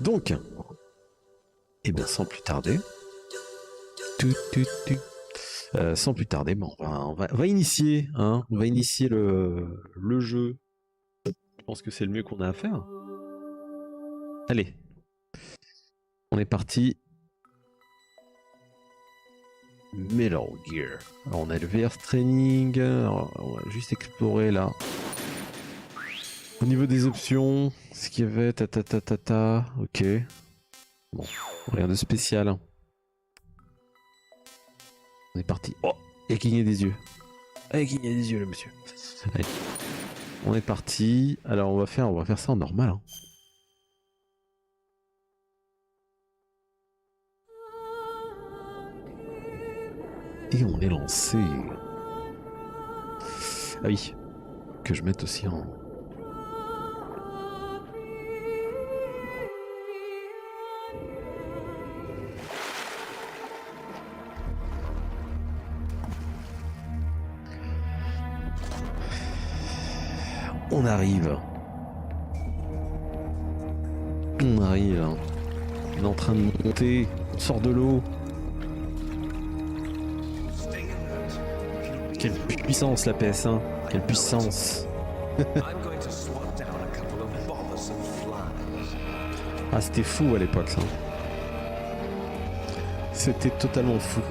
Donc, et bien sans plus tarder, sans plus tarder, ben, on va initier, hein, on va initier le jeu. Je pense que c'est le mieux qu'on a à faire. Allez, on est parti. Metal Gear. Alors on a le VR Training. Alors, on va juste explorer là. Au niveau des options, ce qu'il y avait, ok. Bon, rien de spécial. On est parti. Oh, il a cligné des yeux. Ah, il a cligné des yeux le monsieur. Allez. On est parti. Alors on va faire ça en normal. Hein. Et on est lancé. Ah oui, que je mette aussi en... On arrive. On arrive. Hein. On est en train de monter. On sort de l'eau. Quelle puissance la PS1. Quelle puissance. Ah, c'était fou à l'époque ça. C'était totalement fou.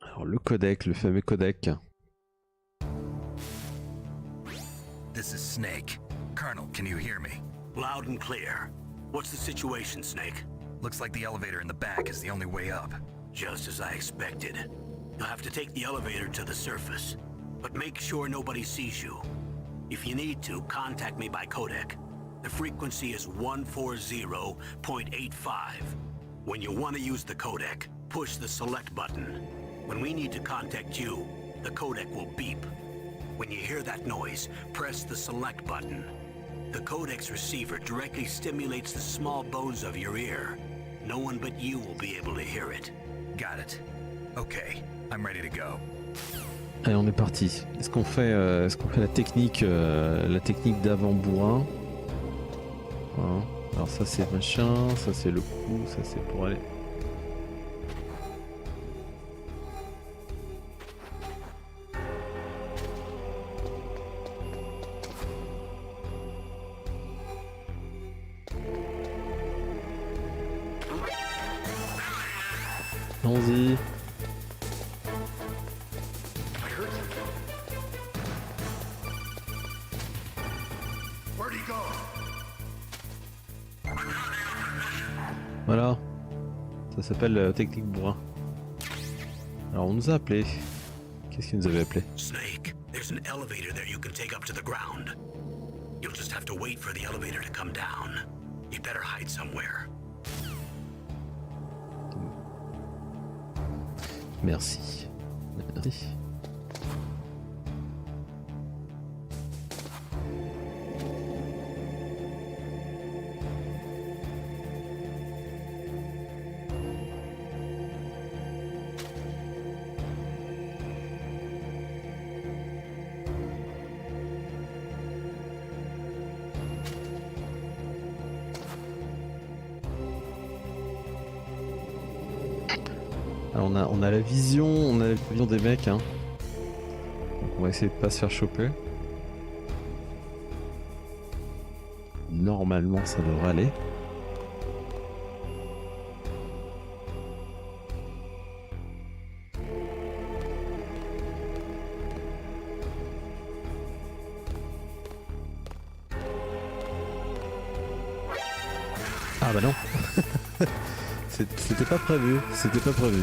Alors le codec, le fameux codec. This is Snake. Colonel, can you hear me? Loud and clear. What's the situation, Snake? Looks like the elevator in the back is the only way up. Just as I expected. You'll have to take the elevator to the surface, but make sure nobody sees you. If you need to, contact me by codec. The frequency is 140.85. When you want to use the codec, push the select button. When we need to contact you, the codec will beep. When you hear that noise, press the select button. The codec's receiver directly stimulates the small bones of your ear. No one but you will be able to hear it. Got it. Okay, I'm ready to go. Allez, on est parti. Est-ce qu'on fait la technique d'avant-bourrin? Voilà. Alors ça c'est machin, ça c'est le coup, ça c'est pour aller... Allons-y. Voilà. Ça s'appelle technique bourrin. Alors on nous a appelé. Qu'est-ce qu'il nous avait appelé? Snake, there's an elevator there you can take up to the ground. You'll just have to wait for the elevator to come down. You'd better hide somewhere. Merci. Merci. Alors on a la vision, des mecs, hein. Donc on va essayer de pas se faire choper. Normalement ça devrait aller. Ah bah non. C'était pas prévu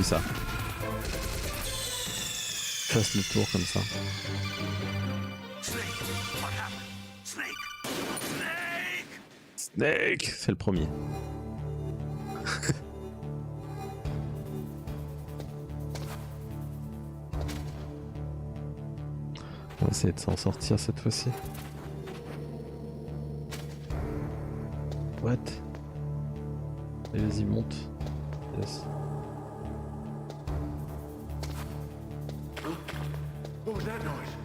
ça. Fasse le tour comme ça. Snake, c'est le premier. On va essayer de s'en sortir cette fois-ci. What? Allez, vas-y, monte. Yes. What was that noise?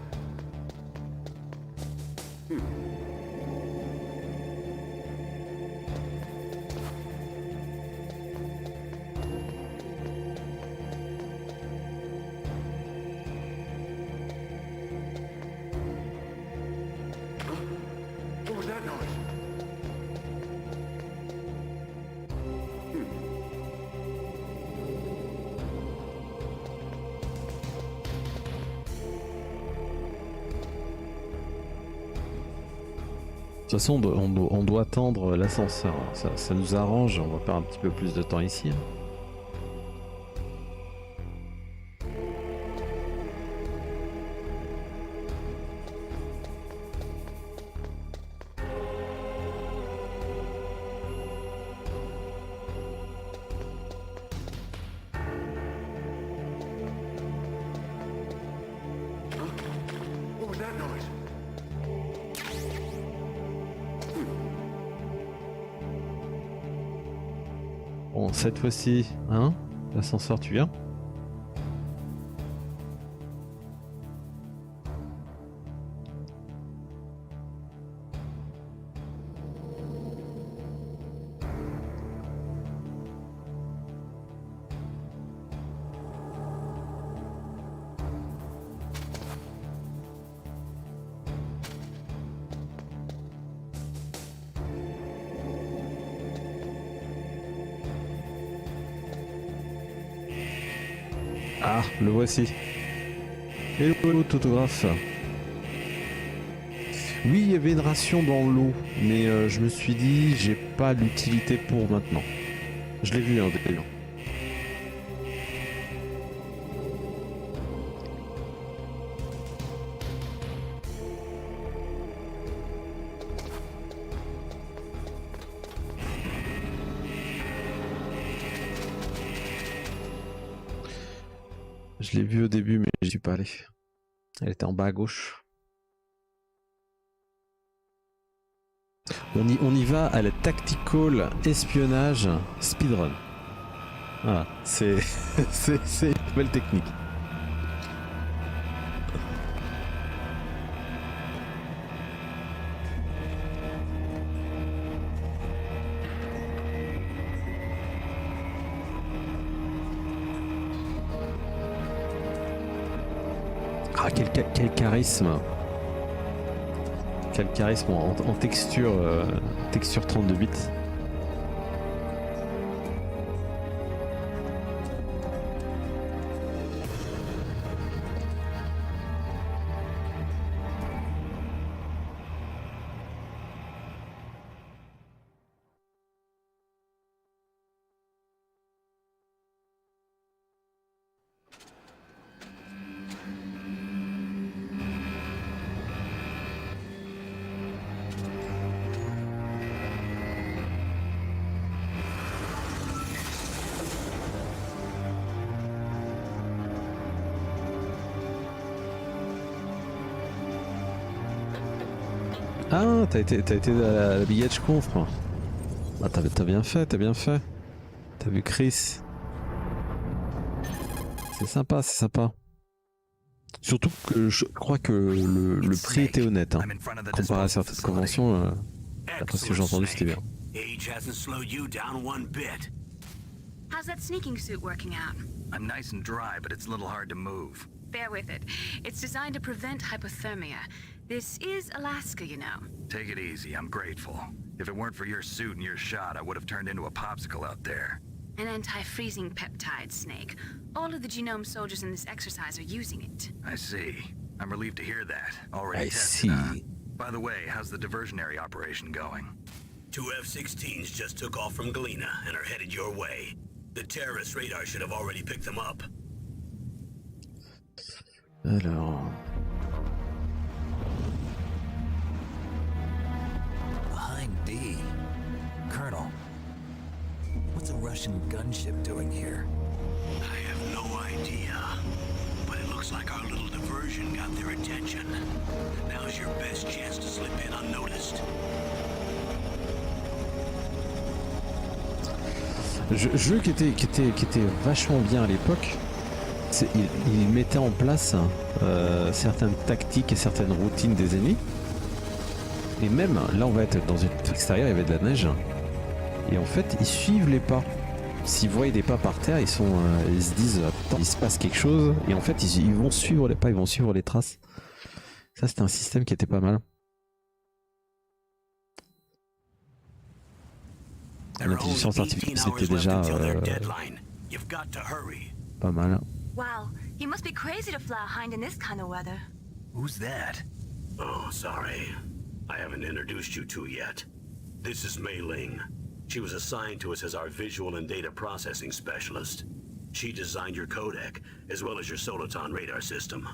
What was that noise? De toute façon, on doit attendre l'ascenseur. Ça nous arrange, on va perdre un petit peu plus de temps ici. Hein. What was that noise? Bon, cette fois-ci, hein? L'ascenseur, tu viens? Ah, le voici. Hello, autographe. Oui, il y avait une ration dans l'eau, mais je me suis dit, j'ai pas l'utilité pour maintenant. Je l'ai vu, hein, début. Je l'ai vu au début, mais j'y suis pas allé. Elle était en bas à gauche. On y va à la tactical espionnage speedrun. Voilà, c'est une nouvelle technique. Ah, quel charisme! Quel charisme en texture, texture 32 bits. Ah, t'as été à la billette confre. Ah, t'as bien fait, t'as bien fait. T'as vu Chris. C'est sympa, c'est sympa. Surtout que je crois que le prix était honnête. Hein. Comparé à certaines conventions, d'après ce que j'ai entendu, c'était bien. Age hasn't slowed you down one bit. How's that sneaking suit working out? I'm nice and dry, but it's a little hard to move. Bear with it. It's designed to prevent hypothermia. This is Alaska, you know. Take it easy, I'm grateful. If it weren't for your suit and your shot, I would have turned into a popsicle out there. An anti-freezing peptide, Snake. All of the genome soldiers in this exercise are using it. I see. I'm relieved to hear that. Already I tested, see. huh? By the way, how's the diversionary operation going? 2 F-16s just took off from Galena and are headed your way. The terrorist radar should have already picked them up. Alors... Behind D. Colonel, what's a Russian gunship doing here? I have no idea, but it looks like our little diversion got their attention. Now's your best chance to slip in unnoticed. Jeu qui était vachement bien à l'époque. Il mettait en place certaines tactiques et certaines routines des ennemis. Et même, là on va être dans une extérieure, il y avait de la neige. Et en fait, ils suivent les pas. S'ils voient des pas par terre, ils se disent, attends, il se passe quelque chose. Et en fait, ils vont suivre les pas, ils vont suivre les traces. Ça, c'était un système qui était pas mal. L'intelligence artificielle, c'était déjà pas mal. Wow, you must be crazy to fly a hind in this kind of weather. Who's that? Oh, sorry. I haven't introduced you to yet. This is Mei Ling. She was assigned to us as our visual and data processing specialist. She designed your codec, as well as your Soliton radar system.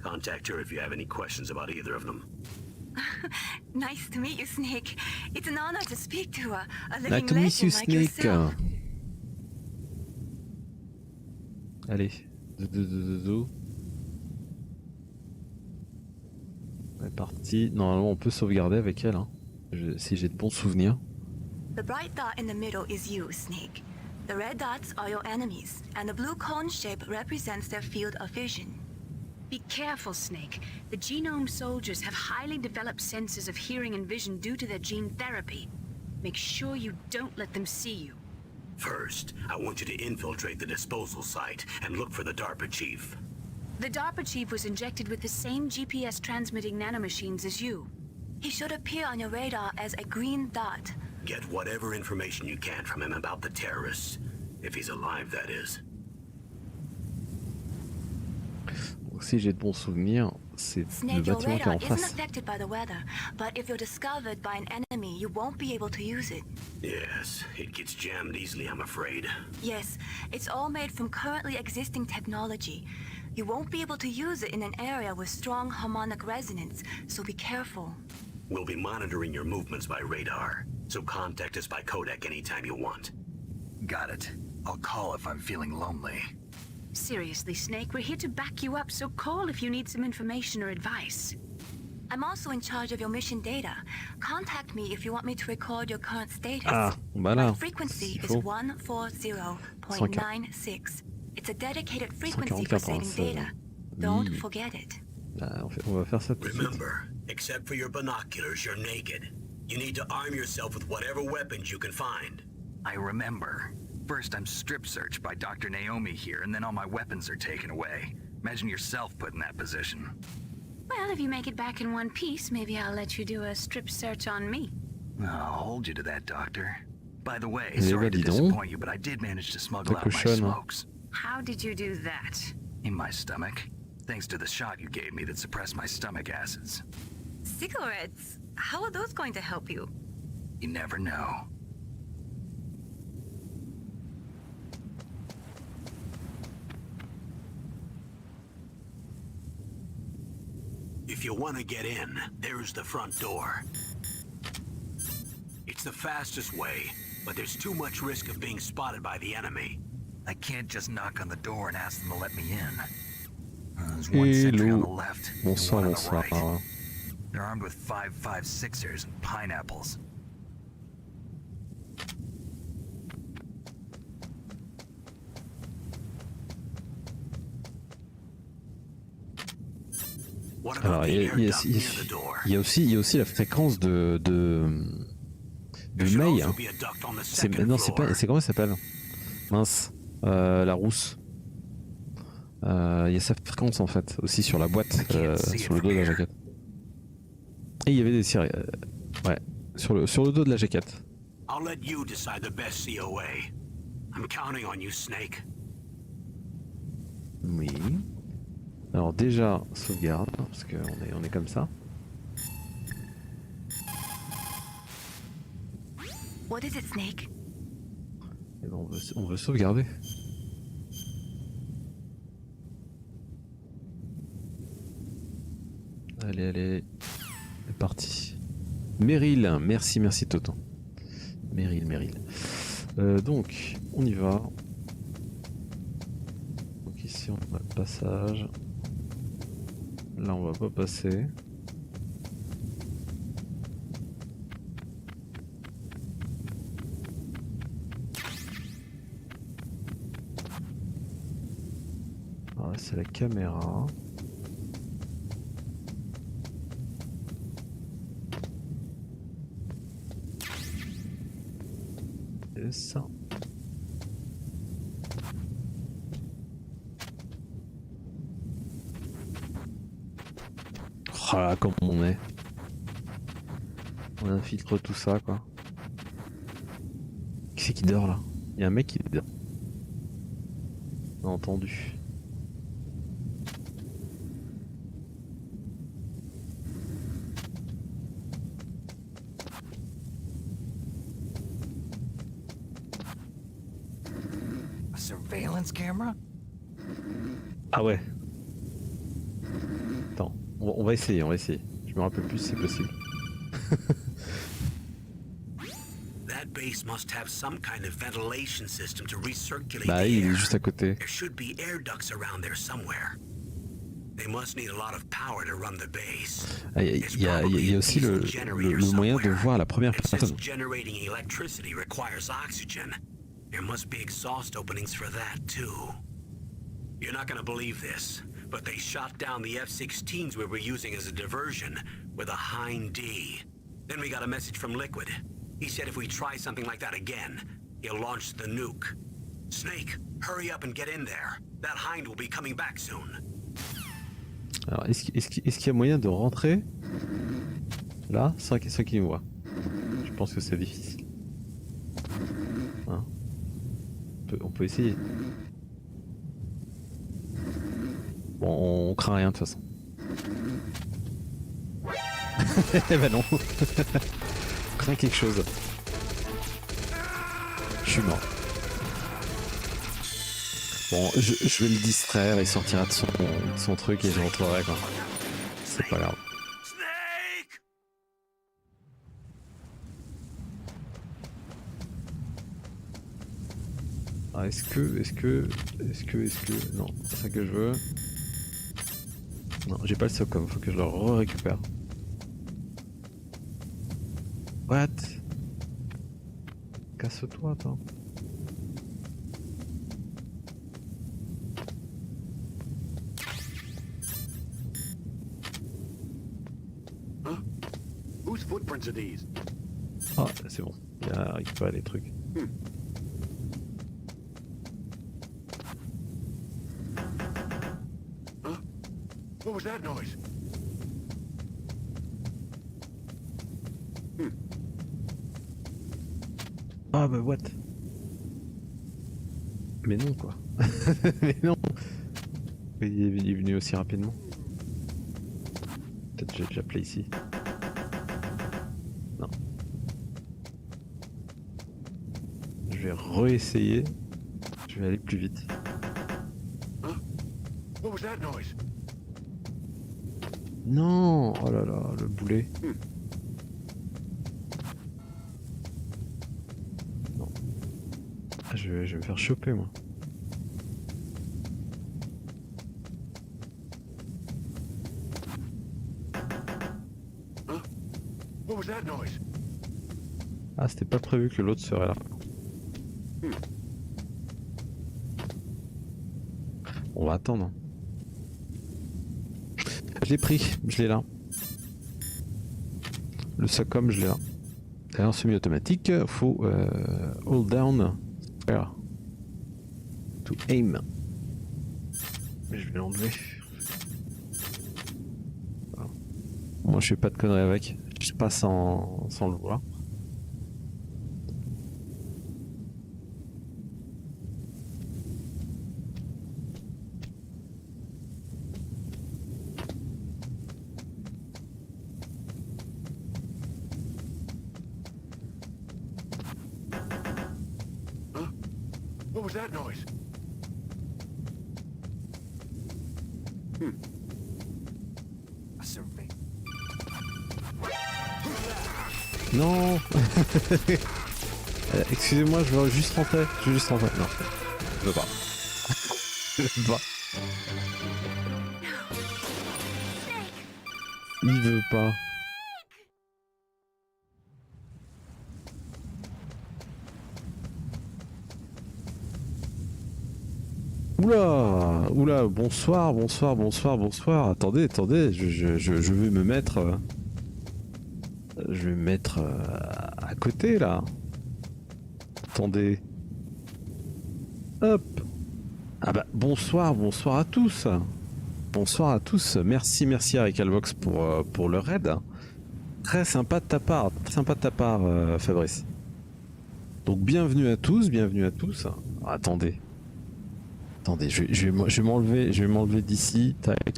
Contact her if you have any questions about either of them. Nice to meet you, Snake. It's an honor to speak to a living Nice to meet you, legend like Snake. yourself. Allez, On est parti. Normalement, on peut sauvegarder avec elle, hein. Si j'ai de bons souvenirs. The bright dot in the middle is you, Snake. The red dots are your enemies, and the blue cone shape represents their field of vision. Be careful, Snake. The genome soldiers have highly developed senses of hearing and vision due to their gene therapy. Make sure you don't let them see you. First, I want you to infiltrate the disposal site and look for the DARPA chief. The DARPA chief was injected with the same GPS transmitting nanomachines as you. He should appear on your radar as a green dot. Get whatever information you can from him about the terrorists. If he's alive, that is. Donc, si j'ai de bons souvenirs, c'est le Snake, your bâtiment qui est radar en isn't face. affected by the weather, but if you're discovered by an enemy, you won't be able to use it. Yes, it gets jammed easily, I'm afraid. Yes, it's all made from currently existing technology. You won't be able to use it in an area with strong harmonic resonance, so be careful. We'll be monitoring your movements by radar, so contact us by codec anytime you want. Got it. I'll call if I'm feeling lonely. Seriously, Snake, we're here to back you up, so call if you need some information or advice. I'm also in charge of your mission data. Contact me if you want me to record your current status. Ah, bah là, My frequency is 140.96. It's a dedicated frequency for saving data. Don't forget it. Bah, on va faire ça tout de suite. Remember, except for your binoculars, you're naked. You need to arm yourself with whatever weapons you can find. I remember. First, I'm strip searched by Dr. Naomi here, and then all my weapons are taken away. Imagine yourself put in that position. Well, if you make it back in one piece, maybe I'll let you do a strip search on me. I'll hold you to that, Doctor. By the way, Eh sorry ben, to dis donc. disappoint you, but I did manage to smuggle out my cochonne, hein. smokes. How did you do that? In my stomach. Thanks to the shot you gave me that suppressed my stomach acids. Cigarettes? How are those going to help you? You never know. If you want to get in, there's the front door. It's the fastest way, but there's too much risk of being spotted by the enemy. I can't just knock on the door and ask them to let me in. There's one sentry on the left and one Bonsoir, on the bonsoir. right. They're armed with 5.56ers and pineapples. What Alors, about the il air y, duct near the door? y a aussi la fréquence de There should May. also Hein. be a duct on the C'est second floor. comment elle s'appelle? Mince, la rousse. Il y a sa fréquence en fait aussi sur la boîte, sur le dos de la jaquette. Et il y avait des séries, ouais, sur le dos de la jaquette. I'll let you decide the best COA. I'm counting on you, Snake. Oui. Alors déjà sauvegarde parce qu'on est comme ça. What is it, Snake? Et ben on veut sauvegarder. Allez, c'est parti. Meryl, merci Toto. Meryl. Donc, on y va. Donc ici on a le passage. Là on va pas passer. c'est la caméra. Yes. Oh là, comme on est. On infiltre tout ça, quoi. Qui c'est qui dort là? Il y a un mec qui dort. On a entendu. A surveillance camera? Ah ouais. Attends, on va essayer, on va essayer. Je me rappelle plus si c'est possible. That base must have some kind of ventilation system to recirculate Bah the il est air. juste à côté. There should be air ducts around there somewhere. They must need a lot of power to run the base. Ah, il y a aussi le moyen de voir à la première And since personne. generating electricity requires oxygen, there must be exhaust openings for that too. You're not gonna believe this, but they shot down the F-16s we were using as a diversion with a Hind D. Then we got a message from Liquid. He said if we try something like that again, he'll launch the nuke. Snake, hurry up and get in there. That Hind will be coming back soon. Alors est-ce qu'il y a moyen de rentrer là sans qu'il nous voit? Je pense que c'est difficile. Hein, on peut essayer. Bon, on craint rien de toute façon. Eh ben non. On craint quelque chose. Je suis mort. Bon, je vais le distraire, il sortira de son truc et je rentrerai quoi. C'est pas grave. Snake! Ah, est-ce que... Non, c'est ça que je veux. Non, j'ai pas le SOCOM, faut que je le récupère. What? Casse-toi, toi. Whose footprints are these? Ah, c'est bon, il a récupéré les trucs. What was that noise? Ah bah what? Mais non quoi. Mais non. Il est venu aussi rapidement. Peut-être j'ai déjà play ici. Non. Je vais réessayer. Je vais aller plus vite. What was that noise? Non. Oh là là, le boulet. Non. Ah, je vais me faire choper moi. What was that noise? Ah, c'était pas prévu que l'autre serait là. On va attendre. Je l'ai pris, je l'ai là. Le SOCOM, je l'ai là. Et en semi-automatique, faut hold down to aim. Mais je vais l'enlever. Voilà. Moi, je fais pas de conneries avec. Je passe sans le voir. What was that noise? A survey. Non. Excusez-moi, je veux juste rentrer. Je veux juste rentrer. Non, je veux pas. Je veux pas. Il veut pas. Oula. Oula, bonsoir. Attendez, je vais me mettre... je vais me mettre à côté, là. Attendez. Hop. Ah bah, bonsoir à tous. Bonsoir à tous. Merci à Recalbox pour le raid. Très sympa de ta part, Fabrice. Donc bienvenue à tous. Attendez, je vais m'enlever d'ici,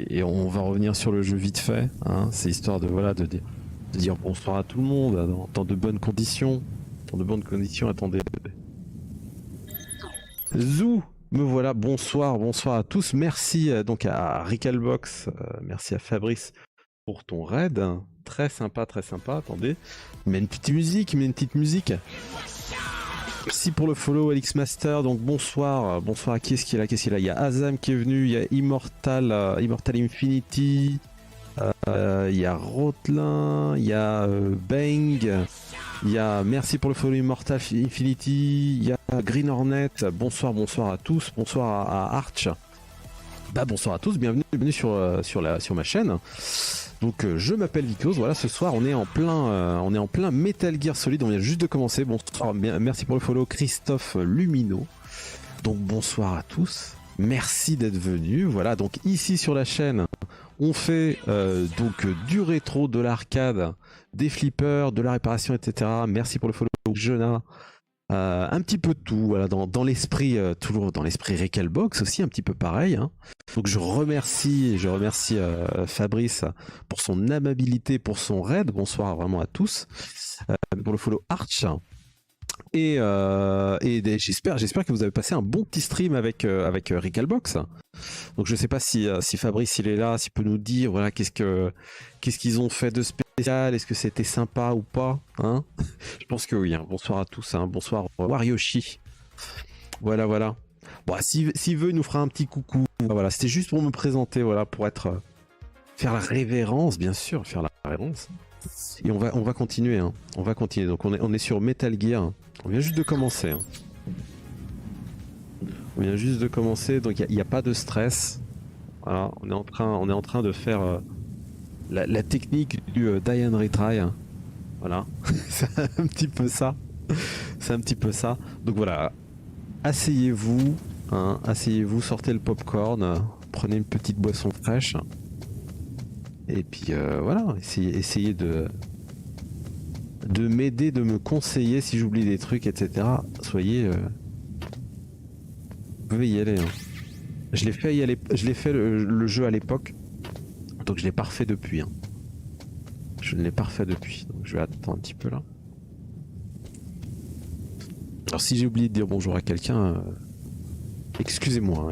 et on va revenir sur le jeu vite fait. Hein. C'est histoire de dire bonsoir à tout le monde dans de bonnes conditions. Attendez. Zou, me voilà. Bonsoir à tous. Merci donc à Recalbox, merci à Fabrice pour ton raid. Très sympa. Attendez, mets une petite musique. Merci pour le follow, Alix Master. Donc bonsoir à qui est-ce qu'il y a? Il y a Azam qui est venu, il y a Immortal Infinity, il y a Rotlin, il y a Bang, il y a merci pour le follow Immortal Infinity, il y a Green Hornet. Bonsoir à tous. Bonsoir à Arch. Bah bonsoir à tous, bienvenue sur ma chaîne. Donc je m'appelle Vicos, voilà, ce soir on est en plein Metal Gear Solid, on vient juste de commencer. Bonsoir, merci pour le follow Christophe Lumino. Donc bonsoir à tous, merci d'être venus. Voilà, donc ici sur la chaîne, on fait donc du rétro, de l'arcade, des flippers, de la réparation, etc. Merci pour le follow Jonah. Un petit peu de tout, voilà, dans l'esprit, toujours dans l'esprit Recalbox aussi, un petit peu pareil. Hein. Donc je remercie Fabrice pour son amabilité, pour son raid. Bonsoir vraiment à tous. Pour le follow Arch. Et j'espère que vous avez passé un bon petit stream avec Recalbox. Donc je sais pas si Fabrice il est là, s'il peut nous dire voilà qu'est-ce qu'ils ont fait de spécial, est-ce que c'était sympa ou pas, hein. Je pense que oui. Hein. Bonsoir à tous, hein. Bonsoir Waryoshi. Voilà. Bon, s'il veut, il nous fera un petit coucou. Voilà, c'était juste pour me présenter, voilà, pour faire la révérence, bien sûr, faire la révérence. Et on va continuer, hein. On va continuer. Donc on est sur Metal Gear. On vient juste de commencer. Hein. Donc il n'y a pas de stress. Voilà, on est en train de faire la technique du die and retry. Hein. Voilà, c'est un petit peu ça. Donc voilà, asseyez-vous, hein, sortez le popcorn, prenez une petite boisson fraîche. Et puis voilà, essayez de m'aider, de me conseiller si j'oublie des trucs, etc. Soyez... Vous pouvez y aller. Hein. Je l'ai fait le jeu à l'époque, donc je l'ai pas refait depuis. Hein. Je ne l'ai pas refait depuis, donc je vais attendre un petit peu là. Alors si j'ai oublié de dire bonjour à quelqu'un, excusez-moi.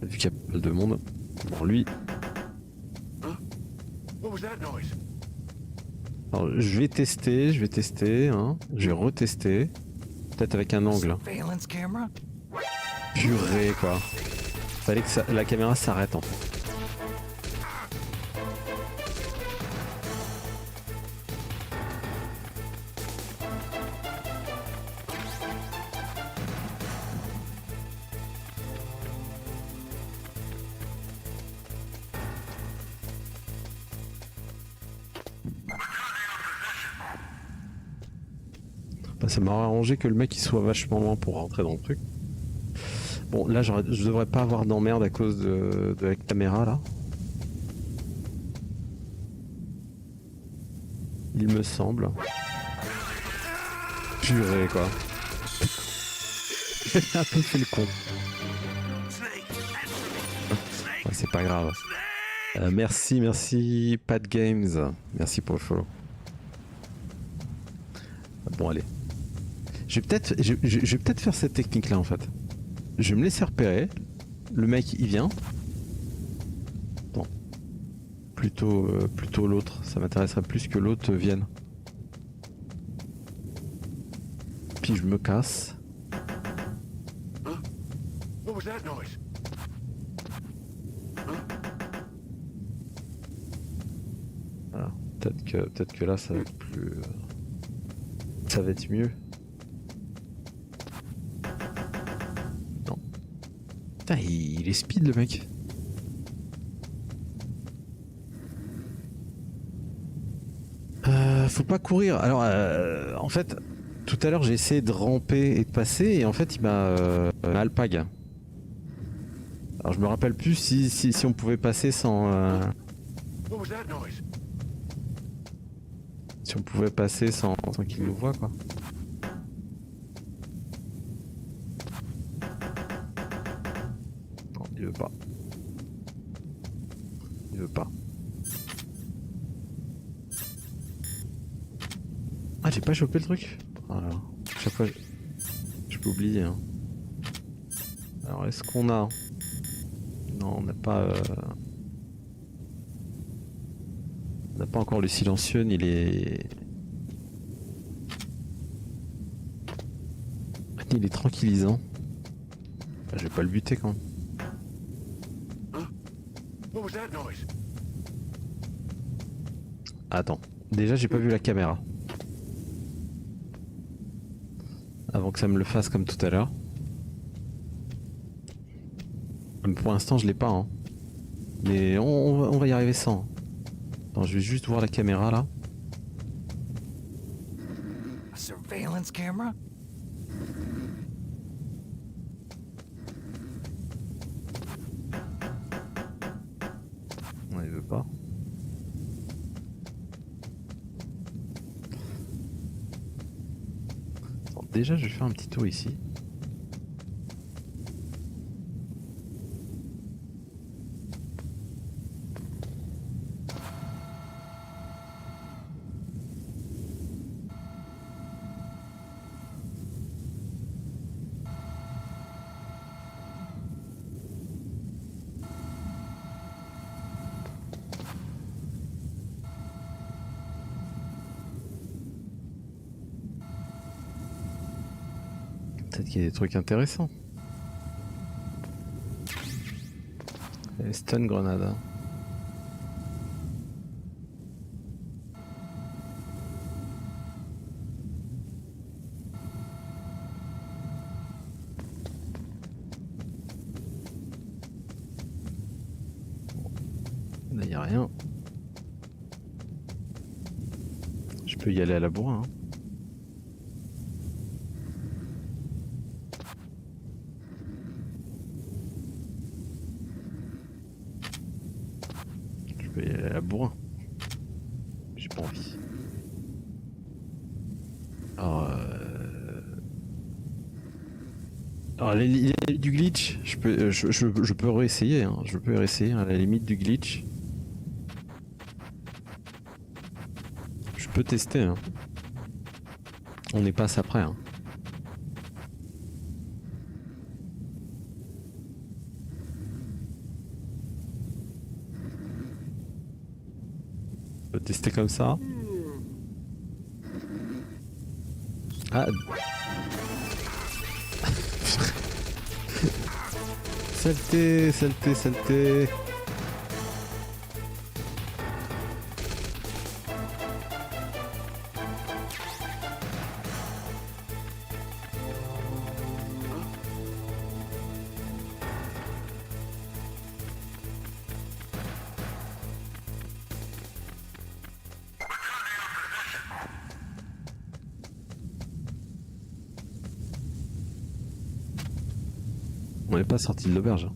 Vu qu'il y a pas mal de monde. Bon, lui... Alors, je vais tester, hein. Je vais retester. Peut-être avec un angle. Purée, quoi. Fallait que la caméra s'arrête, en fait. Ça m'aurait arrangé que le mec il soit vachement loin pour rentrer dans le truc. Bon là je devrais pas avoir d'emmerde à cause de la caméra là. Il me semble. Purée quoi. J'ai un peu fait le con. Ouais, c'est pas grave. Merci Pat Games. Merci pour le follow. Bon allez. Je vais peut-être faire cette technique là en fait. Je vais me laisser repérer. Le mec il vient. Attends. Plutôt l'autre. Ça m'intéresserait plus que l'autre vienne. Puis je me casse. Voilà. Peut-être que là ça va être plus... Ça va être mieux. Putain, il est speed le mec. Faut pas courir. Alors, en fait, tout à l'heure j'ai essayé de ramper et de passer et en fait il m'a alpague. Alors je me rappelle plus si on pouvait passer sans... What was that noise? Si on pouvait passer sans qu'il nous voit quoi. Non, il veut pas. Il veut pas. Ah, j'ai pas chopé le truc. Voilà. Chaque fois, je peux oublier. Hein. Alors, est-ce qu'on a... Non, on n'a pas... On n'a pas encore le silencieux ni les... Ni les tranquillisants. Ah, je vais pas le buter quand même. What was that noise? Attends. Déjà, j'ai pas vu la caméra. Avant que ça me le fasse comme tout à l'heure. Pour l'instant, je l'ai pas. Hein. Mais on va y arriver sans. Attends, je vais juste voir la caméra là. A surveillance camera? Non, il veut pas. Attends, déjà, je vais faire un petit tour ici. Peut-être qu'il y a des trucs intéressants. Les stun grenades. Là, il n'y a rien. Je peux y aller à la bourre. Hein. La bourrin. J'ai pas envie. Alors il y a du glitch. Je peux réessayer. Hein. Je peux réessayer à la limite du glitch. Je peux tester. Hein. On n'est pas après. Hein. Tester comme ça. Ah. Saleté, saleté, saleté. On n'est pas sorti de l'auberge.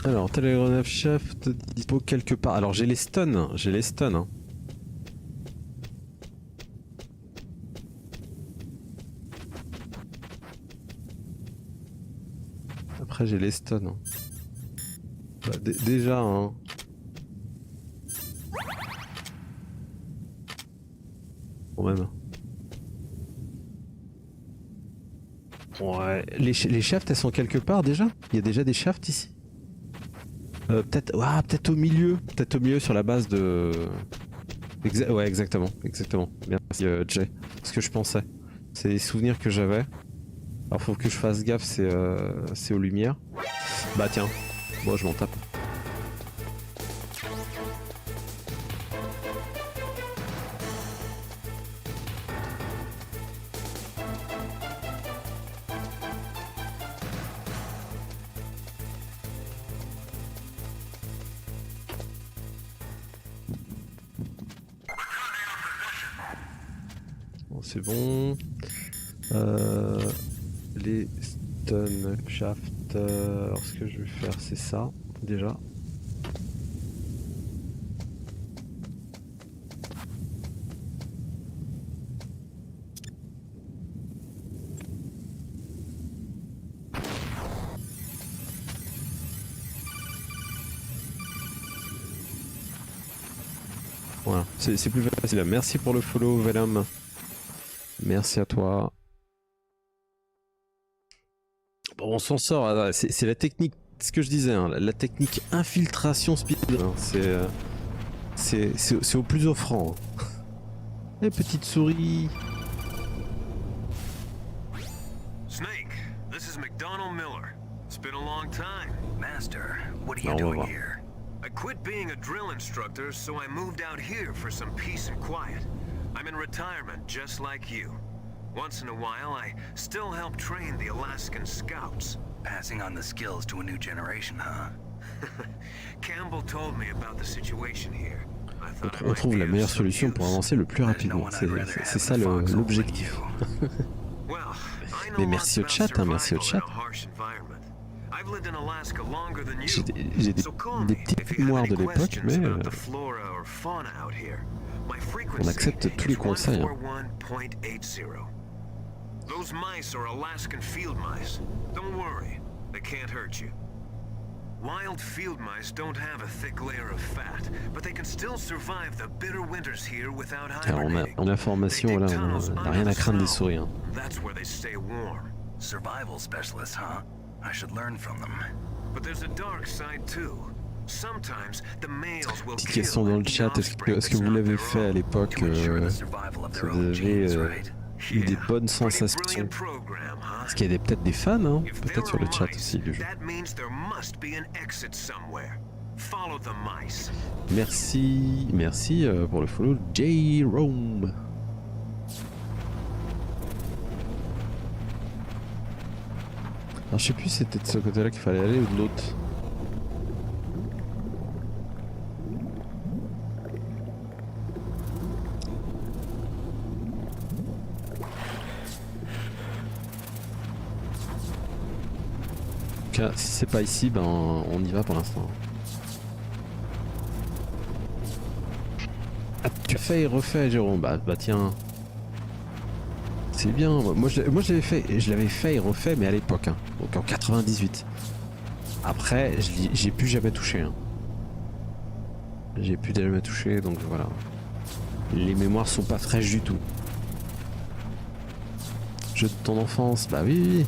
Alors, télégraphe chef dispo quelque part. Alors, j'ai les stuns. J'ai les stuns. Hein. Après, j'ai les stuns. Hein. Bah, déjà, hein. Quand même. Ouais, les shafts elles sont quelque part déjà. Il y a déjà des shafts ici. Peut-être au milieu. Peut-être au milieu sur la base de... ouais, exactement. Merci Jay. C'est ce que je pensais. C'est les souvenirs que j'avais. Alors faut que je fasse gaffe, c'est aux lumières. Bah tiens, moi je m'en tape. c'est bon. Les stun shaft. Alors ce que je vais faire c'est ça déjà. Voilà, c'est plus facile. Merci pour le follow, Venom. Merci à toi. Bon, on s'en sort. C'est la technique, ce que je disais, hein, la technique infiltration speed. Hein, c'est au plus offrant. Hein. Les petites souris. Snake, this is McDonald Miller. It's been a long time. Master, what are you On va doing voir. here? I quit being a drill instructor, so I moved out here for some peace and quiet. I'm in retirement, just like you. Once in a while, I still help train the Alaskan Scouts. Passing on the skills to a new generation, huh? Campbell told me about the situation here. I thought it On might trouve be la of meilleure some solution pour use. avancer le plus There's no rapidement. one I'd rather C'est have ça in the foxhole than l'objectif. you. Well, I know Mais lots merci au about chat, hein, merci au survival chat. in a harsh environment. I've lived in Alaska longer than J'ai you. des So call des me petites if you have mémoires any de l'époque, questions mais about the flora or fauna out here. My on frequency accepte tous les is conseils. Hein. 141.80. Those mice are Alaskan field mice. Don't worry, they can't hurt you. Wild field mice don't have a thick layer of fat, but they can still survive the bitter winters here without Alors hibernating. on a formation, là, on n'a rien à craindre des souris. Hein. That's where they stay warm. Survival specialists, huh? I should learn from them. But there's a dark side too. Sometimes the males will Petite kill question dans le the chat, offspring est-ce que that's vous not l'avez their fait à own. l'époque To ensure the est-ce survival of que their vous own avez genes, right? eu des Yeah, bonnes pretty sensations? brilliant program, huh? Parce qu'il y a peut-être des fans, hein, If peut-être there sur le are chat mice, aussi du jeu. that means there must be an exit somewhere. Follow the mice. Merci, merci pour le follow, J-Rome. Alors je sais plus si c'était de ce côté-là qu'il fallait aller ou de l'autre. En tout cas, si c'est pas ici, ben on y va pour l'instant. Ah, tu as fait et refait, Jérôme. Bah tiens. C'est bien. Moi je l'avais fait, et je l'avais fait et refait, mais à l'époque, hein, donc en 98. Après, j'ai plus jamais touché. Hein. J'ai plus jamais touché, donc voilà. Les mémoires sont pas fraîches du tout. Jeu de ton enfance, bah oui, oui.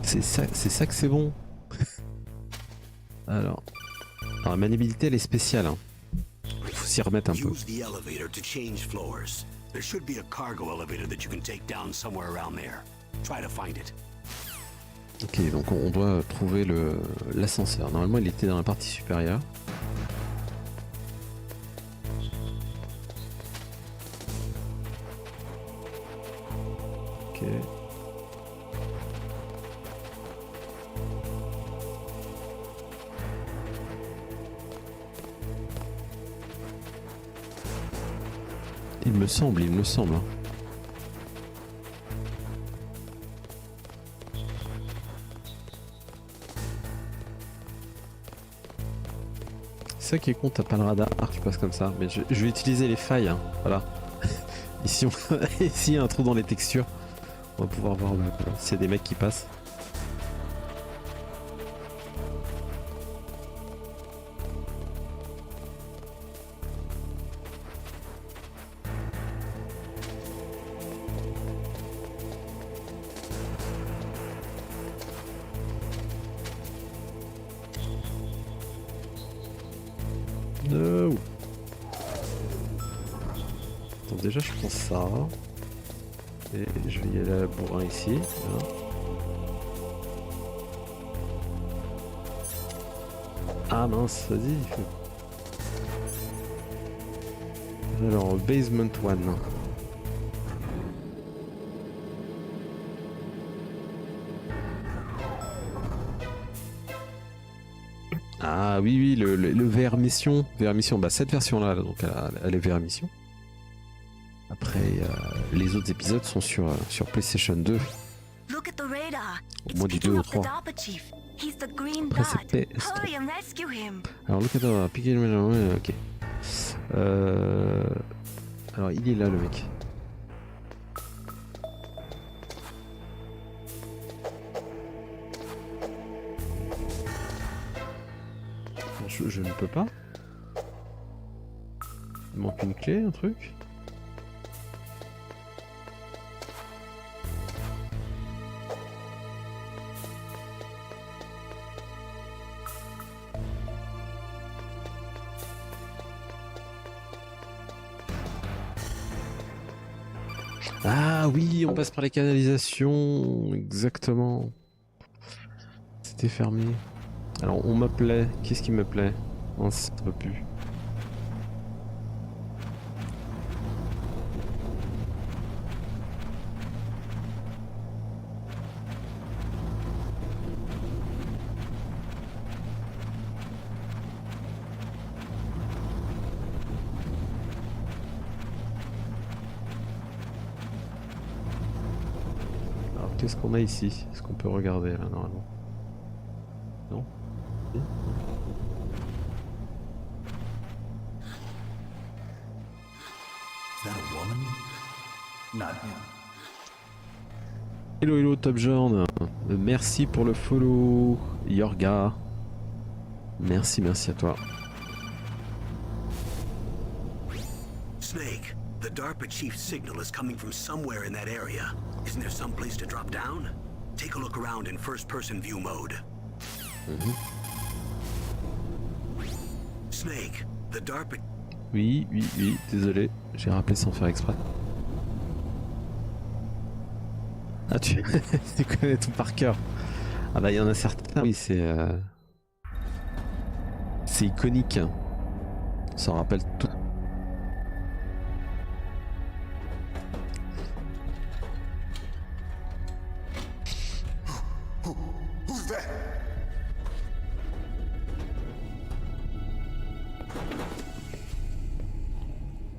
C'est ça que c'est bon. Alors, la maniabilité elle est spéciale. Hein. Faut s'y remettre un peu. Use the elevator to change floors. There should be a cargo elevator that you can take down somewhere around there. Try to find it. Ok, donc on doit trouver l'ascenseur. Normalement, il était dans la partie supérieure. Ok. Il me semble. Hein. C'est ça qui est con, t'as pas le radar qui passe comme ça. Mais je vais utiliser les failles, hein. Voilà. Ici, ici, il y a un trou dans les textures. On va pouvoir voir s'il y a des mecs qui passent. No. Attends, déjà je prends ça. Et je vais y aller à la bourrin ici. Là. Ah mince, vas-y. Alors, basement 1. Ah oui, le VR mission. VR mission, bah cette version-là, donc elle est VR mission. Après, les autres épisodes sont sur PlayStation 2. Look at the radar. Au moins du 2 ou 3. Après, c'est PS3. Hurry and rescue him. Alors, le cadavre, piqué le mélange, ok. Alors, il est là, le mec. Je ne peux pas. Il manque une clé, un truc. Ah oui, on passe par les canalisations, exactement. C'était fermé. Alors on me plaît, qu'est-ce qui me plaît? Non, ça ne peut plus. Qu'est-ce qu'on a ici? Est-ce qu'on peut regarder là normalement? Non? Si? Is that a woman? Not him. Hello hello Top Jorn, merci pour le follow Yorga. Merci à toi. Snake, the DARPA chief's signal is coming from somewhere in that area. Isn't there some place to drop down? Take a look around in first-person view mode. Snake, the DARPA... Oui, désolé, j'ai rappelé sans faire exprès. Ah tu connais tout par cœur. Ah bah il y en a certains, oui c'est iconique. On s'en rappelle tout.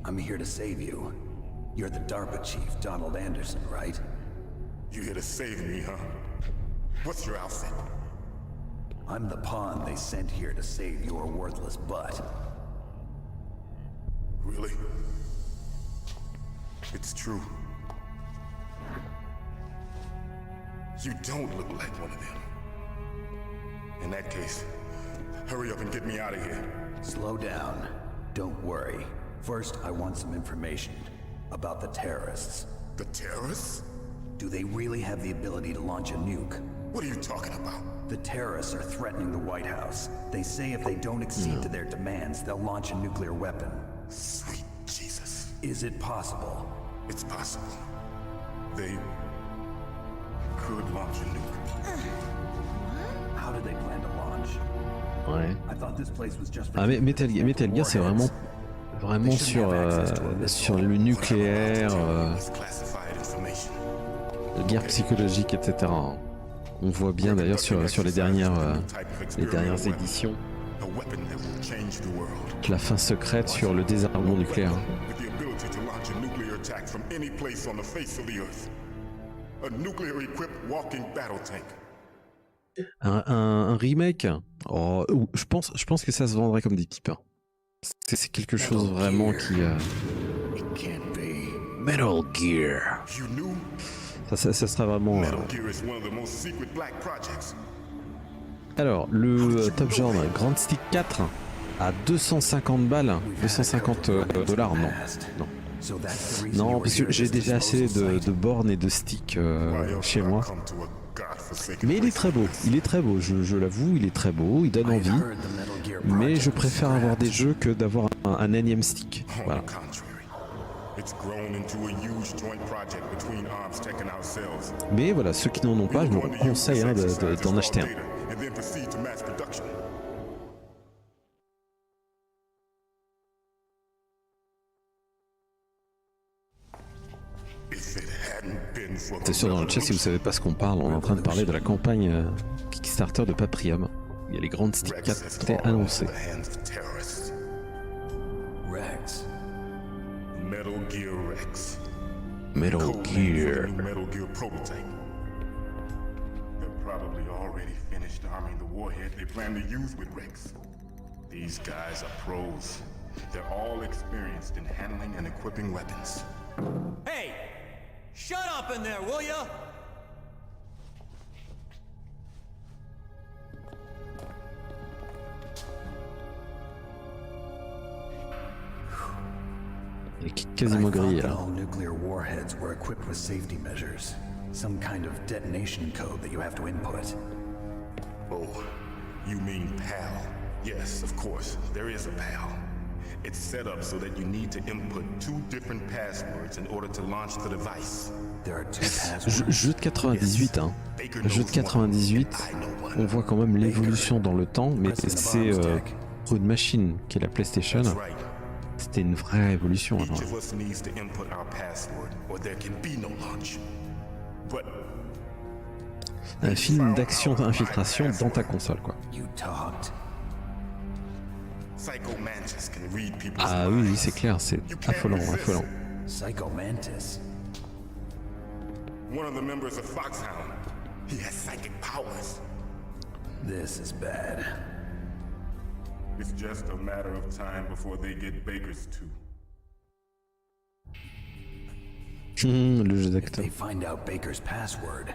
I'm here to save you. You're the DARPA chief, Donald Anderson, right? You here to save me, huh? What's your outfit? I'm the pawn they sent here to save your worthless butt. Really? It's true. You don't look like one of them. In that case, hurry up and get me out of here. Slow down. Don't worry. First, I want some information about the terrorists. The terrorists? Do they really have the ability to launch a nuke? What are you talking about? The terrorists are threatening the White House. They say if they don't accede to their demands, they'll launch a nuclear weapon. Sweet Jesus. Is it possible? It's possible. They could launch a nuke. How do they plan to launch? Ouais. I thought this place was just for Ah mais Metal Gear c'est vraiment sur le nucléaire, guerre psychologique, etc. On voit bien d'ailleurs sur les dernières éditions la fin secrète sur le désarmement nucléaire. Un remake, oh, je pense que ça se vendrait comme des pipes. C'est quelque chose vraiment qui... Metal Gear. Ça sera vraiment... Alors, le Top Genre Grand Stick 4 à 250 balles, 250 dollars, non. Non, parce que j'ai déjà assez de bornes et de sticks chez moi. Mais il est très beau, je l'avoue, il est très beau, il donne envie. Mais je préfère avoir des jeux que d'avoir un énième stick. Voilà. Mais voilà, ceux qui n'en ont pas, je vous conseille d'en acheter un. C'est sûr, dans le chat, si vous savez pas ce qu'on parle, on est en train de parler de la campagne Kickstarter de Paprium. Il y a les grandes sticks 4 qui étaient annoncées. Rex, Metal Gear Rex. Metal Code name for the Gear. new Metal Gear prototype. They're probably already finished arming the warhead they plan to use with Rex. These guys are pros. They're all experienced in handling and equipping weapons. Hey! Shut up in there, will ya? Il est quasiment I thought grillé that là. all nuclear warheads were equipped with safety measures. Some kind of detonation code that you have to input. Oh, you mean PAL? Yes, of course, there is a PAL. It's set up so that you need to input 2 different passwords in order to launch the device. There are 2 passwords. Jeu de 98, hein. Jeu de 98, on voit quand même l'évolution dans le temps, mais c'est pour une machine qui est la PlayStation, That's right. c'était une vraie révolution. Each Alors. of us needs to input our password, or there can be no launch. But Un film d'action d'infiltration dans ta console, quoi. You talked. Psycho Mantis can read people's Ah oui, oui, minds. c'est clair, c'est You can't affolant, resist. affolant. Psycho Mantis. One of the members of Foxhound. He has psychic powers. This is bad. It's just a matter of time before they get Baker's too. Le jeu If d'acteur. they find out Baker's password,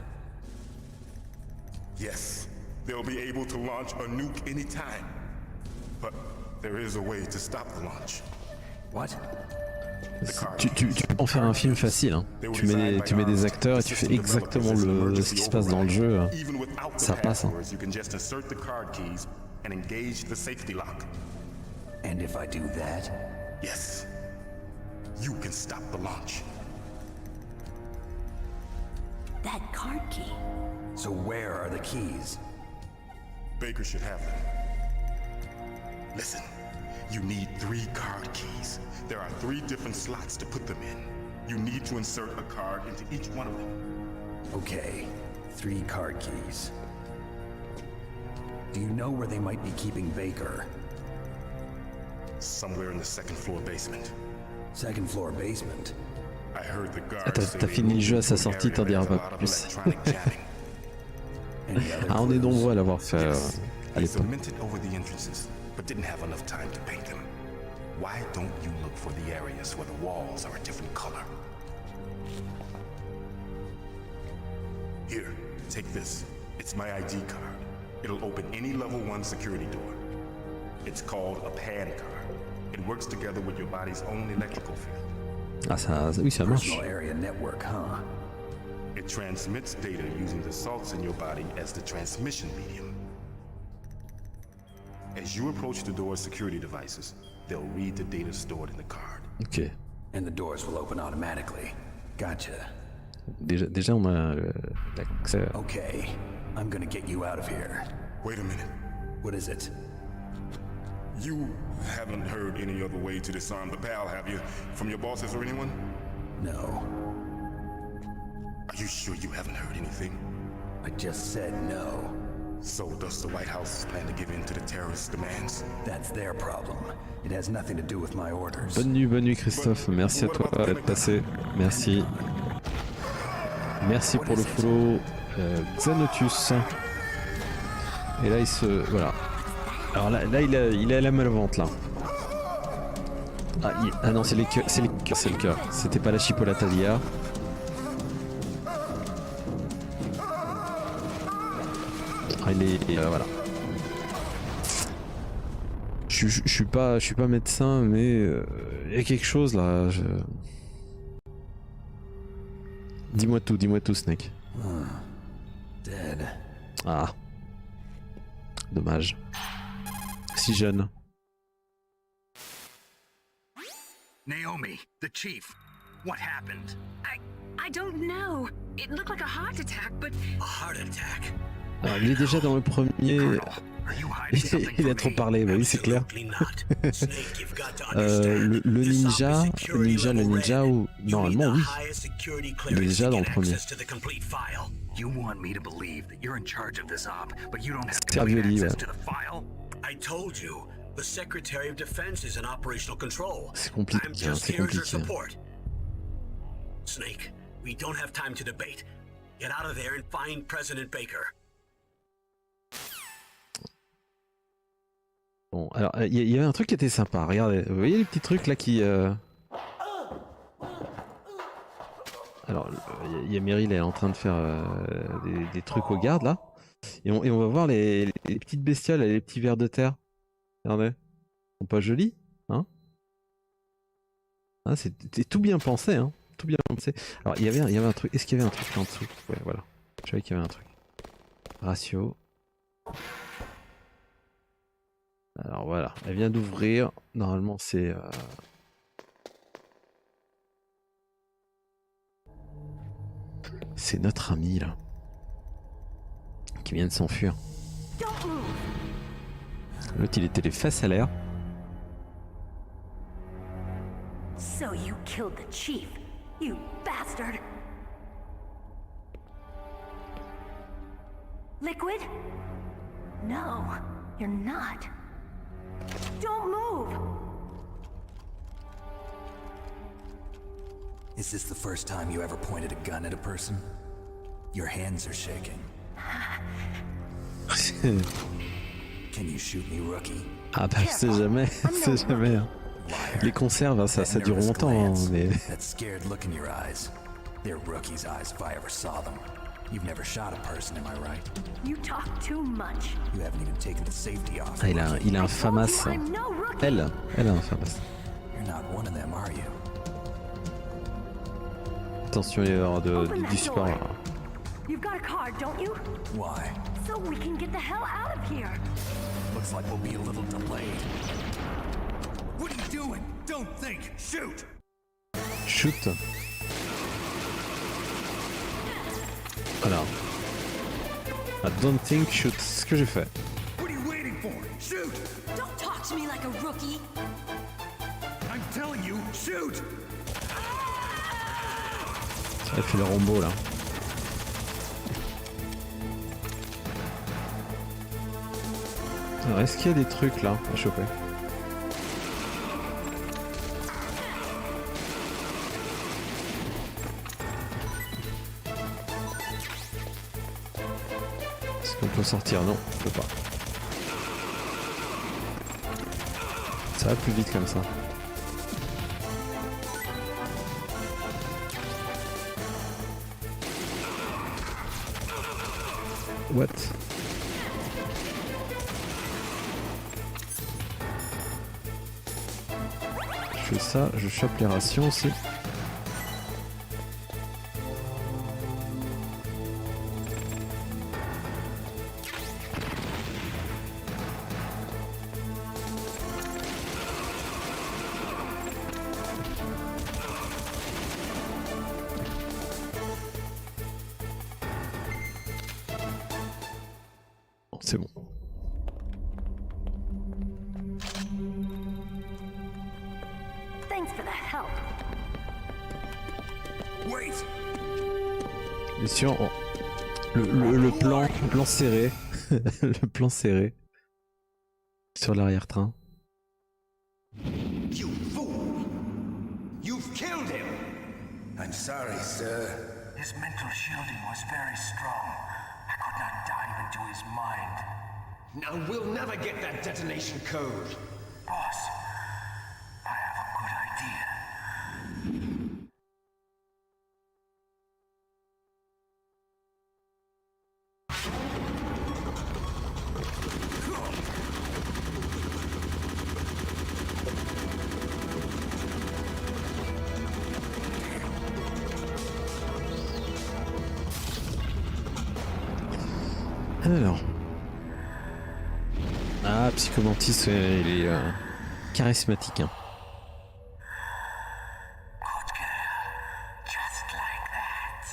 Yes, they'll be able to launch a nuke anytime. But there is a way to stop the launch. what? Tu peux en faire un film facile, hein. Tu mets des acteurs et tu fais exactement ce qui se passe dans le jeu. Even without the Ça passe, hein. passwords, you can just insert the card keys and engage the safety lock. And if I do that, Yes, you can stop the launch. That card key. so where are the keys? Baker should have them. Listen, you need 3 card keys. There are 3 different slots to put them in. You need to insert a card into each one of them. Okay, 3 card keys. Do you know where they might be keeping Baker? Somewhere in the 2nd floor basement. 2nd floor basement. I heard the guards T'as- say t'as they fini le jeu à moved sa to an sortie, area t'en that diras has a pas lot of plus. electronic jamming. Any other Ah, on est clues? nombreux à l'avoir fait Yes, à they l'époque. cemented over the entrances, but didn't have enough time to paint them. Why don't you look for the areas where the walls are a different color? Here, take this. It's my ID card. It'll open any level 1 security door. It's called a PAN card. It works together with your body's own electrical field. Ah, oui, ça marche. Personal area network, huh? It transmits data using the salts in your body as the transmission medium. As you approach the door's security devices, they'll read the data stored in the card. Ok. And the doors will open automatically. Gotcha. Déjà on a l'accès. Okay, I'm gonna get you out of here. Wait a minute. What is it? You haven't heard any other way to disarm the PAL, have you? From your bosses or anyone? No. Are you sure you haven't heard anything? I just said no. So does the White House plan to give in to the terrorist demands? That's their problem. It has nothing to do with my orders. Bonne nuit Christophe, merci à toi d'être passé, merci. Merci pour le follow, Xanotus. Et là il se... voilà. Alors là il a la main au ventre là. Ah non c'est les cœurs, c'est le cœur. C'était pas la chipolata d'hier. Ah, voilà. Je suis pas médecin, mais il y a quelque chose là. Dis-moi tout, Snake. Dead. Ah, dommage. Si jeune. Naomi, the chief. What happened? I don't know. It looked like a heart attack, but A heart attack? Alors, il est déjà dans le premier. Colonel, are you hiding something Il a from trop me? parlé, bah oui c'est clair. Absolutely not. Snake, you've got to understand. Le This ninja, op is security le level ninja red. ou You normalement need oui. the highest security Il est clearance déjà to dans le get premier. access to the complete file. You want me to believe that you're in charge of this op, but you don't have C'est complete ravioli, access ouais. to the file? I told you, The Secretary of Defense is in operational control. C'est compliqué, I'm hein, just c'est here as your compliqué. support. Snake, we don't have time to debate. Get out of there and find President Baker. Bon, alors, il y avait un truc qui était sympa. Regardez, vous voyez les petits trucs là qui... Alors, il y a Meryl, elle est en train de faire des trucs aux gardes là. Et on va voir les petites bestioles, les petits vers de terre. Regardez. Ils sont pas jolis, hein? Ah, c'était tout bien pensé, hein? Tout bien pensé. Alors, il y avait un truc. Est-ce qu'il y avait un truc là en dessous? Ouais, voilà. Je savais qu'il y avait un truc. Ratio. Alors voilà, elle vient d'ouvrir. Normalement, c'est... C'est notre ami là. Qui vient de s'enfuir. L'autre, il était les fesses à l'air. So you killed the chief, you bastard! Liquid? No, you're not. Don't move! Is this the first time you ever pointed a gun at a person? Your hands are shaking. Can you shoot me, rookie? Ah bah c'est jamais, c'est jamais. Hein. Les conserves, hein, ça dure longtemps, hein, mais... That scared look in your eyes. They're rookie's eyes if I ever saw them. You've never shot a person, am I right? You talk too much. You haven't even taken the safety off. Ah, il a un famas. I'm no rookie. Elle a un famas. You're not one of them, are you? Attention, il va y avoir Open du that support. door. You've got a card, don't you? Why? So we can get the hell out of here. Looks like we'll be a little delayed. What are you doing? Don't think. Shoot! Shoot. Voilà. I don't think shoot. C'est ce que j'ai fait. What are you waiting for? Shoot! Don't talk to me like a rookie. I'm telling you, shoot! Elle fait le rombo là. Alors, est-ce qu'il y a des trucs là à choper? Est-ce qu'on peut sortir? Non, on peut pas. Ça va plus vite comme ça. What? Je fais ça, je chope les rations aussi. Bon, c'est bon. Thanks for the help. Wait! Bien sûr, le plan serré. Le plan serré. Sur l'arrière-train. You fool! You've killed him! I'm sorry, sir. His mental shielding was very strong. I could not dive into his mind. Now we'll never get that detonation code. Boss, I have a good idea. Alors. Ah, Psychomantis, ouais, il est charismatique. Hein. Good girl. Just like that.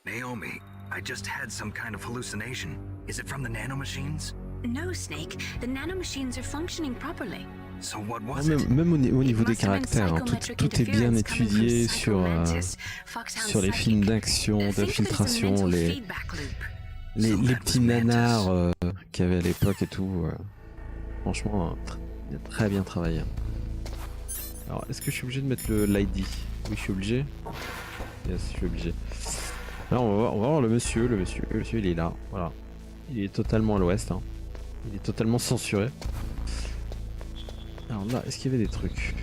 Naomi, I just had some kind of hallucination. Is it from the nanomachines? No, Snake. The nanomachines are functioning properly. So what Non, was it? même au niveau It des must have been caractères, hein, psychometric tout est bien interference coming from étudié Psycho Mantis, Foxhound sur les films psychic. d'action, Think of it as a d'infiltration, mental les, feedback loop. les, So les that petits was Mantis. nanars qu'il y avait à l'époque et tout. Franchement, il a très bien travaillé. Alors, est-ce que je suis obligé de mettre l'ID? Oui, je suis obligé. Yes, je suis obligé. Là, on va voir le monsieur. Le monsieur, il est là. Voilà. Il est totalement à l'ouest. Hein. Il est totalement censuré. Alors là, est-ce qu'il y avait des trucs?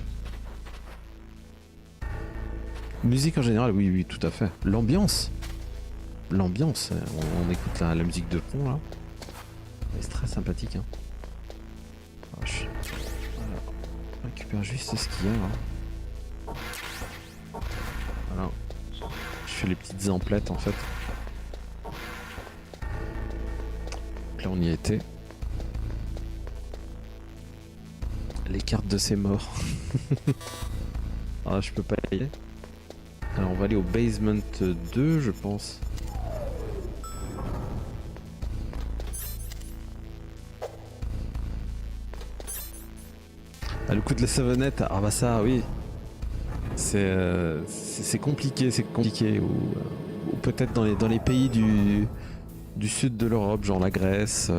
Musique en général, oui, tout à fait. L'ambiance. L'ambiance. On écoute la musique de fond là. C'est très sympathique. Hein. Alors, voilà. On récupère juste ce qu'il y a. Hein. Voilà. Je fais les petites emplettes en fait. Donc là on y était. Les cartes de ces morts. Ah, je peux pas y aller. Alors on va aller au basement 2 je pense. Ah, le coup de la savonnette, ah bah ça oui. C'est compliqué, ou peut-être dans les pays du sud de l'Europe, genre la Grèce.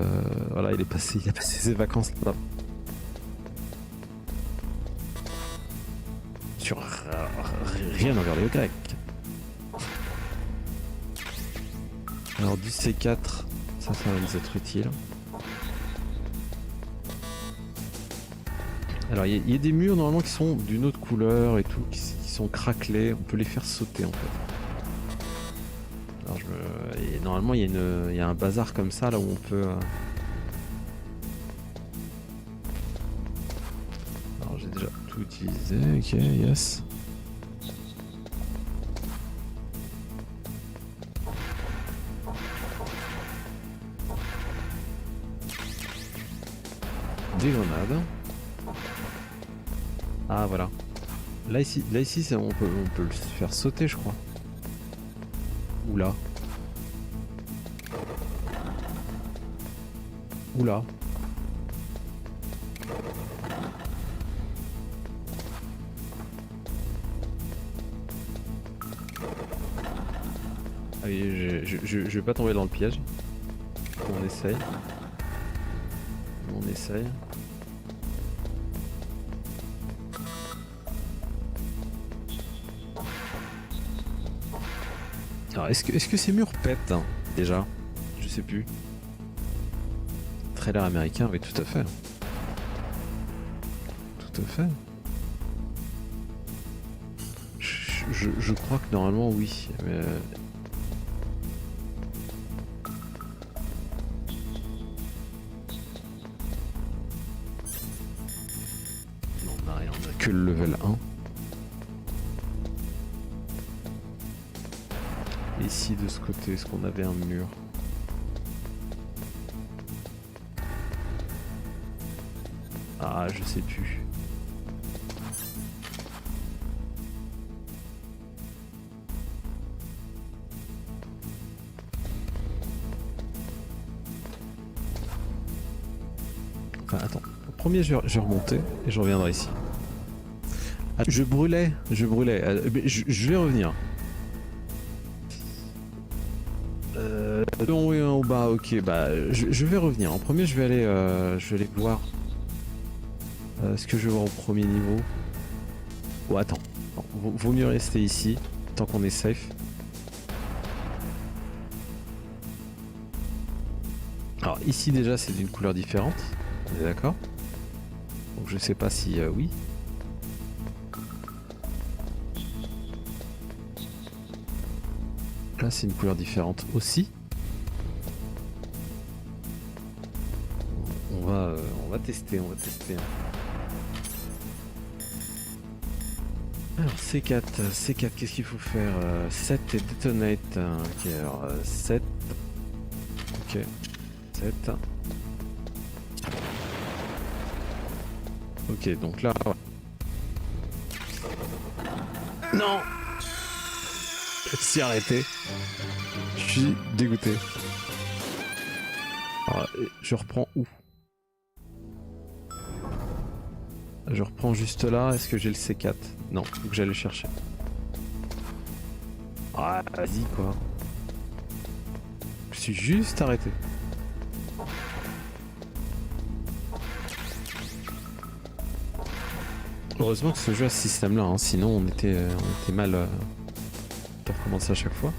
Voilà, il a passé ses vacances là. Sur rien envers les Grecs. Alors du C4, ça va nous être utile. Alors il y a des murs normalement qui sont d'une autre couleur et tout, qui sont craquelés, on peut les faire sauter en fait. Alors et normalement il y a un bazar comme ça là où on peut... Alors j'ai déjà tout utilisé, ok, yes. Des grenades. Ah voilà. Là ici on peut le faire sauter je crois. Oula. Oula. Ah oui, je vais pas tomber dans le piège. On essaye. On essaye. Alors est-ce que ces murs pètent hein, déjà? Je sais plus. Trailer américain, oui tout à fait. Tout à fait. Je crois que normalement oui. Mais... Non, on a rien, on a que le level 1. Ici de ce côté, est-ce qu'on avait un mur? Ah, je sais plus. Enfin, attends. Au premier, je vais remonter et je reviendrai ici. Ah, je brûlais. Je vais revenir. En haut et en bas, ok, bah je vais revenir. En premier, je vais aller voir ce que je vais voir au premier niveau. Oh, attends, non, vaut mieux rester ici tant qu'on est safe. Alors ici déjà c'est d'une couleur différente, on est d'accord? Donc je sais pas si oui. Là c'est une couleur différente aussi. On va tester. Alors C4, qu'est-ce qu'il faut faire? 7 et detonate. Ok, alors 7. Ok, 7. Ok, donc là... Non! Je suis arrêté. Je suis dégoûté. Alors, je reprends où? Je reprends juste là. Est-ce que j'ai le C4? Non, faut que j'aille le chercher. Ah, vas-y quoi. Je suis juste arrêté. Heureusement que ce jeu a ce système là, hein. Sinon on était mal de recommencer à chaque fois.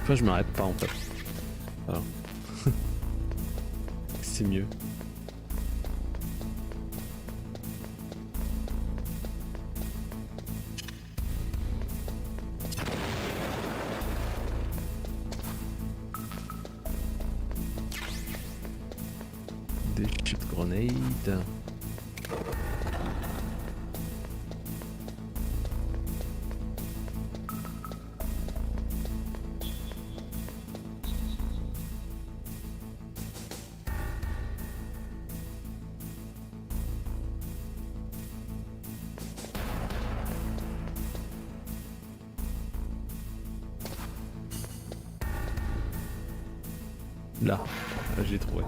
Enfin, je m'arrête pas en fait. Voilà. C'est mieux. Des shoot grenades. Là, j'ai trouvé.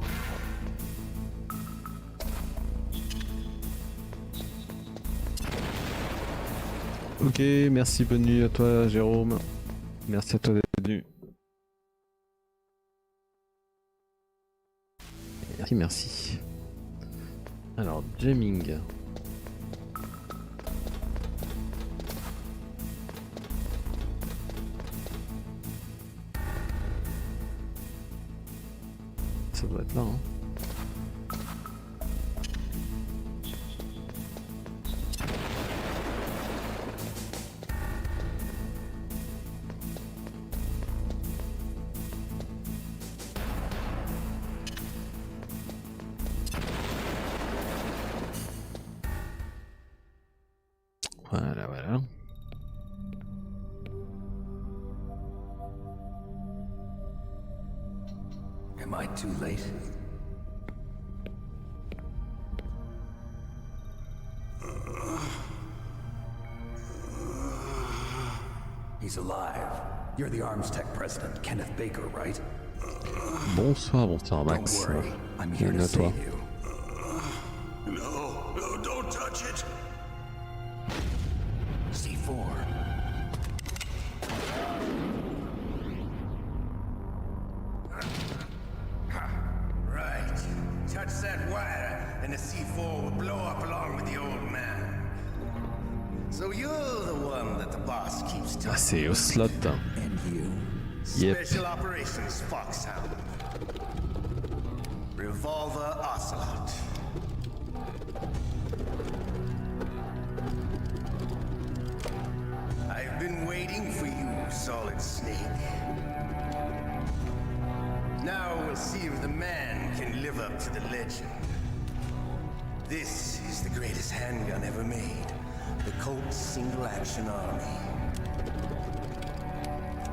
Ok, merci, bonne nuit à toi Jérôme. Merci à toi d'être venu. Merci, merci. Alors, jamming. Ça doit être là, hein. Voilà, voilà. Am I too late? He's alive. You're the Arms Tech president, Kenneth Baker, right? Bonsoir, bonsoir Max. Don't worry, I'm here to Bienvenue à toi. save you. No, don't touch it. C4. Right. Touch that wire, and the C4 will blow up along with the old man. So you're the one that the boss keeps Ah, talking c'est au slot. And you. Yep. Special Operations Foxhound. Revolver Ocelot. I've been waiting for you, Solid Snake. Now we'll see if the man can live up to the legend. This is the greatest handgun ever made. The Colt's Single Action Army.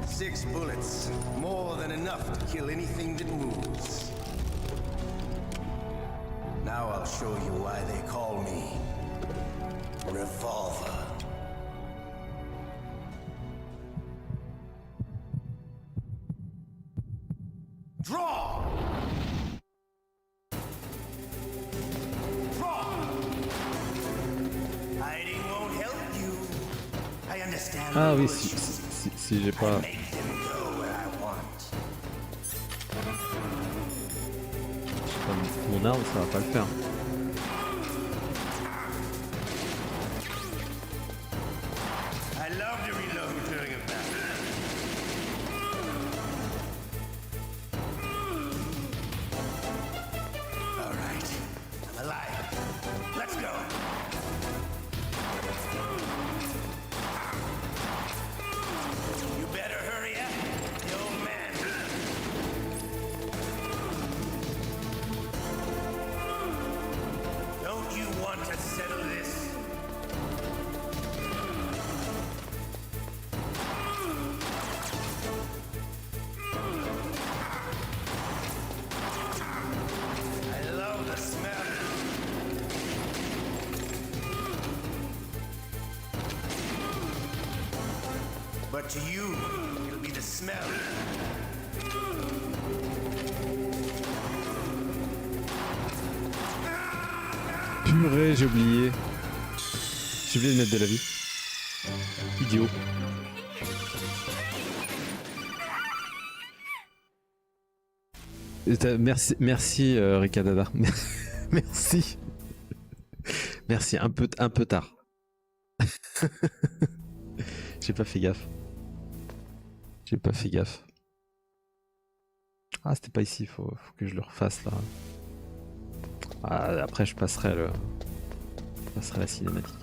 6 bullets, more than enough to kill anything that moves. Now I'll show you why they call me Revolver. Draw! Draw! Hiding won't help you. I understand. Ah oui, emotions. si j'ai pas... Make them go where I want. Mon arme, ça va pas le faire. I love to reload during a battle. All right, I'm alive. Let's go. You better hurry up, the old man. But to you, it'll be the smell. Purée, j'ai oublié. J'ai oublié de mettre de la vie. Idiot. Merci Rika Dada. Merci. Merci, un peu tard. J'ai pas fait gaffe. Ah, c'était pas ici, faut que je le refasse là. Ah, après je passerai la cinématique.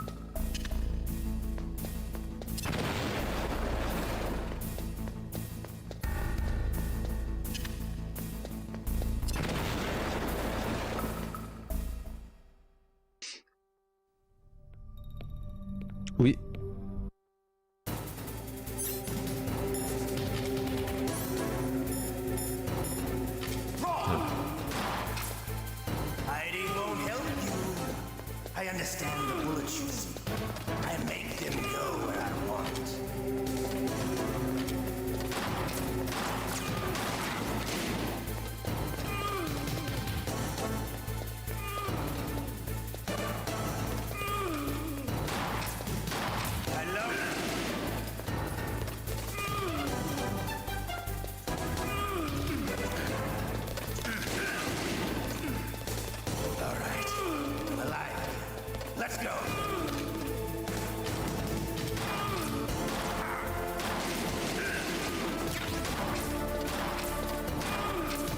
Oui. Hiding won't help you. I understand the bullets you see. I make them go where I want. I love it. All right, I'm alive. Let's go.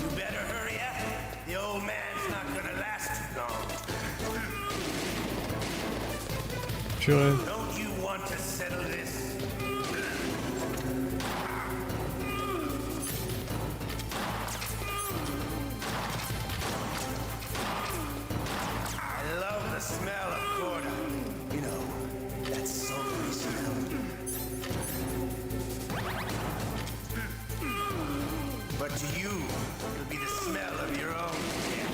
You better hurry up. The old man's not gonna last too long. Purée. Don't you want to settle this? I love the smell of Corda. You know, that sultry smell. But to you, it'll be the smell of your own skin.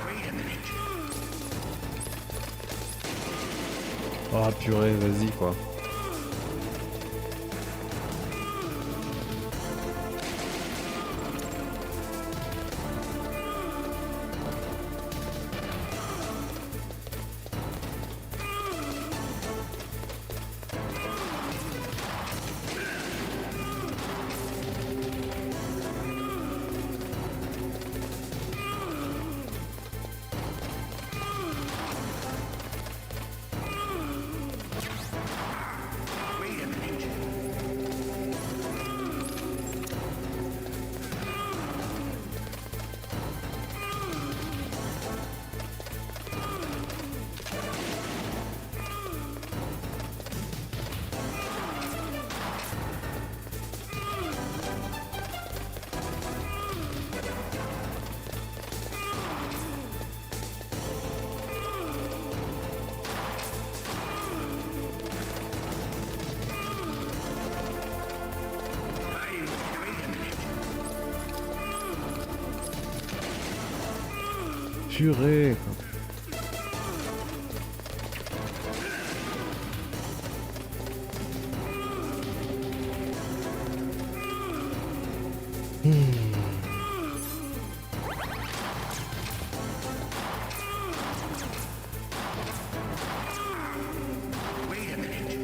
Wait a minute. Oh purée, vas-y quoi. Wait a minute. Purée. Wait a minute.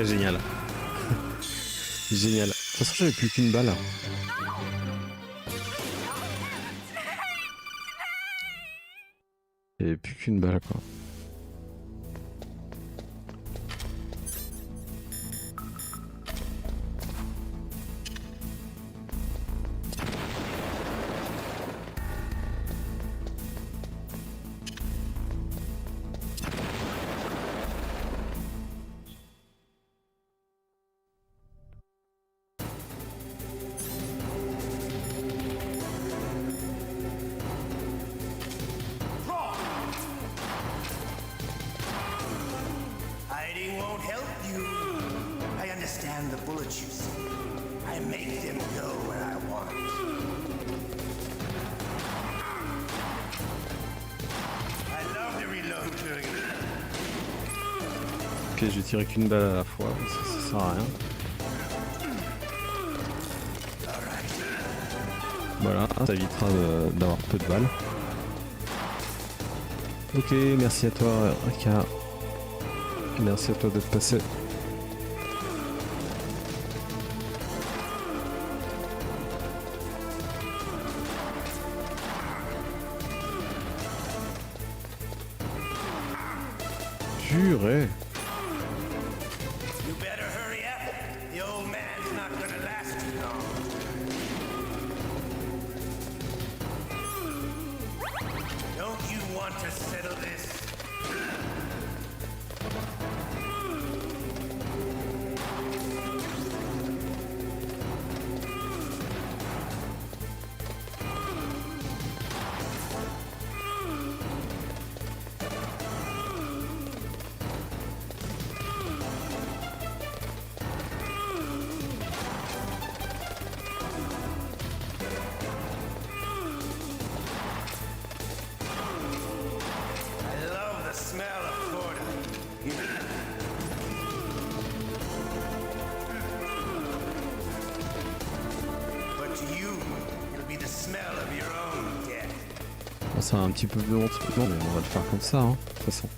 Génial. Génial. De toute façon, j'avais plus qu'une balle. J'avais plus qu'une balle, quoi. Hiding won't help you. I understand the bullets you see. I make them go where I want. I love to reload during Ok, je vais tirer qu'une balle à la fois, ça sert à rien. Voilà, ça évitera d'avoir peu de balles. Ok, merci à toi, Raka. Merci à toi d'être passé. Purée. You better hurry up. The old man's not gonna last too long. Don't you want to settle this? C'est un petit peu violent, mais on va le faire comme ça, hein, de toute façon.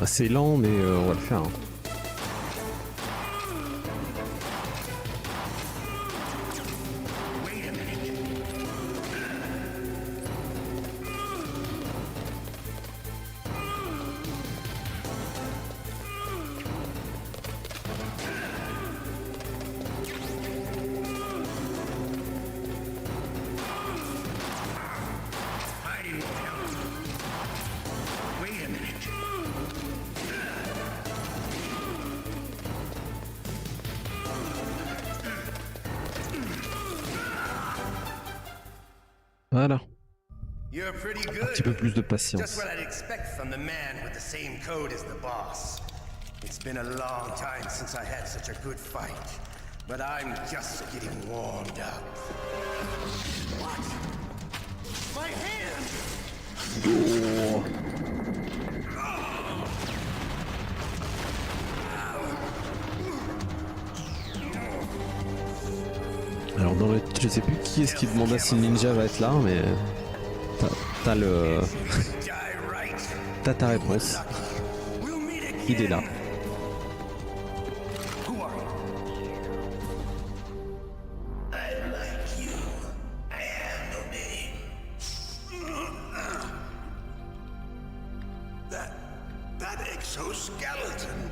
C'est lent, mais on va le faire. Hein. You're pretty un good. petit peu plus de Just patience. what I'd expect from the man with the same code as the boss. It's been a long time since I had such a good fight, but I'm just getting warmed up. What? My hand! Alors dans le, je sais plus qui est-ce qui demanda si le ninja va être là, mais t'as le, t'as ta réponse. Il est là. That exoskeleton.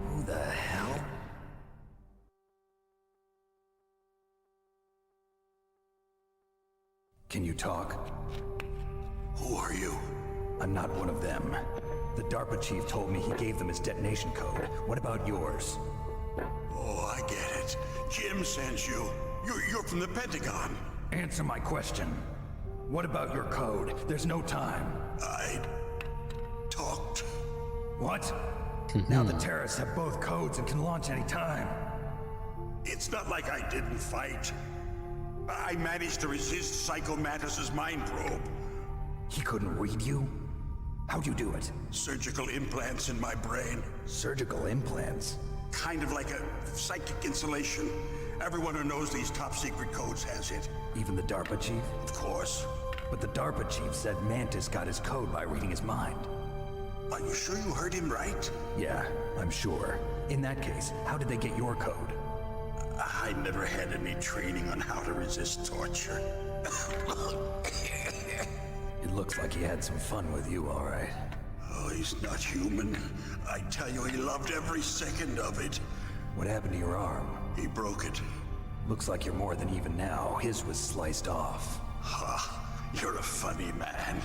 Who the hell? Can you talk? Who are you? I'm not one of them. The DARPA chief told me he gave them his detonation code. What about yours? Oh, I get it. Jim sent you. You're from the Pentagon. Answer my question. What about your code? There's no time. I talked. What? Now the terrorists have both codes and can launch any time. It's not like I didn't fight. I managed to resist Psycho Mantis's mind probe. He couldn't read you? How'd you do it? Surgical implants in my brain. Surgical implants? Kind of like a psychic insulation. Everyone who knows these top secret codes has it. Even the DARPA chief? Of course. But the DARPA chief said Mantis got his code by reading his mind. Are you sure you heard him right? Yeah, I'm sure. In that case, how did they get your code? I never had any training on how to resist torture. It looks like he had some fun with you, all right. Oh, he's not human. I tell you, he loved every second of it. What happened to your arm? He broke it. Looks like you're more than even now. His was sliced off. Ha, you're a funny man.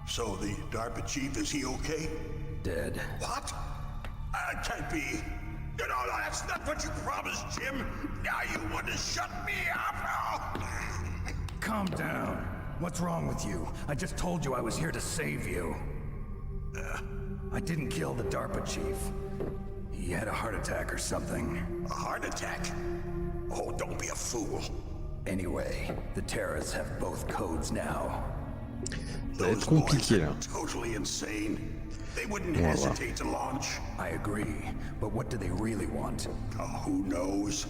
So the DARPA chief, is he okay? Dead. What? Can't be. You know, that's not what you promised, Jim. Now you want to shut me up? Calm down. What's wrong with you? I just told you I was here to save you. I didn't kill the DARPA chief. He had a heart attack or something. A heart attack? Oh, don't be a fool. Anyway, the terrorists have both codes now. Ça va être compliqué là. Totally insane. They wouldn't hesitate to launch. I agree, but what do they really want? Oh, who knows?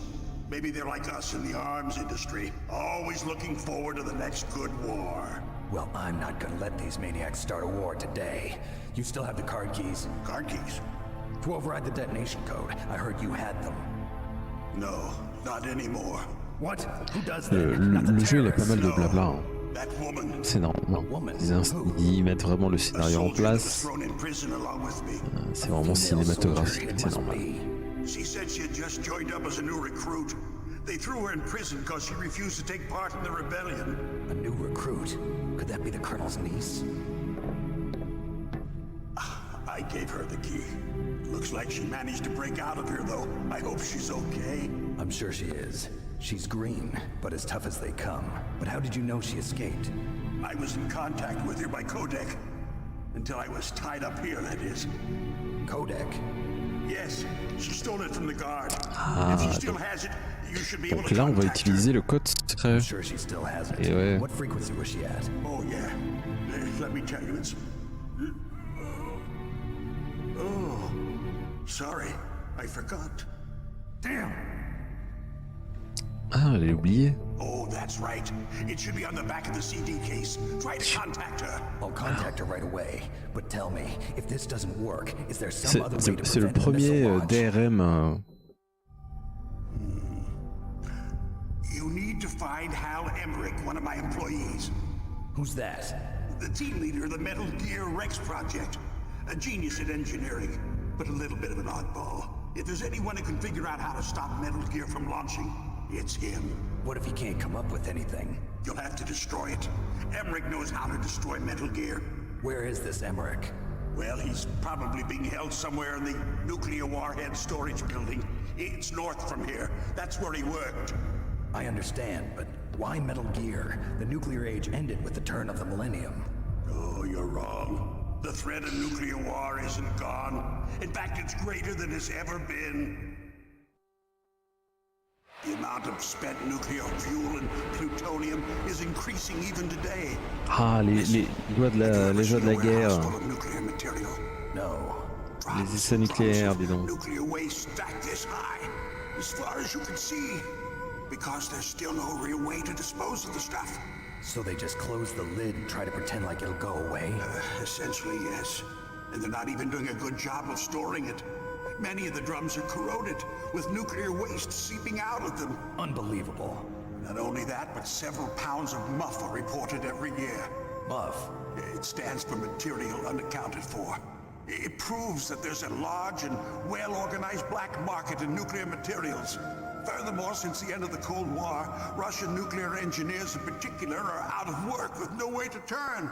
Maybe they're like us in the arms industry, always looking forward to the next good war. Well, I'm not gonna let these maniacs start a war today. You still have the card keys? Card keys? To override the detonation code. I heard you had them. No, not anymore. What? Who does that? Le jeu il a pas mal de blabla. Hein. That woman. C'est normal. Ils mettent vraiment le scénario en place. C'est vraiment cinématographique, c'est normal. She said she had just joined up as a new recruit. They threw her in prison because she refused to take part in the rebellion. A new recruit? Could that be the Colonel's niece? I gave her the key. Looks like she managed to break out of here, though. I hope she's okay. I'm sure she is. She's green, but as tough as they come. But how did you know she escaped? I was in contact with her by codec. Until I was tied up here, that is. Codec? Yes, she stole it from the guard. Ah, If she still has it, you should be able donc to là on va contact her. utiliser le code secret. I'm sure she still has it. Et ouais. What frequency was she at? Oh, yeah. Let me tell you, it's... Oh, sorry, I forgot. Damn! Ah, elle est oubliée. Oh, that's right. It should be on the back of the CD case. Try to contact her. I'll contact her right away. But tell me, if this doesn't work, is there some other way to C'est le prevent the premier missile launch? DRM. You need to find Hal Emmerich, one of my employees. Who's that? The team leader of the Metal Gear Rex project. A genius at engineering, but a little bit of an oddball. If there's anyone who can figure out how to stop Metal Gear from launching, it's him. What if he can't come up with anything? You'll have to destroy it. Emmerich knows how to destroy Metal Gear. Where is this Emmerich? Well, he's probably being held somewhere in the nuclear warhead storage building. It's north from here. That's where he worked. I understand, but why Metal Gear? The nuclear age ended with the turn of the millennium. Oh, you're wrong. The threat of nuclear war isn't gone. In fact, it's greater than it's ever been. The amount of spent nuclear fuel and plutonium is increasing even today. Ah, les joies de la guerre. No. Les essais nucléaires, dis donc. Nuclear waste stacked this high, as far as you can see, because there's still no real way to dispose of the stuff. So they just close the lid and try to pretend like it'll go away? Essentially, yes. And they're not even doing a good job of storing it. Many of the drums are corroded, with nuclear waste seeping out of them. Unbelievable. Not only that, but several pounds of MUF are reported every year. MUF? It stands for material unaccounted for. It proves that there's a large and well-organized black market in nuclear materials. Furthermore, since the end of the Cold War, Russian nuclear engineers in particular are out of work with no way to turn.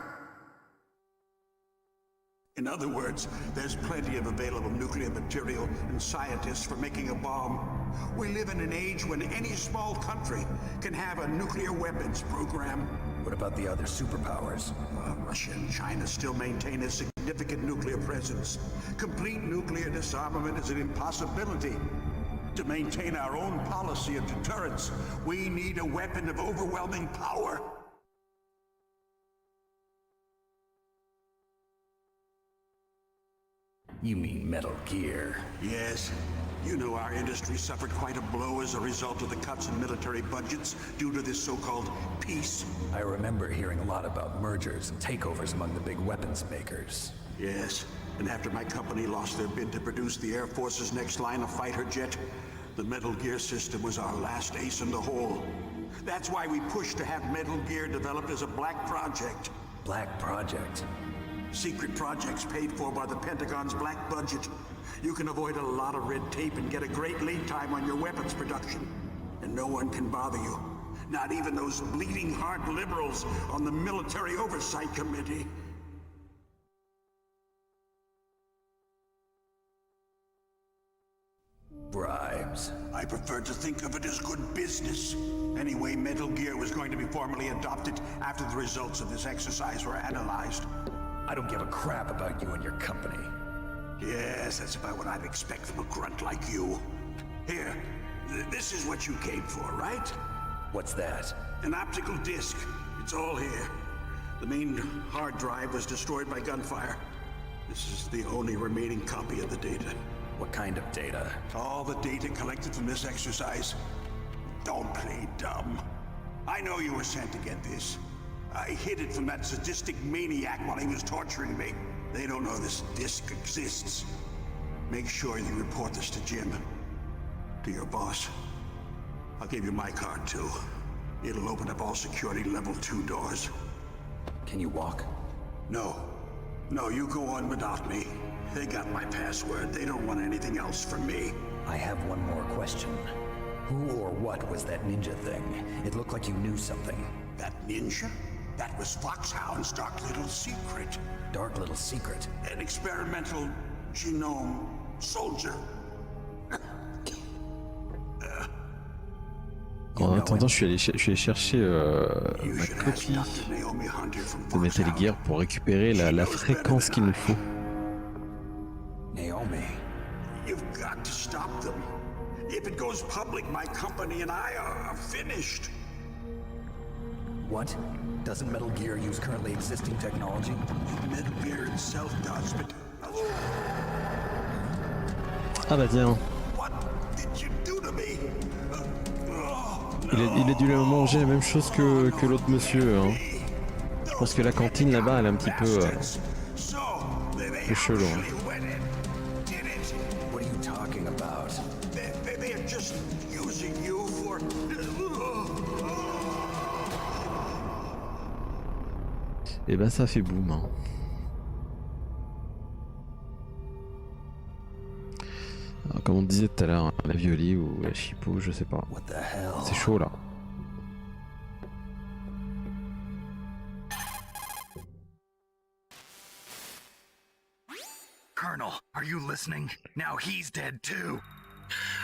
In other words, there's plenty of available nuclear material and scientists for making a bomb. We live in an age when any small country can have a nuclear weapons program. What about the other superpowers? Russia and China still maintain a significant nuclear presence. Complete nuclear disarmament is an impossibility. To maintain our own policy of deterrence, we need a weapon of overwhelming power. You mean Metal Gear? Yes. You know our industry suffered quite a blow as a result of the cuts in military budgets due to this so-called peace. I remember hearing a lot about mergers and takeovers among the big weapons makers. Yes, and after my company lost their bid to produce the Air Force's next line of fighter jet, the Metal Gear system was our last ace in the hole. That's why we pushed to have Metal Gear developed as a black project. Black project? Secret projects paid for by the Pentagon's black budget. You can avoid a lot of red tape and get a great lead time on your weapons production. And no one can bother you. Not even those bleeding heart liberals on the Military Oversight Committee. Bribes. I prefer to think of it as good business. Anyway, Metal Gear was going to be formally adopted after the results of this exercise were analyzed. I don't give a crap about you and your company. Yes, that's about what I'd expect from a grunt like you. Here, this is what you came for, right? What's that? An optical disc. It's all here. The main hard drive was destroyed by gunfire. This is the only remaining copy of the data. What kind of data? All the data collected from this exercise. Don't play dumb. I know you were sent to get this. I hid it from that sadistic maniac while he was torturing me. They don't know this disc exists. Make sure you report this to Jim. To your boss. I'll give you my card too. It'll open up all security level 2 doors. Can you walk? No. No, you go on without me. They got my password. They don't want anything else from me. I have one more question. Who or what was that ninja thing? It looked like you knew something. That ninja? That was Foxhound's dark little secret. Dark little secret? An experimental genome soldier. En attendant, je suis allé chercher ma copie de Metal Gear pour récupérer la fréquence qu'il nous faut. Naomi. You've got to stop them. If it goes public, my company and I are finished. What? Doesn't Metal Gear use currently existing technology? Metal Gear itself does, but... Ah bah tiens. What did you do to me? Il a dû manger la même chose que l'autre monsieur. Hein. Je pense que la cantine là-bas, elle est un petit peu chelou. Hein. What are you talking about? They're just using you for... Et ben ça fait boum. Hein. Alors, comme on disait tout à l'heure, la violie ou la chipot, je sais pas. C'est chaud là. Colonel, are you listening? Now he's dead too.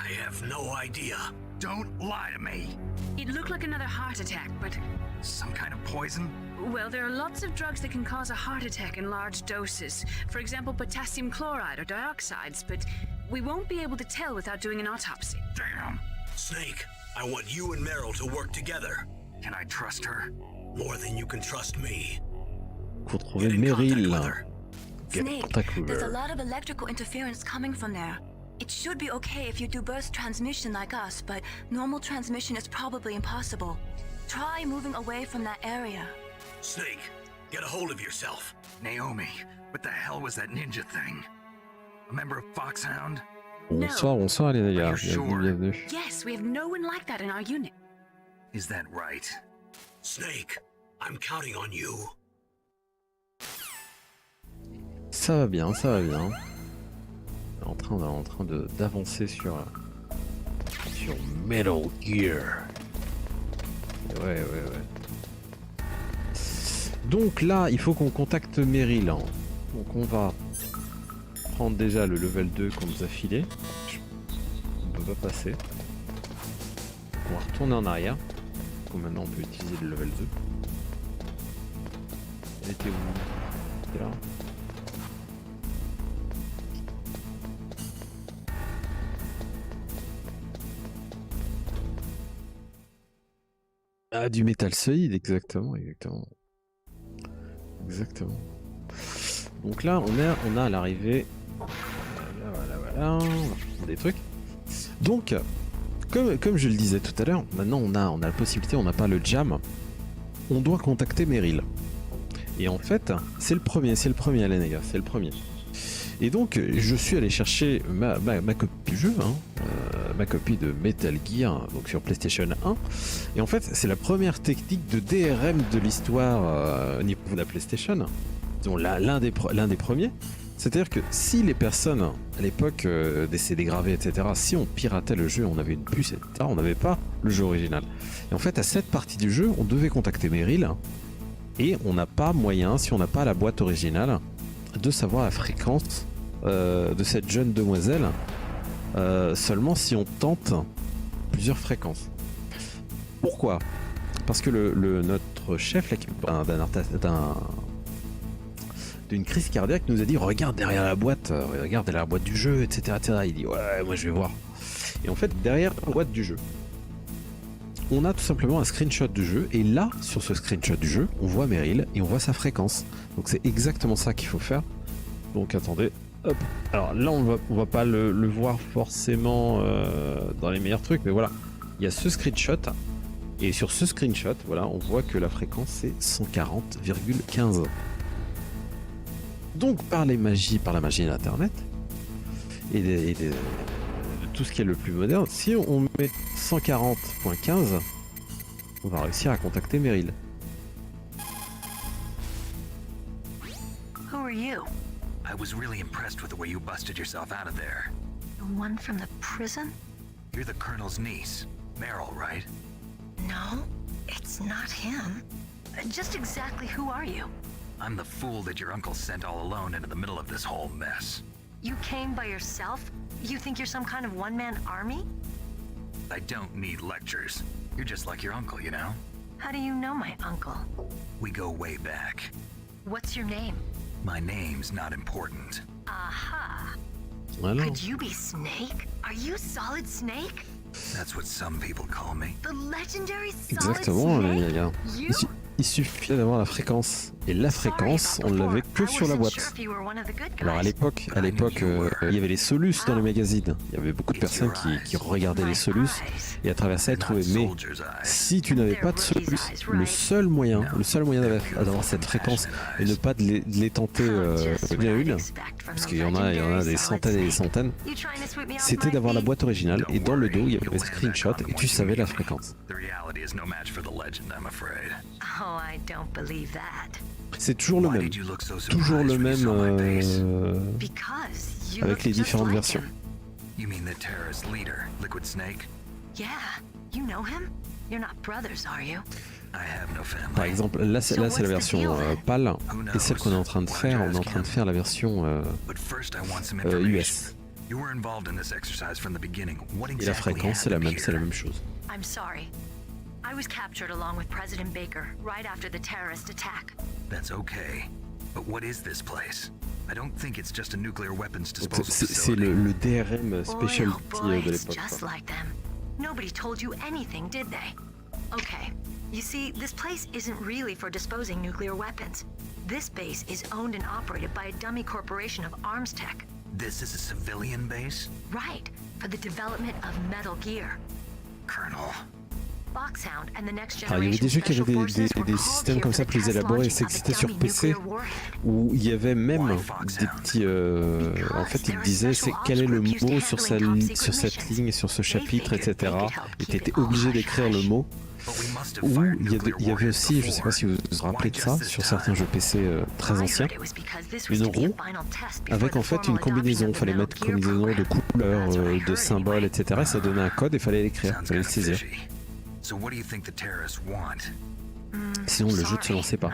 I have no idea. Don't lie to me. It looked like another heart attack, but... Some kind of poison? Well, there are lots of drugs that can cause a heart attack in large doses. For example, potassium chloride or dioxides, but we won't be able to tell without doing an autopsy. Damn. Snake, I want you and Meryl to work together. Can I trust her? More than you can trust me. Faut trouver Meryl. Snake, there's a lot of electrical interference coming from there. It should be okay if you do burst transmission like us, but normal transmission is probably impossible. Try moving away from that area. Snake, get a hold of yourself. Naomi, what the hell was that ninja thing? A member of Foxhound? Bonsoir, bonsoir les gars. Are you sure? Bienvenue. Yes, we have no one like that in our unit. Is that right? Snake, I'm counting on you. Ça va bien, ça va bien. En train d'avancer sur Metal Gear. Ouais. Donc là, il faut qu'on contacte Meryl. Donc on va prendre déjà le level 2 qu'on nous a filé. On peut pas passer. On va retourner en arrière. Donc maintenant on peut utiliser le level 2. Elle était où? Elle était là. Ah, du métal solide, exactement. Donc là, on a à l'arrivée, voilà, on va prendre des trucs. Donc, comme je le disais tout à l'heure, maintenant on a la possibilité, on n'a pas le jam, on doit contacter Meryl. Et en fait, c'est le premier, les gars, c'est le premier. Et donc, je suis allé chercher ma copie du jeu, ma copie de Metal Gear, donc sur PlayStation 1. Et en fait, c'est la première technique de DRM de l'histoire au niveau de la PlayStation. Disons, l'un des premiers. C'est-à-dire que si les personnes, à l'époque des CD gravés, etc., si on piratait le jeu, on avait une puce, etc., on n'avait pas le jeu original. Et en fait, à cette partie du jeu, on devait contacter Meryl. Et on n'a pas moyen, si on n'a pas la boîte originale, de savoir la fréquence de cette jeune demoiselle seulement si on tente plusieurs fréquences. Pourquoi? Parce que notre chef là, qui d'une crise cardiaque nous a dit regarde derrière la boîte du jeu, etc., etc. Il dit ouais, moi je vais voir. Et en fait derrière la boîte du jeu on a tout simplement un screenshot du jeu, et là sur ce screenshot du jeu on voit Meryl et on voit sa fréquence. Donc c'est exactement ça qu'il faut faire. Donc attendez, hop. Alors là on va pas le voir forcément dans les meilleurs trucs, mais voilà, il y a ce screenshot, et sur ce screenshot, voilà, on voit que la fréquence c'est 140,15. Donc par la magie d'internet et de tout ce qui est le plus moderne, si on met 140.15, on va réussir à contacter Meryl. Who are you? I was really impressed with the way you busted yourself out of there. The one from the prison? You're the Colonel's niece, Meryl, right? No, it's not him. Just exactly who are you? I'm the fool that your uncle sent all alone into the middle of this whole mess. You came by yourself? You think you're some kind of one-man army? I don't need lectures. You're just like your uncle, you know? How do you know my uncle? We go way back. What's your name? My name's not important. Aha. Voilà. Could you be Snake? Are you Solid Snake? That's what some people call me. The legendary Solid Exactement, les Snake? gars. Il suffit d'avoir la fréquence. Et la fréquence, on l'avait que sur la boîte. Alors à l'époque, il y avait les solus dans les magazines. Il y avait beaucoup de personnes qui regardaient les solus et à travers ça, elles trouvaient. Mais si tu n'avais pas de solus, le seul moyen d'avoir cette fréquence et ne pas de les tenter une à une, parce qu'il y en a des centaines et des centaines, c'était d'avoir la boîte originale et dans le dos, il y avait le screenshot et tu savais la fréquence. Oh, I don't believe that. C'est toujours le même, avec les différentes versions. You mean the terrorist leader, Liquid Snake? Yeah, you know him? You're not brothers, are you? I have no family. Par exemple, là c'est la version PAL, et celle qu'on est en train de faire, on est en train de faire la version US. You were involved in this exercise from the beginning. What Et la fréquence c'est la même chose. I'm sorry. I was captured along with President Baker right after the terrorist attack. That's okay. But what is this place? I don't think it's just a nuclear weapons disposal C'est facility. le DRM specialty de It's l'époque. just like them. Nobody told you anything, did they? Okay. You see, this place isn't really for disposing nuclear weapons. This base is owned and operated by a dummy corporation of arms tech. This is a civilian base? Right, for the development of Metal Gear. Colonel. Foxhound and the next Ah, il y avait des jeux qui avaient des systèmes comme ça plus élaborés et ça existait sur PC où il y avait même des petits... en fait, il disait quel est le mot sur cette ligne, sur ce chapitre, etc. Et tu étais obligé d'écrire le mot. Ou il y avait aussi, je ne sais pas si vous vous rappelez de ça, sur certains jeux PC très anciens, une roue avec en fait une combinaison. Il fallait mettre une combinaison de couleurs, de symboles, etc. Et ça donnait un code et il fallait l'écrire, il fallait le saisir. Sinon le jeu ne se lançait pas.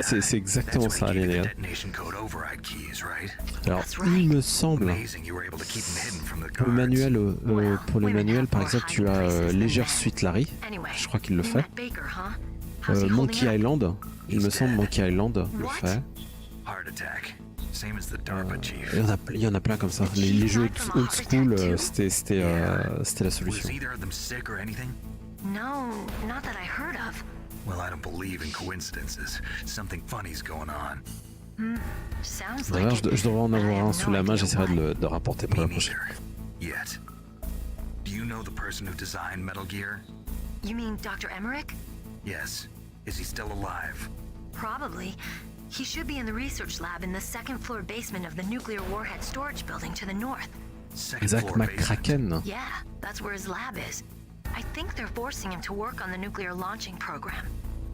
C'est exactement ça, les gars. Alors, il me semble, pour le manuel, par exemple, tu as Légère Suite Larry, je crois qu'il le fait. Monkey Island, il me semble Monkey Island le fait. Il y en a plein comme ça. Les jeux old school, c'était la solution. No, not that I heard of. Well, I don't believe in coincidences. Something funny's going on. Sounds D'ailleurs, like je devrais en avoir un sous la main, j'essaierai de le rapporter pour la prochaine. Yet. Do you know the person who designed Metal Gear? You mean Dr. Emmerich? Yes. Is he still alive? Probably. He should be in the research lab in the second floor basement of the nuclear warhead storage building to the north. Zach McCracken. Yeah, that's where his lab is. I think they're forcing him to work on the nuclear launching program.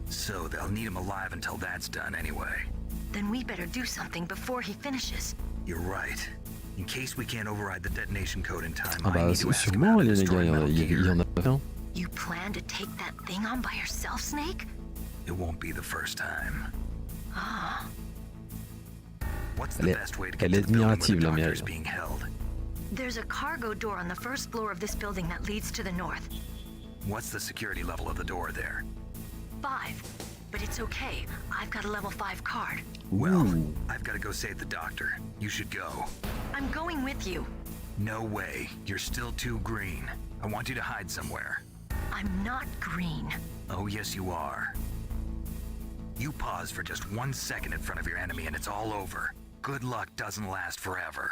So they'll need him alive until that's done anyway. Then we better do something before he finishes. You're right. In case we can't override the detonation code in time, Ah bah sûrement les gars, il y en a plein. You plan to take that thing on by yourself, Snake? It won't be the first time. Ah. What's the best way to get Elle est to the building where admirative, the la doctor Myriel. is being held? There's a cargo door on the first floor of this building that leads to the north. What's the security level of the door there? 5. But it's okay. I've got a level 5 card. Well, I've got to go save the doctor. You should go. I'm going with you. No way. You're still too green. I want you to hide somewhere. I'm not green. Oh, yes, you are. You pause for just 1 second in front of your enemy and it's all over. Good luck doesn't last forever.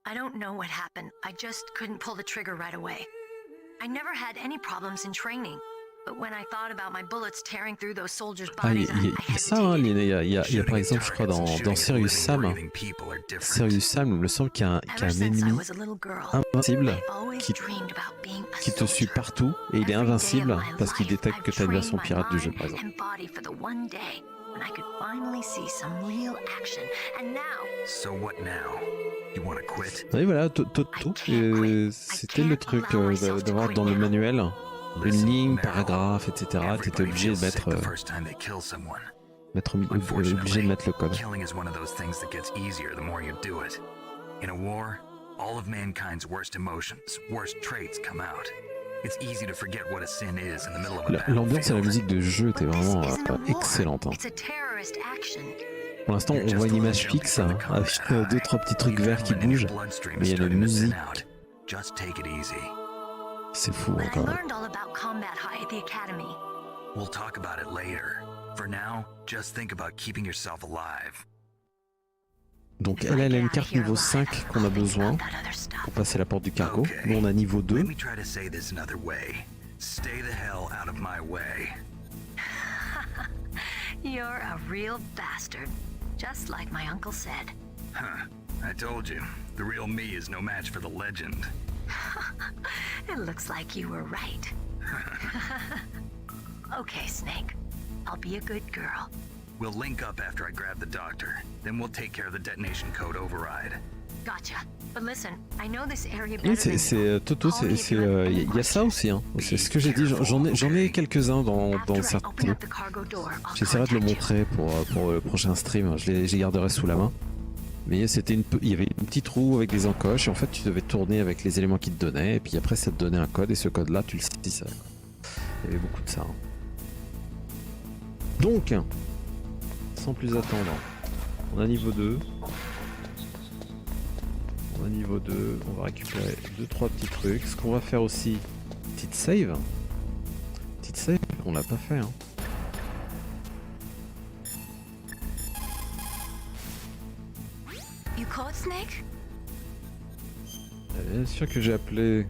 I don't know what happened. I just couldn't pull the trigger right away. I never had any problems in training. But when I thought about my bullets tearing through those soldiers' Ah, il bodies, y a ça, hein, il y a par exemple, je crois, dans Serious Sam, il me semble qu'il y a un ennemi invincible qui te suit partout et il est invincible parce qu'il détecte que tu as une version pirate du jeu, par exemple. Et voilà, c'était le truc d'avoir dans le manuel une ligne, paragraphe, etc. Tu étais obligé de mettre obligé de mettre le code. In a war, all of mankind's worst emotions, worst traits come out. It's easy to forget what a sin is in the middle of a battlefield. L'ambiance et la musique de jeu était vraiment excellente. Hein. Pour l'instant, on voit une image fixe avec 2-3 petits trucs verts qui bougent, mais il y a la musique. C'est fou encore. We'll talk about it later. For now, just think about keeping yourself alive. Donc elle a une carte niveau 5 qu'on a besoin pour passer la porte du cargo. Nous on a niveau 2. Let me try to say this another way. Stay the hell out of my way. You're a real bastard, just like my uncle said. Huh. I told you, the real me is no match for the legend. It looks like you were right. Okay, Snake. I'll be a good girl. We'll link up after I grab the doctor. Then we'll take care of the detonation code override. Gotcha. But listen, I know this area better Oui, than you. c'est Toto, il y a ça aussi, hein. C'est ce que j'ai dit, j'en ai quelques-uns dans certains. J'essaierai de le montrer pour le prochain stream, je les garderai sous la main. Mais il y avait une petite roue avec des encoches, et en fait tu devais tourner avec les éléments qui te donnaient, et puis après ça te donnait un code, et ce code là tu le saisissais. Il y avait beaucoup de ça. Hein. Donc, sans plus attendre, on a niveau 2. On a niveau 2, on va récupérer 2-3 petits trucs. Ce qu'on va faire aussi, petite save. Petite save, on l'a pas fait. Hein. You caught Snake? Bien sûr que j'ai appelé.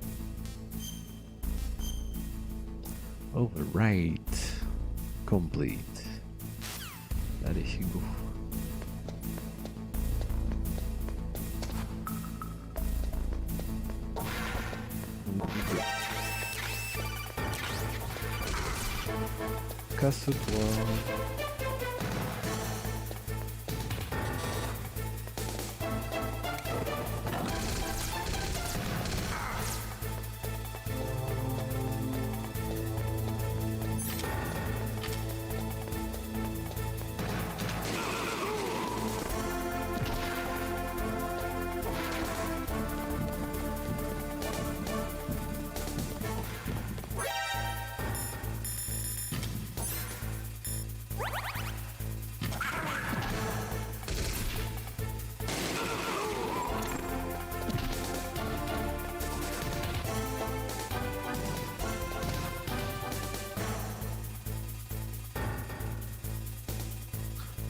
Overwrite complete. Allez, go. Casse-toi.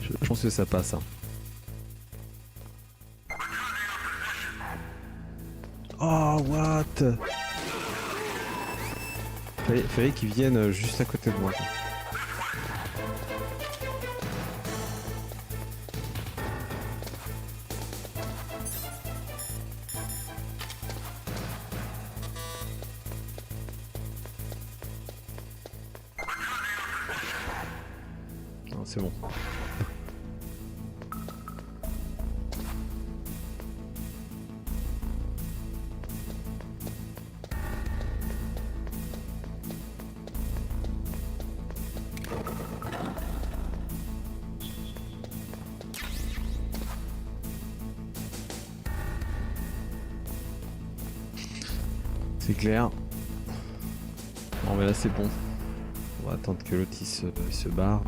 Je pense que ça passe. Hein. Oh, what? Fallait qu'ils viennent juste à côté de moi. Non, c'est bon. C'est clair. Bon, mais là c'est bon. On va attendre que l'autre il se barre.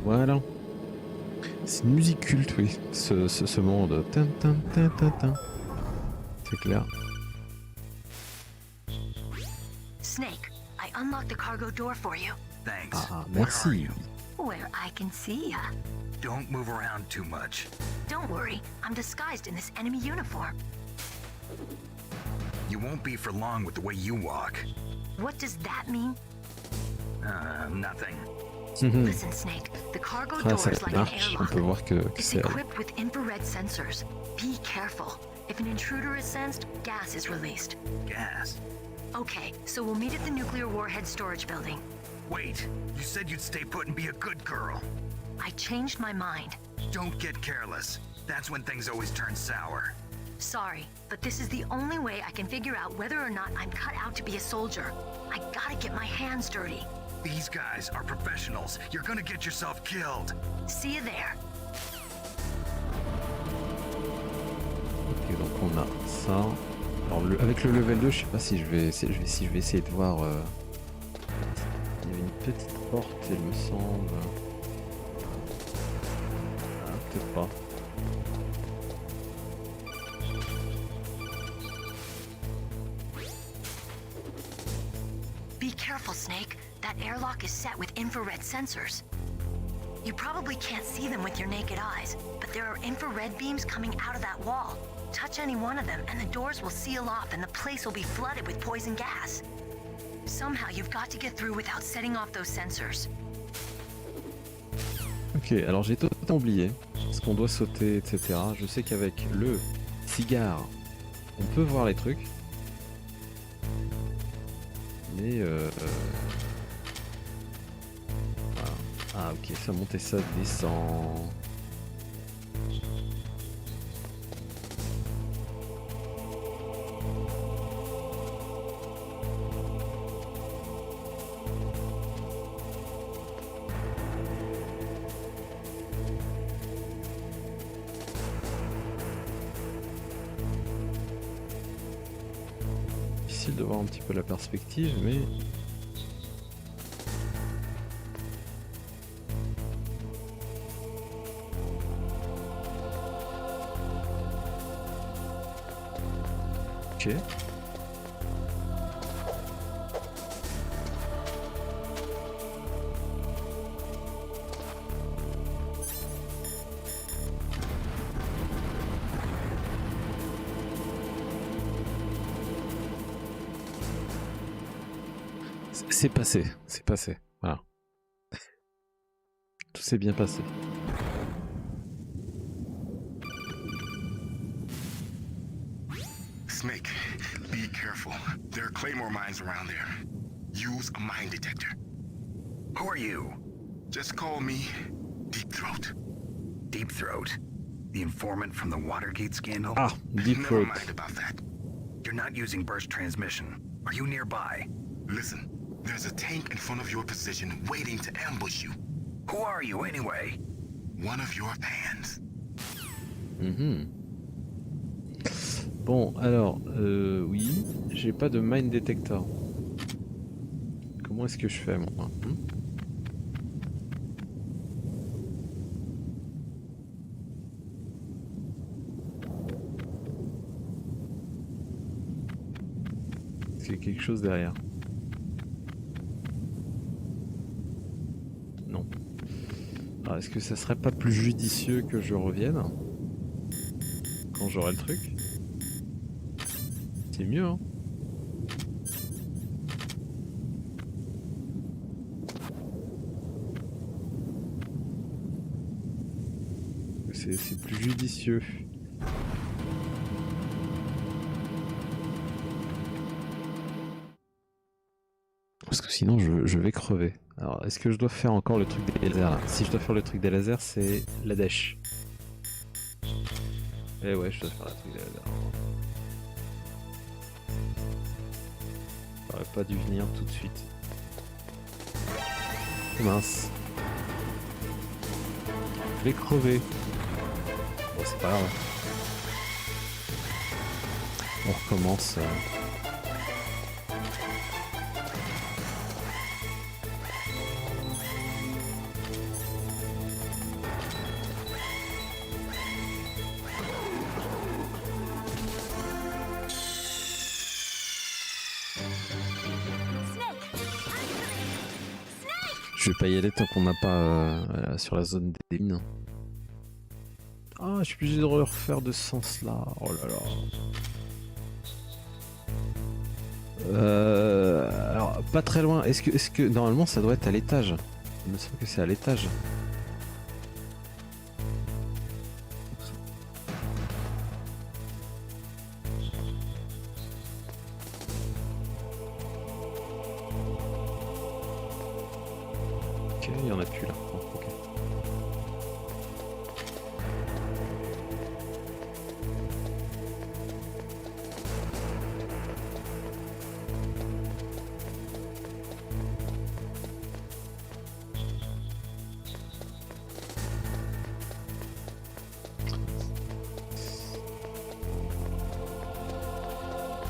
Voilà. C'est une musique culte, oui, ce monde. Tin, tin, tin, tin, tin. C'est clair. Snake, I unlocked the cargo door for you. Thanks. Ah, Where are merci. you? Where I can see ya. Don't move around too much. Don't worry, I'm disguised in this enemy uniform. You won't be for long with the way you walk. What does that mean? Nothing. Listen, Snake, the cargo door Ça is like an marche, on airlock. peut voir que It's c'est elle. equipped with infrared sensors. Be careful. If an intruder is sensed, gas is released. Gas. Okay, so we'll meet at the nuclear warhead storage building. Wait, you said you'd stay put and be a good girl. I changed my mind. Don't get careless. That's when things always turn sour. Sorry, but this is the only way I can figure out whether or not I'm cut out to be a soldier. I gotta get my hands dirty. These guys are professionals. You're gonna get yourself killed. See you there. Ok, donc on a ça. Alors avec le level 2, je sais pas si je vais essayer de voir. Il y avait une petite porte, il me semble. Ah, peut-être pas. Be careful, Snake. That airlock is set with infrared sensors. You probably can't see them with your naked eyes, but there are infrared beams coming out of that wall. Touch any one of them and the doors will seal off and the place will be flooded with poison gas. Somehow you've got to get through without setting off those sensors. Ok, alors j'ai totalement oublié ce qu'on doit sauter, etc. Je sais qu'avec le cigare, on peut voir les trucs. Mais voilà. Ah ok, ça monte et ça descend. Difficile de voir un petit peu la perspective, mais ok. C'est passé, voilà. Tout s'est bien passé. Snake, be careful. There are claymore mines around there. Use a mine detector. Who are you? Just call me Deep Throat. Deep Throat? The informant from the Watergate scandal? Ah, Deep Never Throat. mind about that. You're not using burst transmission. Are you nearby? Listen, there's a tank in front of your position waiting to ambush you. Who are you anyway? One of your fans. Bon, alors, oui, j'ai pas de mine detector. Comment est-ce que je fais, moi? Est-ce qu'il y a quelque chose derrière? Non. Alors, est-ce que ça serait pas plus judicieux que je revienne quand j'aurai le truc? C'est mieux, hein. C'est plus judicieux. Parce que sinon je vais crever. Alors est-ce que je dois faire encore le truc des lasers là? Si je dois faire le truc des lasers, c'est la dèche. Eh ouais, je dois faire le truc des lasers. J'aurais pas dû venir tout de suite. Oh, mince. Je vais crever. Bon, c'est pas grave. On recommence. Je vais pas y aller tant qu'on n'a pas sur la zone des mines. Ah, je suis obligé de refaire de ce sens-là. Oh là là. Alors, pas très loin. Est-ce que normalement ça doit être à l'étage? Il me semble que c'est à l'étage. Ok, il y en a plus là. Oh, ok.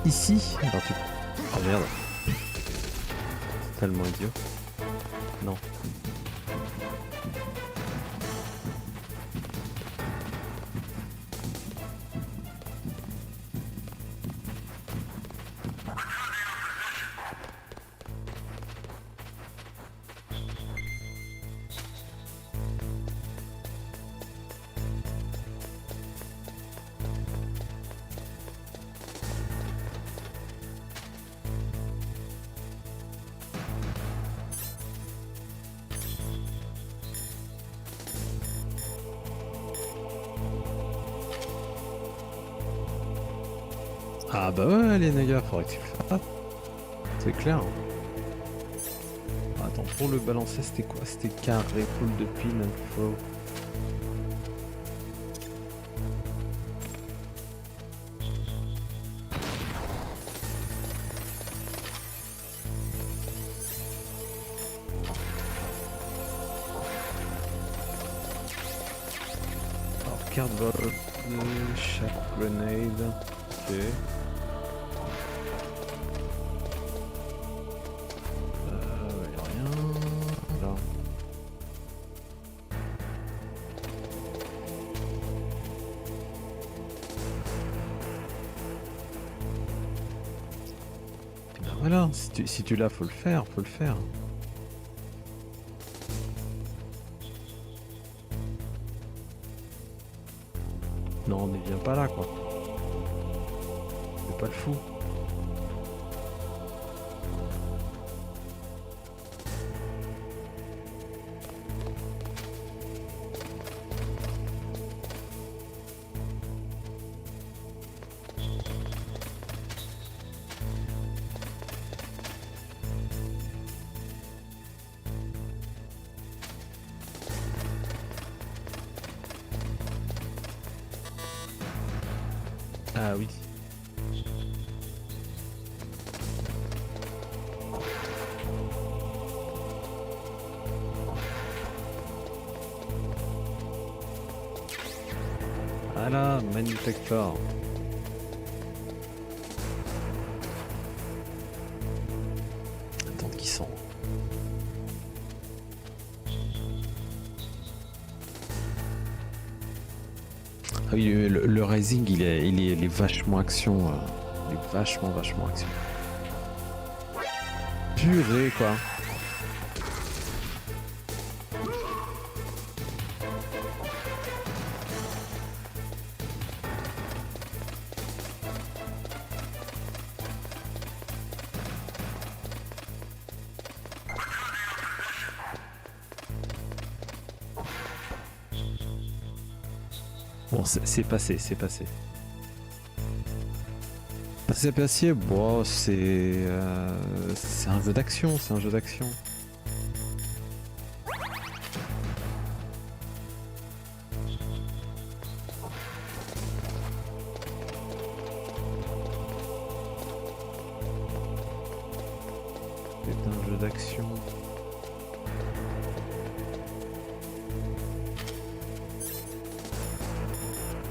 Ici? Alors, oh merde. C'est tellement idiot. Non. Ah bah ouais, les nagas, faudrait que tu le fasses. C'est clair. Attends, pour le balancer, c'était quoi? C'était carré, poule de pile, info. Alors, carte vol, chaque grenade. Ok. Voilà, si tu l'as, faut le faire, faut le faire. Non, ne viens pas là, quoi. C'est pas le fou. Ah oui. Voilà, manufacture. Attends qu'ils sont. Ah oui, le Rising, il est vachement action. Il est vachement action. Purée, quoi. Bon, c'est passé. C'est passé, bon, c'est un jeu d'action,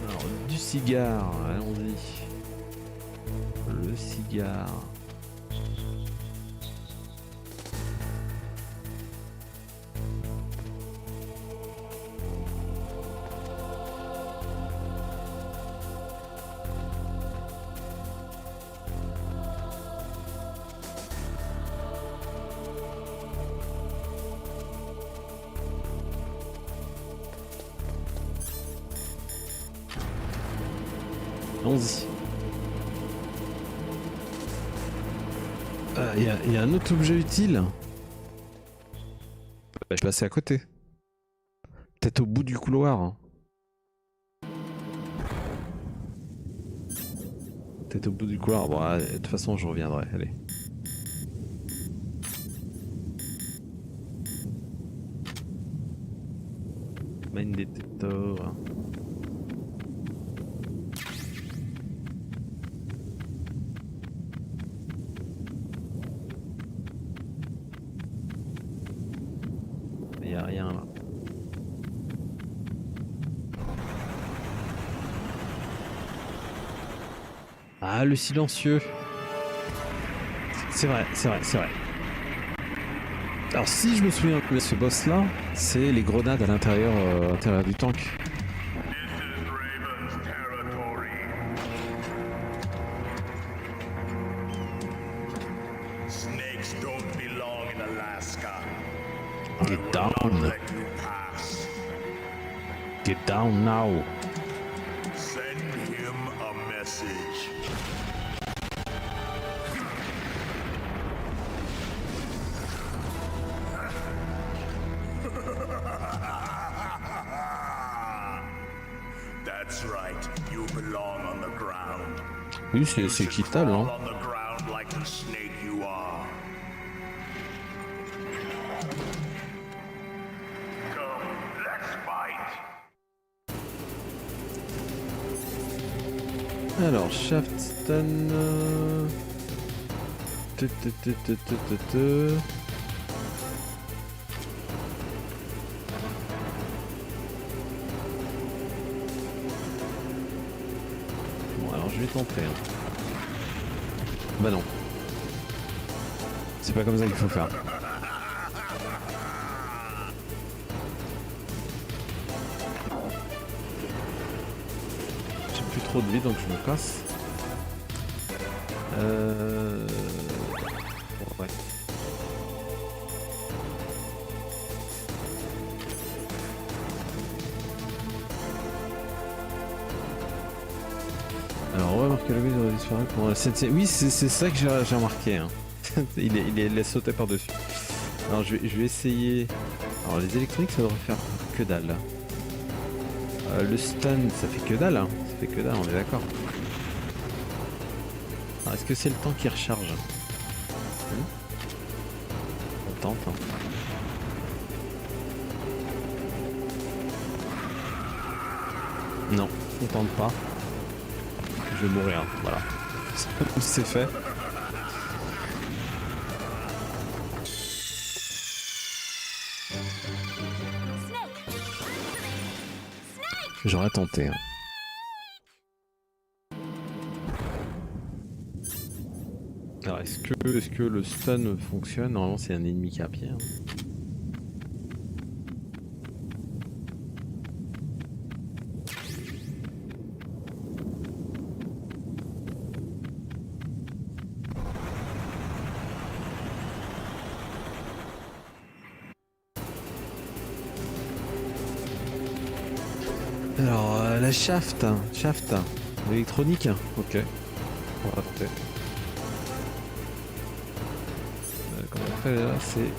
Alors, du cigare, allons-y. Le cigare. Allons-y. Il y a un autre objet utile. Je suis passé à côté. Peut-être au bout du couloir. Peut-être au bout du couloir. Bon, de toute façon, je reviendrai. Allez. Mine detector. Il n'y a rien là. Ah, le silencieux. C'est vrai. Alors si je me souviens de ce boss là, c'est les grenades à l'intérieur du tank. Get down. Get down now. Send him a message. That's right. You belong on the ground. Oui, c'est équitable, hein. On the ground like the snake you are. Come, let's fight. Alors, shaft stun. Bon, alors je vais tenter. Hein. Bah non. C'est pas comme ça qu'il faut faire. J'ai plus trop de vie donc je me casse. Ouais. Alors on va marquer le but aurait disparu pendant la scène. Oui, c'est ça que j'ai remarqué. Hein. il a sauté par-dessus. Alors je vais essayer. Alors les électroniques ça devrait faire que dalle. Le stun ça fait que dalle. Hein. Ça fait que dalle, on est d'accord. Est-ce que c'est le temps qui recharge? On tente. Hein. Non, on tente pas. Je vais mourir, voilà. C'est fait. J'aurais tenté. Hein. Alors est-ce que le stun fonctionne? Normalement c'est un ennemi qui est à pied. Hein. Alors la shaft, l'électronique, ok, on va tenter. Comment on fait là, c'est...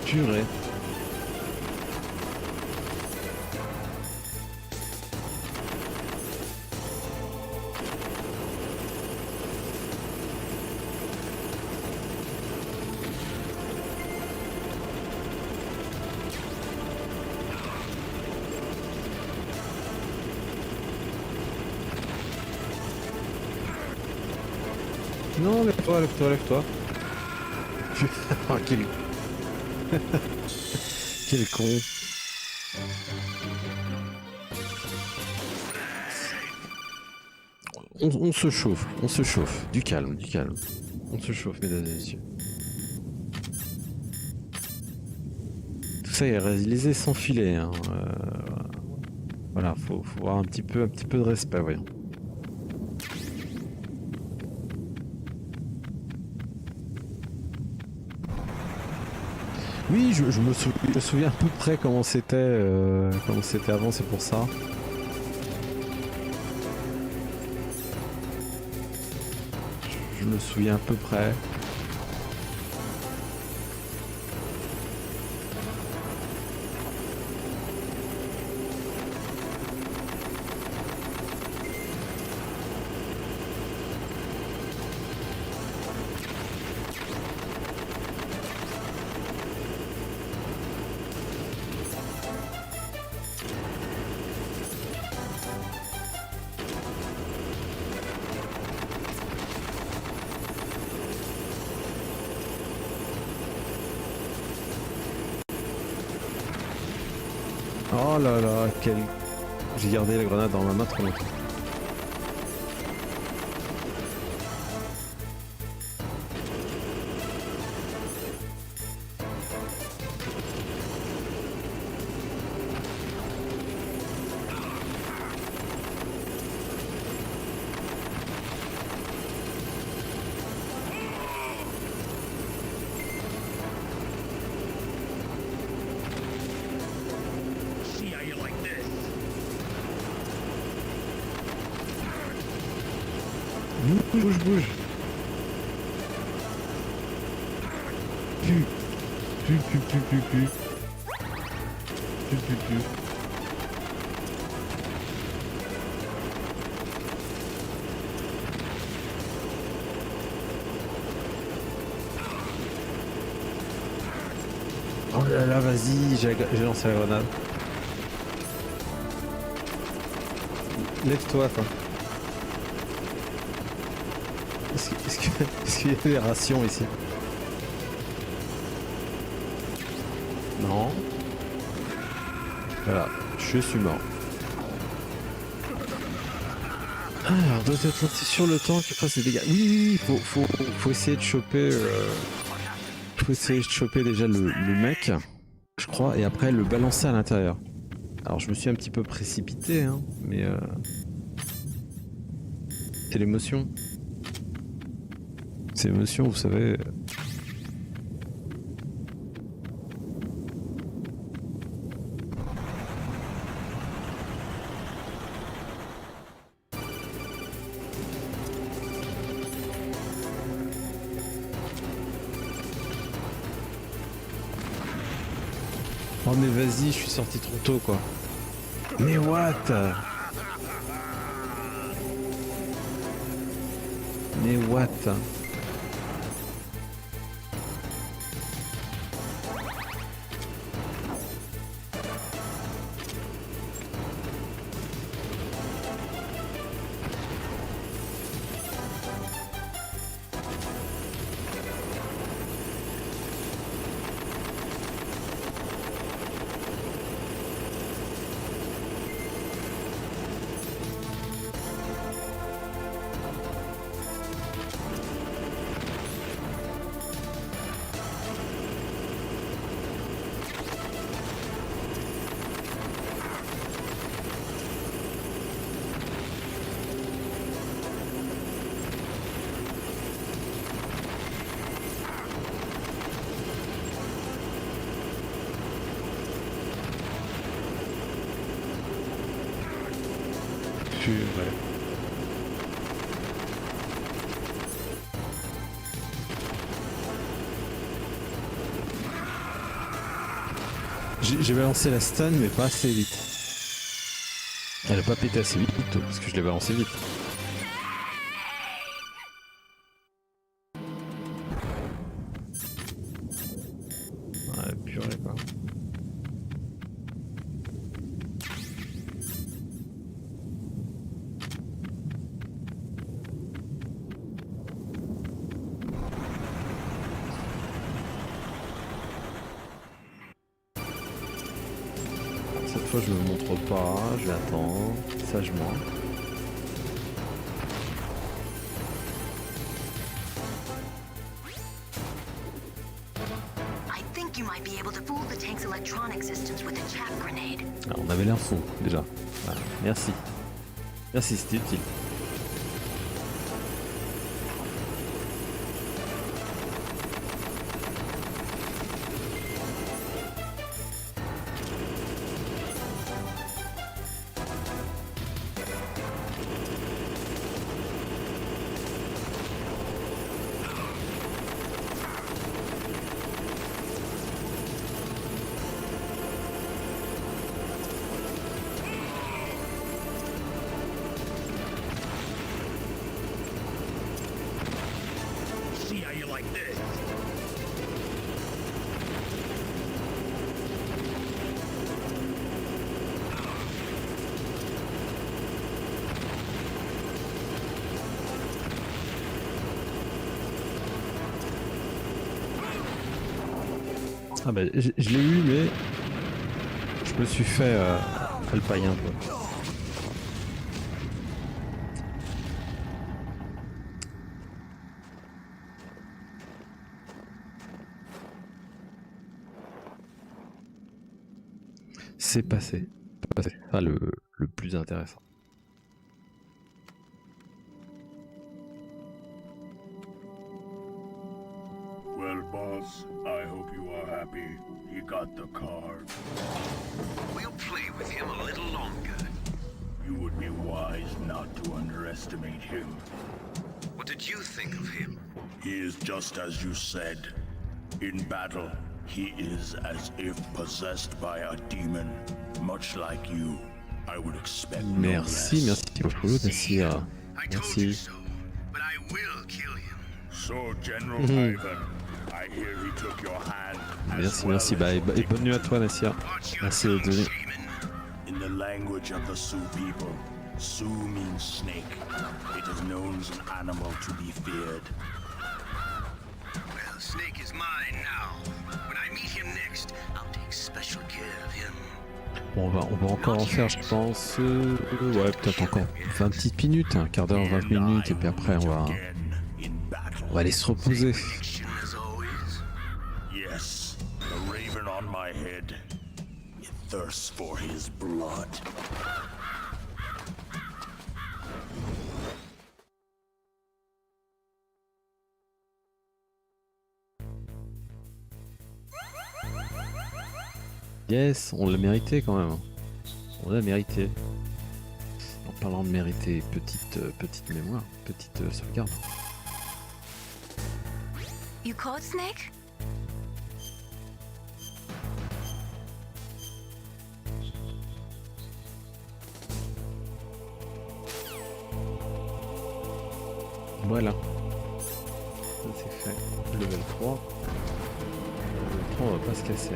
Purée. Non, lève-toi, lève-toi, lève-toi. Oh, quel... quel con. On se chauffe. Du calme, du calme. On se chauffe, mesdames et messieurs. Tout ça est réalisé sans filet. Hein. Voilà, faut avoir un petit peu de respect, voyons. Oui, je me souviens à peu près comment c'était avant, c'est pour ça. Je me souviens à peu près. Oh là là, quel... J'ai gardé la grenade dans ma main trop longtemps. Bouge. Pu. Oh là là, vas-y, j'ai lancé la grenade. Lève-toi, toi. Est-ce qu'il y a des rations ici? Non. Voilà, je suis mort. Alors, doit être lancé sur le temps qui fasse des dégâts. Oui, faut essayer de choper. Faut essayer de choper déjà le mec, je crois, et après le balancer à l'intérieur. Alors, je me suis un petit peu précipité, hein, mais c'est l'émotion. C'est l'émotion, vous savez. Oh mais vas-y, je suis sorti trop tôt quoi. Mais what? Mais what? Ouais. J'ai balancé la stun mais pas assez vite. Elle a pas pété assez vite parce que je l'ai balancé vite. Ouais, purée quoi. Cette fois je me montre pas, je vais attendre sagement. Alors, on avait l'info déjà. Voilà. Merci. Merci, c'était utile. Ah bah je l'ai eu mais je me suis fait alpailler un peu. C'est passé. Ah, le plus intéressant. Well, boss, I hope you are happy. He got the card. We'll play with him a little longer. You would be wise not to underestimate him. did you think of him? He is just as you said. In battle, he is as if possessed by a demon, much like you. I would expect no Merci, less. merci au follow, merci. I told you Merci. so, but I will kill him. So, General Ivan, I hear he took your hand. Merci, merci. Bah, et bonne nuit à toi, Nassia. Merci de donner. In the language of the Sioux people, Sioux means snake. It is known as an animal to be feared. Well, Snake is mine now. When I meet him next, I'll take special care of him. Bon, on va encore en faire, je pense. Ouais, peut-être encore 20 petites minutes, un quart d'heure, 20 minutes, et puis après, on va aller se reposer. As always. Yes, the raven on my head. It thirsts for his blood. Yes, on l'a mérité quand même. On l'a mérité. En parlant de mériter, petite mémoire, petite sauvegarde. You caught Snake? Voilà. Ça c'est fait. Level 3. Level 3, on va pas se casser.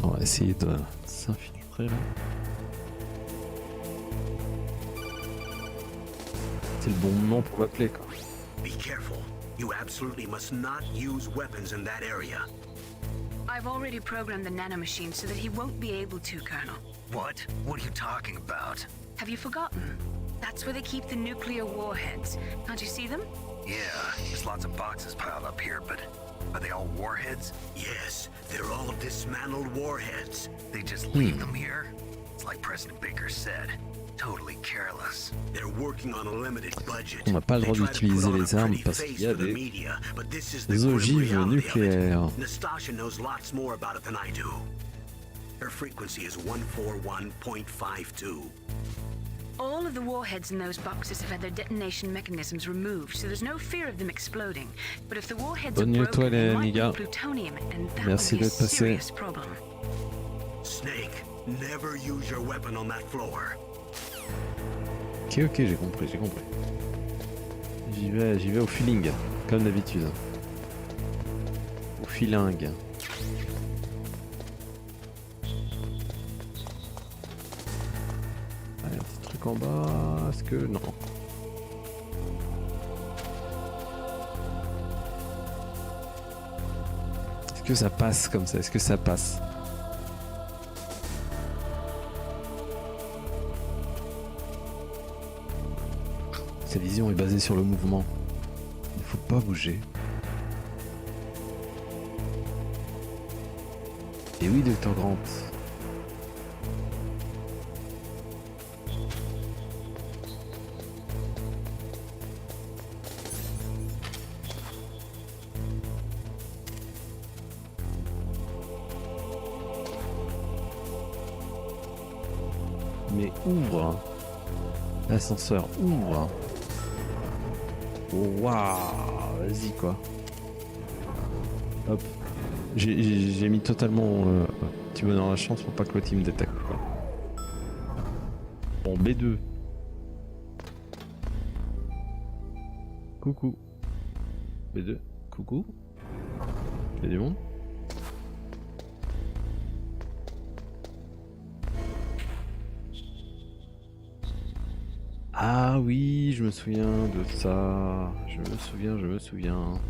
On va essayer de s'infiltrer là. C'est le bon moment pour m'appeler quoi. Be careful. You absolutely must not use weapons in that area. I've already programmed the nanomachine so that he won't be able to, Colonel. What? What are you talking about? Have you forgotten? That's where they keep the nuclear warheads. Can't you see them? Yeah, there's lots of boxes piled up here, but are they all warheads? Yes, they're all dismantled warheads. They just leave them here? It's like President Baker said. Totally careless. They're working on a limited budget. On n'a pas le droit d'utiliser les armes parce qu'il y a des ogives nucléaires. Nastasha knows lots more about it than I do. Her frequency is 141.52. All of the warheads in those boxes have had their detonation mechanisms removed, so there's no fear of them exploding. But if the warheads are Bonne nuit à toi broken, they les might gars. be plutonium, and that Merci would be a d'être passé. serious problem. Snake, never use your weapon on that floor. Ok, j'ai compris. J'y vais au feeling, comme d'habitude. Au feeling. Allez, un petit truc en bas, est-ce que... Non. Est-ce que ça passe comme ça? Est-ce que ça passe? Sa vision est basée sur le mouvement. Il ne faut pas bouger. Et oui, Dr. Grant. Mais ouvre. L'ascenseur ouvre. Waouh, vas-y quoi. Hop. J'ai mis totalement petit bonheur à la chance pour pas que le team détecte quoi. Bon, B2. Coucou. B2. Coucou. Il y a du monde. Ah oui, je me souviens de ça. Je me souviens.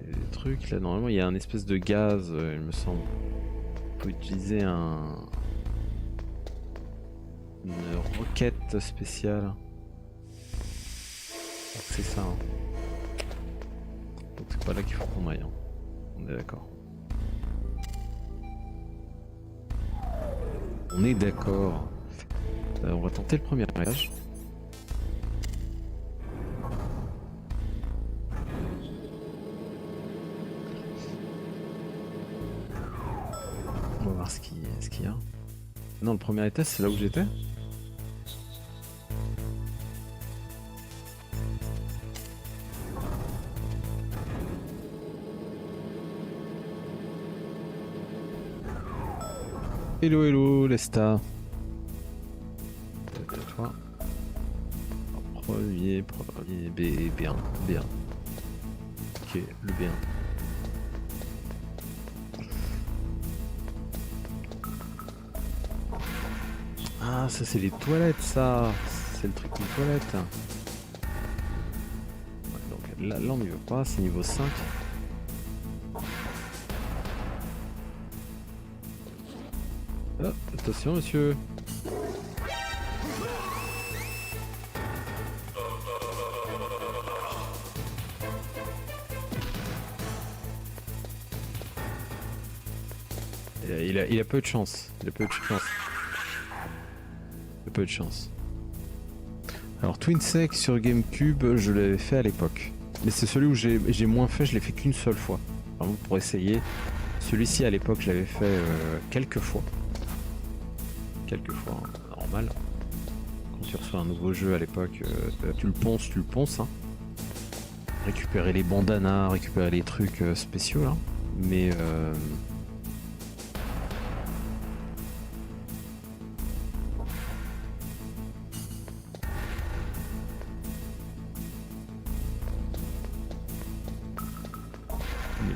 Il y a des trucs là, normalement il y a un espèce de gaz, il me semble. Il faut utiliser un quête spéciale. C'est ça. Hein. Donc c'est pas là qu'il faut qu'on aille. Hein. On est d'accord. On est d'accord. On va tenter le premier étage. On va voir ce qu'il y a. Non, le premier étage, c'est là où j'étais. Hello, hello, Lesta. Toi. Premier, B1. Ok, le B1. Ah, ça c'est les toilettes, ça. C'est le truc des toilettes. Ouais, donc là on n'y veut pas, c'est niveau 5. Oh, attention monsieur. Il a peu de chance. Il a peu de chance. Peu de chance. Alors Twin Sec sur GameCube, je l'avais fait à l'époque. Mais c'est celui où j'ai moins fait, je l'ai fait qu'une seule fois. Vraiment pour essayer. Celui-ci à l'époque, je l'avais fait quelques fois. Quelques fois, hein, normal. Quand tu reçois un nouveau jeu à l'époque, tu le ponces. Hein. Récupérer les bandanas, récupérer les trucs spéciaux là. Mais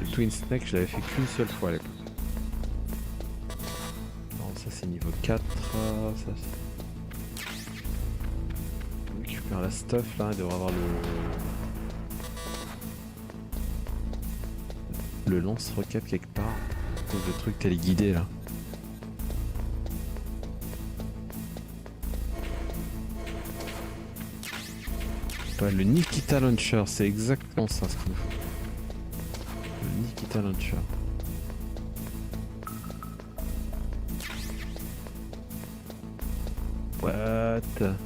le Twin Snake, je l'avais fait qu'une seule fois à l'époque. Non, ça c'est niveau 4. Ça, on récupère la stuff là, il devrait avoir le lance-roquette quelque part. Le truc téléguidé là. Ouais, le Nikita Launcher, c'est exactement ça ce qu'il nous faut. Le Nikita Launcher. What?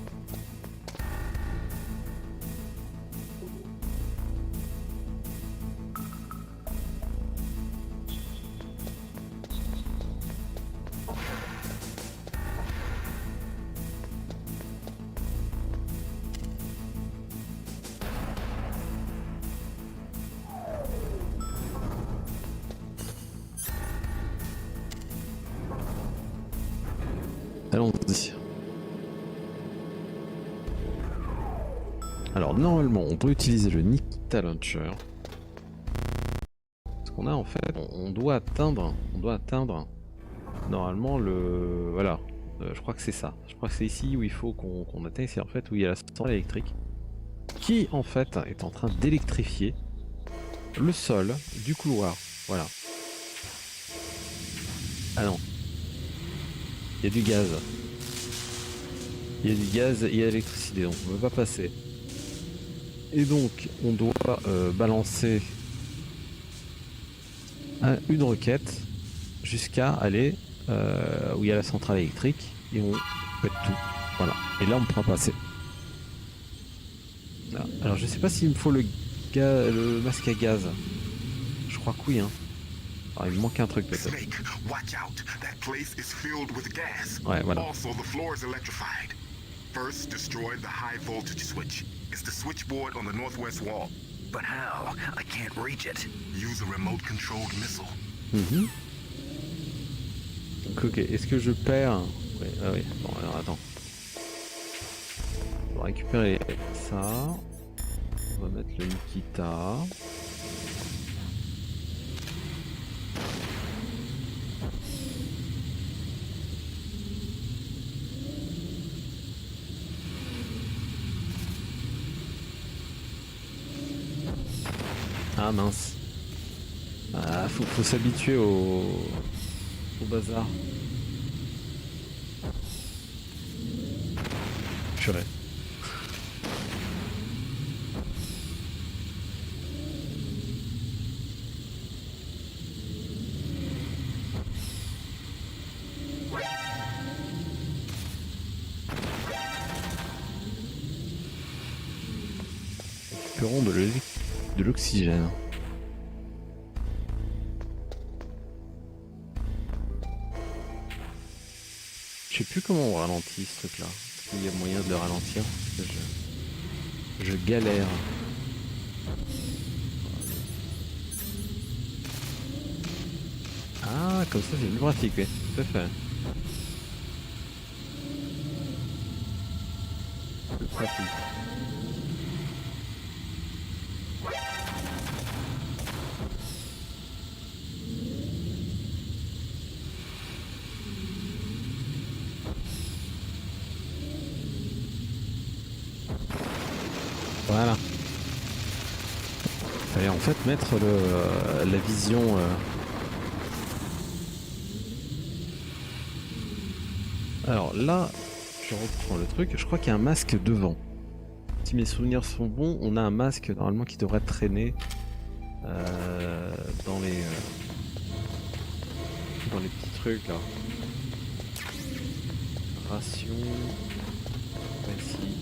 Allons-y. Alors normalement on peut utiliser le Nikita Launcher. Ce qu'on a en fait, on doit atteindre normalement le... Voilà, je crois que c'est ça. Je crois que c'est ici où il faut qu'on atteigne, c'est en fait où il y a la centrale électrique qui en fait est en train d'électrifier le sol du couloir. Voilà. Ah non. Il y a du gaz. Il y a du gaz et il y a l'électricité, donc on ne peut pas passer. Et donc on doit balancer une roquette jusqu'à aller où il y a la centrale électrique et on pète tout. Voilà. Et là on pourra passer. Là. Alors je sais pas s'il me faut le masque à gaz. Je crois que oui, hein. Alors, il me manque un truc peut-être. Ouais, voilà. First, destroy the high voltage switch. It's the switchboard on the northwest wall. But how? I can't reach it. Use a remote-controlled missile. Donc, ok, est-ce que je perds? Oui, ah oui. Bon, alors attends. On va récupérer ça. On va mettre le Nikita. Ah mince. Ah, faut s'habituer au bazar. Purée. Récupérons de l'oxygène. Je sais plus comment on ralentit ce truc là. Il y a moyen de le ralentir parce que je galère. Ah, comme ça c'est plus pratique, oui, tout à fait. Plus pratique. Voilà. Fallait en fait mettre la vision. Alors là, je reprends le truc. Je crois qu'il y a un masque devant. Si mes souvenirs sont bons, on a un masque normalement qui devrait traîner dans les petits trucs là. Ration. Ici.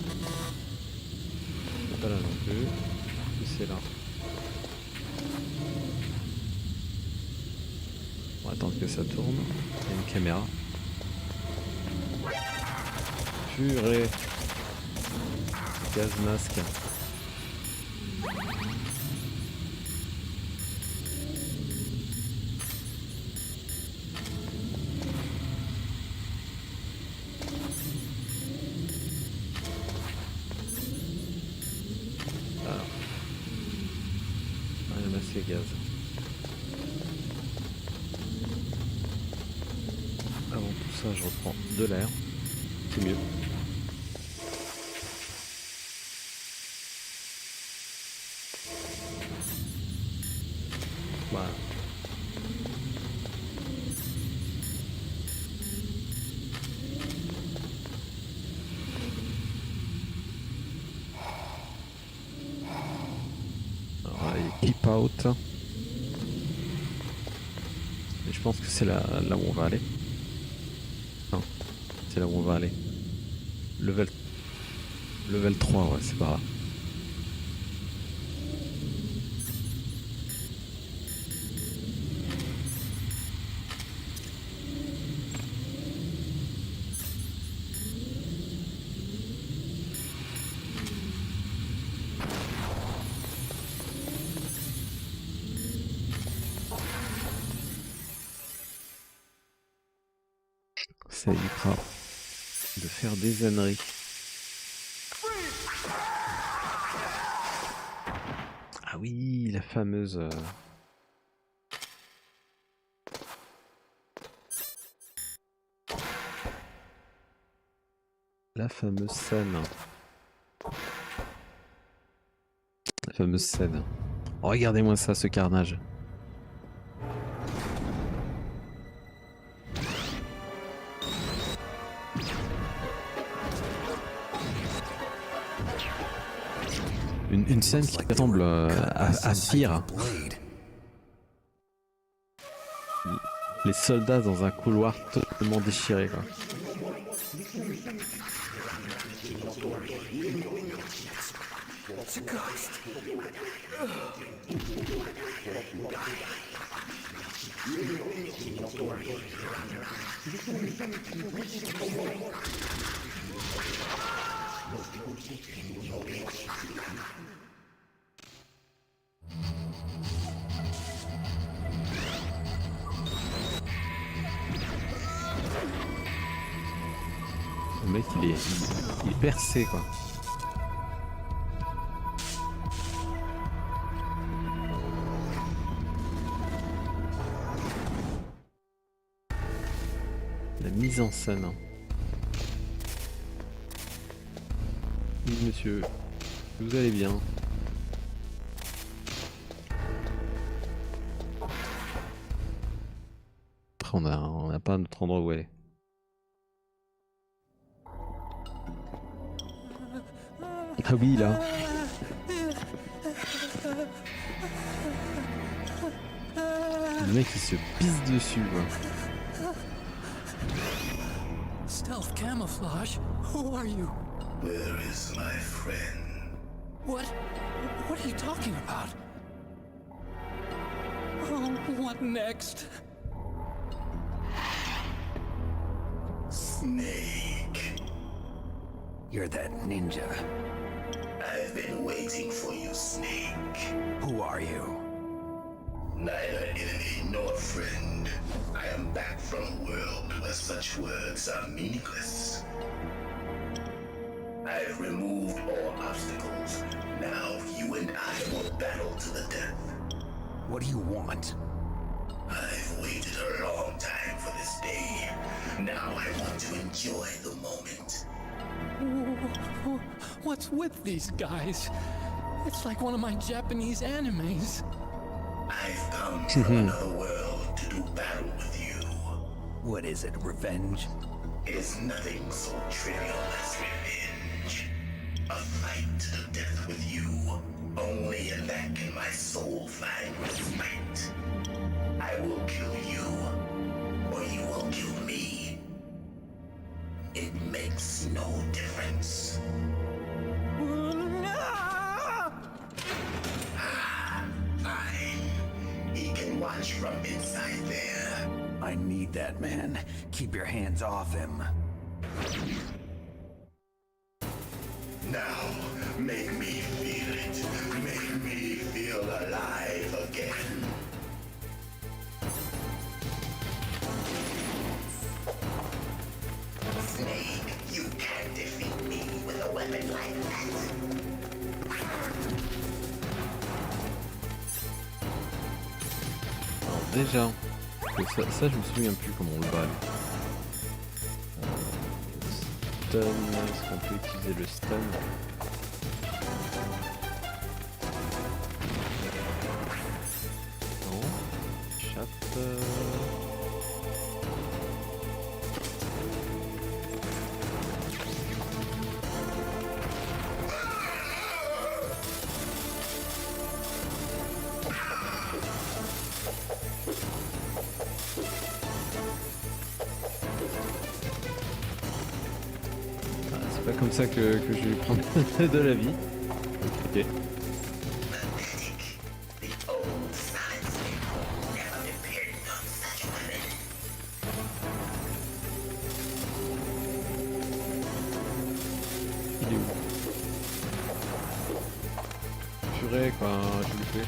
Pas là non plus. C'est là. On va attendre que ça tourne. Il y a une caméra. Purée. Gaz masque. Gaz. Avant tout ça, je reprends de l'air. C'est mieux. Voilà. Keep out. Et je pense que c'est là où on va aller. Non, c'est là où on va aller. Level 3, ouais, c'est par là. Ça évitera de faire des âneries. Ah oui, la fameuse... La fameuse scène. La fameuse scène. Oh, regardez-moi ça, ce carnage. Une scène qui ressemble à Fear. Les soldats dans un couloir totalement déchiré, quoi. Le mec il est percé, quoi. La mise en scène. Oui, monsieur, vous allez bien. Après on n'a pas notre endroit où aller. Ah oui, là. Le mec il se pisse dessus quoi. Stealth camouflage? Who are you? Where is my friend? What are you talking about? Oh, what next? Snake. You're that ninja. I've been waiting for you, Snake. Who are you? Neither enemy nor friend. I am back from a world where such words are meaningless. I've removed all obstacles. Now you and I will battle to the death. What do you want? I've waited a long time for this day. Now I want to enjoy the moment. What's with these guys? It's like one of my Japanese animes. I've come from another world to do battle with you. What is it, revenge? It is nothing so trivial as revenge. A fight to the death with you. Only in that can my soul find respite. I will kill you, or you will kill me. It makes no difference. Fine. He can watch from inside there. I need that man. Keep your hands off him. Now, make me feel it. Make me feel alive again. Snake, you can't defeat me with a weapon like that. Alors déjà, ça je me souviens plus comment on le bat. Stun, est-ce qu'on peut utiliser le stun? Non. Chat. C'est pas comme ça que je vais prendre de la vie. Ok. Il est où? Purée quoi, je le fais.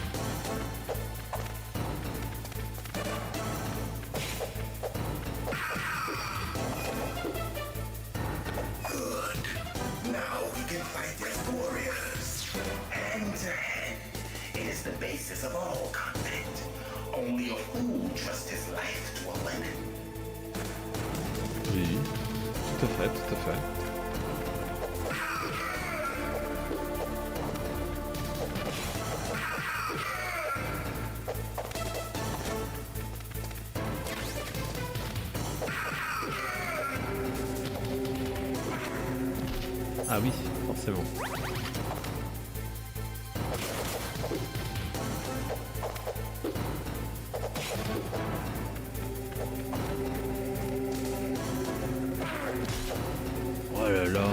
Of all conflict, only a fool trusts his life to a weapon. Oui, tout à fait, tout à fait. Ah oui, forcément. Oh là là.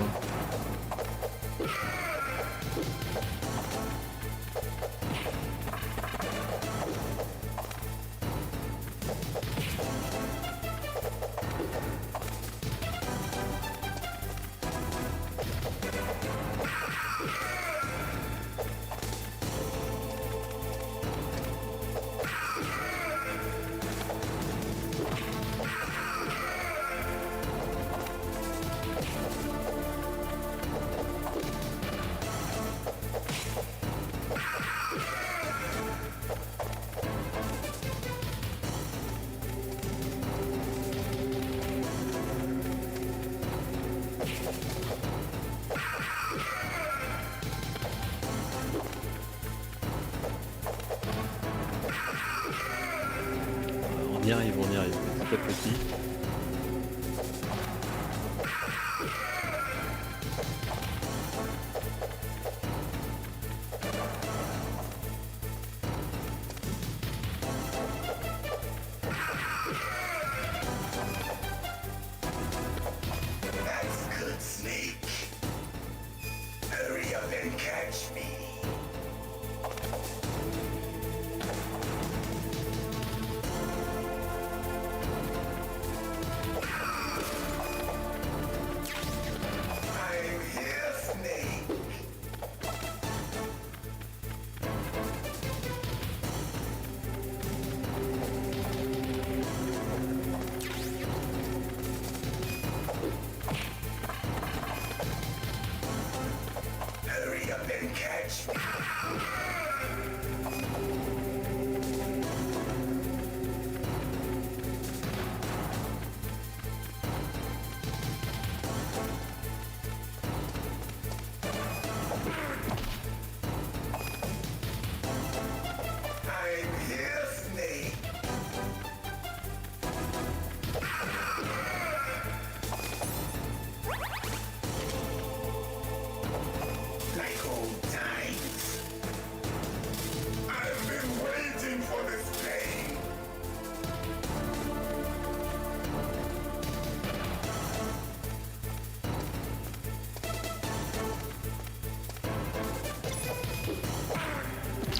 On y arrive, petit à petit.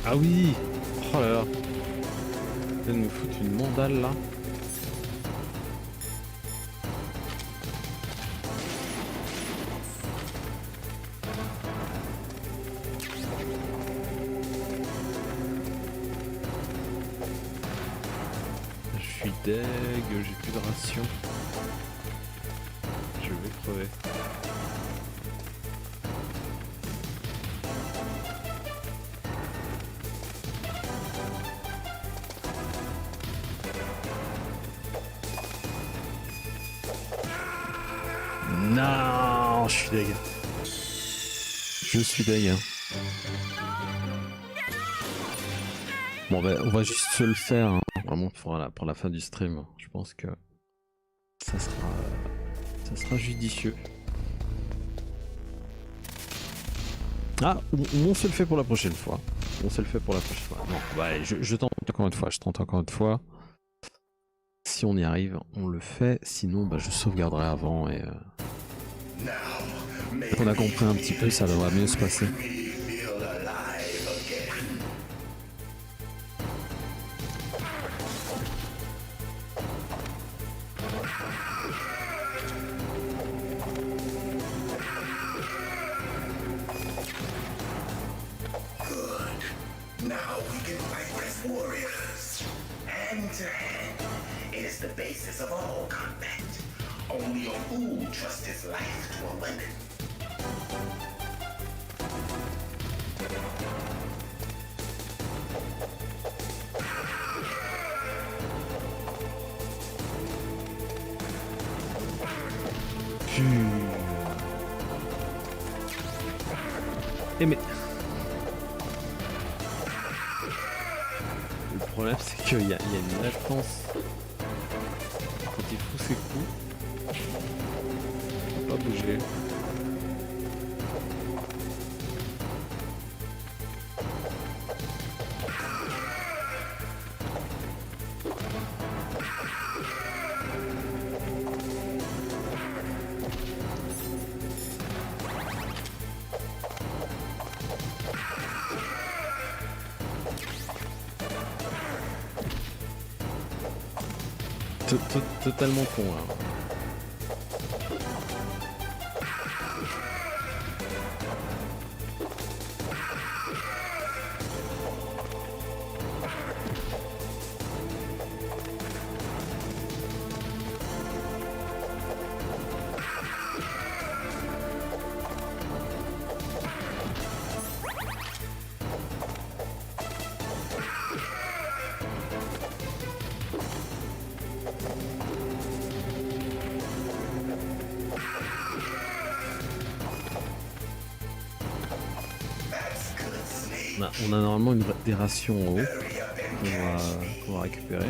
Ah oui. Oh là là. Ça nous fout une mandale là. Je suis deg, j'ai plus de ration. Je vais crever. Non, je suis deg. Je suis deg. Bon, ben, on va juste se le faire, hein, vraiment pour la fin du stream. Je pense que ça sera judicieux. Ah, on se le fait pour la prochaine fois. On se le fait pour la prochaine fois. Non, ouais, je tente encore une fois. Je tente encore une fois. Si on y arrive, on le fait. Sinon, bah, je sauvegarderai avant et. On a compris un petit peu, ça devrait mieux se passer. Now we can fight as warriors. Hand to hand. It is the basis of all combat. Only a fool trusts his life to a weapon. Eh mais... Le problème c'est qu'il y a une latence quand il fout ses coups. Il faut pas bouger. Totalement con là. On a normalement des rations en haut qu'on va récupérer.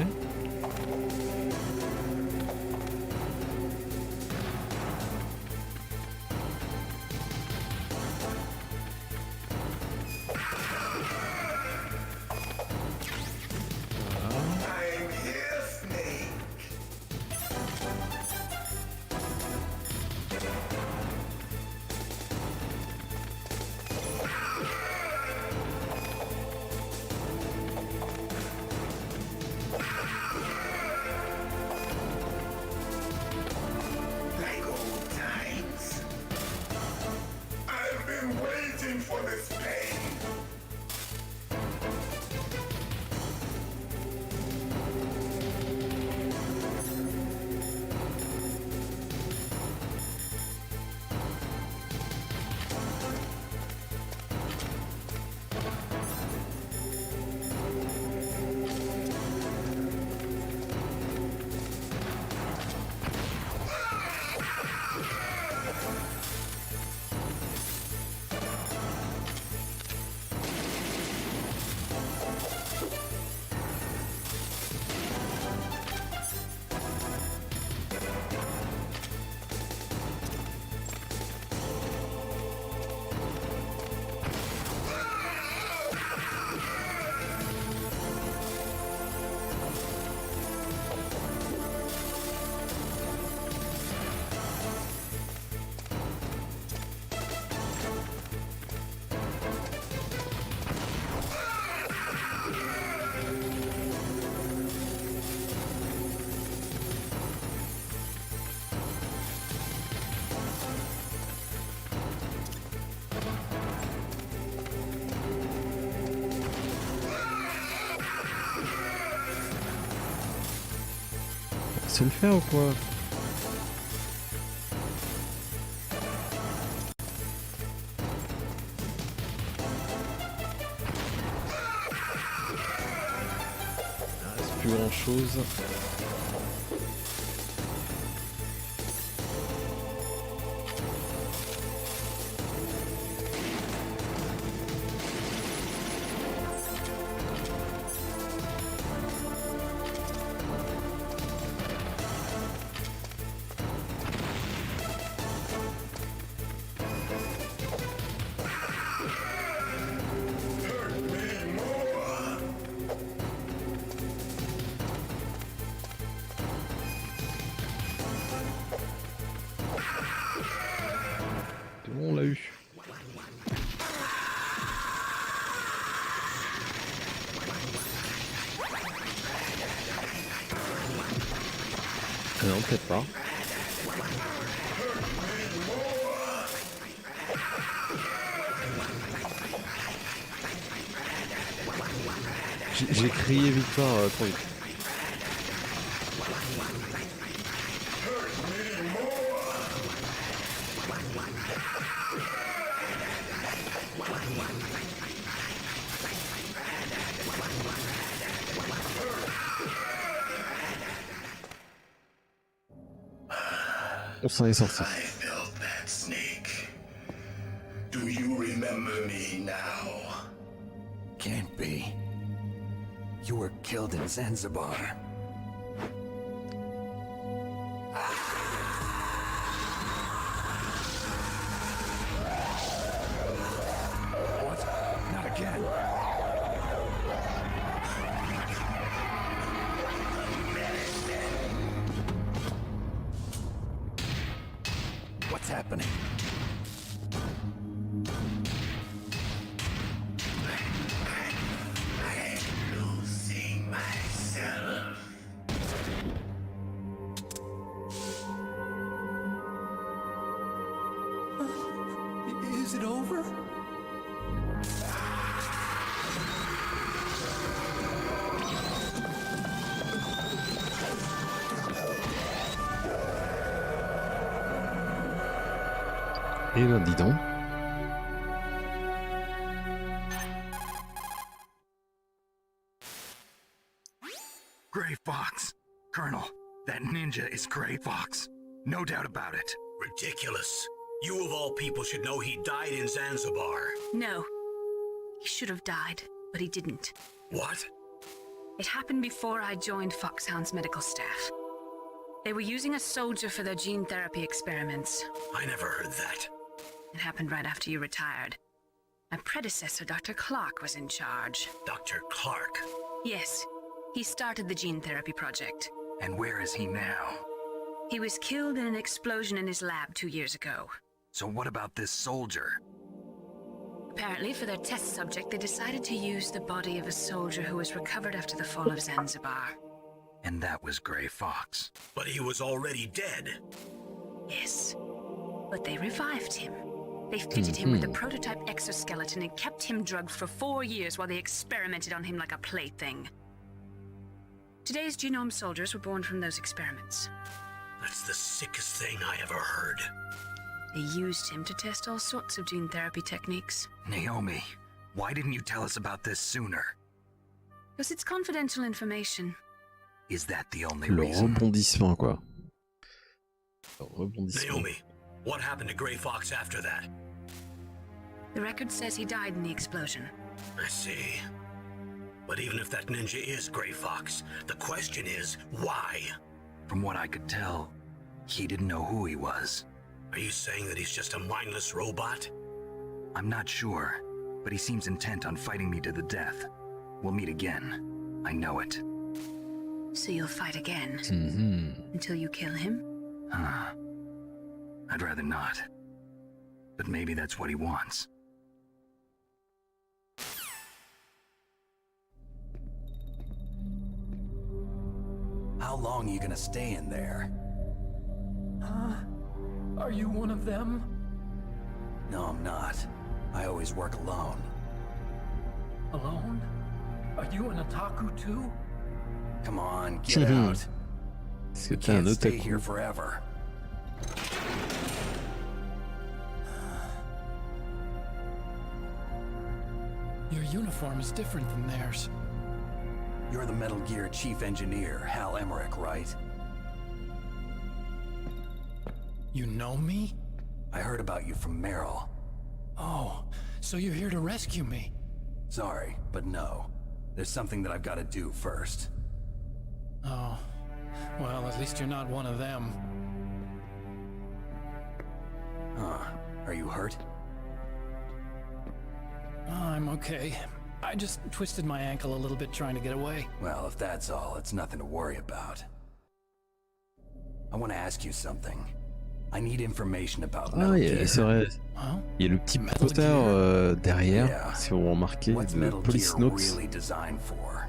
se le faire ou quoi? Il reste plus grand chose. On l'a eu. Non, peut-être pas. J'ai crié victoire trop vite. On s'en est sorti. I built that snake. Do you remember me now? Can't be. You were killed in Zanzibar. What? Not again. What's happening? I'm losing myself. Is it over? Eh ben dis donc. Gray Fox. Colonel, that ninja is Gray Fox. No doubt about it. Ridiculous. You of all people should know he died in Zanzibar. No. He should have died, but he didn't. What? It happened before I joined Foxhound's medical staff. They were using a soldier for their gene therapy experiments. I never heard that. It happened right after you retired. My predecessor, Dr. Clark, was in charge. Dr. Clark? Yes, he started the gene therapy project. And where is he now? He was killed in an explosion in his lab 2 years ago. So what about this soldier? Apparently, for their test subject, they decided to use the body of a soldier who was recovered after the fall of Zanzibar. And that was Gray Fox. But he was already dead. Yes, but they revived him. They fitted him with a prototype exoskeleton and kept him drugged for 4 years while they experimented on him like a plaything. Today's genome soldiers were born from those experiments. That's the sickest thing I ever heard. They used him to test all sorts of gene therapy techniques. Naomi, why didn't you tell us about this sooner? Because it's confidential information. Is that the only Le reason? rebondissement quoi. Le rebondissement. Naomi, what happened to Gray Fox after that? The record says he died in the explosion. I see. But even if that ninja is Gray Fox, the question is, why? From what I could tell, he didn't know who he was. Are you saying that he's just a mindless robot? I'm not sure, but he seems intent on fighting me to the death. We'll meet again. I know it. So you'll fight again? Until you kill him? I'd rather not. But maybe that's what he wants. How long are you gonna stay in there? Are you one of them? No, I'm not. I always work alone. Alone? Are you an otaku too? Come on, get out. Est-ce que t'es un Can't stay otaku? here forever. Your uniform is different than theirs. You're the Metal Gear chief engineer, Hal Emmerich, right? You know me? I heard about you from Meryl. Oh, so you're here to rescue me? Sorry, but no. There's something that I've got to do first. Oh, well, at least you're not one of them. Huh. Are you hurt? Oh, I'm okay. I just twisted my ankle a little bit trying to get away. Well, if that's all, it's nothing to worry about. I want to ask you something. I need information about Ah, Metal il y a, Gear. c'est vrai. Il y a le petit poster derrière, Yeah. si vous remarquez, What's de Metal Police Gear Notes. really designed for?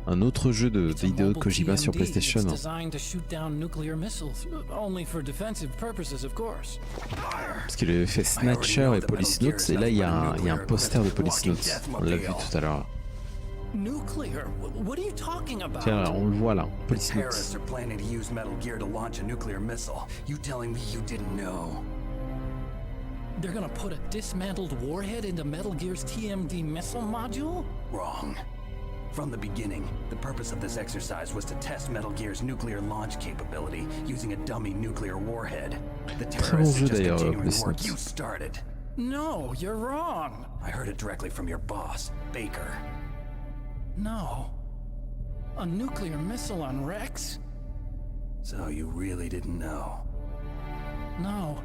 Un autre jeu de vidéo de Kojima sur TMD. PlayStation. It's designed to shoot down nuclear missiles, only for defensive purposes, of course. Parce qu'il avait fait Snatcher et Police Notes, et là il y a un poster de Police Notes. On l'a vu tout à l'heure. Nuclear? What are you talking about? Tiens, on le voit là, Police Notes. Terrorists are planning to use Metal Gear to launch a nuclear missile. You telling me you didn't know? They're gonna put a dismantled warhead into Metal Gear's TMD missile module? Wrong. From the beginning, the purpose of this exercise was to test Metal Gear's nuclear launch capability using a dummy nuclear warhead. The terrorists are just continuing the work you started. No, you're wrong. I heard it directly from your boss, Baker. No. A nuclear missile on Rex? So you really didn't know? No.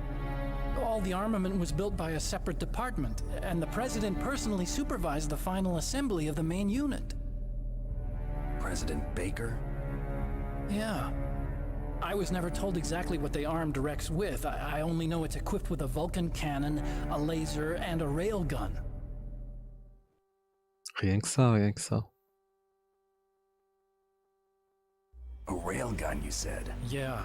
All the armament was built by a separate department, and the President personally supervised the final assembly of the main unit. President Baker? Yeah. I was never told exactly what they armed Rex with. I only know it's equipped with a Vulcan cannon, a laser, and a railgun. Rien que ça, rien que ça. A railgun, you said? Yeah.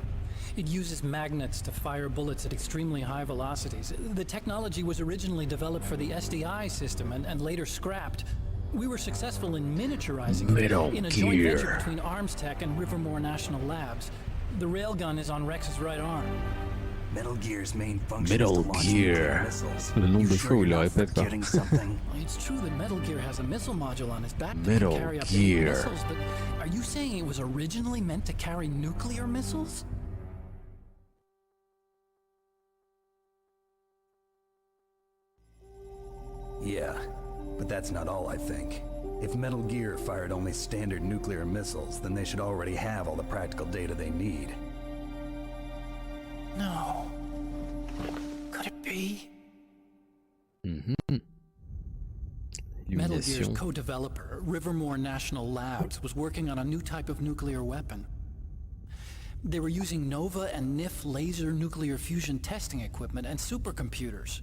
It uses magnets to fire bullets at extremely high velocities. The technology was originally developed for the SDI system and later scrapped. We were successful in miniaturizing it in a joint venture between Arms Tech and Rivermore National Labs. The railgun is on Rex's right arm. Metal Gear's main function Metal is to launch Gear. nuclear missiles. Le nombre You de sure fois où il you're le not répète pas. forgetting something? It's true that Metal Gear has a missile module on his back that Metal can carry up Gear. missiles, but are you saying it was originally meant to carry nuclear missiles? Yeah, but that's not all I think. If Metal Gear fired only standard nuclear missiles, then they should already have all the practical data they need. No. Could it be? Metal Gear's Illumination. co-developer, Rivermore National Labs, was working on a new type of nuclear weapon. They were using NOVA and NIF laser nuclear fusion testing equipment and supercomputers.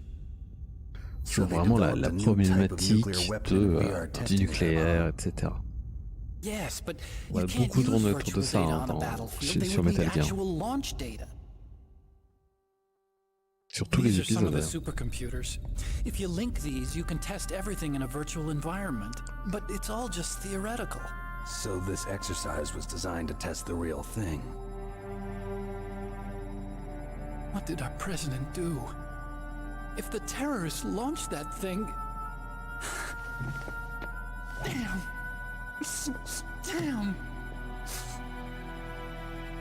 C'est vraiment la problématique du nucléaire, etc. Yes, but Ouais, you can't beaucoup use tournent autour de virtual ça data hein, on a battlefield. They sur would need Metal Gear. actual launch data. Sur tous les These are some épisodes of the d'ailleurs. supercomputers. If you link these, you can test everything in a virtual environment. But it's all just theoretical. So this exercise was designed to test the real thing. What did our president do? If the terrorists launched that thing... Damn. Damn.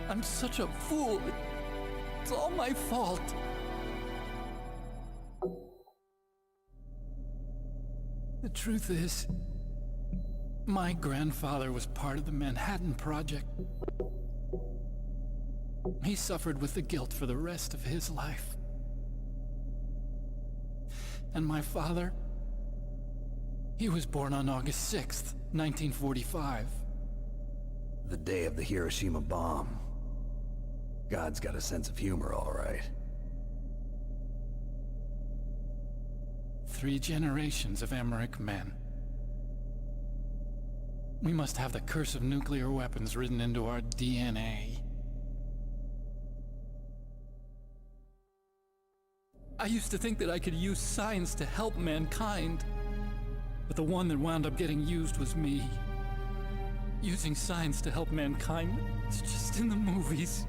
I'm such a fool. It's all my fault. The truth is, my grandfather was part of the Manhattan Project. He suffered with the guilt for the rest of his life. And my father, he was born on August 6th, 1945. The day of the Hiroshima bomb. God's got a sense of humor, all right. 3 generations of Emmerich men. We must have the curse of nuclear weapons written into our DNA. I used to think that I could use science to help mankind, but the one that wound up getting used was me. Using science to help mankind, it's just in the movies.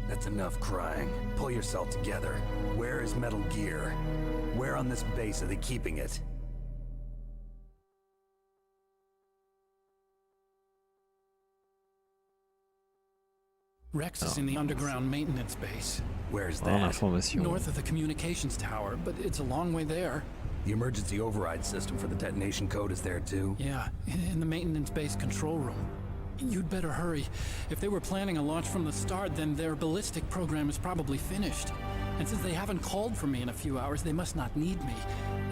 That's enough crying. Pull yourself together. Where is Metal Gear? Where on this base are they keeping it? Rex is in the underground maintenance base. Where's Oh, that? l'information. North of the communications tower, but it's a long way there. The emergency override system for the detonation code is there too? Yeah, in the maintenance base control room. You'd better hurry. If they were planning a launch from the start, then their ballistic program is probably finished. And since they haven't called for me in a few hours, they must not need me.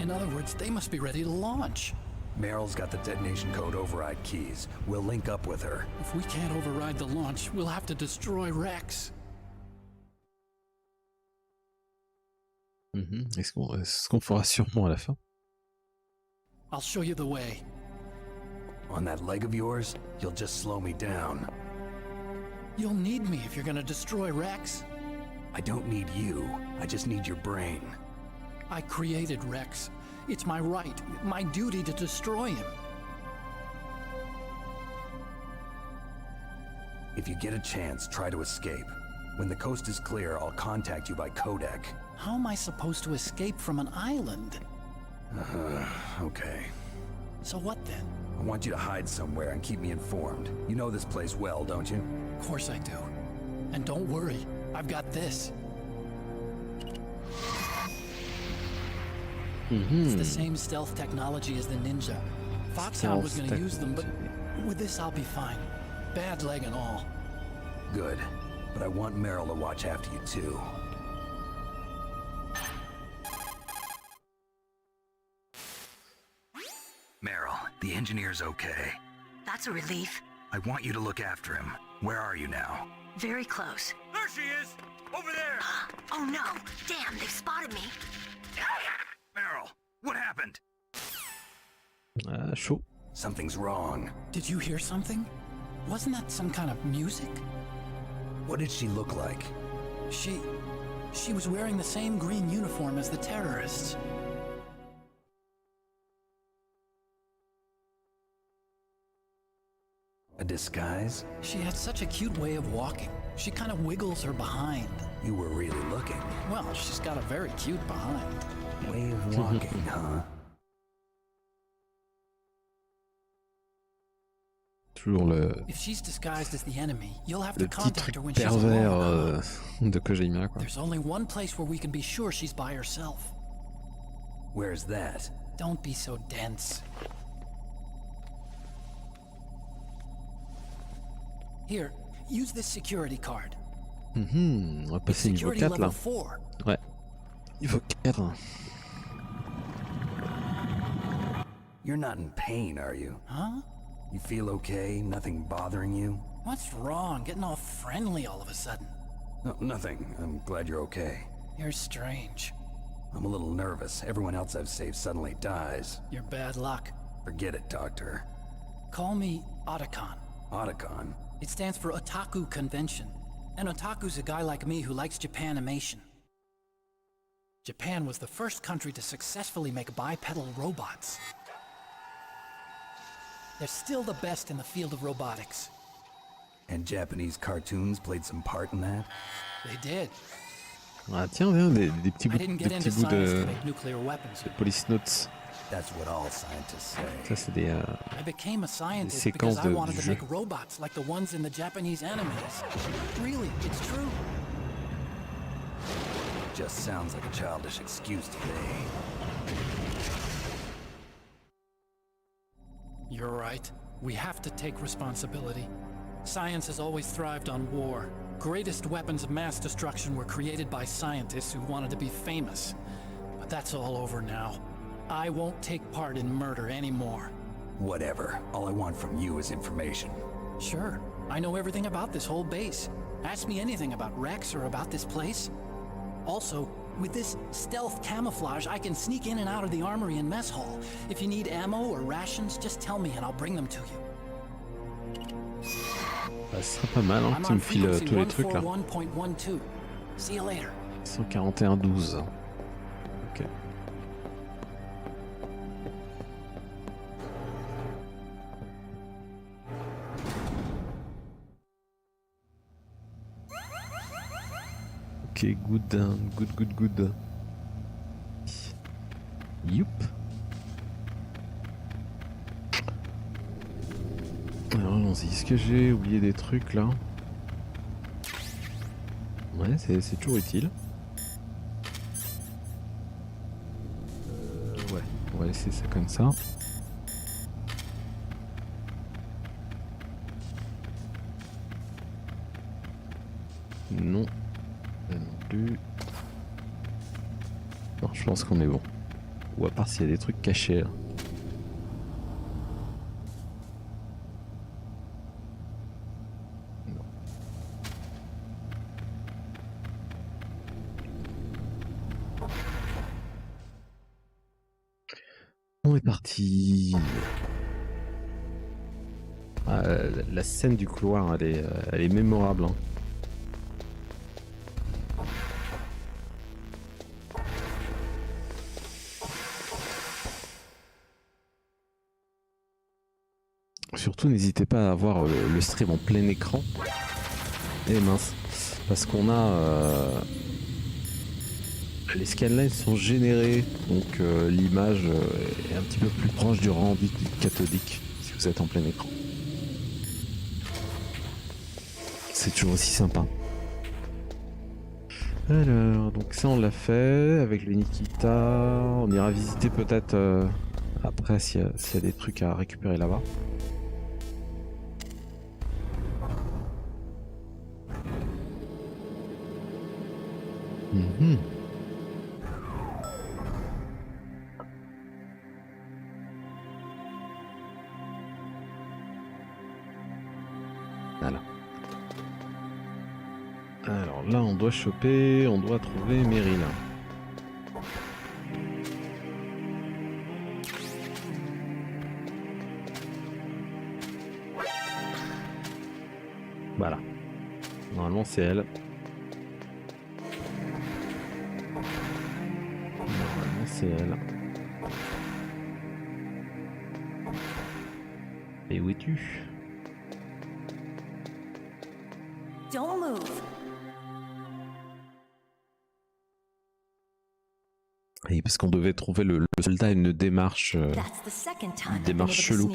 In other words, they must be ready to launch. Meryl's got the detonation code override keys. We'll link up with her. If we can't override the launch, we'll have to destroy Rex. Est-ce qu'on fera sûrement à la fin? I'll show you the way. On that leg of yours, you'll just slow me down. You'll need me if you're gonna destroy Rex. I don't need you. I just need your brain. I created Rex. It's my right, my duty to destroy him. If you get a chance, try to escape. When the coast is clear, I'll contact you by codec. How am I supposed to escape from an island? Okay. So what then? I want you to hide somewhere and keep me informed. You know this place well, don't you? Of course I do. And don't worry, I've got this. It's the same stealth technology as the Ninja. Foxhound was gonna use them, but with this I'll be fine. Bad leg and all. Good. But I want Meryl to watch after you too. Meryl, the engineer's okay. That's a relief. I want you to look after him. Where are you now? Very close. There she is! Over there! Oh no! Damn, they've spotted me. Meryl, what happened? Chaud. Something's wrong. Did you hear something? Wasn't that some kind of music? What did she look like? She was wearing the same green uniform as the terrorists. A disguise? She had such a cute way of walking. She kind of wiggles her behind. You were really looking. Well, she's got a very cute behind. Way of walking, huh? Toujours If she's disguised as the enemy, you'll have le to petit contact truc her when she's pervers alone. de Kojima, quoi. There's only one place where we can be sure she's by herself. Where's that? Don't be so dense. Here, use this security card. On va passer niveau Security 4 level là. 4. Ouais. Niveau 4. You're not in pain, are you? Huh? You feel okay? Nothing bothering you? What's wrong? Getting all friendly all of a sudden. No, nothing. I'm glad you're okay. You're strange. I'm a little nervous. Everyone else I've saved suddenly dies. You're bad luck. Forget it, Doctor. Call me Otacon. Otacon? It stands for Otaku Convention. An otaku's a guy like me who likes Japanimation. Japan was the first country to successfully make bipedal robots. They're still the best in the field of robotics. And Japanese cartoons played some part in that? They did. Ah tiens, viens, des petits I bouts, didn't des get petits into bouts science to de make nuclear weapons. Police notes. That's what all scientists say. Ça c'est des I became a scientist séquences because I wanted du to jeu. make robots like the ones in the Japanese animes. Really, it's true. Just sounds like a childish excuse to me. You're right. We have to take responsibility. Science has always thrived on war. Greatest weapons of mass destruction were created by scientists who wanted to be famous. But that's all over now. I won't take part in murder anymore. Whatever. All I want from you is information. Sure. I know everything about this whole base. Ask me anything about Rex or about this place. Also, with this stealth camouflage, I can sneak in and out of the armory and mess hall. If you need ammo or rations, just tell me and I'll bring them to you. Bah, ce serait pas mal, hein, I'm tu on me files frequency tous les trucs là. 141.12. See you later. 141.12. Ok. Ok, good. Youp. Alors allons-y, est-ce que j'ai oublié des trucs là? Ouais, c'est toujours utile. Ouais, on va laisser ça comme ça. Non, non plus. Non, je pense qu'on est bon. Ou à part s'il y a des trucs cachés là. Non. On est parti. Ah, la scène du couloir, elle est mémorable. Hein. Surtout, n'hésitez pas à avoir le stream en plein écran. Et mince, parce qu'on a les scanlines sont générés, donc l'image est un petit peu plus proche du rendu cathodique si vous êtes en plein écran. C'est toujours aussi sympa. Alors, donc ça on l'a fait avec le Nikita. On ira visiter peut-être après s'il y a des trucs à récupérer là-bas. Voilà. Alors là on doit choper, on doit trouver Meryl. Voilà. Normalement c'est elle. Normalement c'est elle. Et où es-tu? Don't move. Et parce qu'on devait trouver le soldat à une démarche, chelou.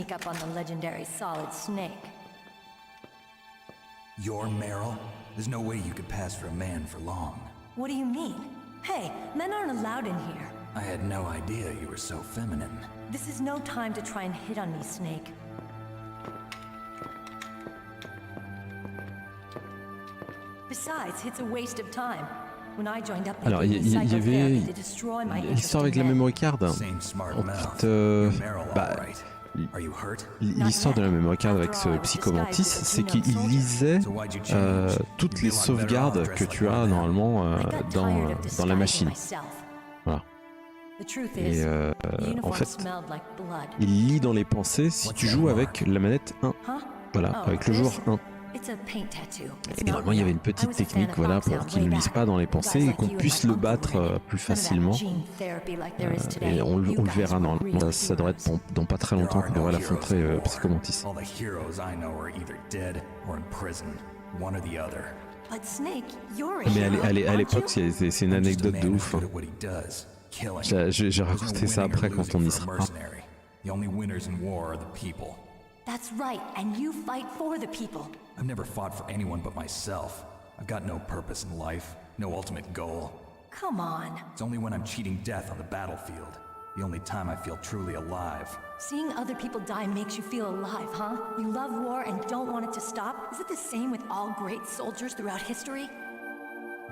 You're Meryl? There's no way you could pass for a man for long. What do you mean? Hey, men aren't allowed in here. I had no idea you were so feminine. This is no time to try and hit on me, Snake. Besides, it's a waste of time. When I joined up, alors il y avait l'histoire avec la memory card. En fait, l'histoire de la memory card avec ce psychomantis, c'est qu'il lisait toutes les sauvegardes que tu as normalement dans la machine. Voilà. Et en fait, il lit dans les pensées si tu joues avec la manette 1. Voilà, avec le joueur 1. Et normalement il y avait une petite technique, voilà, pour qu'il ne lise pas dans les pensées et qu'on puisse le battre plus facilement. Et on le verra normalement, ça devrait être dans pas très longtemps qu'on devrait l'affronter psychomantis. Mais à l'époque c'est une anecdote de ouf. Hein. J'ai raconté ça après quand on y sera. That's right, and you fight for the people. I've never fought for anyone but myself. I've got no purpose in life, no ultimate goal. Come on. It's only when I'm cheating death on the battlefield. The only time I feel truly alive. Seeing other people die makes you feel alive, huh? You love war and don't want it to stop? Is it the same with all great soldiers throughout history?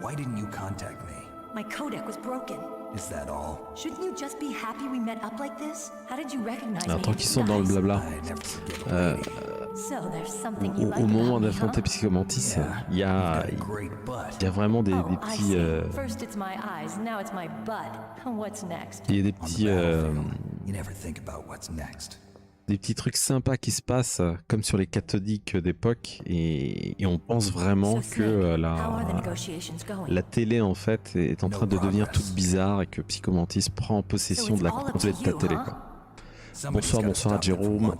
Why didn't you contact me? My codec was broken. Is that all? Shouldn't you just be happy we met up like this? How did you recognize me? Tant qu'ils sont dans le blabla, au moment d'affronter psychomantis, il y a vraiment des petits, il y a des petits trucs sympas qui se passent comme sur les cathodiques d'époque et on pense vraiment que la télé en fait est en train de devenir toute bizarre et que psychomantis prend possession de la contrée de ta télé, quoi. Bonsoir à Jérôme.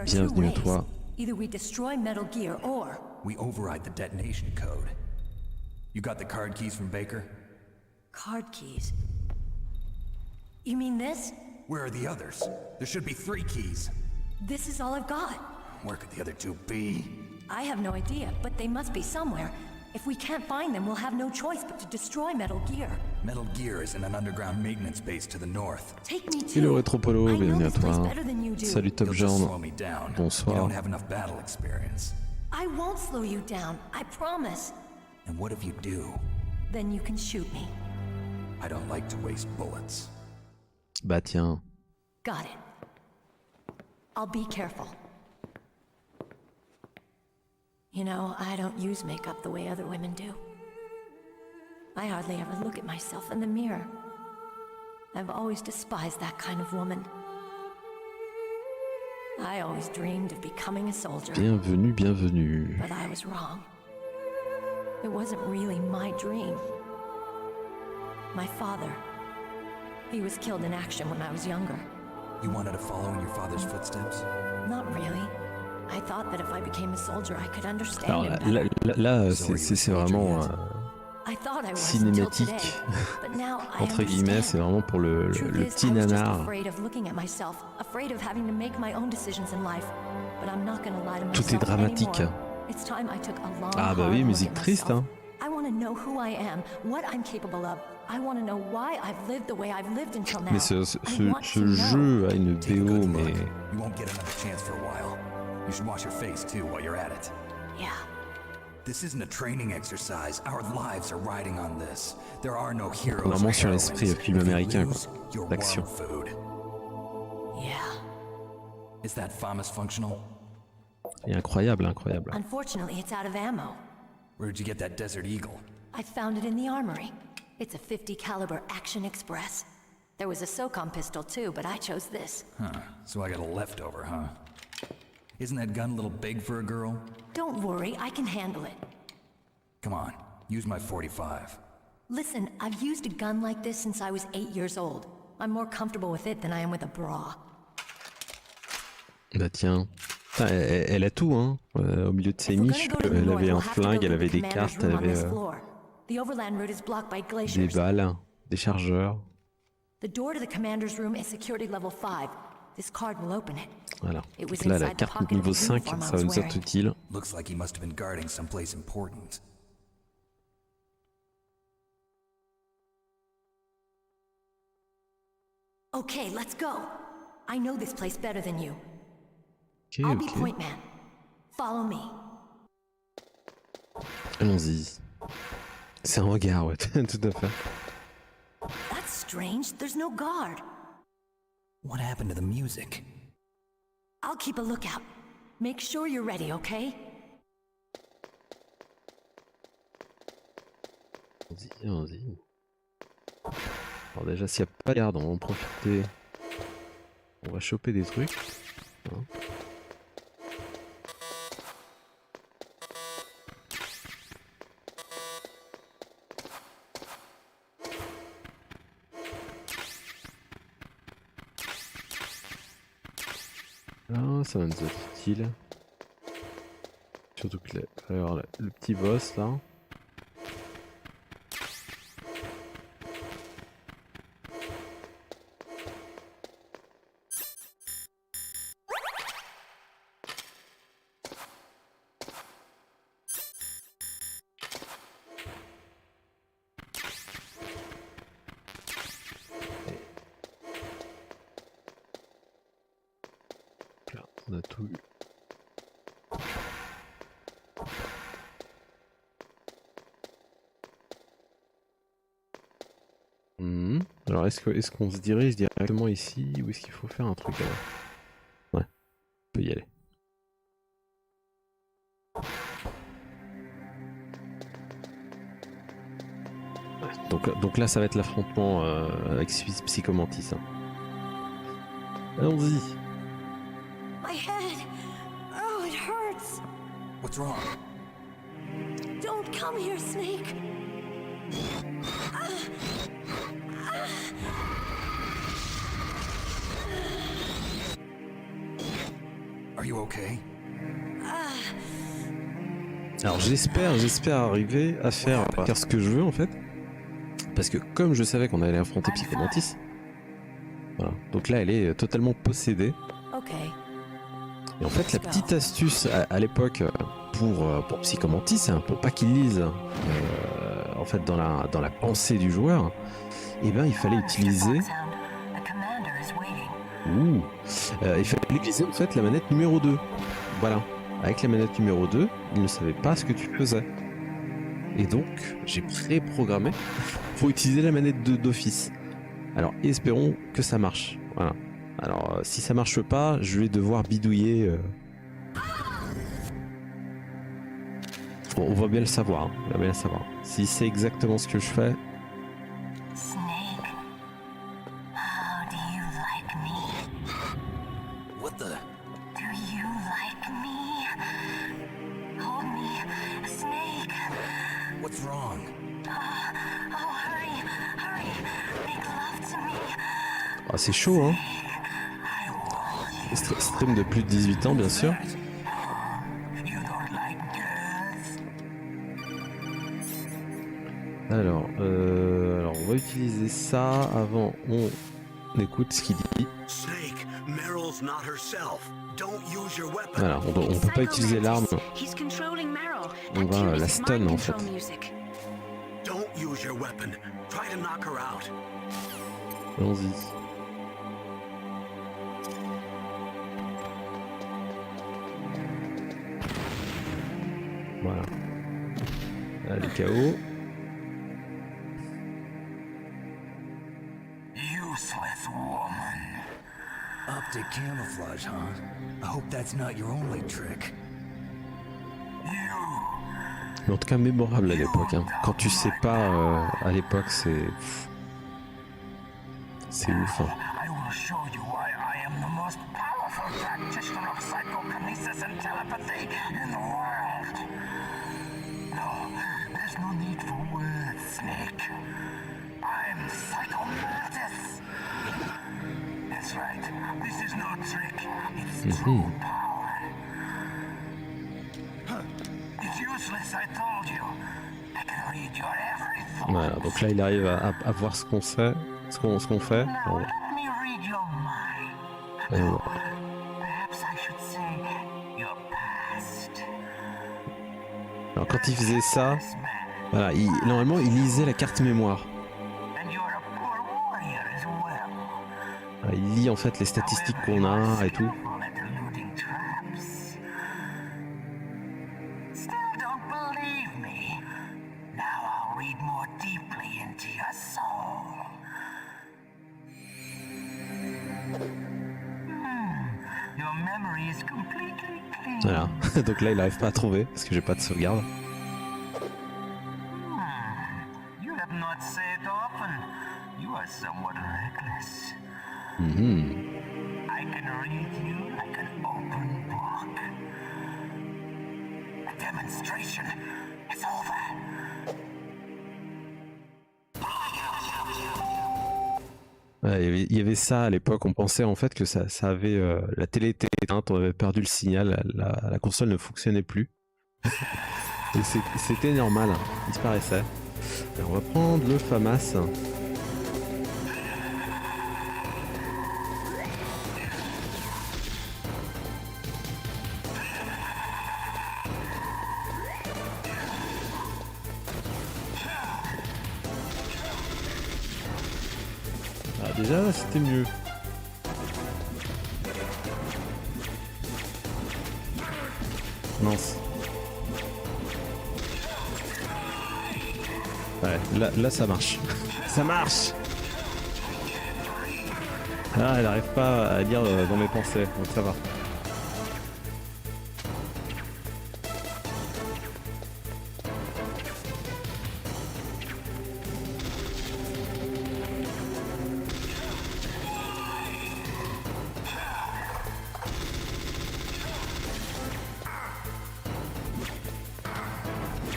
Bienvenue à toi. We override the detonation code. You got the card keys from Baker? Card keys? You mean this? Where are the others? There should be 3 keys. This is all I've got. Where could the other 2 be? I have no idea, but they must be somewhere. If we can't find them, we'll have no choice but to destroy Metal Gear. Metal Gear is in an underground maintenance base to the north. Take me Hello to. Retro-Polo, I know bienvenue à this place toi. better than you do. Salut Top You'll just slow Genre. me down. You Bonsoir. don't have enough battle experience. I won't slow you down, I promise. And what if you do? Then you can shoot me. I don't like to waste bullets. Bah tiens. Got it. I'll be careful. You know, I don't use makeup the way other women do. I hardly ever look at myself in the mirror. I've always despised that kind of woman. I always dreamed of becoming a soldier. Bienvenue, bienvenue. But I was wrong. It wasn't really my dream. My father, he was killed in action when I was younger. You wanted to follow in your father's footsteps? Not really. I thought that if I became a soldier, I could understand Alors him là, better. là, c'est vraiment I thought I was until today, cinématique, but now I entre guillemets, c'est understand. vraiment pour le Truth is, petit I was just nanar. afraid of looking at myself, afraid of having to make my own decisions in life. But I'm not going to lie to myself Tout est dramatique. anymore. It's time I took a long, Ah bah hard oui, look musique at triste, myself. hein. I want to know who I am, what I'm capable of. I want to know why I've lived the way I've lived until now. Mais ce I want to jeu a une Take a BO, good mais look. You won't get another chance for a while. You should wash your face too while you're at it. Yeah. This isn't a training exercise. Our lives are riding on this. There are no heroes. Vraiment or sur heroines. l'esprit film If you américain, lose, quoi, you're d'action. worm food. Yeah. Is that FAMAS functional? Et incroyable, incroyable. Unfortunately, it's out of ammo. Where'd you get that Desert Eagle? I found it in the armory. It's a .50 caliber Action Express. There was a SOCOM pistol too, but I chose this. Huh. So I got a leftover, huh? Isn't that gun a little big for a girl? Don't worry, I can handle it. Come on, use my 45. Listen, I've used a gun like this since I was 8 years old. I'm more comfortable with it than I am with a bra. Bah tiens. Putain, elle a tout, hein. Au milieu de ses miches, elle avait un flingue, elle avait des cartes, elle avait The overland route is blocked by des glaciers. balles, des chargeurs. The door to the commander's room is security level 5. This card will open it. Voilà. It was Donc là, la inside the carte pocket of niveau the 5, uniform I ça was va nous être wearing. utile. Looks like he must have been guarding someplace important. Okay, let's go. I know this place better than you. Ok, I'll be ok. point man. Follow me. Allons-y. C'est un regard, ouais, tout à fait. That's strange. There's no guard. What happened to the music? I'll keep a lookout. Make sure you're ready, okay? Allons-y, allons-y. Alors déjà, s'il n'y a pas de garde, on va en profiter. On va choper des trucs. Hein. Ah, ça va nous être utile. Surtout que alors, le petit boss là. Là, on a tout eu. Alors est-ce qu'on se dirige directement ici ou est-ce qu'il faut faire un truc alors? Ouais, on peut y aller. Ouais, donc là ça va être l'affrontement avec Psychomantis. Hein. Allons-y. My head. Oh, it hurts. What's wrong? Don't come here, Snake. Are you okay? Alors j'espère arriver à faire ce que je veux en fait. Parce que comme je savais qu'on allait affronter Psychomantis, voilà. Donc là elle est totalement possédée. Et en fait la petite astuce à l'époque pour Psychomantis, hein, pour pas qu'il lise en fait dans la pensée du joueur, et ben il fallait utiliser il fallait utiliser en fait la manette numéro 2. Voilà. Avec la manette numéro 2, il ne savait pas ce que tu faisais. Et donc, j'ai préprogrammé pour utiliser la manette d'office. Alors, espérons que ça marche. Voilà. Alors, si ça marche pas, je vais devoir bidouiller. Bon, on va bien le savoir. Hein. On va bien le savoir. Si c'est exactement ce que je fais. Ah, c'est chaud, hein. Stream de plus de 18 ans, bien sûr. Alors, on va utiliser ça. Avant, on écoute ce qu'il dit. Voilà, on peut pas utiliser l'arme. On va la stun, en fait. Allons-y. Voilà. Allez, KO. Useless woman. Optic camouflage, huh? I hope that's not your only trick. Mais en tout cas, mémorable à l'époque. Hein. Quand tu sais pas à l'époque, c'est ouf. Hein. I will show you why I am the most powerful practitioner of psychokinesis and telepathy in the world. No, there's no need for words, Snake. I'm Psychomantis. That's right. This is no trick. It's true power. It's useless, I told you. I can read your every thought. Voilà, donc là, il arrive à voir ce qu'on sait. Ce qu'on fait. Voilà. Alors quand il faisait ça, voilà, normalement il lisait la carte mémoire. Voilà, il lit en fait les statistiques qu'on a et tout. Voilà, donc là il n'arrive pas à trouver parce que j'ai pas de sauvegarde. Ouais, il y avait ça à l'époque, on pensait en fait que ça avait la télé était éteinte, on avait perdu le signal, la console ne fonctionnait plus. Et c'était normal, hein, il disparaissait. Alors on va prendre le FAMAS. Déjà là c'était mieux. Mince. Ouais, là ça marche. Ça marche. Ah, elle n'arrive pas à lire dans mes pensées, donc ça va.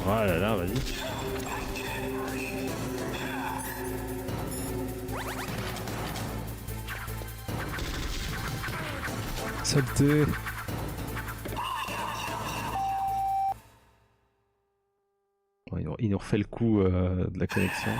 Oh là là, vas-y. Saleté. refait le coup de la connexion.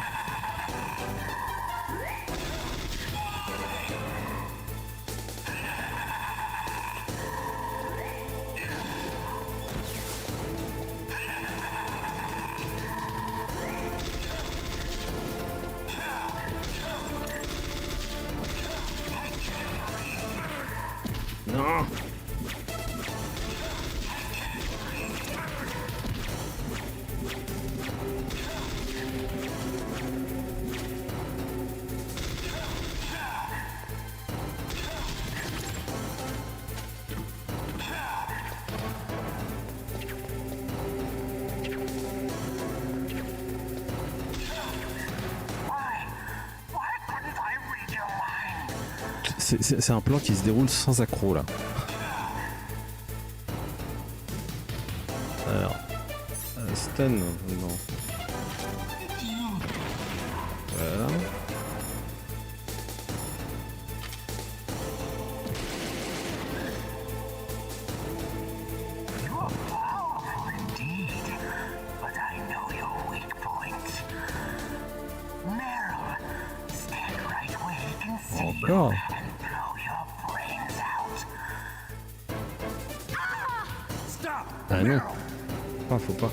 Non. C'est un plan qui se déroule sans accroc là. Alors, stun, non. Voilà. Encore. Ah non. Ah, faut pas.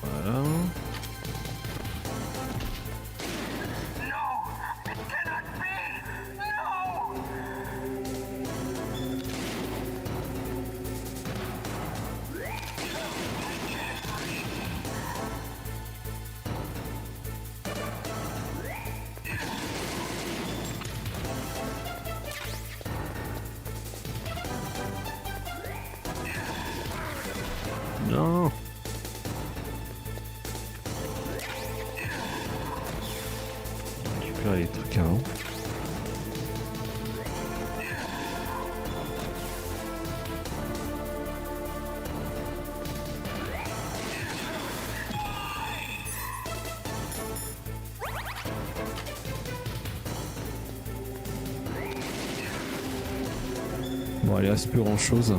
Voilà. Non. On récupère les trucs avant. Bon, il reste plus grand chose.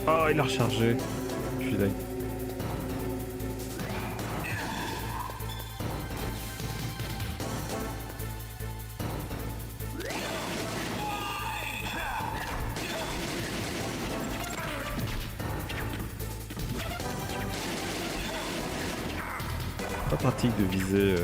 Ah, il a rechargé. Je suis dingue. Pas pratique de viser.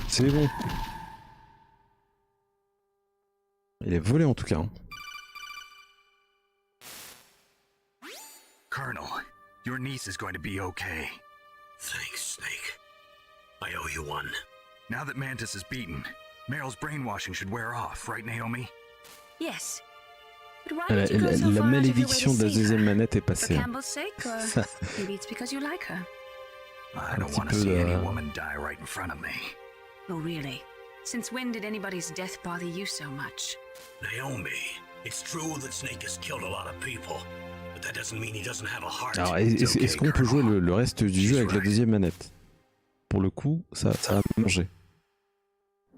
C'est bon. Il est volé en tout cas. Colonel, your niece is going to be okay. Thanks, Snake. I owe you one. Now that Mantis is beaten, Meryl's brainwashing should wear off, right, Naomi? Yes. But why did you go so La far out of your way to malédiction de la save her? deuxième manette est For passée. hein. Campbell's sake, or Ça, maybe it's because you like her? I Un don't petit want to peu see any de- woman die right in front of me. Oh, really? Since when did anybody's death bother you so much? Naomi, it's true that Snake has killed a lot of people, but that doesn't mean he doesn't have a heart. Alors, It's est-ce okay, qu'on peut jouer Colonel. le reste du jeu avec la deuxième manette? Pour le coup, ça va manger.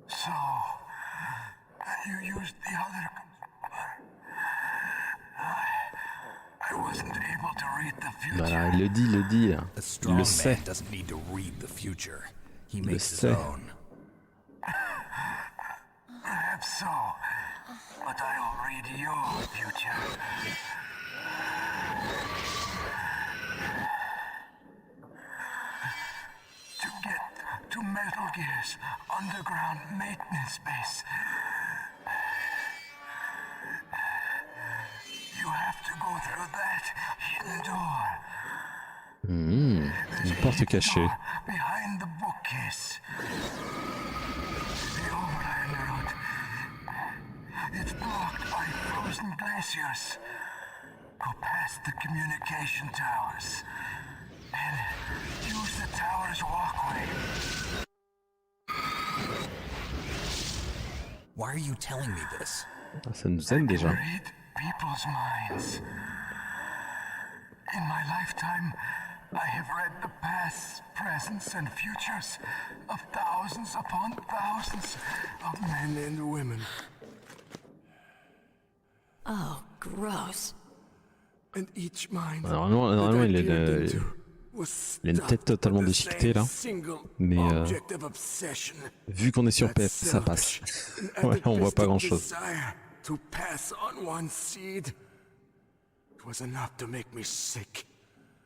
So, you used the other I wasn't able to read the future. Voilà, il le dit. A Il strong le sait. man doesn't need to read the future. He Il le makes his sait. own. Perhaps so, but I'll read your future. To get to Metal Gear's underground maintenance base, you have to go through that hidden door. Une porte cachée. Behind the bookcase. The overland route. It's blocked by frozen glaciers. Go past the communication towers. And use the tower's walkway. Why are you telling me this? Ah, ça nous aide déjà. Read people's minds. In my lifetime, I have read the pasts, presents, and futures of thousands upon thousands of men and women. Oh, gross. And each mind Normalement il a une tête totalement déchiquetée là. Mais vu qu'on est sur PS, ça passe. Ouais, on voit pas grand chose. To pass on one seed. It was enough to make me sick.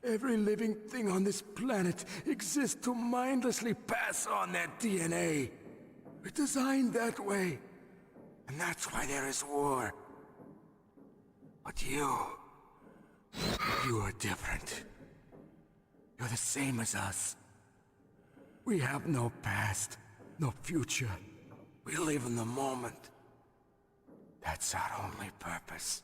Every living thing on this planet exists to mindlessly pass on their DNA. We're designed that way. And that's why there is war. But you are different. You're the same as us. We have no past, no future. We live in the moment. That's our only purpose.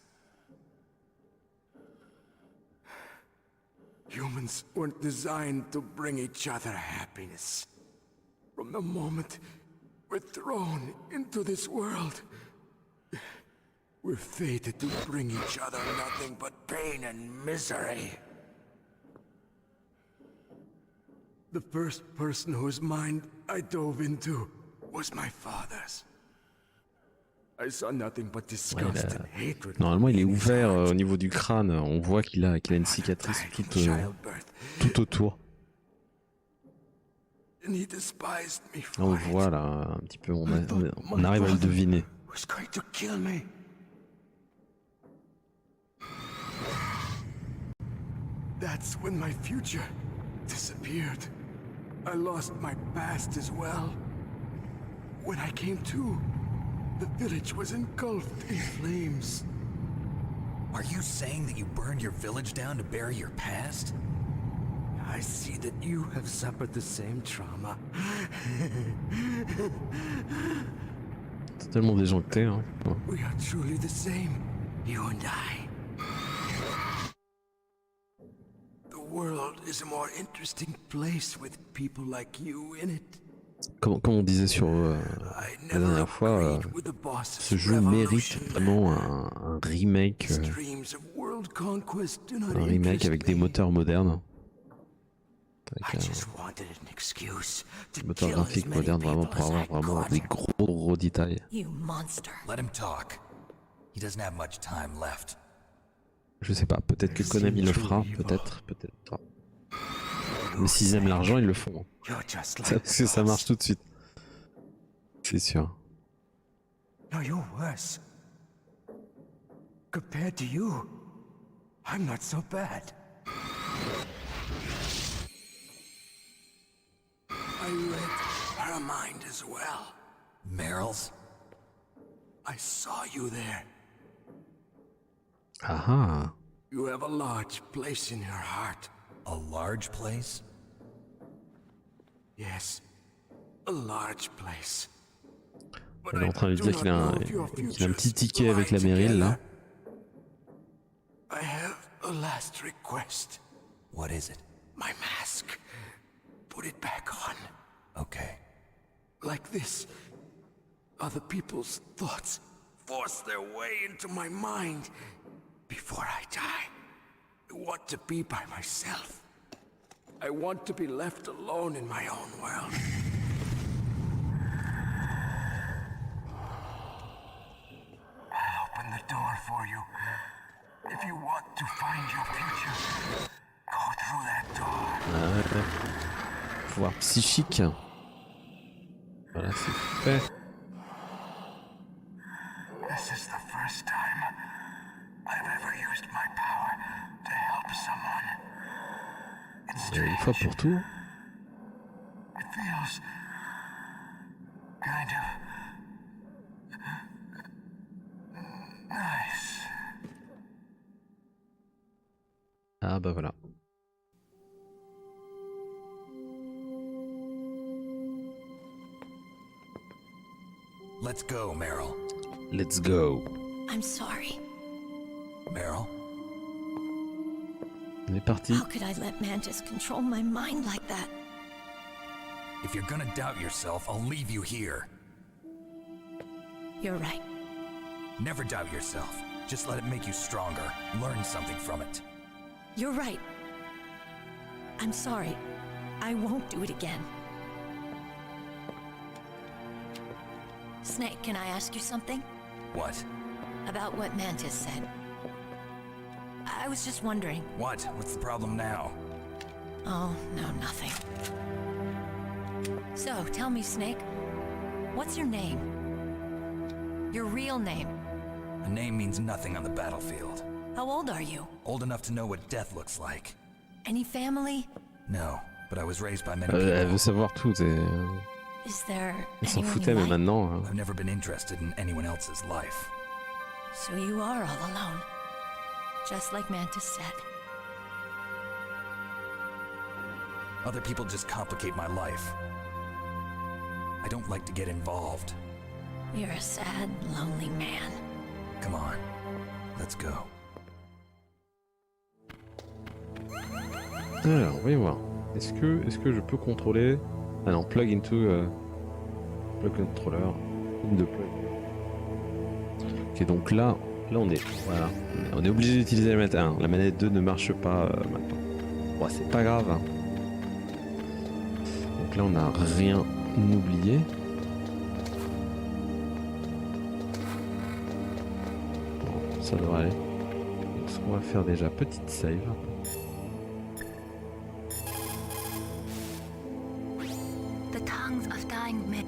Humans weren't designed to bring each other happiness. From the moment we're thrown into this world, we're fated to bring each other nothing but pain and misery. The first person whose mind I dove into was my father's. I saw nothing but disgust and hatred. Normalement il est ouvert au niveau du crâne, on voit qu'il a une cicatrice tout autour. On voit là un petit peu, on arrive à le deviner. That's when my future disappeared. I lost my past as well. When I came to, the village was engulfed in flames. Are you saying that you burned your village down to bury your past? I see that you have suffered the same trauma. C'est tellement déjanté, hein. We are truly the same, you and I. The world is a more interesting place with people like you in it. Comme on disait sur la dernière fois, ce jeu mérite vraiment un remake avec des moteurs modernes. Avec un moteur graphique moderne vraiment pour avoir vraiment des gros détails. Let him talk. He doesn't have much time left. Je sais pas, peut-être que Konami le fera, peut-être pas. Mais s'ils aiment l'argent, ils le font. Parce que ça marche tout de suite. C'est sûr. No, you're worse. Compared to you, I'm not so bad. I read her mind as well. Meryl's? I saw you there. Aha. You have a large place in her heart. A large place? Yes, a large place. Elle est en train de lui dire qu'il a un petit ticket avec la Meryl là. I have a last request. What is it? My mask. Put it back on. Okay. Like this, other people's thoughts force their way into my mind. Before I die, I want to be by myself. I want to be left alone in my own world. I'll open the door for you. If you want to find your future, go through that door. Pouvoir psychique. Voilà, c'est fait. This is the first time I've ever used my power to help someone. Une fois pour tout. It feels kind of nice. Ah bah voilà. Let's go, Meryl. Let's go. I'm sorry. Meryl? On est parti. How could I let Mantis control my mind like that? If you're gonna doubt yourself, I'll leave you here. You're right. Never doubt yourself. Just let it make you stronger. Learn something from it. You're right. I'm sorry. I won't do it again. Snake, can I ask you something? What? About what Mantis said. I was just wondering. What? What's the problem now? Oh, no, nothing. So, tell me, Snake. What's your name? Your real name? A name means nothing on the battlefield. How old are you? Old enough to know what death looks like. Any family? No, but I was raised by many Elle people. veut savoir tout. Is there Elle s'en anyone foutait, you mais like? maintenant. I've never been interested in anyone else's life. So you are all alone. Just like Mantis said. Other people just complicate my life. I don't like to get involved. You're a sad, lonely man. Come on, let's go. Alors, voyons voir. Est-ce que je peux contrôler... Ah non, plug into... plug controller. In the plug. Ok, donc là on est... Voilà. On est obligé d'utiliser la manette 1. La manette 2 ne marche pas maintenant. Bon, c'est pas grave. Hein. Donc là, on n'a rien oublié. Bon, ça devrait aller. Donc, ce qu'on va faire déjà, petite save. The tongues of dying men.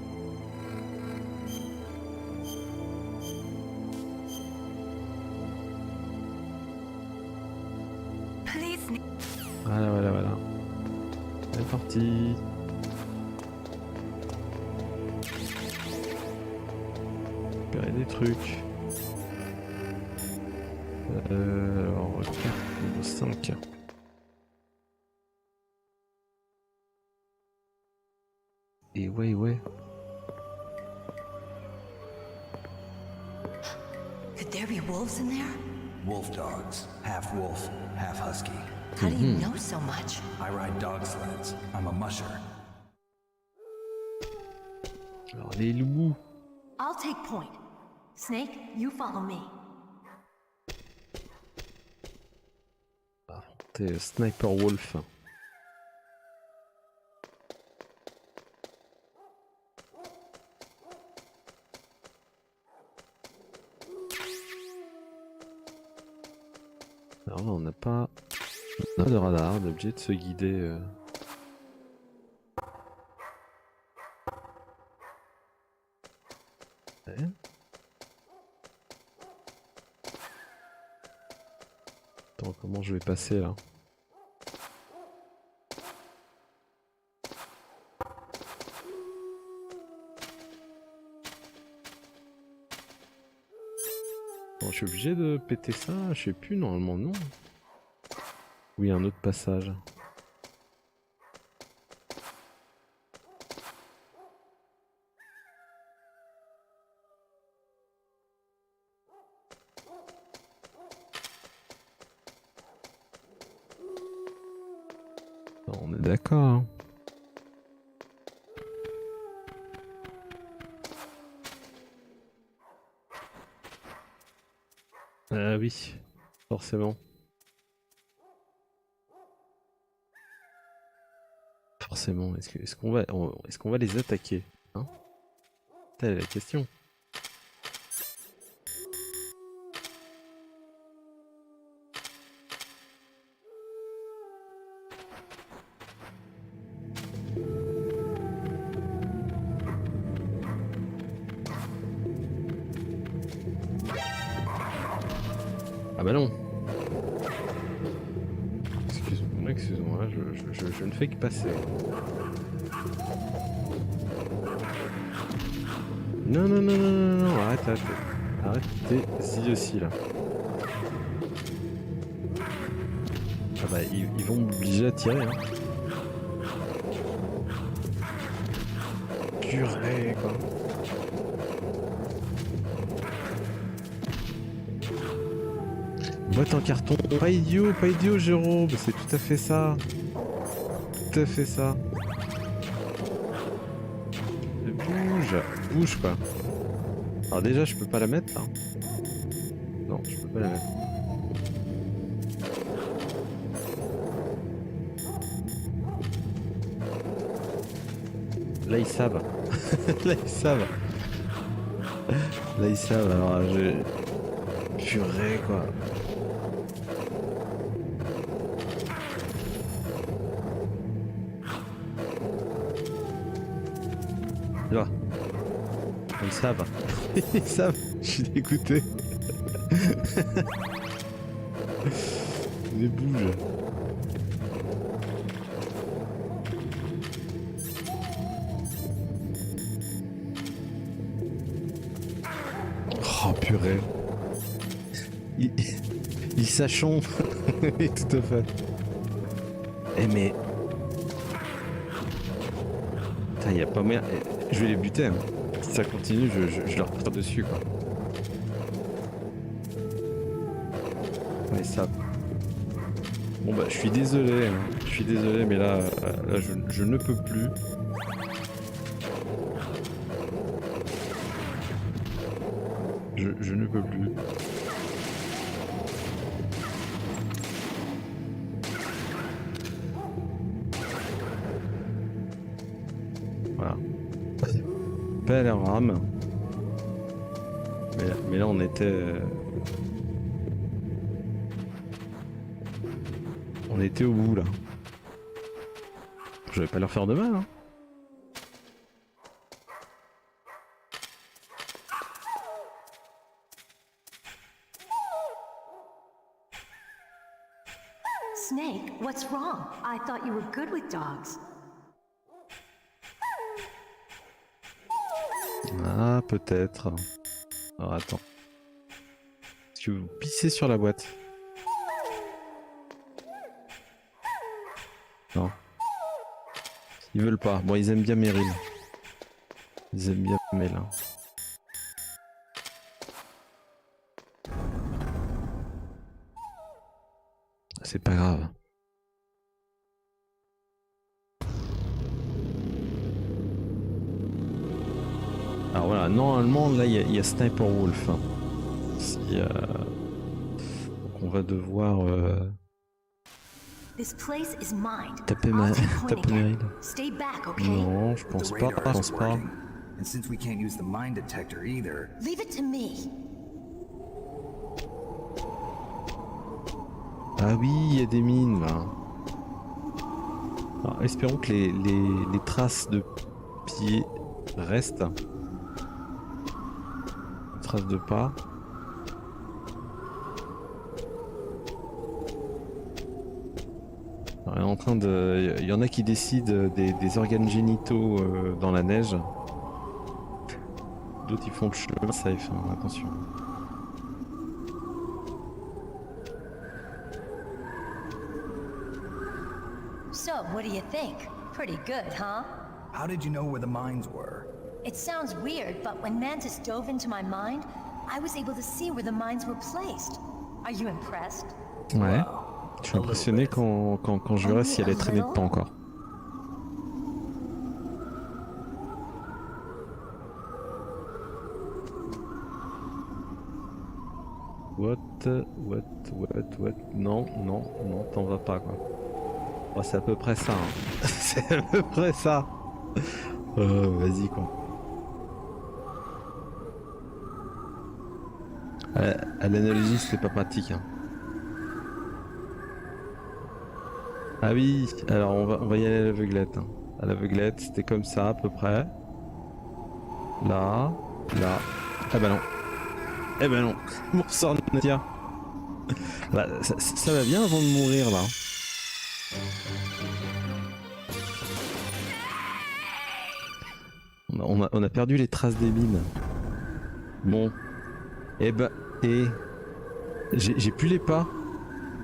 Please. Voilà. C'est parti. Récupérer des trucs. Alors, carte niveau 5. Et ouais. Could there be wolves in there? Wolf dogs, half wolf, half husky. How do you know so much? I ride dog sleds. I'm a musher. Alors, les loups. I'll take point. Snake, you follow me. T'es Sniper Wolf. Alors là, on n'a pas de radar, on est obligé de se guider. Ouais. Attends, comment je vais passer là? Bon, je suis obligé de péter ça? Je sais plus, normalement non. Oui, un autre passage. On est d'accord. Hein. Ah oui, forcément. Forcément, est-ce qu'on va les attaquer, hein? Telle est la question. Ah bah non. Excuse-moi, je ne fais que passer. Non, arrête, tes aussi là. Ah bah ils vont m'obliger à tirer. Hein. Purée quoi. Boîte en carton. Pas idiot, Jérôme. C'est tout à fait ça. Tout à fait ça. Bouge quoi. Alors déjà, je peux pas la mettre là. Non, je peux pas la mettre. Là, ils savent. Là, ils savent. Là, ils savent. Alors, je... Purée, quoi. Là. Ils savent. Ils savent. Je suis dégoûté. Les bouges. Oh purée. Il s'achon. Oui, tout à fait. Eh mais... Putain, y a pas moyen... Je vais les buter. Hein. Si ça continue, je leur tire dessus, quoi. Ouais, ça... Bon bah, je suis désolé. Hein. Je suis désolé, mais là, je ne peux plus. Je ne peux plus. Voilà. Belle rame. Mais là on était... On était au bout là. Je vais pas leur faire de mal, hein. Snake, what's wrong? I thought you were good with dogs. Ah, peut-être. Alors attends. Est-ce que vous pissez sur la boîte? Non. Ils veulent pas. Bon, ils aiment bien Meryl. Ils aiment bien Mel. C'est pas grave. Alors voilà, normalement là il y a Sniper Wolf. Hein. Si, donc on va devoir taper Meryl. Non, je pense pas. Je pense pas. And since we can't use the mine detector either, Leave it to me. Ah oui, il y a des mines là. Alors, espérons que les traces de pieds restent. Les traces de pas. Alors, il est en train de... Il y en a qui décident des organes génitaux dans la neige. D'autres ils font le chemin safe, hein, attention. So, what do you think? Pretty good, huh? how did you know where the mines were? It sounds weird, but when Mantis dove into my mind, I was able to see where the mines were placed. Are you impressed? Ouais. Je suis impressionné quand je verrai si elle est traînée de pas encore. What? Non, t'en vas pas quoi. Oh, c'est à peu près ça. Hein. C'est à peu près ça. Vas-y quoi. À l'analogie, c'était pas pratique. Hein. Ah oui, alors on va y aller à l'aveuglette. Hein. À l'aveuglette, c'était comme ça à peu près. Là. Ah bah non. Eh ben non, mon sort ne tient. Bah, ça va bien avant de mourir là. On a perdu les traces des mines. Bon. Eh ben, j'ai plus les pas.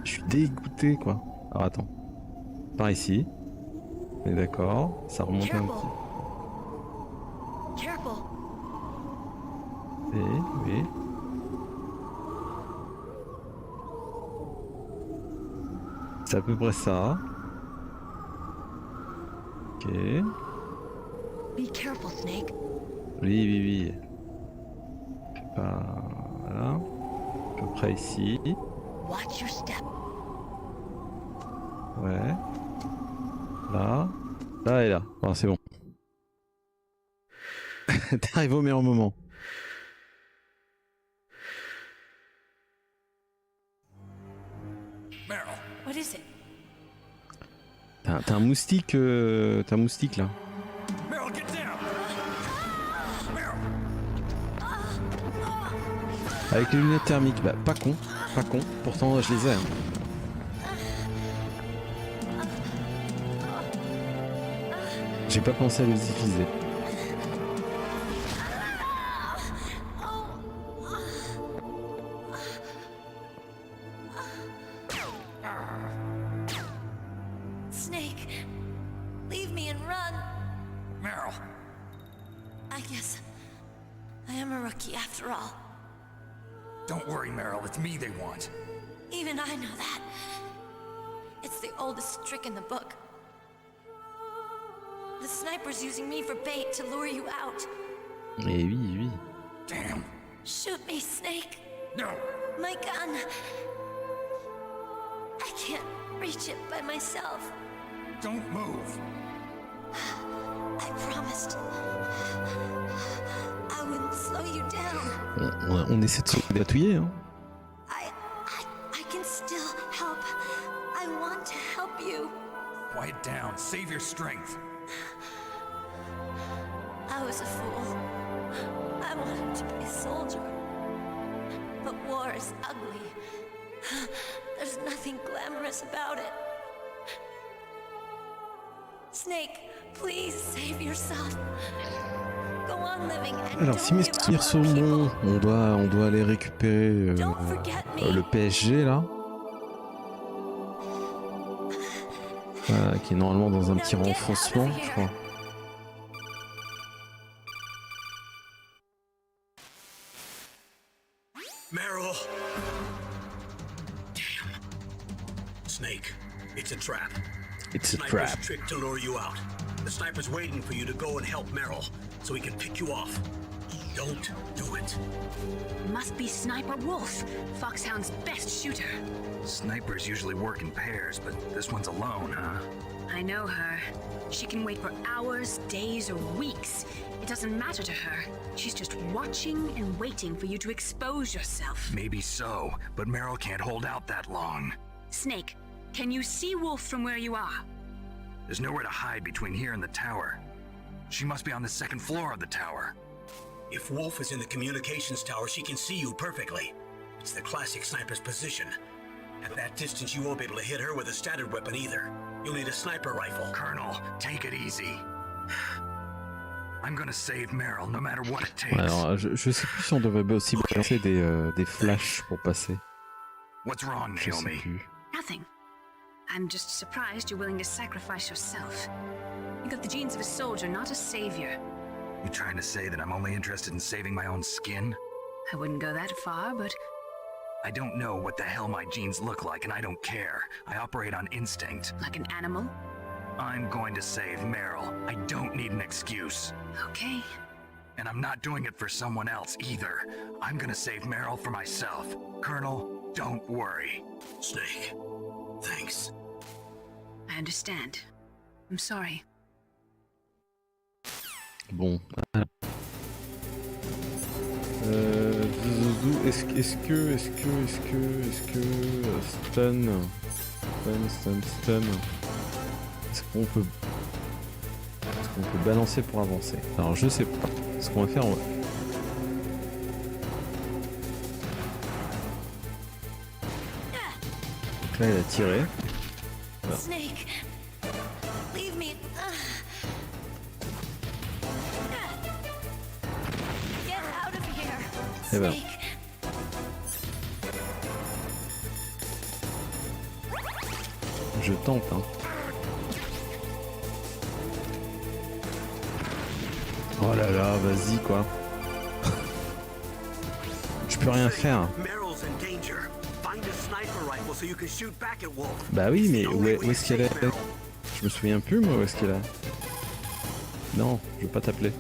Je suis dégoûté quoi. Alors attends. Par ici. On est d'accord. Ça remonte un petit. Oui. C'est à peu près ça. Ok. Be careful, Snake. Oui. Voilà. À peu près ici. Watch your step. Ouais. Là. Là et là. Bon, c'est bon. T'es arrivé au meilleur moment. Meryl. What is it? T'as un moustique. T'as un moustique là. Meryl, get down. Meryl. Avec les lunettes thermiques, bah pas con. Pas con. Pourtant je les ai. Hein. J'ai pas pensé à les utiliser. Snake, leave me and run. Meryl. I guess I am a rookie after all. Don't worry, Meryl. It's me they want. Even I know that. It's the oldest trick in the book. The sniper's using me for bait to lure you out. Eh oui, oui. Damn. Shoot me, Snake. No. My gun. I can't reach it by myself. Don't move. I promised. I wouldn't slow you down. On essaie de se dépatouiller, hein. I can still help. I want to help you. Quiet down. Save your strength. I was a fool. I wanted to be a soldier. But war is ugly. There's nothing glamorous about it. Snake, please save yourself. Go on living and Alors don't si mes give up souvenirs on sont people. bons, on doit aller récupérer le PSG là. Voilà, qui est normalement dans un petit renfoncement, je crois. Meryl! Damn. Snake, it's a trap. It's a Sniper's trap. trick to lure you out. The sniper's waiting for you to go and help Meryl, so he can pick you off. Don't do it. Must be Sniper Wolf, Foxhound's best shooter. Snipers usually work in pairs, but this one's alone, huh? I know her. She can wait for hours, days, or weeks. It doesn't matter to her. She's just watching and waiting for you to expose yourself. Maybe so, but Meryl can't hold out that long. Snake, can you see Wolf from where you are? There's nowhere to hide between here and the tower. She must be on the second floor of the tower. If Wolf is in the communications tower, she can see you perfectly. It's the classic sniper's position. At that distance, you won't be able to hit her with a standard weapon either. You'll need a sniper rifle. Colonel, take it easy. I'm gonna save Meryl no matter what it takes. Ouais, alors, je sais plus si on devait aussi balancer des flashs pour passer. What's wrong, Je sais Naomi? plus. Nothing. I'm just surprised you're willing to sacrifice yourself. You got the genes of a soldier, not a savior. You trying to say that I'm only interested in saving my own skin? I wouldn't go that far, but I don't know what the hell my genes look like, and I don't care. I operate on instinct. like an animal? I'm going to save Meryl. I don't need an excuse. Okay. And I'm not doing it for someone else either. I'm gonna save Meryl for myself. Colonel, don't worry. Snake, thanks. I understand. I'm sorry. Bon. Est-ce que stun. Est-ce qu'on peut balancer pour avancer? Alors je sais pas. Ce qu'on va faire, donc là il a tiré. Voilà. Snake, leave me. Get out of here. Eh ben. Snake. Je tente, hein. Oh là là, vas-y quoi. Je peux rien faire. Meryl's in danger. Find a sniper rifle so you can shoot back at Wolf. Bah oui, mais où est-ce qu'elle est? Je me souviens plus moi où est-ce qu'elle est. Non, je veux pas t'appeler.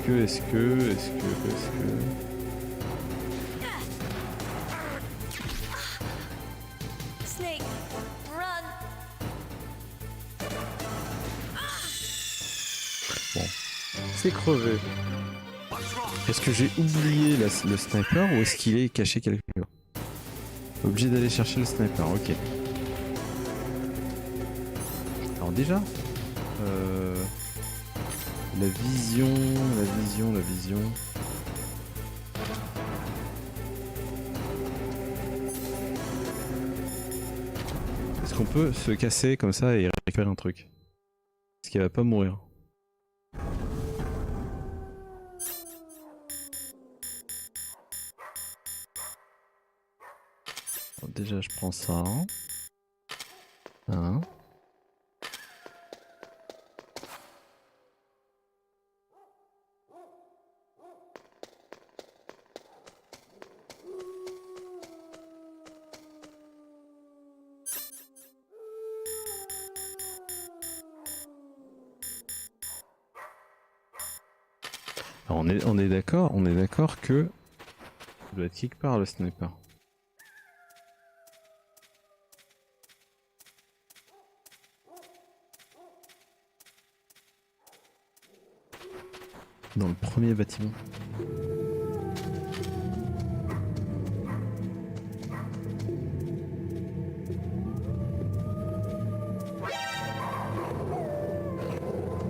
que... Snake, run. Bon, c'est crevé. Est-ce que j'ai oublié le sniper ou est-ce qu'il est caché quelque part? Obligé d'aller chercher le sniper, ok. Alors déjà, la vision. Est-ce qu'on peut se casser comme ça et récupérer un truc? Est-ce qu'il va pas mourir? Alors déjà je prends ça. Hein. Alors on est d'accord que ça doit être quelque part le sniper. Dans le premier bâtiment.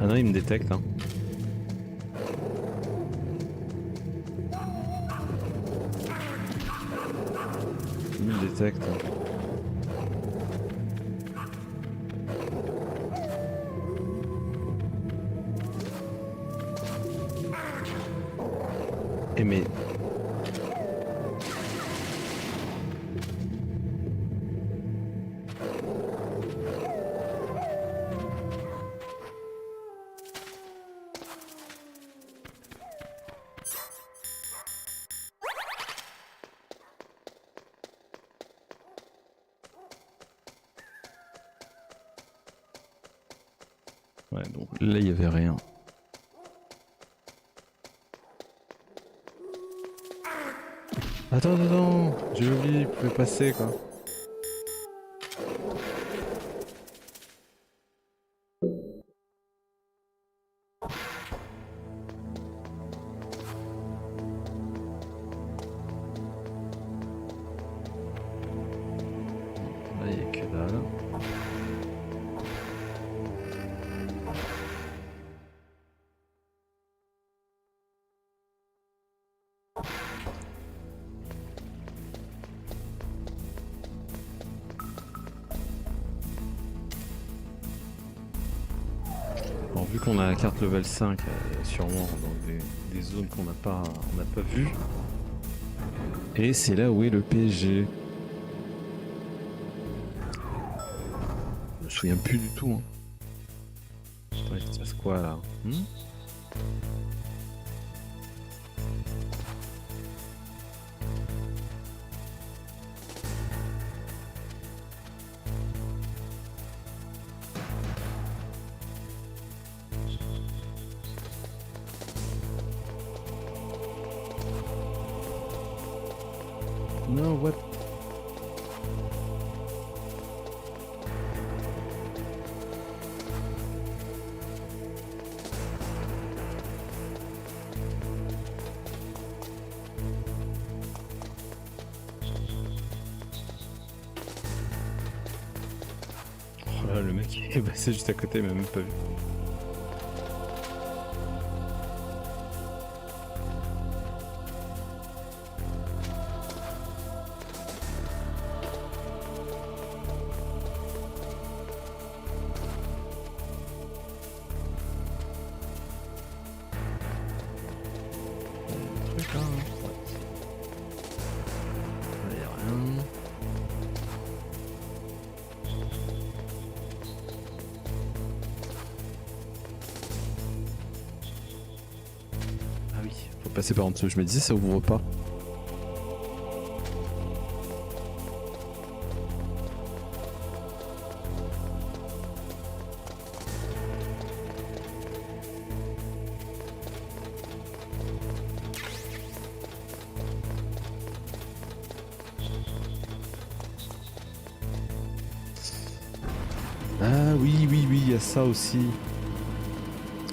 Ah non, il me détecte, hein. Il me détecte. Et mais... Ouais, donc là il y avait rien. Attends, j'ai oublié, il pouvait passer quoi. Là il n'y a que dalle. Bon, vu qu'on a la carte level 5, sûrement dans des zones qu'on n'a pas vues. Et c'est là où est le PSG. Je me souviens plus du tout. Hein. Attends, il se passe quoi là? Non, what? Oh là, le mec est passé juste à côté, il m'a même pas vu. Passer par en dessous, je me disais ça ouvre pas. Ah oui, oui, oui, il y a ça aussi.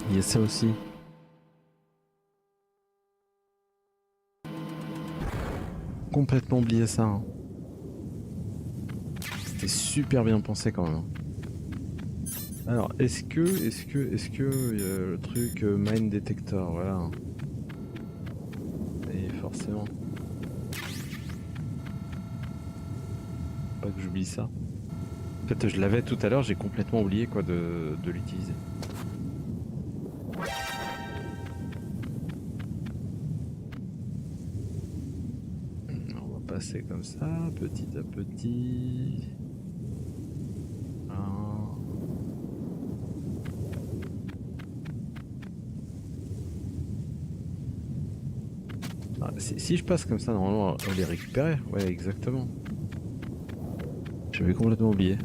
Il y a ça aussi. Complètement oublié ça. Hein. C'était super bien pensé quand même. Alors, est-ce que le truc mine detector, voilà. Et forcément. Pas que j'oublie ça. En fait, je l'avais tout à l'heure, j'ai complètement oublié quoi de l'utiliser. On va passer comme ça, petit à petit. Ah, si je passe comme ça, normalement, on les récupérer. Ouais, exactement. J'avais complètement oublié.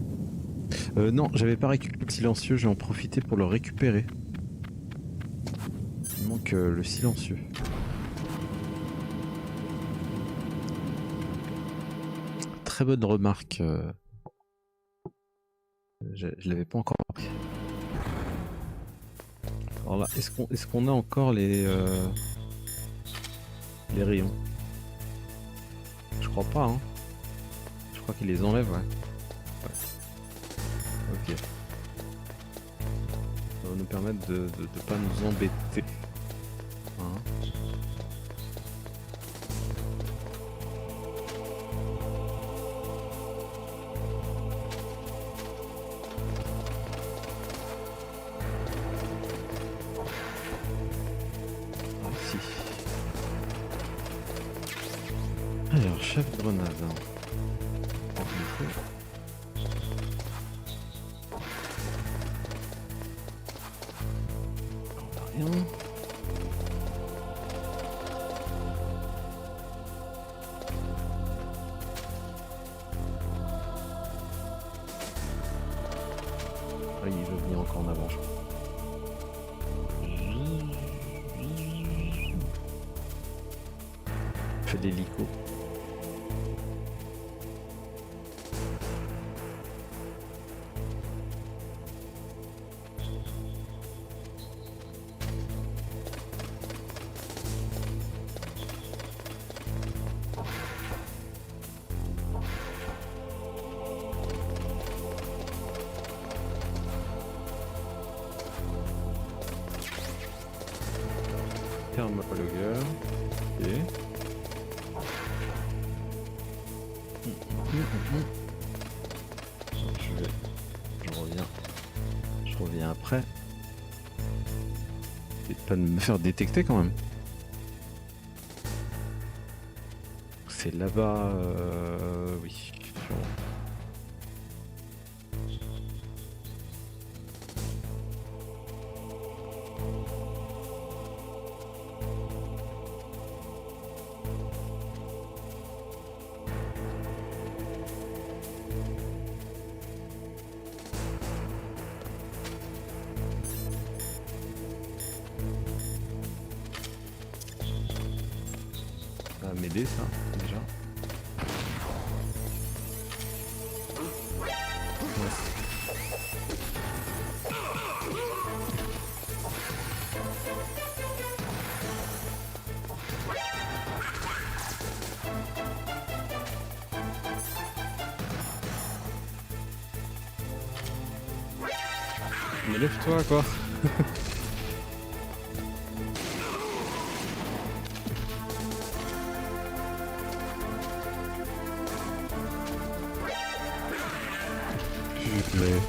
Non, j'avais pas récupéré le silencieux, j'ai en profité pour le récupérer. Il manque le silencieux. Très bonne remarque. Je l'avais pas encore pris. Alors là, est-ce qu'on a encore les rayons? Je crois pas, hein. Je crois qu'ils les enlèvent, ouais. Ok. Ça va nous permettre de pas nous embêter. Hein. Merci. Alors, chef de grenade. Ah, il veut venir encore en avant, je crois. Fait de l'hélico. Thermologueur. Ok. Je reviens après. Et pas de me faire détecter quand même. C'est là-bas, oui. Ça va m'aider ça déjà. Mais lève-toi quoi. Mais...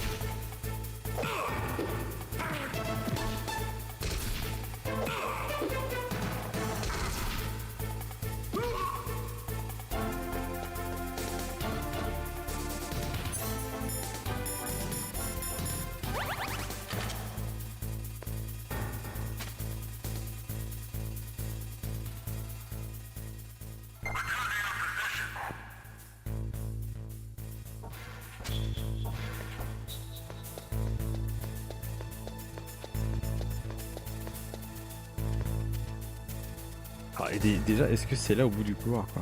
Ah, et déjà, est-ce que c'est là au bout du couloir quoi?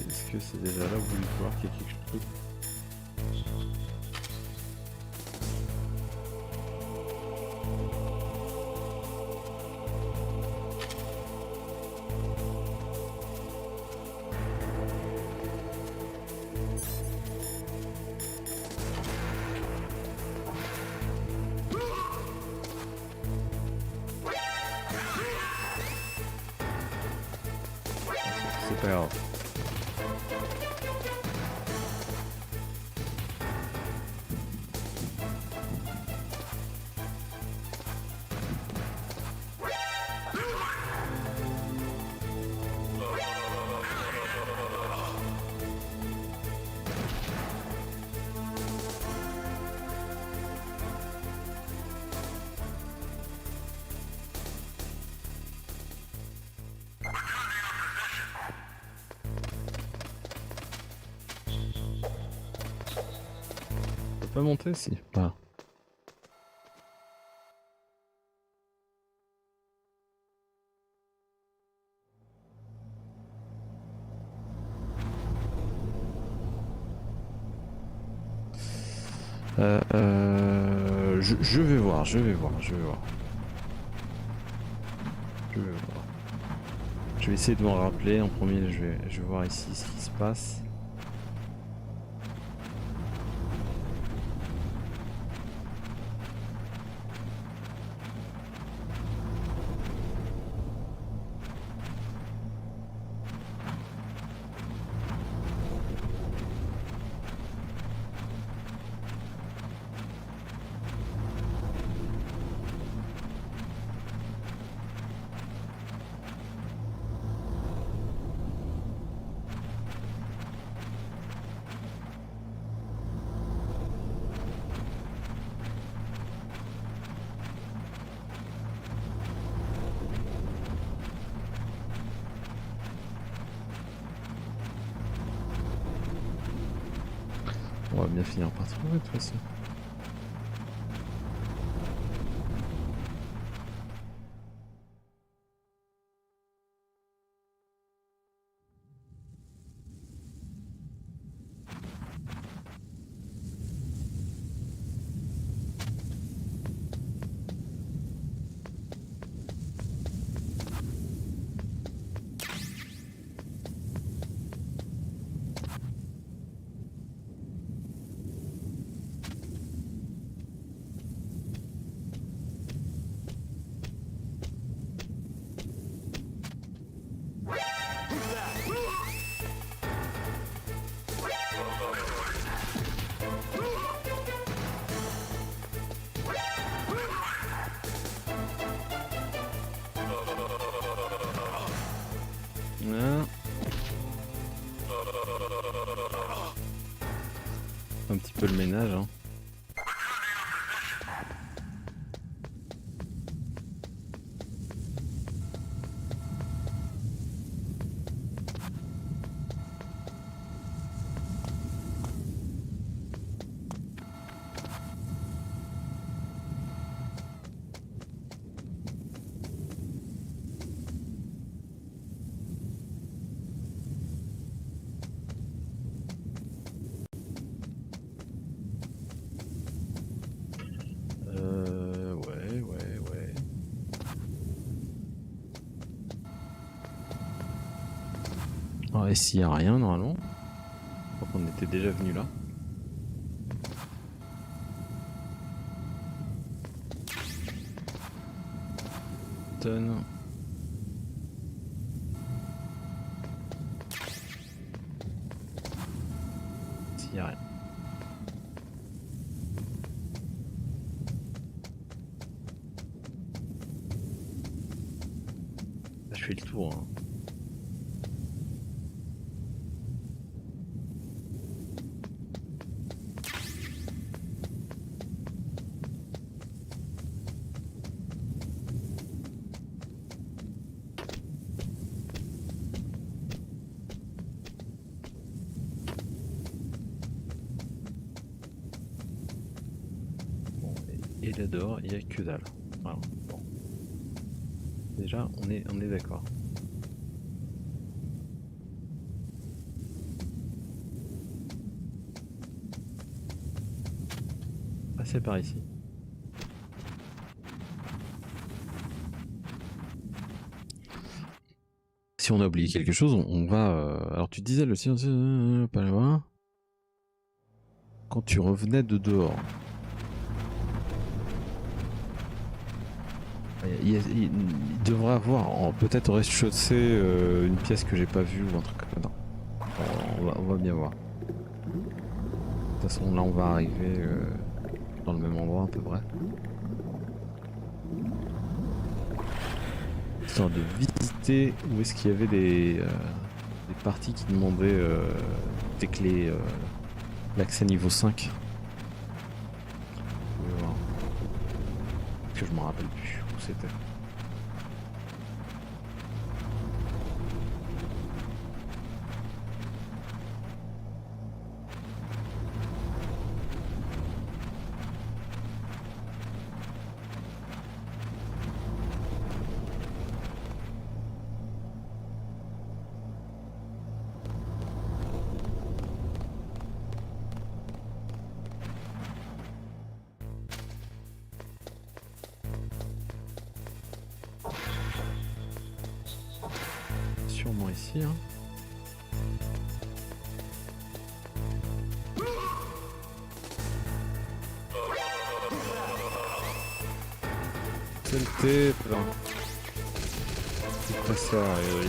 Est-ce que c'est déjà là où vous voulez voir qu'il y a quelque chose? C'est pas grave. Pas monter si. Voilà. Je vais voir. Je vais essayer de m'en rappeler. En premier, je vais voir ici ce qui se passe. On va bien finir par trouver de toute façon. Un petit peu le ménage, hein. Ouais. Ah, et s'il n'y a rien normalement, je crois qu'on était déjà venu là. Tonne. S'il n'y a rien. Je fais le tour, hein. Bon, et là dehors, il n'y a que dalle. Voilà. Bon. Déjà, on est d'accord. c'est par ici. Si on a oublié quelque chose, on va... Alors tu disais le silence... pas loin. Quand tu revenais de dehors. Il devrait avoir peut-être au rez-de-chaussée une pièce que j'ai pas vue ou un truc comme ça. On va bien voir. De toute façon là on va arriver dans le même endroit à peu près. Histoire de visiter où est-ce qu'il y avait des parties qui demandaient des clés, l'accès niveau 5. Je vais voir. Parce que je me rappelle plus où c'était. Sûrement ici, hein. C'était plein. C'est pas ça,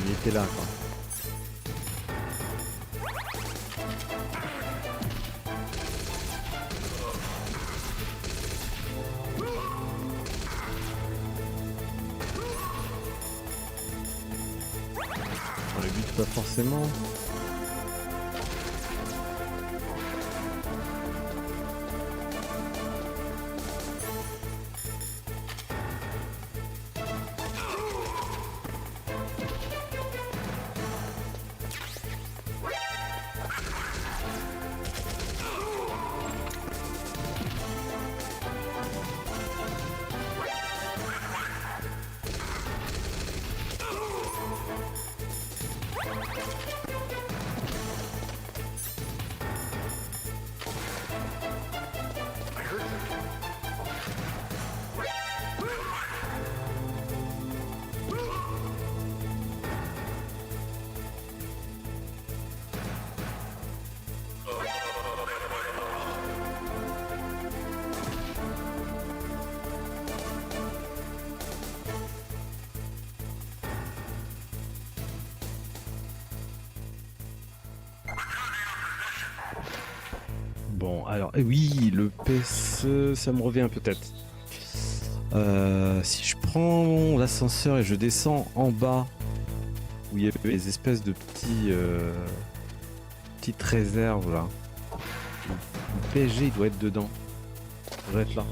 il était là quoi. On le bute pas forcément. Bon, alors, oui, le PSE, ça me revient peut-être. Si je prends l'ascenseur et je descends en bas, où il y avait les espèces de petites réserves là, le PSG il doit être dedans. Il doit être là.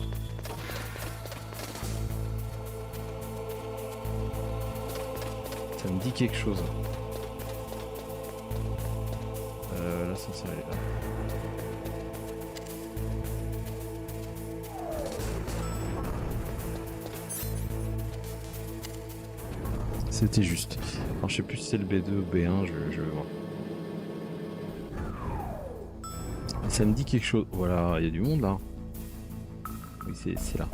Ça me dit quelque chose. L'ascenseur il est là. C'était juste. Alors, je sais plus si c'est le B2 ou B1, je vais voir. Ça me dit quelque chose. Voilà, il y a du monde là. Oui, c'est là.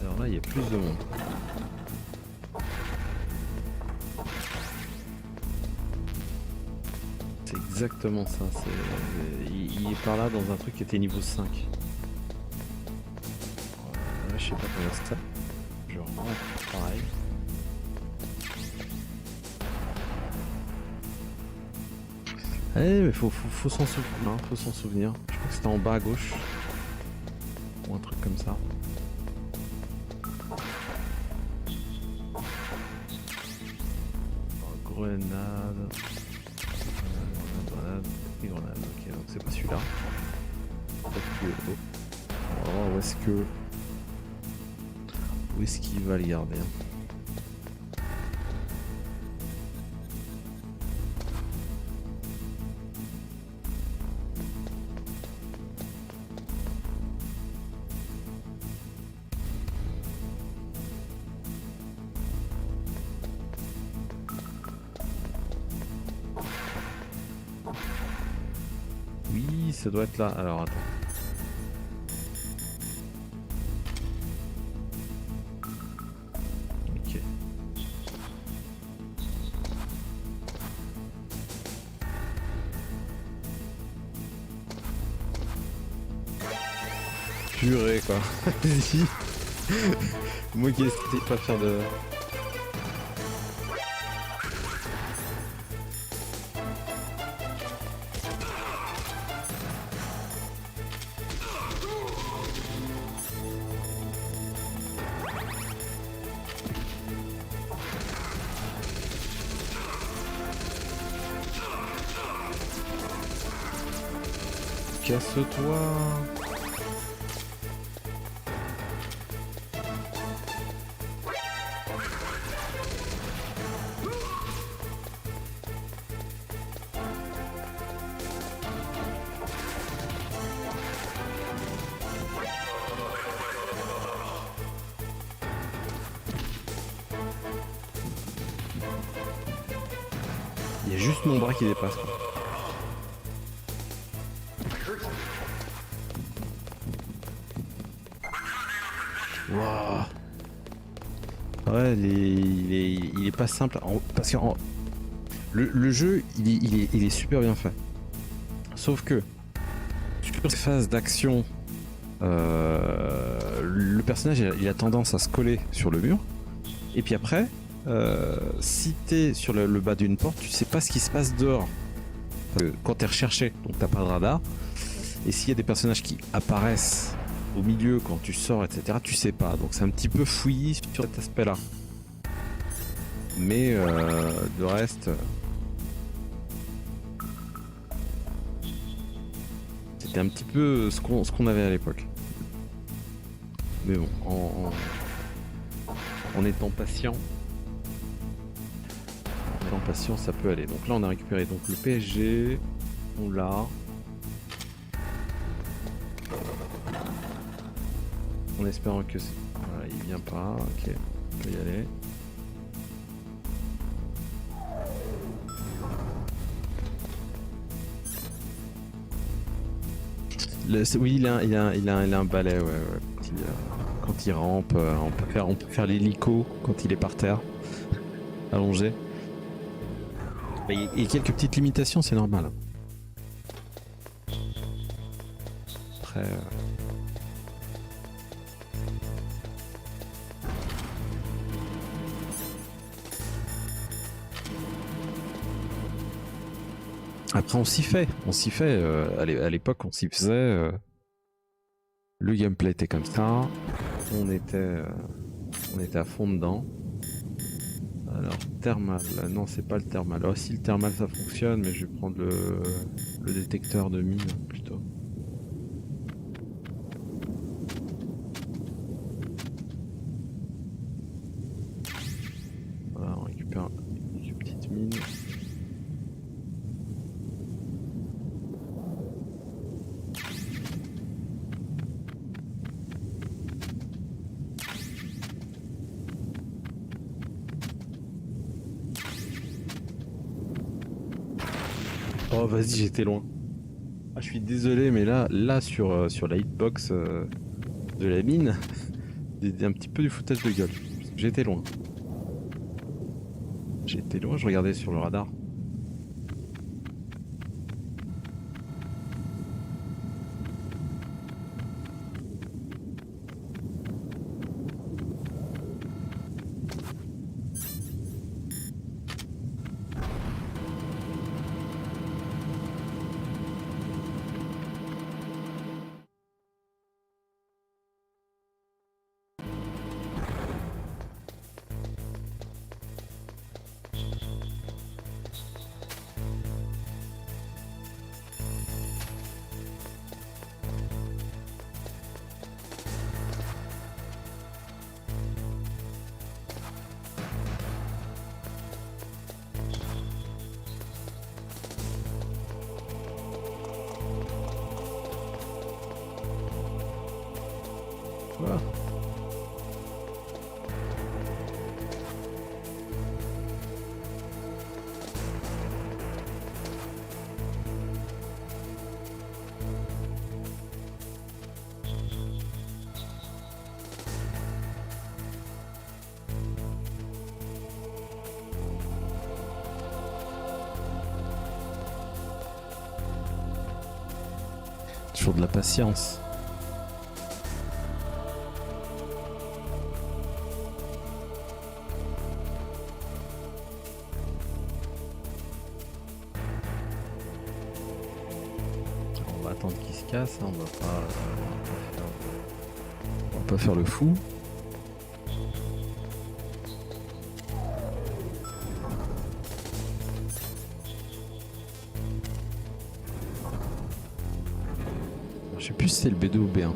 Alors là, il y a plus de monde. C'est exactement ça. Il est par là dans un truc qui était niveau 5. Là, je sais pas comment c'est ça. Je rentre pareil. Eh mais faut s'en souvenir, hein, faut s'en souvenir. Je crois que c'était en bas à gauche. Ou un truc comme ça. Oh, grenade. Grenade. Et grenade. Ok, donc c'est pas celui-là. Oh, où est-ce qu'il va le garder? Oui, ça doit être là. Alors attends. purée quoi. Vas-y. Moi qui essaie pas de faire de... Casse-toi. Il y a juste mon bras qui dépasse, quoi. Wow. Ouais, il est pas simple parce que le jeu il est super bien fait. Sauf que sur ces phases d'action, le personnage il a tendance à se coller sur le mur. Et puis après, si t'es sur le bas d'une porte, tu sais pas ce qui se passe dehors. Parce que quand t'es recherché, donc t'as pas de radar. Et s'il y a des personnages qui apparaissent au milieu quand tu sors, etc., tu sais pas. Donc c'est un petit peu fouillis sur cet aspect-là. Mais le reste, c'était un petit peu ce qu'on avait à l'époque. Mais bon, en étant patient, ça peut aller. Donc là, on a récupéré donc le PSG, on l'a. En espérant que... Voilà, il vient pas, ok, on peut y aller. Oui, il a un balai, ouais. Quand il rampe, on peut faire l'hélico quand il est par terre, allongé. Et quelques petites limitations, c'est normal. Après... Après on s'y fait, à l'époque on s'y faisait, le gameplay était comme ça, on était à fond dedans. Alors thermal, non c'est pas le thermal, alors si le thermal ça fonctionne mais je vais prendre le détecteur de mine plutôt. Voilà, on récupère une petite mine. Oh vas-y, j'étais loin. Ah, je suis désolé mais là sur la hitbox de la mine, un petit peu du foutage de gueule. J'étais loin. Je regardais sur le radar. Voilà. Toujours de la patience. attendre qu'il se casse, hein, on va pas faire le fou. Je sais plus si c'est le B2 ou B1.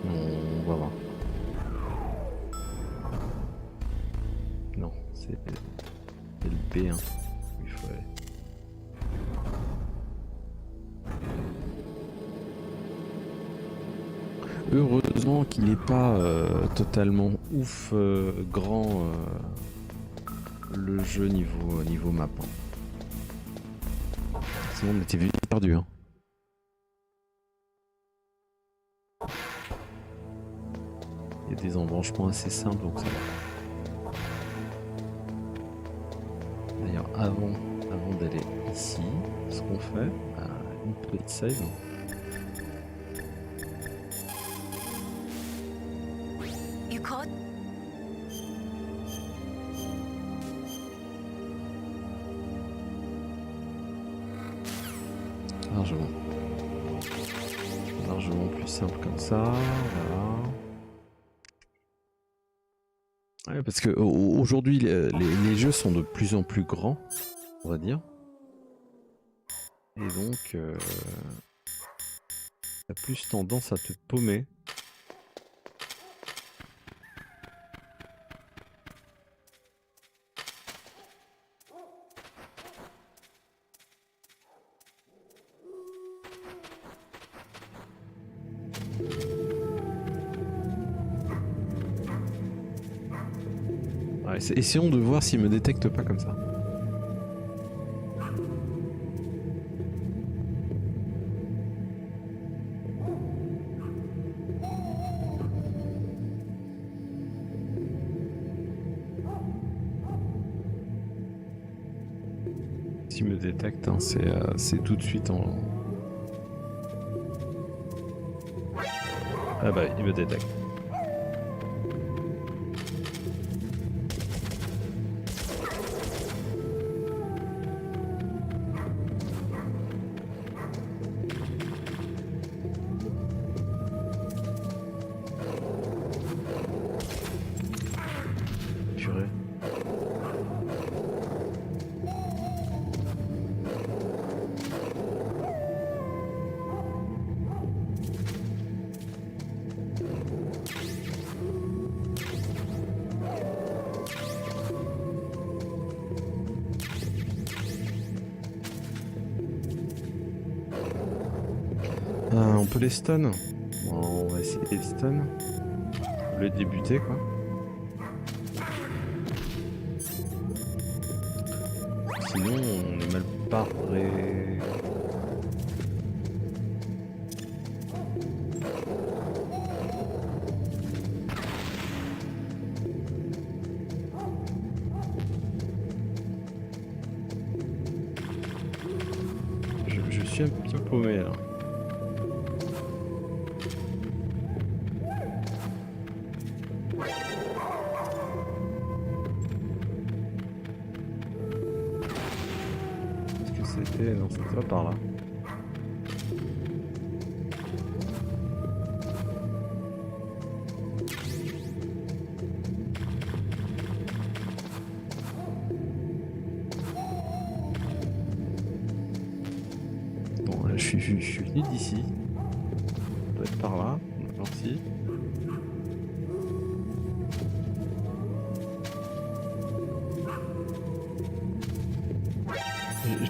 On va voir. Non, c'est le B1. Il faut aller. Heureusement qu'il n'est pas totalement ouf grand le jeu niveau map. Hein. Sinon on était vite perdu. Hein. Il y a des embranchements assez simples donc ça va. D'ailleurs avant d'aller ici, ce qu'on fait, une petite save. Largement plus simple comme ça, voilà. Ouais, parce que aujourd'hui les jeux sont de plus en plus grands, on va dire. Et donc t'as plus tendance à te paumer. Essayons de voir s'il me détecte pas comme ça. S'il me détecte, hein, c'est tout de suite en... Ah bah il me détecte. On peut les stun. Bon, on va essayer les stun. Les débuter quoi. Sinon on est mal paré. Je suis un petit peu paumé là. Non, c'est pas par là. Bon, là, je suis venu d'ici. Ça doit être par là. On est parti.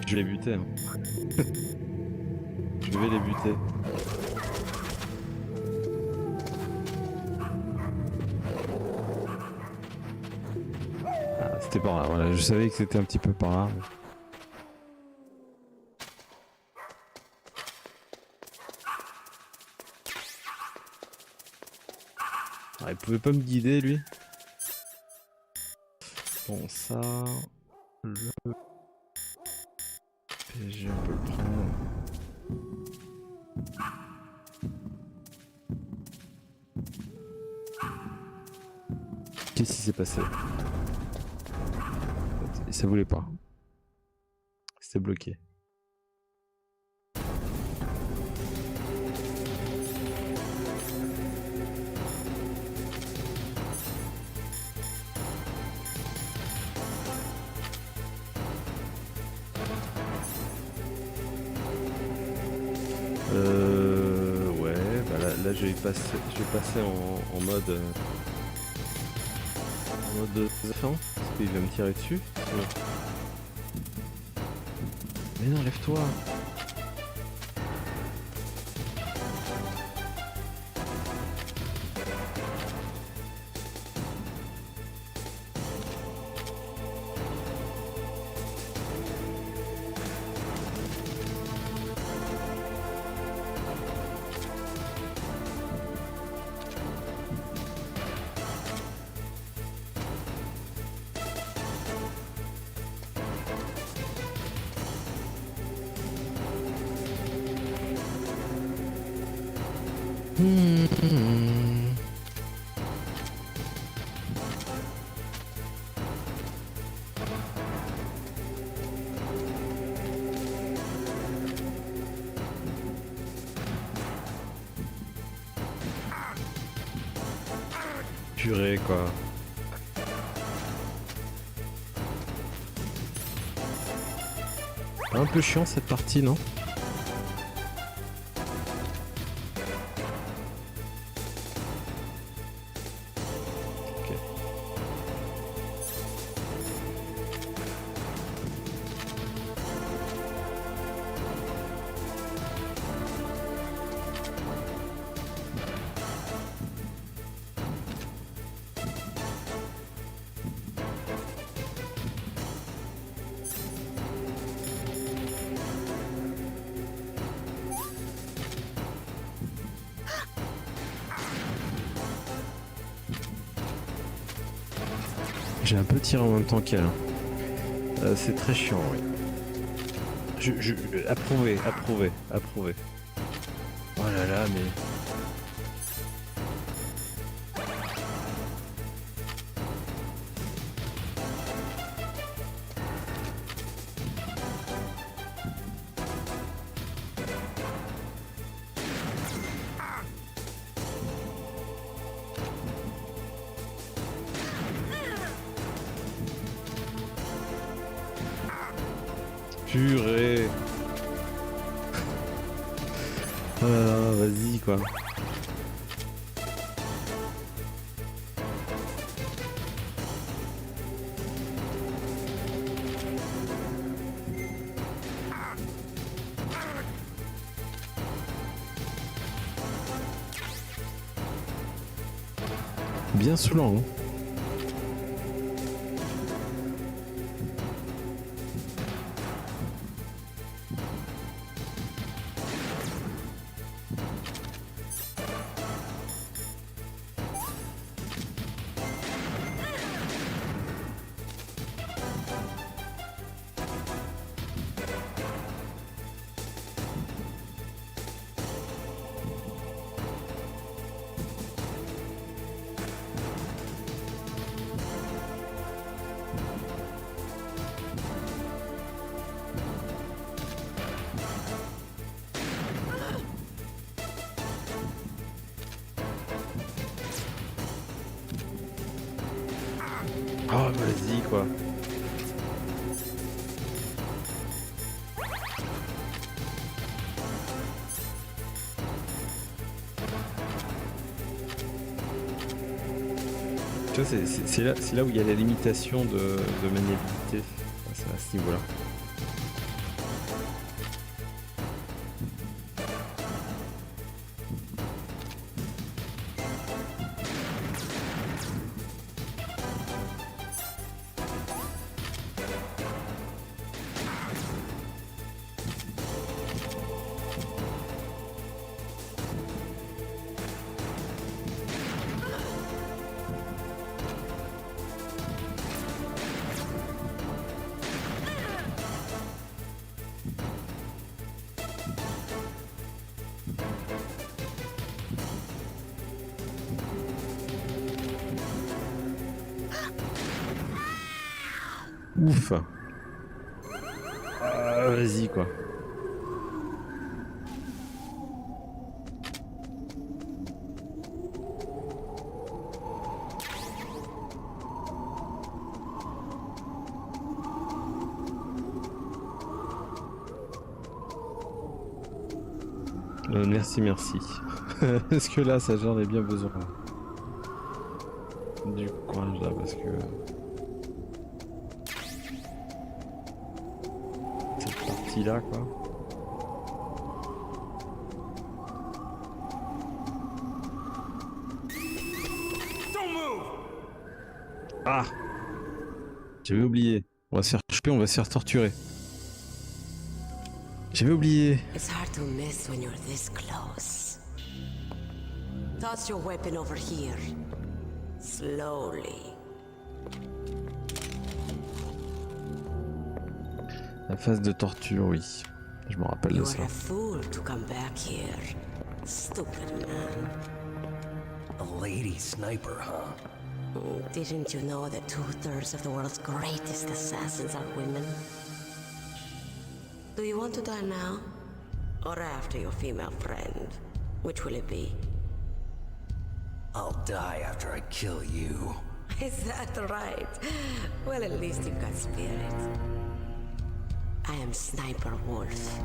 Je vais les buter. Hein. Je vais les buter. Ah, c'était par là, voilà. Je savais que c'était un petit peu par là. Ah, il pouvait pas me guider lui. Bon, ça. PSG, on peut le prendre. Qu'est-ce qui s'est passé? Et ça voulait pas. C'était bloqué. Ouais, bah là je vais passer en mode fin, parce qu'il va me tirer dessus. Ouais. Mais non, lève-toi. Purée quoi. Un peu chiant cette partie, non? Ok. J'ai un peu tiré en même temps qu'elle. C'est très chiant, oui. Approuvé. Oh là là, mais... Purée. Ah, vas-y quoi. Bien saoulant, hein. Oh, vas-y quoi. Tu vois, c'est là où il y a la limitation de maniabilité. C'est à ce niveau-là. Ouf. Vas-y quoi. Merci, merci. Parce que là, ça j'en ai bien besoin. Du courage là, parce que... Cette partie-là, quoi. Ah! J'avais oublié. On va se faire choper, on va se faire torturer. J'avais oublié. It's hard to miss when you're this close. Toss your weapon over here. Slowly. La phase de torture, oui. Je me rappelle de ça. You are a fool to come back here. Stupid man. A lady sniper, huh? Didn't you know that 2/3 of the world's greatest assassins are women? Do you want to die now? Or after your female friend? Which will it be? I'll die after I kill you. Is that right? Well, at least you've got spirit. I am Sniper Wolf,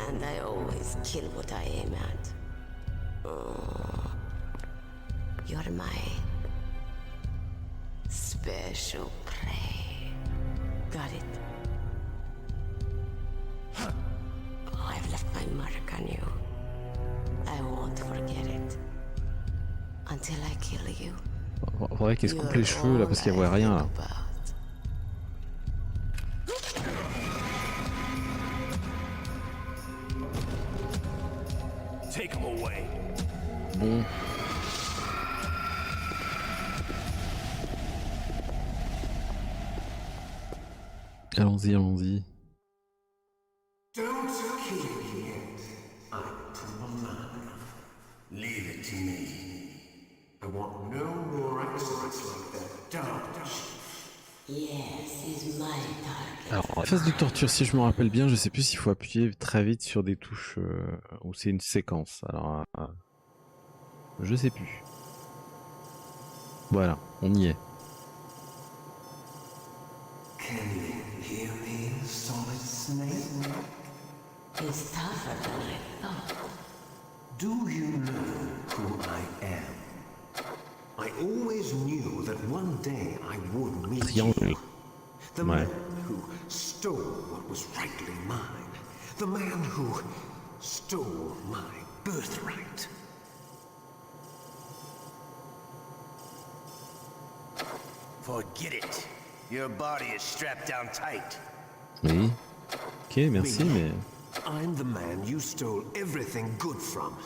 and I always kill what I aim at. Oh, you're my special prey. Got it? I've left my mark on you. I won't forget it. Until I kill you. Faudrait qu'il se coupe les cheveux là parce qu'il voit rien là. Take him away. Bon. Allons-y, allons-y. Don't kill me yet. I'm too alive. Leave it to me. I want no more accidents like that dark chief. Yes, he's my target. Alors, en phase de torture, si je me rappelle bien, je sais plus s'il faut appuyer très vite sur des touches ou c'est une séquence. Alors, je sais plus. Voilà, on y est. Can you hear me, solid snake? He's tougher than I thought. Do you know who I am? I always knew that one day I would meet Triangle. you. The Ouais. man who stole what was rightly mine. The man who stole my birthright. Forget it. Your body is strapped down tight. Oui. Ok, merci, mais... I'm the man you stole everything good from.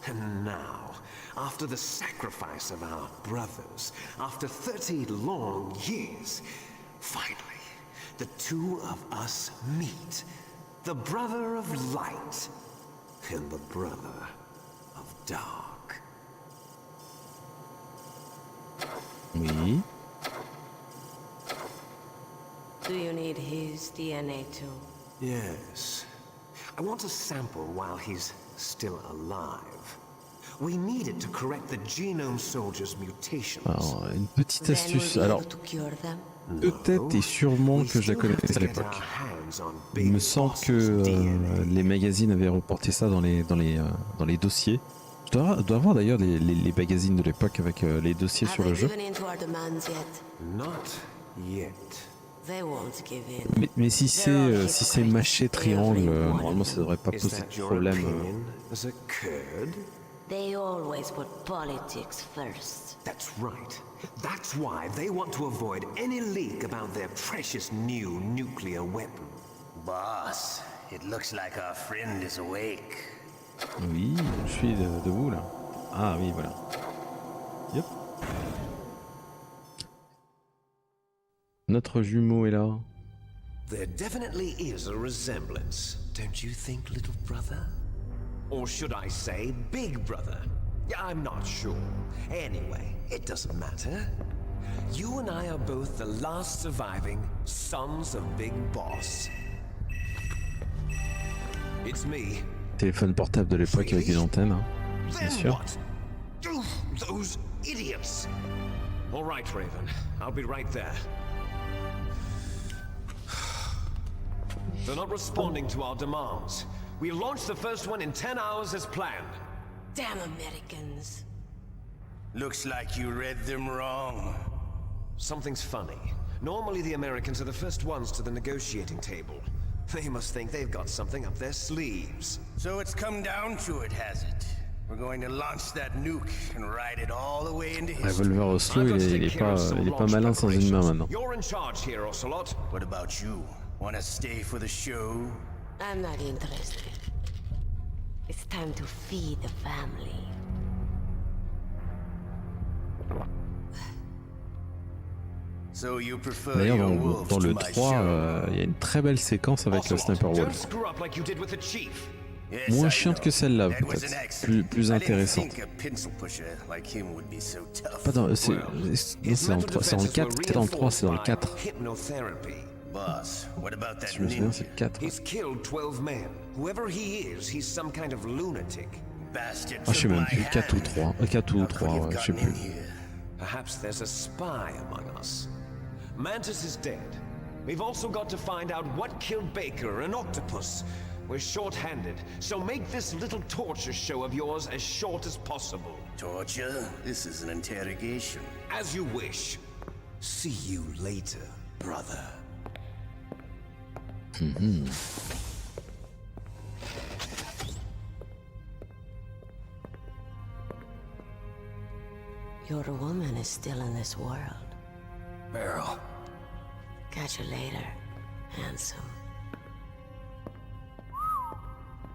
And now, after the sacrifice of our brothers, after 30 long years, finally, the two of us meet. The brother of light and the brother of dark. Oui. Do you need his DNA too? Yes. I want a sample while he's still alive. We need it to correct the genome soldier's mutations. Alors, une petite astuce. Then we'll be Alors, able to cure them? peut-être et sûrement que je la connaissais à l'époque. Il me semble que les magazines avaient reporté ça dans les dossiers. Je dois avoir d'ailleurs les magazines de l'époque avec les dossiers sur le jeu. Given in to our demands yet? Not yet. They won't give in. Mais si c'est mâché triangle, normalement ça devrait pas poser de problème. As a Kurd? They always put politics first. That's right. That's why they want to avoid any leak about their precious new nuclear weapon. Boss, it looks like our friend is awake. Oui, je suis debout là. Ah oui, voilà. Yep. Notre jumeau est là. There definitely is a resemblance, don't you think, little brother? Or should I say, big brother? I'm not sure. Anyway, it doesn't matter. You and I are both the last surviving sons of Big Boss. It's me. Téléphone portable de l'époque avec une antenne, hein, bien sûr. What? Those idiots! All right, Raven. I'll be right there. They're not responding to our demands. We launched the first one in 10 hours as planned. Damn Americans. Looks like you read them wrong. Something's funny. Normally the Americans are the first ones to the negotiating table. They must think they've got something up their sleeves. So it's come down to it, has it? We're going to launch that nuke and ride it all the way into history. Revolver au slow, il est pas malin sans une main maintenant. You're in charge here, Ocelot. What about you? Want to stay for the show? I'm not interested. It's time to feed the family. So you prefer D'ailleurs, your dans wolves le to my 3, show? il y a une très belle séquence avec le Sniper Don't Wolf. screw up like you did with the chief. Yes, Moins I chiante know. que celle-là, That was peut-être. an accident. Plus I intéressante. didn't think a pencil pusher like him would be so tough. Pas dans, c'est dans le 4, c'est dans le 3, c'est dans le 4. Hypnotherapy. Boss, what about that Si je me souviens, ninja? c'est le 4. He's killed 12 men. Whoever he is, he's some kind of lunatic. Bastard Ah, je sais took même my plus, 4 ou hand. 3. 4 ou How could 3, he have ouais, je sais gotten in plus. here? Perhaps there's a spy among us. Mantis is dead. We've also got to find out what killed Baker and Octopus. We're short-handed, so make this little torture show of yours as short as possible. Torture? This is an interrogation. As you wish. See you later, brother. Your woman is still in this world. Beryl. Catch you later, handsome.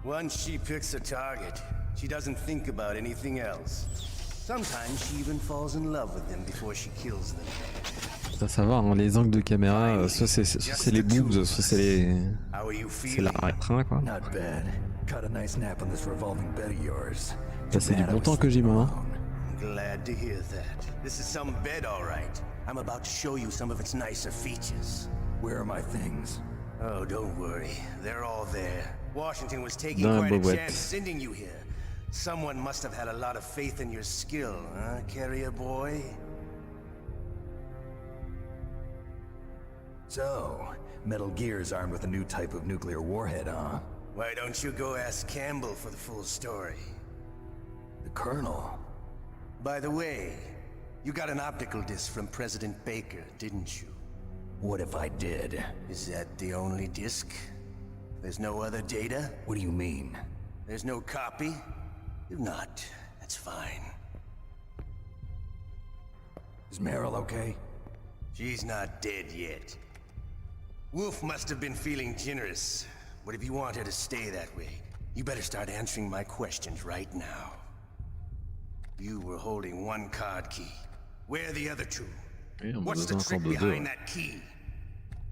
Once she picks a target, she doesn't think about anything else. Sometimes she even falls in love with them before she kills them. Ça va, hein, les angles de caméra, soit c'est les boobs, soit c'est l'arrière-train, quoi. Not bad. Caught a nice nap on this revolving bed of yours. Ça, c'est du bon temps que j'y mets, hein. Glad to hear that. This is some bed, all right. I'm about to show you some of its nicer features. Where are my things? Oh, don't worry. They're all there. Washington was taking Dans la quite a bobette. chance sending you here. Someone must have had a lot of faith in your skill, huh, carrier boy? So, Metal Gear's armed with a new type of nuclear warhead, huh? Why don't you go ask Campbell for the full story? The Colonel? By the way, you got an optical disc from President Baker, didn't you? What if I did? Is that the only disc? There's no other data? What do you mean? There's no copy? If not, that's fine. Is Meryl okay? She's not dead yet. Wolf must have been feeling generous. But if you want her to stay that way, you better start answering my questions right now. You were holding one card key. Where are the other two? What's the trick behind that key?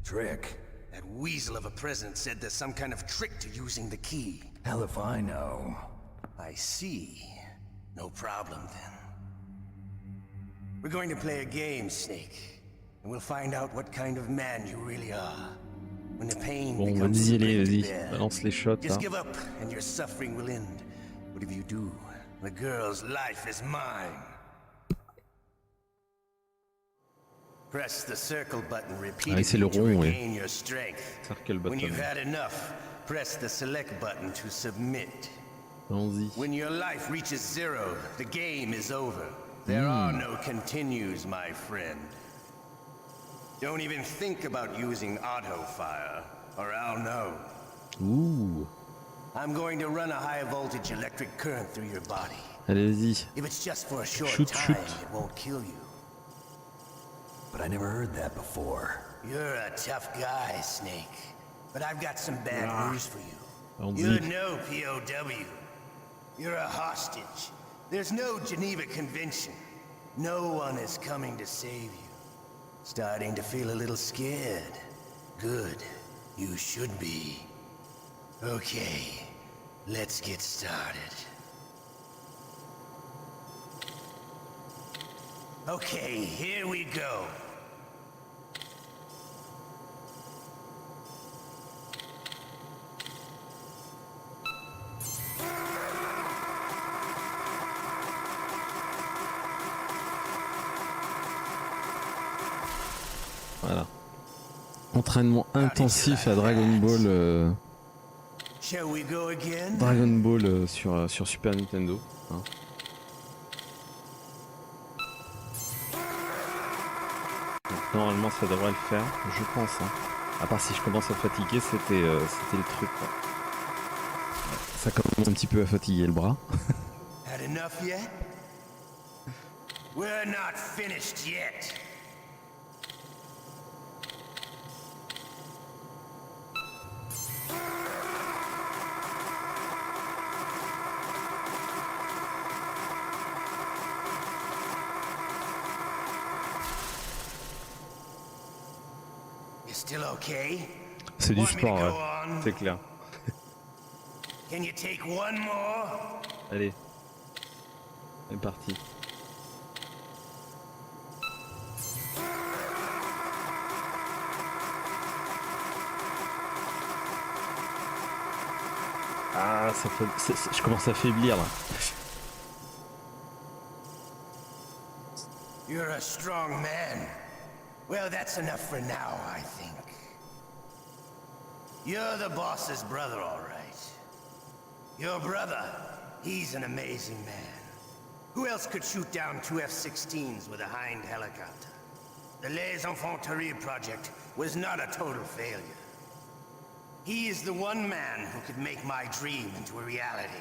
Trick? That weasel of a president said there's some kind of trick to using the key. Hell if I know. I see. No problem then. We're going to play a game, Snake. And we'll find out what kind of man you really are. When the pain Bon, becomes vas-y, too great to vas-y, bear, balance les shots, just là. give up and your suffering will end. But if you do, the girl's life is mine. Press the circle button repeatedly c'est le to rond, regain your strength. Circle When button. you've had enough, press the select button to submit. Allons-y. When your life reaches 0, the game is over. There are no continues, my friend. Don't even think about using auto fire, or I'll know. Ouh. I'm going to run a high voltage electric current through your body. Allez, vas-y. If it's just for a short Shoot, time, shoot. it won't kill you. But I never heard that before. You're a tough guy, Snake. But I've got some bad news for you. Allons-y. You're no POW. You're a hostage. There's no Geneva Convention. No one is coming to save you. Starting to feel a little scared. Good. You should be. Okay. Let's get started. Okay, here we go. Voilà. Entraînement intensif à Dragon Ball Shall we go again? Dragon Ball sur Super Nintendo. Hein. Donc, normalement ça devrait le faire, je pense. Hein. À part si je commence à fatiguer, c'était le truc. Quoi. Ça commence un petit peu à fatiguer le bras. Had enough yet? We're not finished yet. You still okay? C'est du sport, ouais. C'est clair. Can you take one more? Allez, c'est parti. Ah, ça fait... je commence à faiblir là. You're a strong man. Well, that's enough for now, I think. You're the boss's brother, all right. Your brother, he's an amazing man. Who else could shoot down 2 F-16s with a Hind helicopter? The Les Enfants Terribles project was not a total failure. He is the one man who could make my dream into a reality.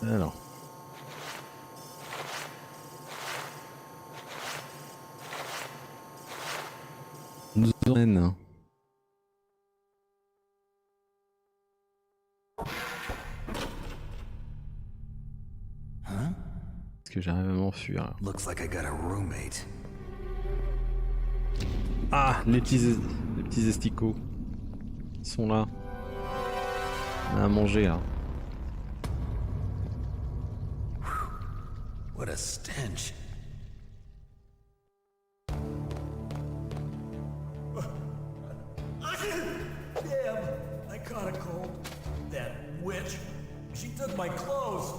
Alors. Nous emmène. Est-ce que j'arrive à m'enfuir? Looks like I got a roommate. Ah, les petits esticots. Ils sont là. On a à manger là. What a stench. Damn, I caught a cold. That witch, she took my clothes.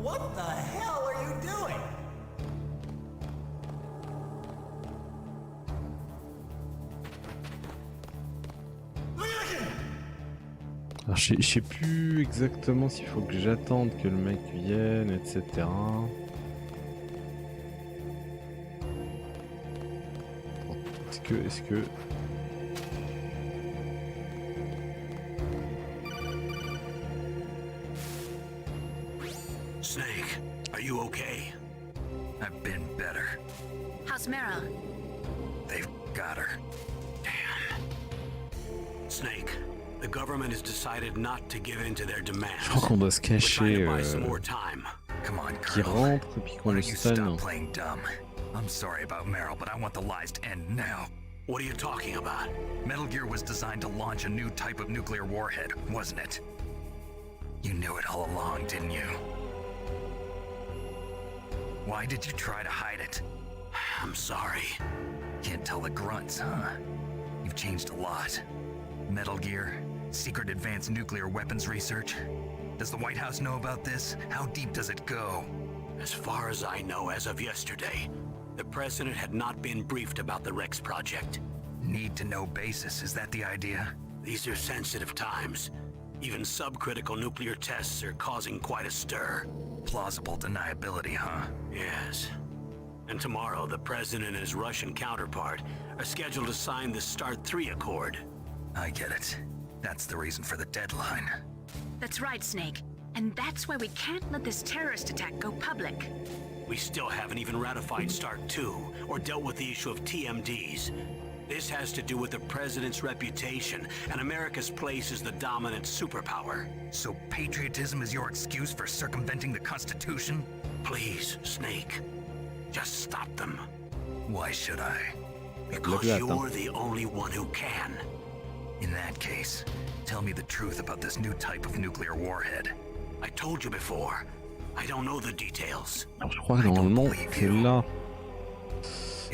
What the hell are you doing? Alors, je sais plus exactement s'il faut que j'attende que le mec vienne, etc. Est-ce que... Snake, are you okay? I've been better. How's Mara? They've got her. Snake, the government has decided not to give in to their demands. Je crois qu'on doit se cacher Come on, qui Colonel. rentre et puis qu'on Why le don't you stun. stop playing dumb? I'm sorry about Meryl, but I want the lies to end now. What are you talking about? Metal Gear was designed to launch a new type of nuclear warhead, wasn't it? You knew it all along, didn't you? Why did you try to hide it? I'm sorry. Can't tell the grunts, huh? You've changed a lot. Metal Gear, secret advanced nuclear weapons research. Does the White House know about this? How deep does it go? As far as I know, as of yesterday, the president had not been briefed about the Rex project. Need-to-know basis, is that the idea? These are sensitive times. Even subcritical nuclear tests are causing quite a stir. Plausible deniability, huh? Yes. And tomorrow, the president and his Russian counterpart are scheduled to sign the START 3 Accord. I get it. That's the reason for the deadline. That's right, Snake. And that's why we can't let this terrorist attack go public. We still haven't even ratified START 2 or dealt with the issue of TMDs. This has to do with the president's reputation and America's place as the dominant superpower. So patriotism is your excuse for circumventing the Constitution? Please, Snake. Just stop them. Why should I? Because you're the only one who can. In that case, tell me the truth about this new type of nuclear warhead. I told you before. I don't know the details. Alors, je crois que normalement, c'est là.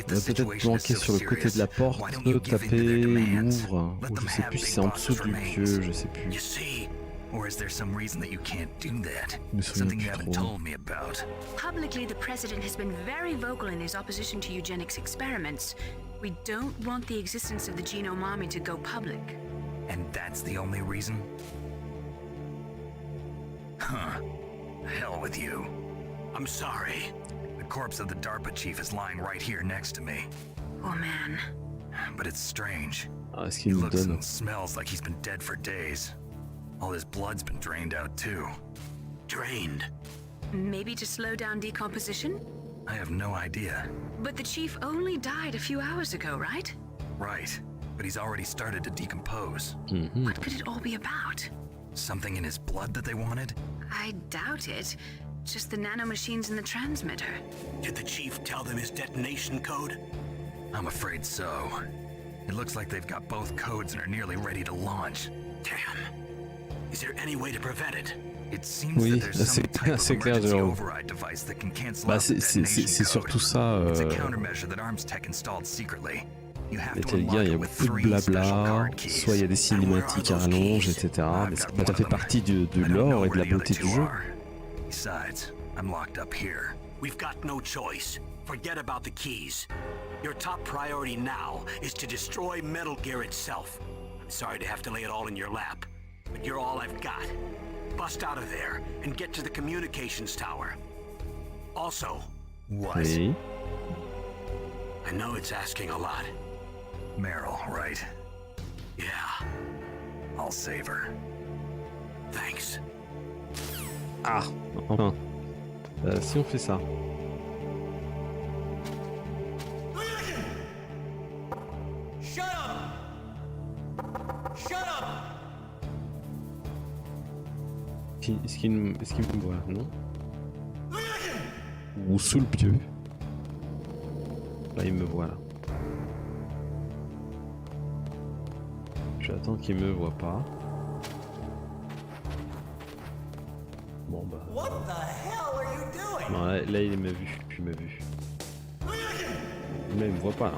On va peut-être planquer sur le côté de la porte, taper, il ouvre, ou je sais plus si c'est en dessous du pieu, je sais plus. You see, Or is there some reason that you can't do that? Je me souviens Something plus you haven't trop. told me about. Publicly, the president has been very vocal in his opposition to eugenics experiments. We don't want the existence of the genome army to go public. And that's the only reason? Huh. Hell with you. I'm sorry. The corpse of the DARPA chief is lying right here next to me. Oh man. But it's strange. Ah, est-ce He qu'il nous looks donne? and smells like he's been dead for days. All his blood's been drained out too. Drained? Maybe to slow down decomposition? I have no idea. But the chief only died a few hours ago, right? Right. But he's already started to decompose. What could it all be about? Something in his blood that they wanted? I doubt it. Just the nanomachines in the transmitter. Did the chief tell them his detonation code? I'm afraid so. It looks like they've got both codes and are nearly ready to launch. Damn. Is there any way to prevent it? It seems Oui, that there's some type of c'est clair, emergency Jérôme. override device that can cancel Bah, out the detonation c'est code. surtout ça. It's a countermeasure that Arms Tech installed secretly. You have Et to t'allais dire, unlock il y a it with beaucoup de 3 special blabla, card keys. soit il y a des cinématiques à rallonge, etc. Mais ça fait partie de l'or et de la beauté du jeu. Besides, I'm locked up here. We've got no choice. Forget about the keys. Your top priority now is to destroy Metal Gear itself. I'm sorry to have to lay it all in your lap, but you're all I've got. Bust out of there and get to the communications tower. Also, What? Oui. I know it's asking a lot. Meryl, right? Yeah, I'll save her. thanks. Ah, enfin. Si on fait ça. Shut up! Shut up! Est-ce qu'il me voit? Non. Ou sous le pieu. Là, il me voit là. J'attends qu'il me voit pas. Bon bah. What the hell are you doing? Non, là il m'a vu. Il m'a vu. Mais il me voit pas là.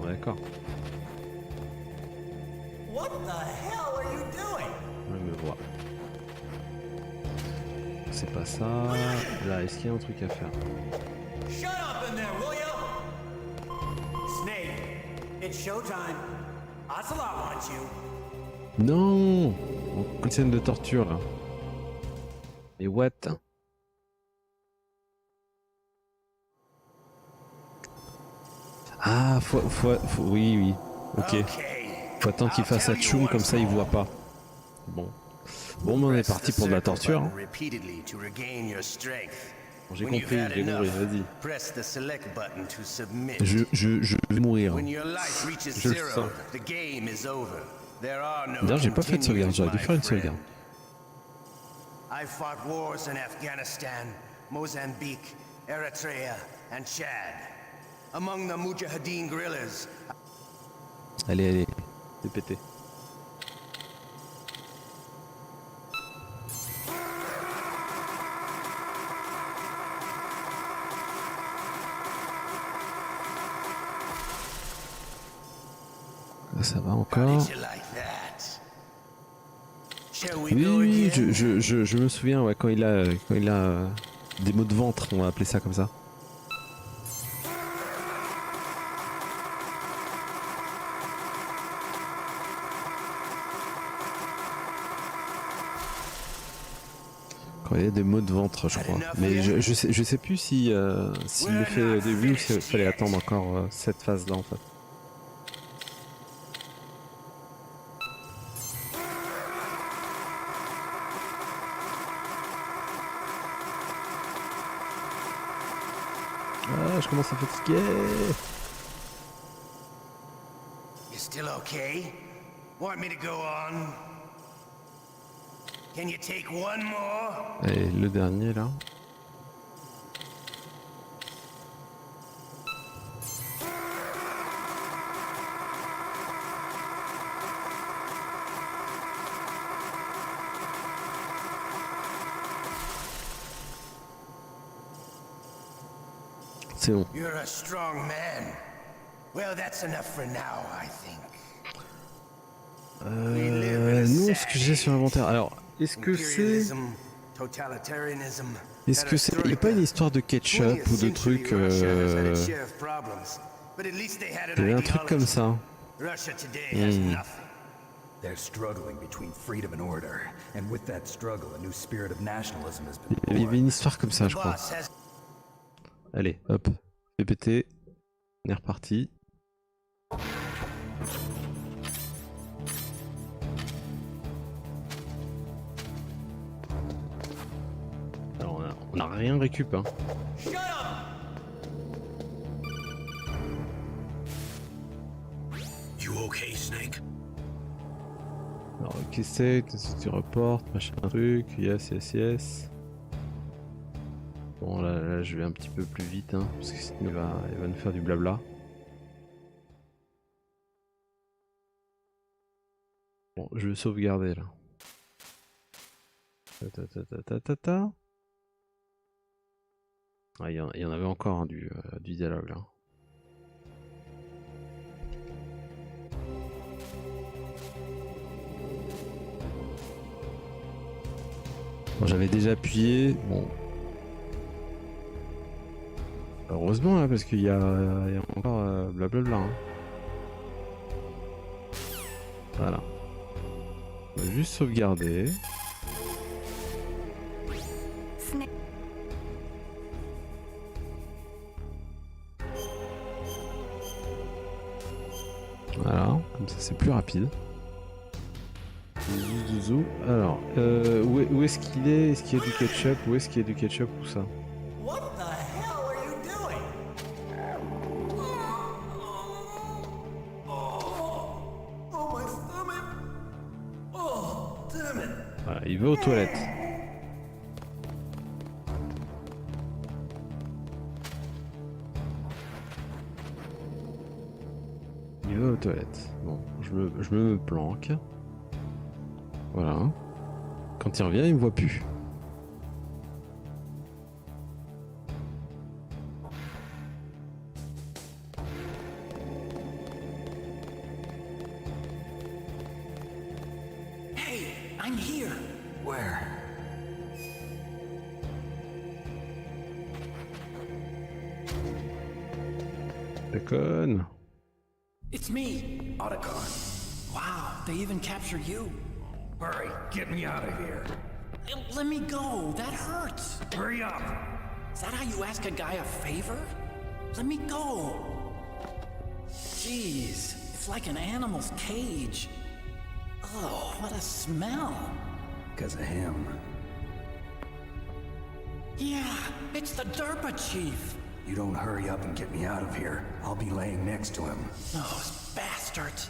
Ouais, d'accord. What the hell are you doing? Il me voit. C'est pas ça. Là, est-ce qu'il y a un truc à faire? Shut up in there, will you? Snake, it's showtime. Ocelot wants you. Non! Une scène de torture là. Mais what? Ah, oui. Ok. Faut attendre qu'il fasse sa tchoum, comme ça il voit pas. Bon. Bon, mais on est parti pour de la torture. Hein. Bon, j'ai compris, vas-y. Je vais mourir. Je le sens. D'ailleurs, j'ai pas fait de sauvegarde, j'aurais dû faire une sauvegarde. I fought wars in Afghanistan, Mozambique, Eritrea, and Chad. Among the Mujahideen guerrillas. Allez, c'est pété. Ça va encore. Oui, je me souviens, ouais, quand il a des maux de ventre, on va appeler ça comme ça. Quand il y a des maux de ventre, je crois. Mais je sais plus si s'il le fait au début ou s'il fallait attendre encore cette phase-là en fait. Ah, je commence à fatiguer. You still okay? Want me to go on? Can you take one more? Et le dernier là. C'est bon. You're a strong man. Well, that's enough for now, I think. Non, ce que j'ai sur l'inventaire. Alors, est-ce que c'est... Imperialism, totalitarianism. Est-ce que c'est... Il n'y a pas une histoire de ketchup ou de trucs... Il y avait un truc comme ça. They're struggling between freedom and order, and with that struggle, a new spirit of nationalism has been Il y avait une histoire comme ça, je crois. Allez, hop, fais péter. On est reparti. Alors, on a rien récup, hein. You okay, Snake? Alors, qu'est-ce que c'est? Tu reportes, machin truc, yes. Bon, là, je vais un petit peu plus vite, hein, parce que sinon il va nous faire du blabla. Bon, je vais sauvegarder, là. Ah, il y en avait encore, hein, du dialogue, là. Bon, j'avais déjà appuyé, bon. Heureusement, là, parce qu'il y a encore blablabla. Hein. Voilà. On va juste sauvegarder. Voilà, comme ça c'est plus rapide. Zouzou. Alors, où est-ce qu'il est? Est-ce qu'il y a du ketchup? Où est-ce qu'il y a du ketchup ou ça? What the hell are you doing? Oh, my stomach. Oh, damn it. Voilà, il va aux toilettes. Il va aux toilettes. Bon, je me planque. Voilà. Quand il revient, il me voit plus. Hey, I'm here. Where? La conne. It's me. Otacon. Wow, they even captured you. Hurry, get me out of here. Let me go. That hurts. Hurry up. Is that how you ask a guy a favor? Let me go. Jeez, it's like an animal's cage. Oh, what a smell. Because of him. Yeah, it's the Derpa chief. You don't hurry up and get me out of here, I'll be laying next to him. Those bastards.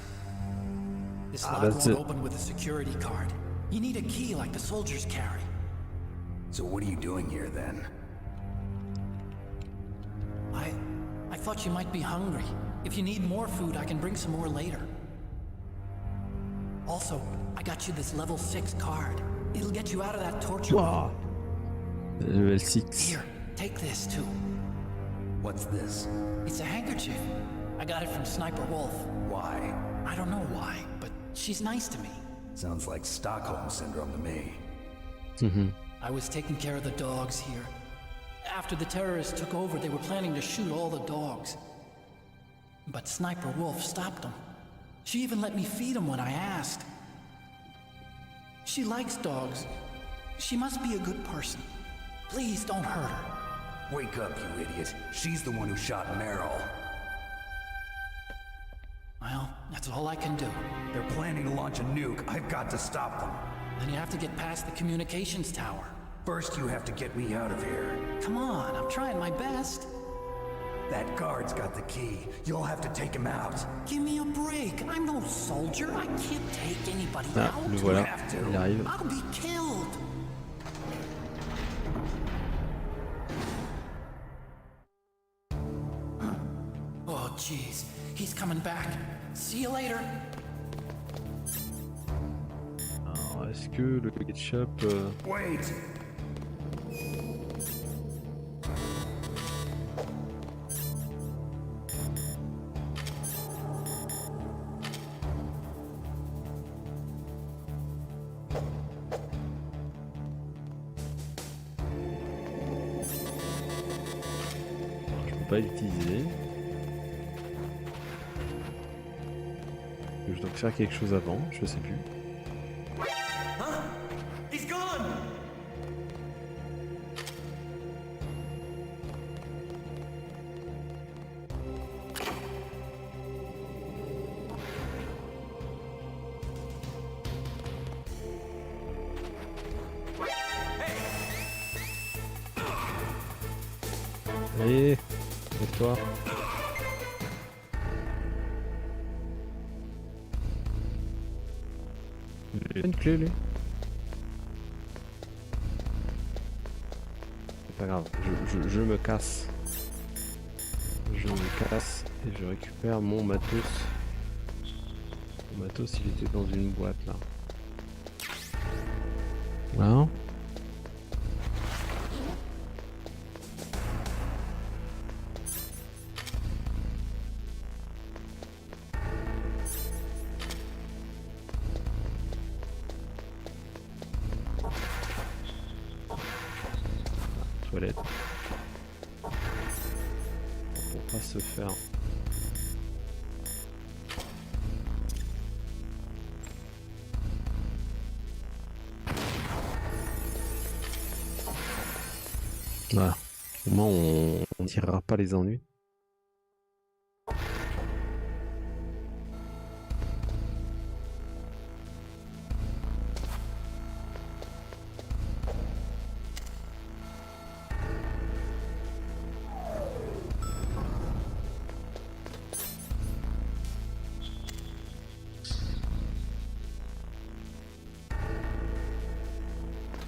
This Ah, lock that's won't it. open with a security card. You need a key like the soldiers carry. So what are you doing here then? I thought you might be hungry. If you need more food, I can bring some more later. Also, I got you this level 6 card. It'll get you out of that torture Wow. Level 6. Here, take this too. What's this? It's a handkerchief. I got it from Sniper Wolf. Why? I don't know why, but she's nice to me. Sounds like Stockholm Syndrome to me. I was taking care of the dogs here. After the terrorists took over, they were planning to shoot all the dogs. But Sniper Wolf stopped them. She even let me feed them when I asked. She likes dogs. She must be a good person. Please don't hurt her. Wake up, you idiot. She's the one who shot Meryl. Well, that's all I can do. They're planning to launch a nuke. I've got to stop them. Then you have to get past the communications tower. First, you have to get me out of here. Come on, I'm trying my best. That guard's got the key. You'll have to take him out. Give me a break. I'm no soldier. I can't take anybody Ah, out. le voilà. have to. Il arrive. I'll be killed. Oh, jeez. He's coming back. See you later. Alors, est-ce que le ketchup... Wait! pas l'utiliser. Je dois faire quelque chose avant, je sais plus. Huh? He's gone! Allez, lève-toi. Il a une clé, lui. C'est pas grave, je me casse. Je me casse et je récupère mon matos. Mon matos, il était dans une boîte, là. Voilà. Toilette. Pour pas se faire. Voilà. Au moins on ne tirera pas les ennuis.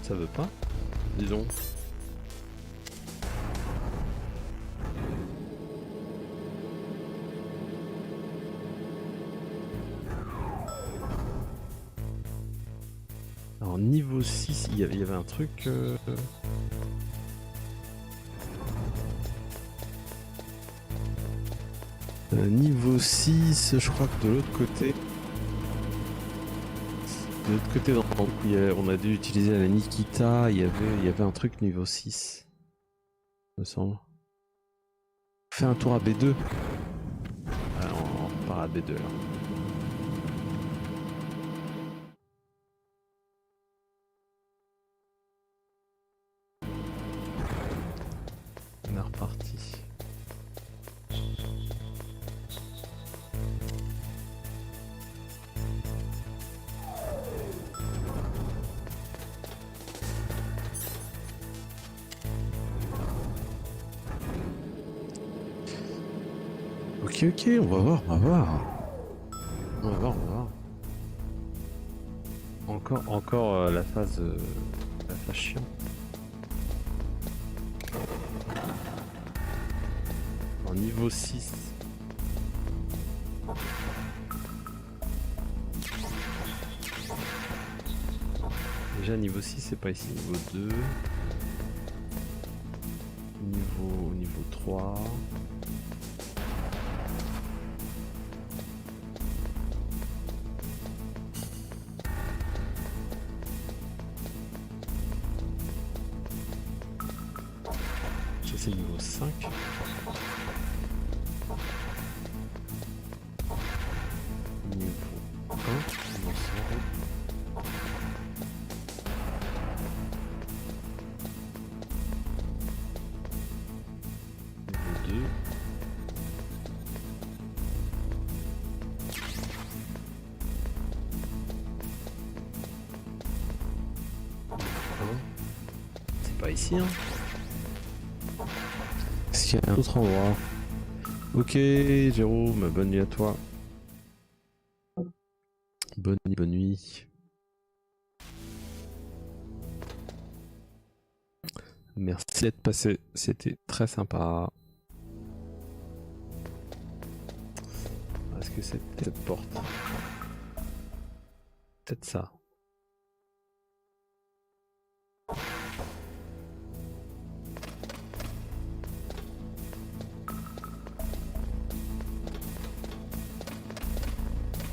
Ça veut pas, disons. Alors niveau 6, il y avait un truc... niveau 6, je crois que de l'autre côté... De l'autre côté, dans on a dû utiliser la Nikita, il y avait un truc niveau 6, me semble. On fait un tour à B2. Alors, on repart à B2 là. On est reparti. Ok, on va voir. Encore la phase chiant. En niveau 6. Déjà niveau 6 c'est pas ici, niveau 2. Niveau 3. C'est niveau 5. Niveau 1, niveau 0. Niveau 2. C'est pas ici, hein. Est-ce qu'il y a un autre endroit? Ok, Jérôme, bonne nuit à toi. Bonne nuit. Merci d'être passé, c'était très sympa. Est-ce que c'est cette porte? Peut-être ça.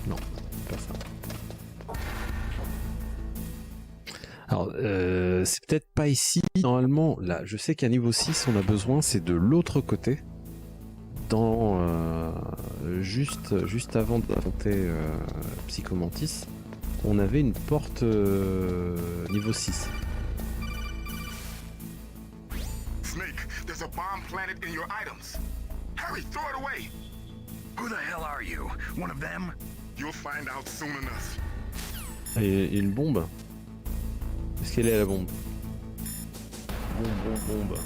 Non, c'est pas ça. Alors, c'est peut-être pas ici. Normalement, là, je sais qu'à niveau 6, on a besoin, c'est de l'autre côté. juste avant d'affronter Psychomantis, on avait une porte niveau 6. Snake, there's a bomb planted in your items. Hurry, throw it away. Who the hell are you? One of them? You'll find out soon enough. Et une bombe. Est-ce qu'elle est la bombe? Bombe.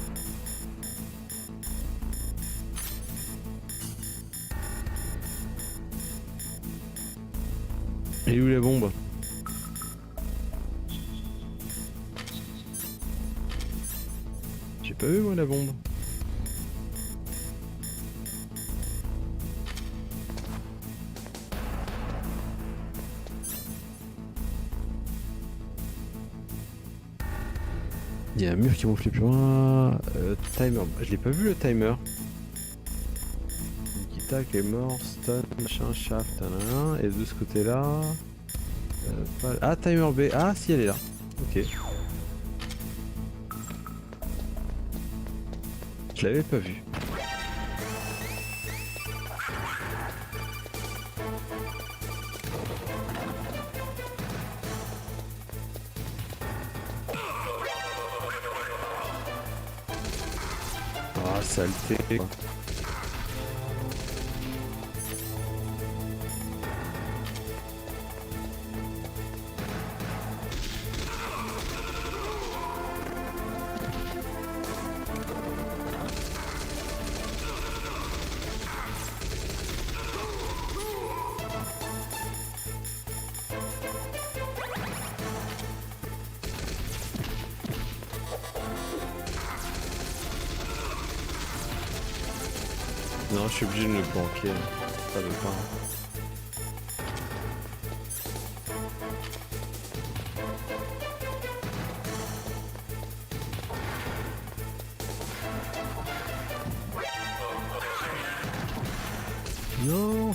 Elle est où la bombe? J'ai pas vu moi la bombe. Il y a un mur qui gonfle plus loin. Timer. Je l'ai pas vu le timer. Nikita qui est mort. Stun, machin, shaft. Nanana. Et de ce côté là. Ah, timer B. Ah, si elle est là. Ok. Je l'avais pas vu. Ah, saleté. Non, je suis obligé de me planquer. Ça veut pas. Non.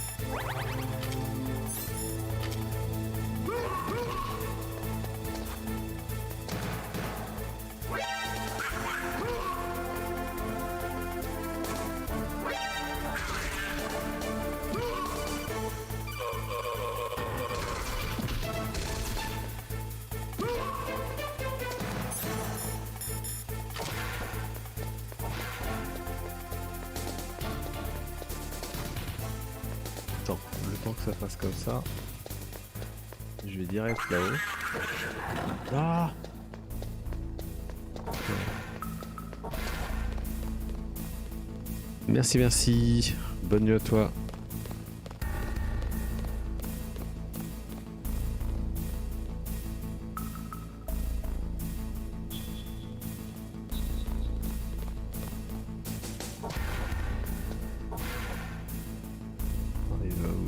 Attends, le temps que ça fasse comme ça, je vais direct là-haut. Ah! Merci, merci. Bonne nuit à toi.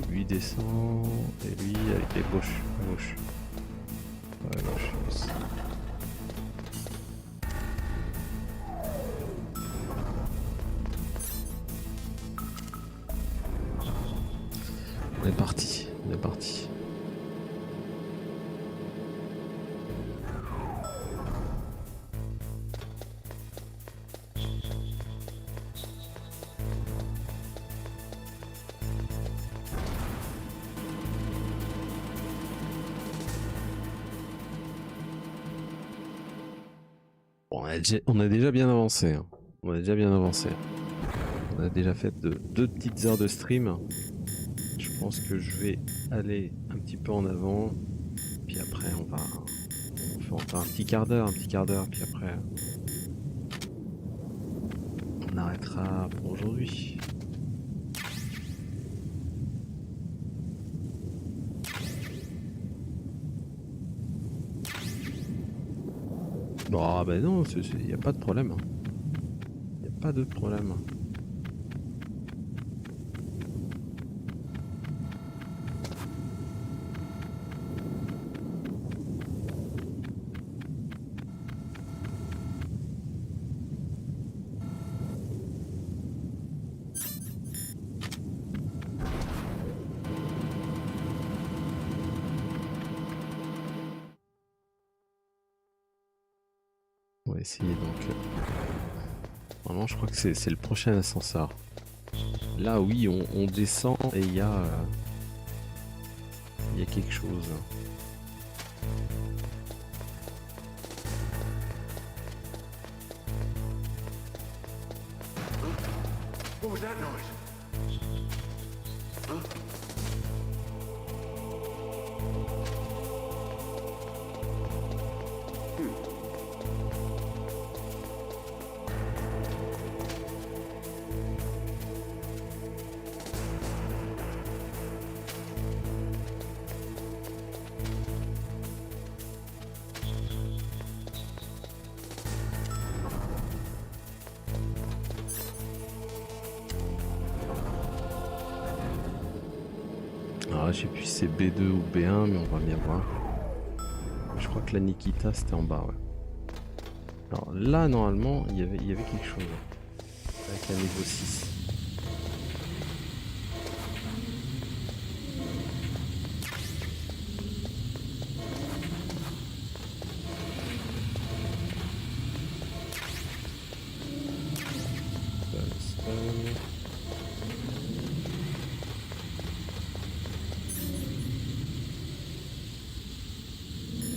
Lui descend et lui avec les gauche, à gauche. À gauche. Yes. On est parti, on est parti. Bon, on a déjà bien avancé. Hein. On a déjà bien avancé. On a déjà fait deux petites heures de stream. Je pense que je vais aller un petit peu en avant. Puis après, on fait encore un petit quart d'heure. Puis après, on arrêtera pour aujourd'hui. Bon, bah non, il n'y a pas de problème. Il n'y a pas de problème. On va essayer donc. Normalement, je crois que c'est le prochain ascenseur. Là, oui, on descend et il y a quelque chose. What was that noise? Huh? Alors, je sais plus si c'est B2 ou B1, mais on va bien voir. Je crois que la Nikita c'était en bas, ouais. Alors là, normalement, il y avait quelque chose. Avec un niveau 6.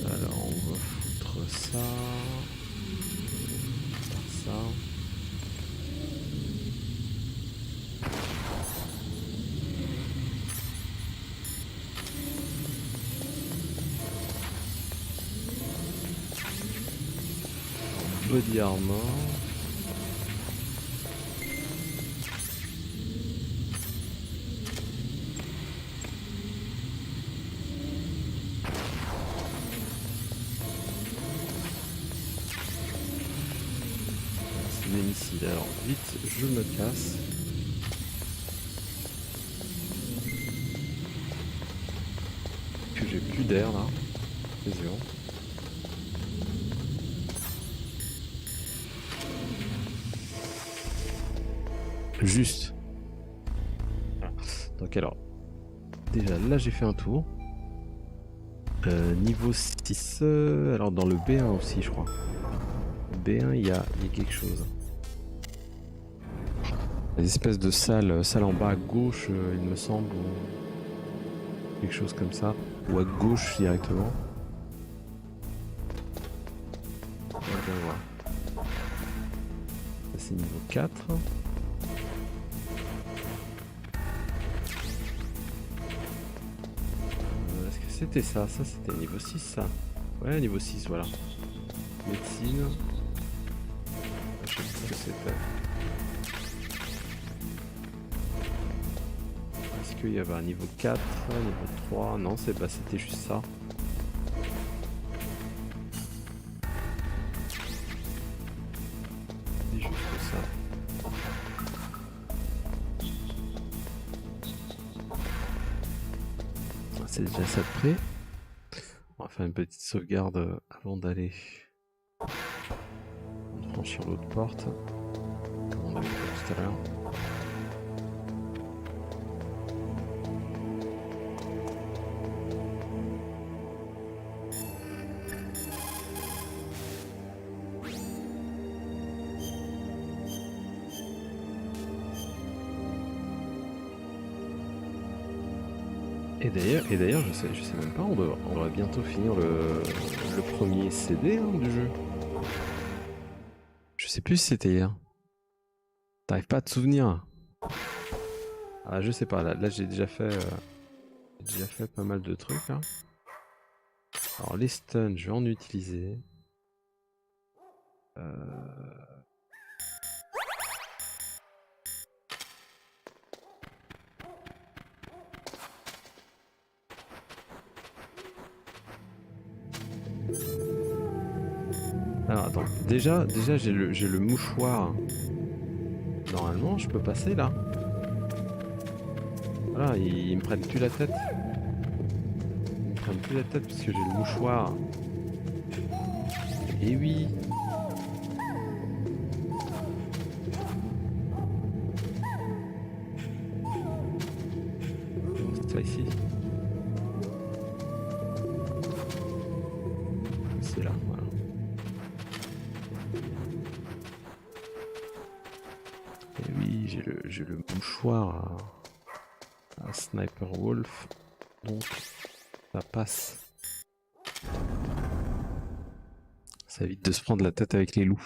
Alors on va foutre ça. Ça. Body armor. Ici. Alors vite, je me casse. Que j'ai plus d'air là. Quasiment. Juste. Voilà. Donc alors, déjà là j'ai fait un tour. Niveau 6, alors dans le B1 aussi je crois. B1 il y a quelque chose. Des espèces de salle en bas à gauche, il me semble, ou quelque chose comme ça, ou à gauche directement. On va bien voir. Ça c'est niveau 4. Est-ce que c'était ça? Ça c'était niveau 6 ça? Ouais, niveau 6, voilà. Médecine. Je sais plus ce que c'était. Est-ce qu'il y avait un niveau 4, niveau 3? Non, c'était juste ça. C'est juste ça. C'est déjà ça de près. On va faire une petite sauvegarde avant d'aller franchir l'autre porte. Comme on a fait tout à l'heure. Et d'ailleurs, je sais même pas, on va bientôt finir le premier CD du jeu. Je sais plus si c'était hier. T'arrives pas à te souvenir? Ah, je sais pas, là j'ai déjà fait pas mal de trucs là. Alors les stuns, je vais en utiliser. Alors attends, déjà j'ai le mouchoir. Normalement je peux passer là. Voilà, ils me prennent plus la tête. Ils me prennent plus la tête parce que j'ai le mouchoir. Et oui. C'est ça ici. C'est là, voilà. Et oui. oui, j'ai le mouchoir à Sniper Wolf, donc ça passe. Ça évite de se prendre la tête avec les loups.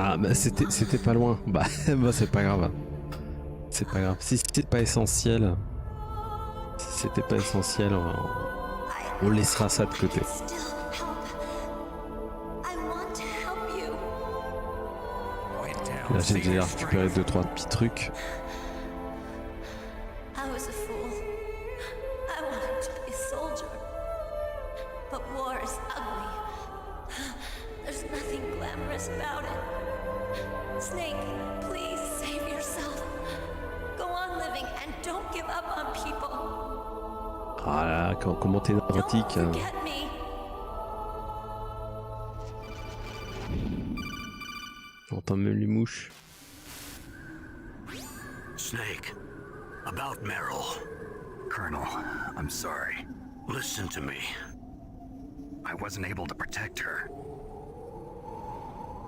Ah bah c'était pas loin. Bah, bah c'est pas grave. C'est pas grave. Si c'était pas essentiel, on laissera ça de côté. Là j'ai déjà récupéré 2-3 petits trucs. Ah là, comment t'es dramatique. J'entends même les mouches. Snake, about Meryl. Colonel, I'm sorry. Listen to me. I wasn't able to protect her.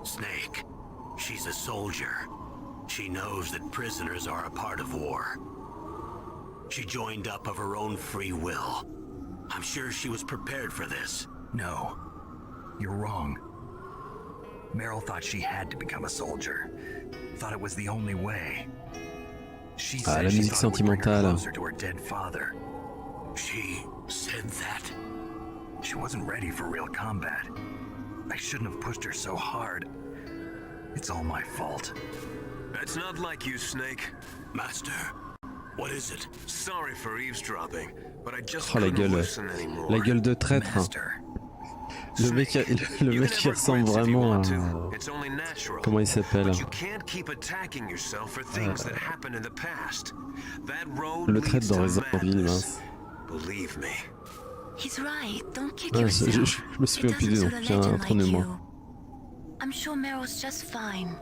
Snake, she's a soldier. She knows that prisoners are a part of war. She joined up of her own free will. I'm sure she was prepared for this. No, you're wrong. Meryl thought she had to become a soldier. Thought it was the only way. She said she thought it would bring her closer to her dead father. She said that? She wasn't ready for real combat. I shouldn't have pushed her so hard. It's all my fault. That's not like you, Snake. Master, what is it? Sorry for eavesdropping, but I just Oh la couldn't gueule, listen anymore. la gueule de traître. Hein. Le mec qui ressemble vraiment à... Comment il s'appelle? Le traître dans Resident Evil, mince. He's right. Don't kick Ah, yourself. je me suis occupé donc j'ai un trou de moi. I'm sure Meryl's just fine.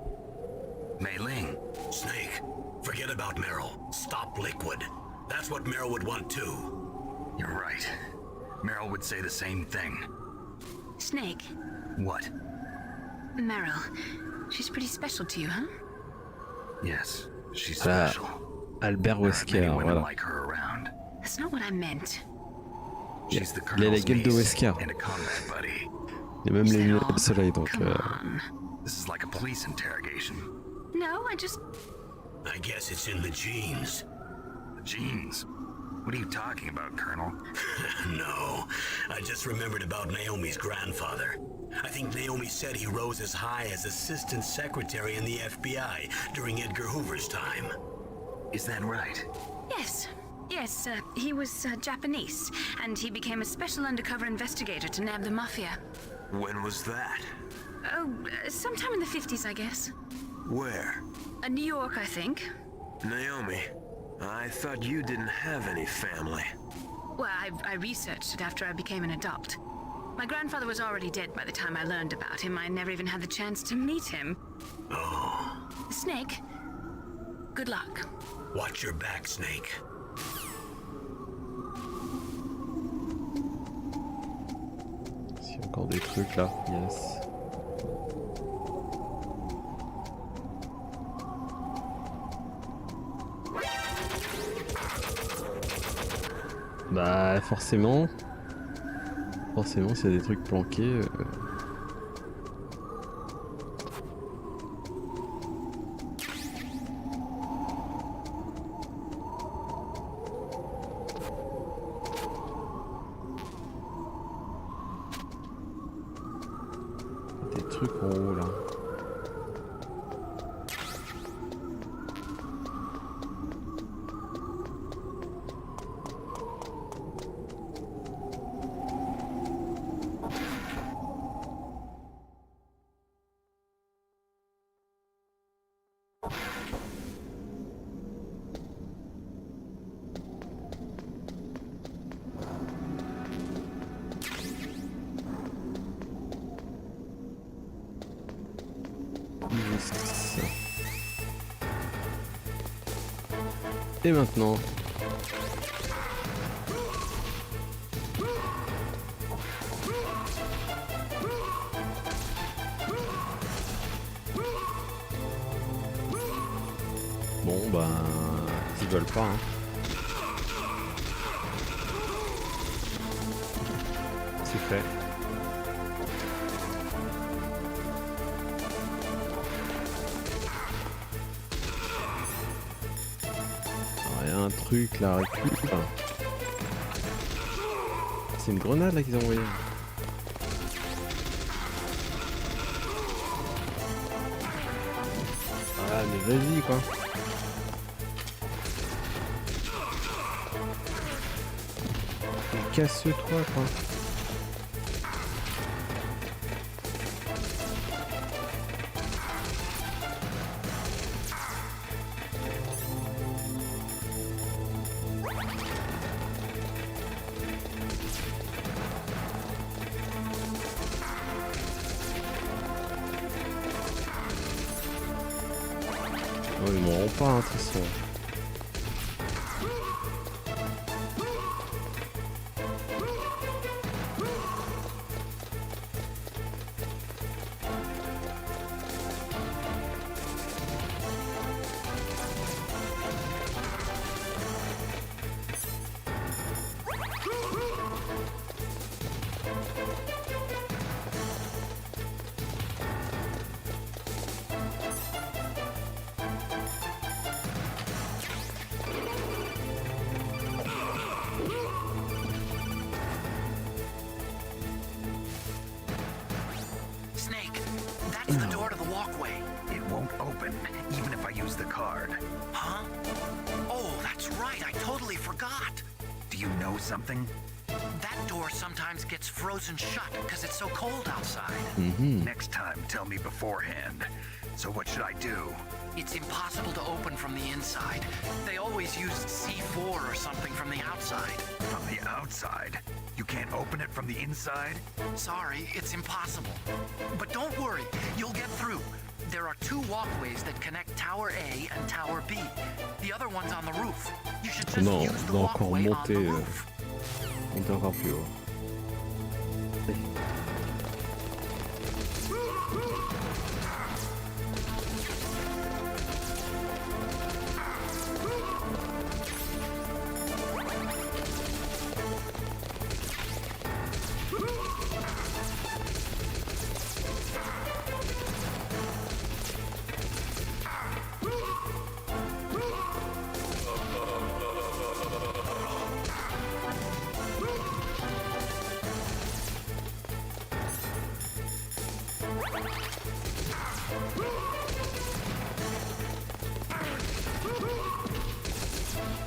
Mei Ling, Snake, forget about Meryl. Stop Liquid. That's what Meryl would want too. You're right. Meryl would say the same thing. Snake. What? Meryl. She's pretty special to you, huh? Yes, she's Voilà. special. Albert Wesker, voilà. Like her around. That's not what I meant. She's the Il a la colonel's gueule de niece Wesker. and a combat buddy. Il a même les lunettes de soleil donc... This is like a police interrogation. No, I just... I guess it's in the genes. The genes? What are you talking about, Colonel? No, I just remembered about Naomi's grandfather. I think Naomi said he rose as high as assistant secretary in the FBI during Edgar Hoover's time. Is that right? Yes. Yes, he was Japanese, and he became a special undercover investigator to nab the mafia. When was that? Oh, sometime in the 50s, I guess. Where? New York, I think. Naomi, I thought you didn't have any family. Well, I researched it after I became an adopt. My grandfather was already dead by the time I learned about him. I never even had the chance to meet him. Oh. Snake, good luck. Watch your back, Snake. Il y a encore des trucs là, yes. Bah forcément s'il y a des trucs planqués... Des trucs en haut là. 10. Et maintenant... Bon bah... ils veulent pas hein. C'est fait. Alors, y a un truc là, récup. C'est une grenade là qu'ils ont envoyée. Ah mais vas-y quoi. Casse-toi quoi. Oh, ils m'auront pas hein, de toute façon. That's the door to the walkway. It won't open, even if I use the card. Huh? Oh, that's right. I totally forgot. Do you know something? That door sometimes gets frozen shut because it's so cold outside. Next time, tell me beforehand. So what should I do? It's impossible to open from the inside. They always used C4 or something from the outside. From the outside? You can't open it from the inside? Sorry, it's impossible. But don't worry, you'll get through. There are two walkways that connect Tower A and Tower B. The other one's on the roof. You should just use the walkway on the roof. Monter encore plus haut.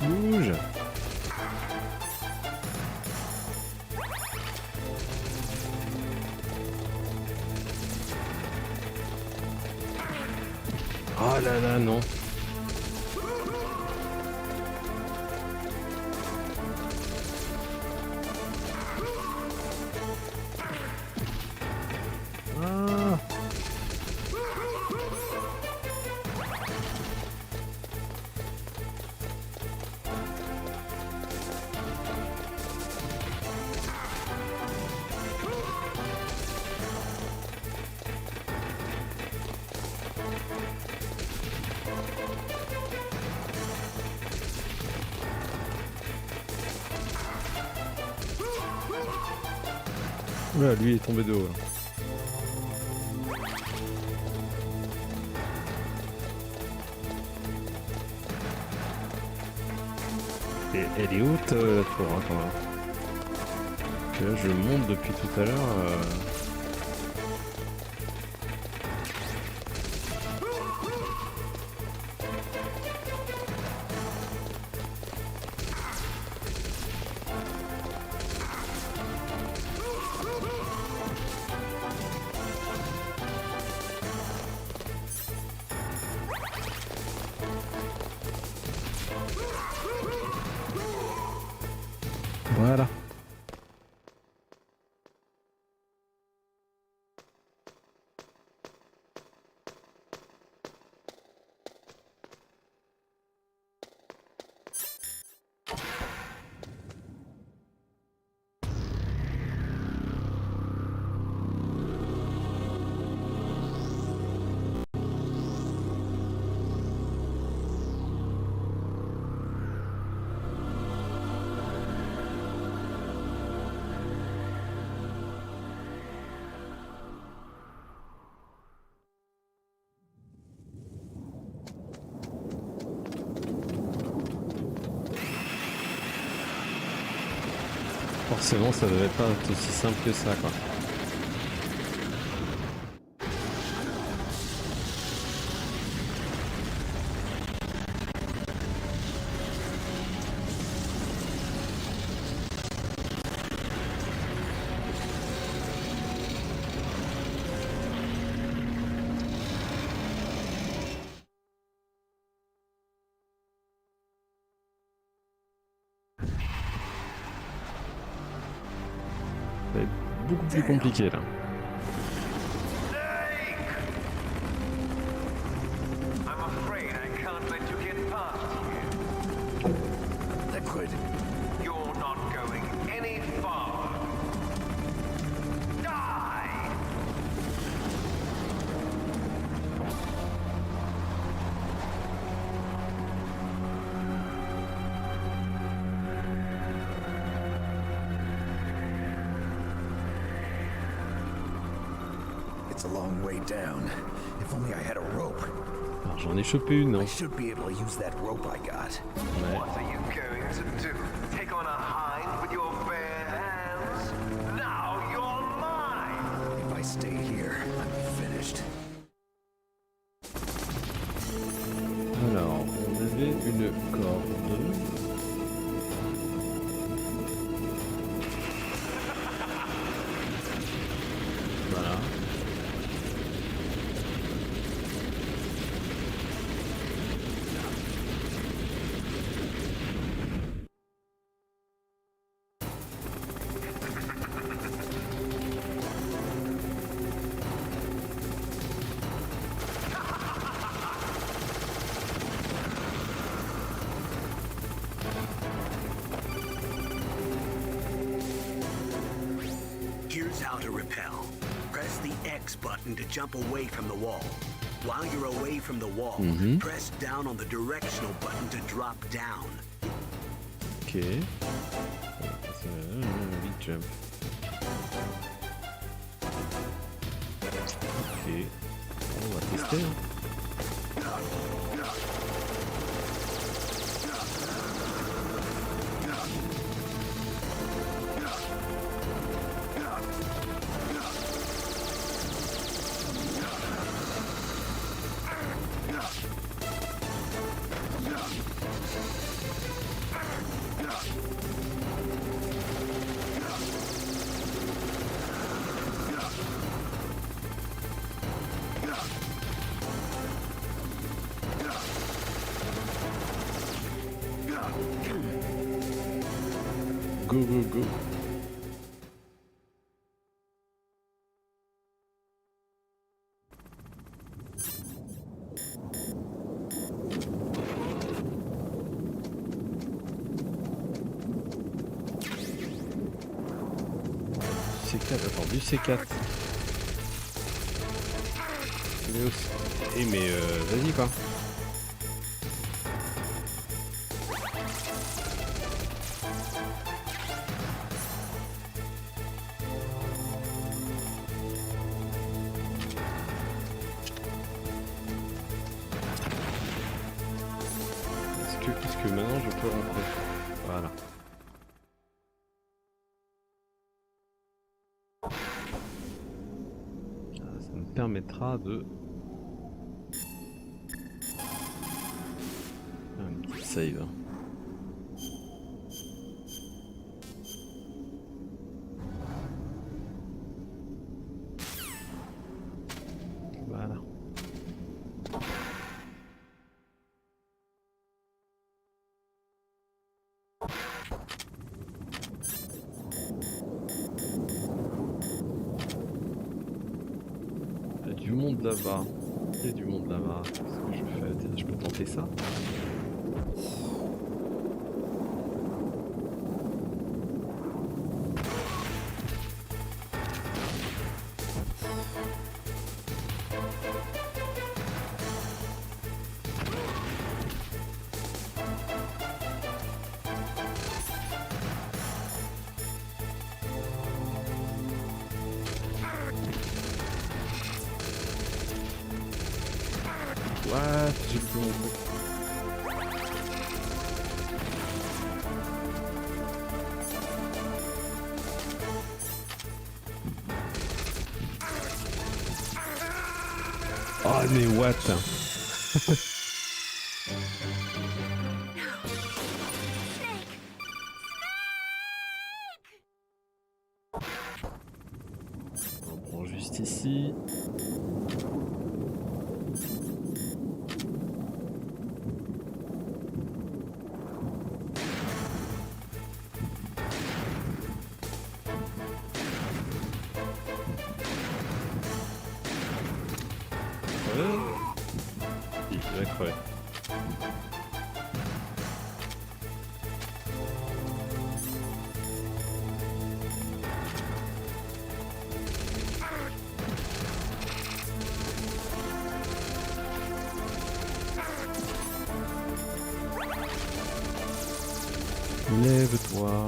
Bouge. Oh là là, non. Ah. Oula, lui il est tombé de haut là. Et elle est haute la tour hein, quand même. Et là je monte depuis tout à l'heure. Voilà. forcément ça devait pas être aussi simple que ça quoi. Beaucoup plus compliqué là. Liquid. You're not going any farther. Die! It's a long way down. If only I had a rope. Alors j'en ai chopé une. I should be able to use that rope I got. Ouais. What are you going to do? Take on a hind with your bare hands? Now you're mine! If I stay here, I'm finished. Alors, on avait une corde. Voilà. Here's how to rappel. Press the X button to jump away from the wall. While you're away from the wall, press down on the directional button to drop down. Ok. Vite jump. Ok. On va tester. Hein. Go, go, go. C4, attends, du C4. Eh mais vas-y quoi. Est-ce que maintenant je peux rentrer? Voilà. Ça me permettra de... Un petit save. Voilà. Il y a du monde là-bas. Il y a du monde là-bas. Qu'est-ce que je fais? Tiens, je peux tenter ça. What? J'ai loupé mon coup. Mais what? On prend juste ici. Il va crever. Lève-toi.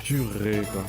Purée quoi.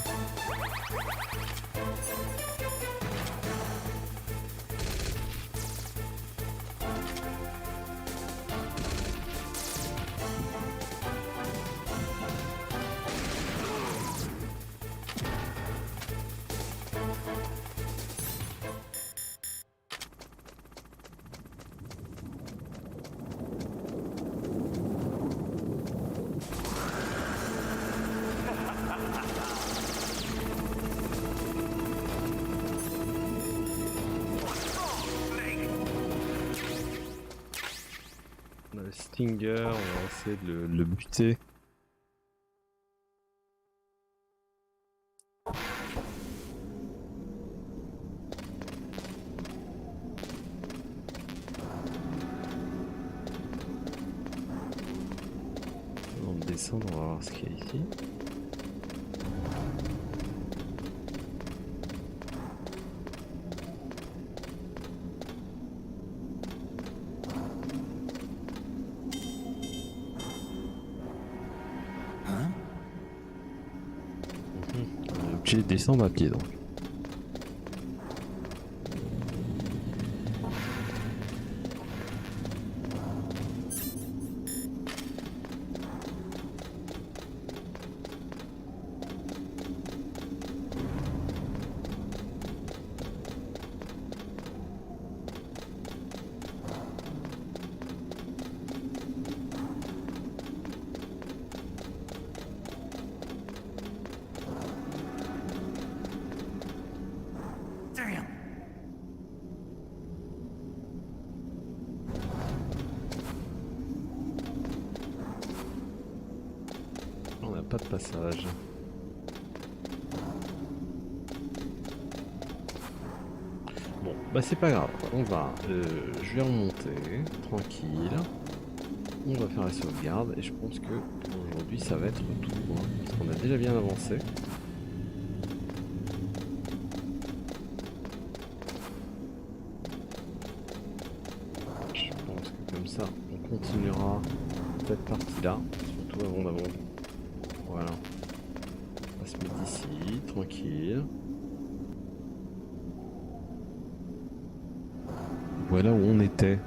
Le Stinger, on va essayer de le buter. On va descendre, on va voir ce qu'il y a ici. J'ai descendre à pied donc. Pas de passage. Bon, bah c'est pas grave, on va, je vais remonter, tranquille. On va faire la sauvegarde et je pense que aujourd'hui ça va être tout, hein, parce qu'on a déjà bien avancé. Je pense que comme ça, on continuera cette partie-là, surtout avant d'avancer. Voilà. On va se mettre ici, tranquille. Voilà où on était.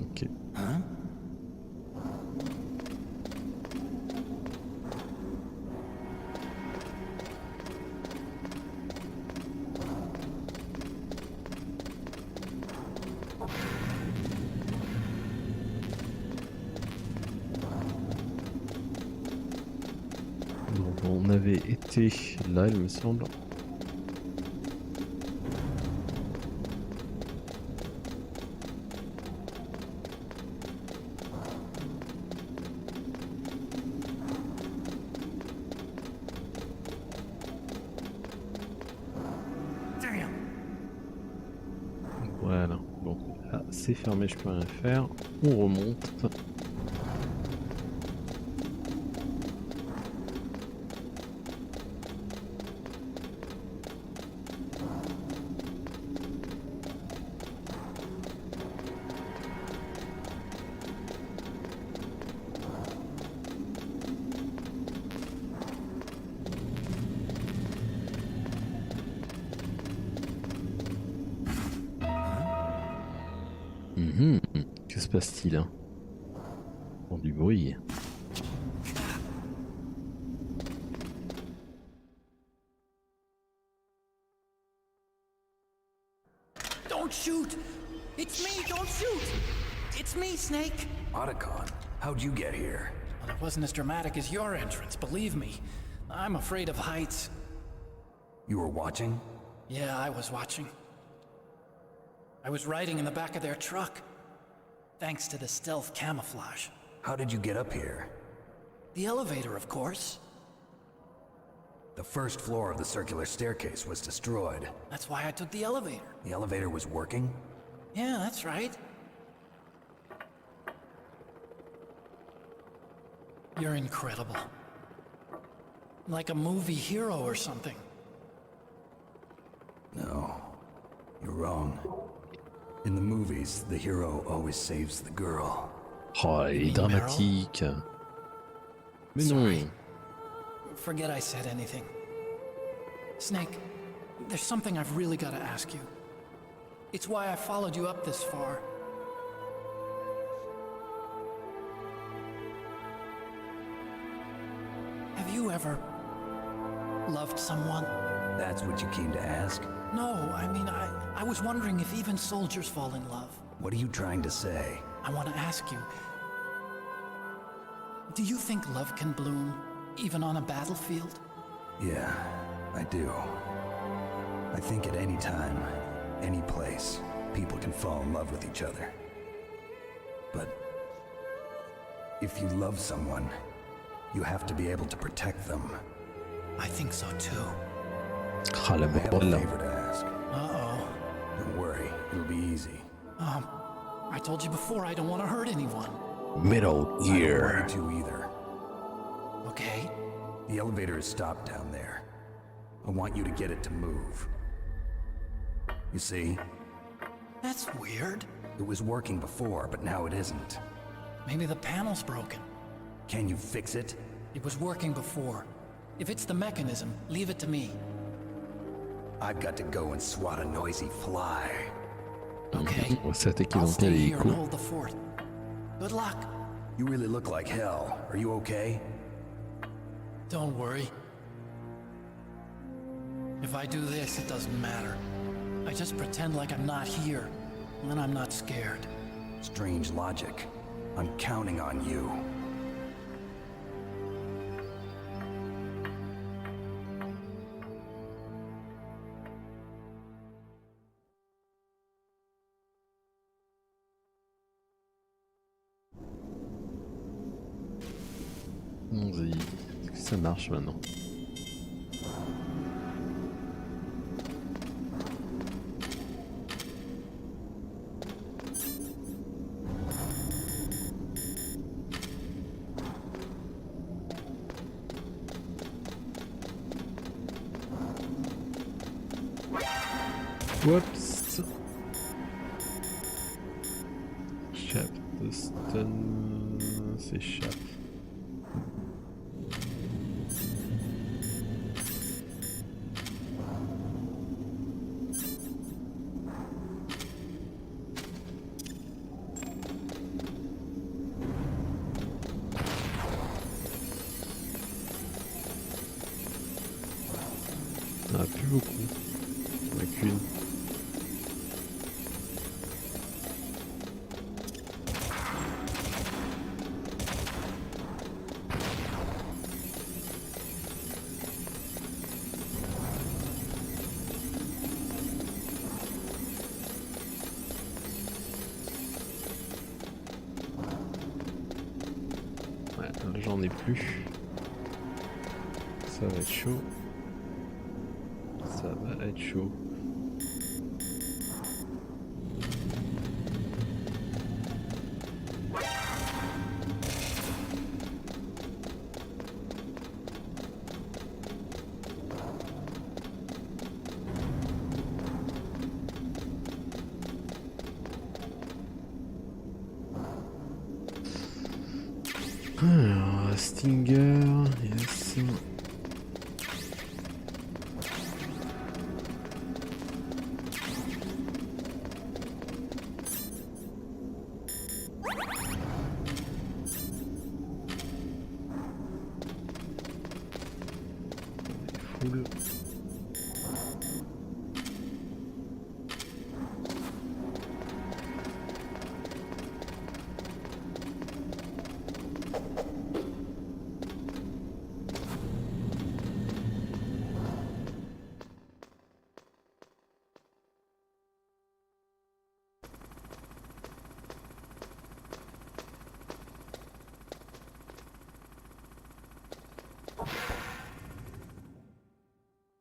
Ok. Hein? On avait été là, il me semble. c'est fermé, je peux rien faire. On remonte. Que se passe-t-il hein? Bon, du bruit. Don't shoot! It's me, don't shoot! It's me, Snake! Otacon, how'd you get here? Well, it wasn't as dramatic as your entrance, believe me. I'm afraid of heights. You were watching? Yeah, I was watching. I was riding in the back of their truck. Thanks to the stealth camouflage. How did you get up here? The elevator, of course. The first floor of the circular staircase was destroyed. That's why I took the elevator. The elevator was working? Yeah, that's right. You're incredible. Like a movie hero or something. No, you're wrong. In the movies, the hero always saves the girl. Oh, il est dramatique. Mais non. Forget I said anything. Snake, there's something I've really got to ask you. It's why I followed you up this far. Have you ever loved someone? That's what you came to ask? No, I mean, I was wondering if even soldiers fall in love. What are you trying to say? I want to ask you, do you think love can bloom, even on a battlefield? Yeah, I do. I think at any time, any place, people can fall in love with each other. But if you love someone, you have to be able to protect them. I think so too. Ah, la I have a bordel. favor to ask. Uh-oh. Don't worry, it'll be easy. I told you before I don't want to hurt anyone. Metal I Gear. don't want you to either. Okay? The elevator is stopped down there. I want you to get it to move. You see? That's weird. It was working before, but now it isn't. Maybe the panel's broken. Can you fix it? It was working before. If it's the mechanism, leave it to me. I've got to go and swat a noisy fly. Okay. On va s'attaquer I'll dans stay quel here and hélico. hold the fort. Good luck. You really look like hell. Are you okay? Don't worry. If I do this, it doesn't matter. I just pretend like I'm not here, and then I'm not scared. Strange logic. I'm counting on you. Vas-y. Est-ce que ça marche maintenant? Whoops. Échappe de stun. S'échappe. Ah, plus beaucoup. Il n'y en a qu'une. Ouais, là j'en ai plus. Ça va être chaud. Ça va être chaud. Alors, Stinger, yes. Full.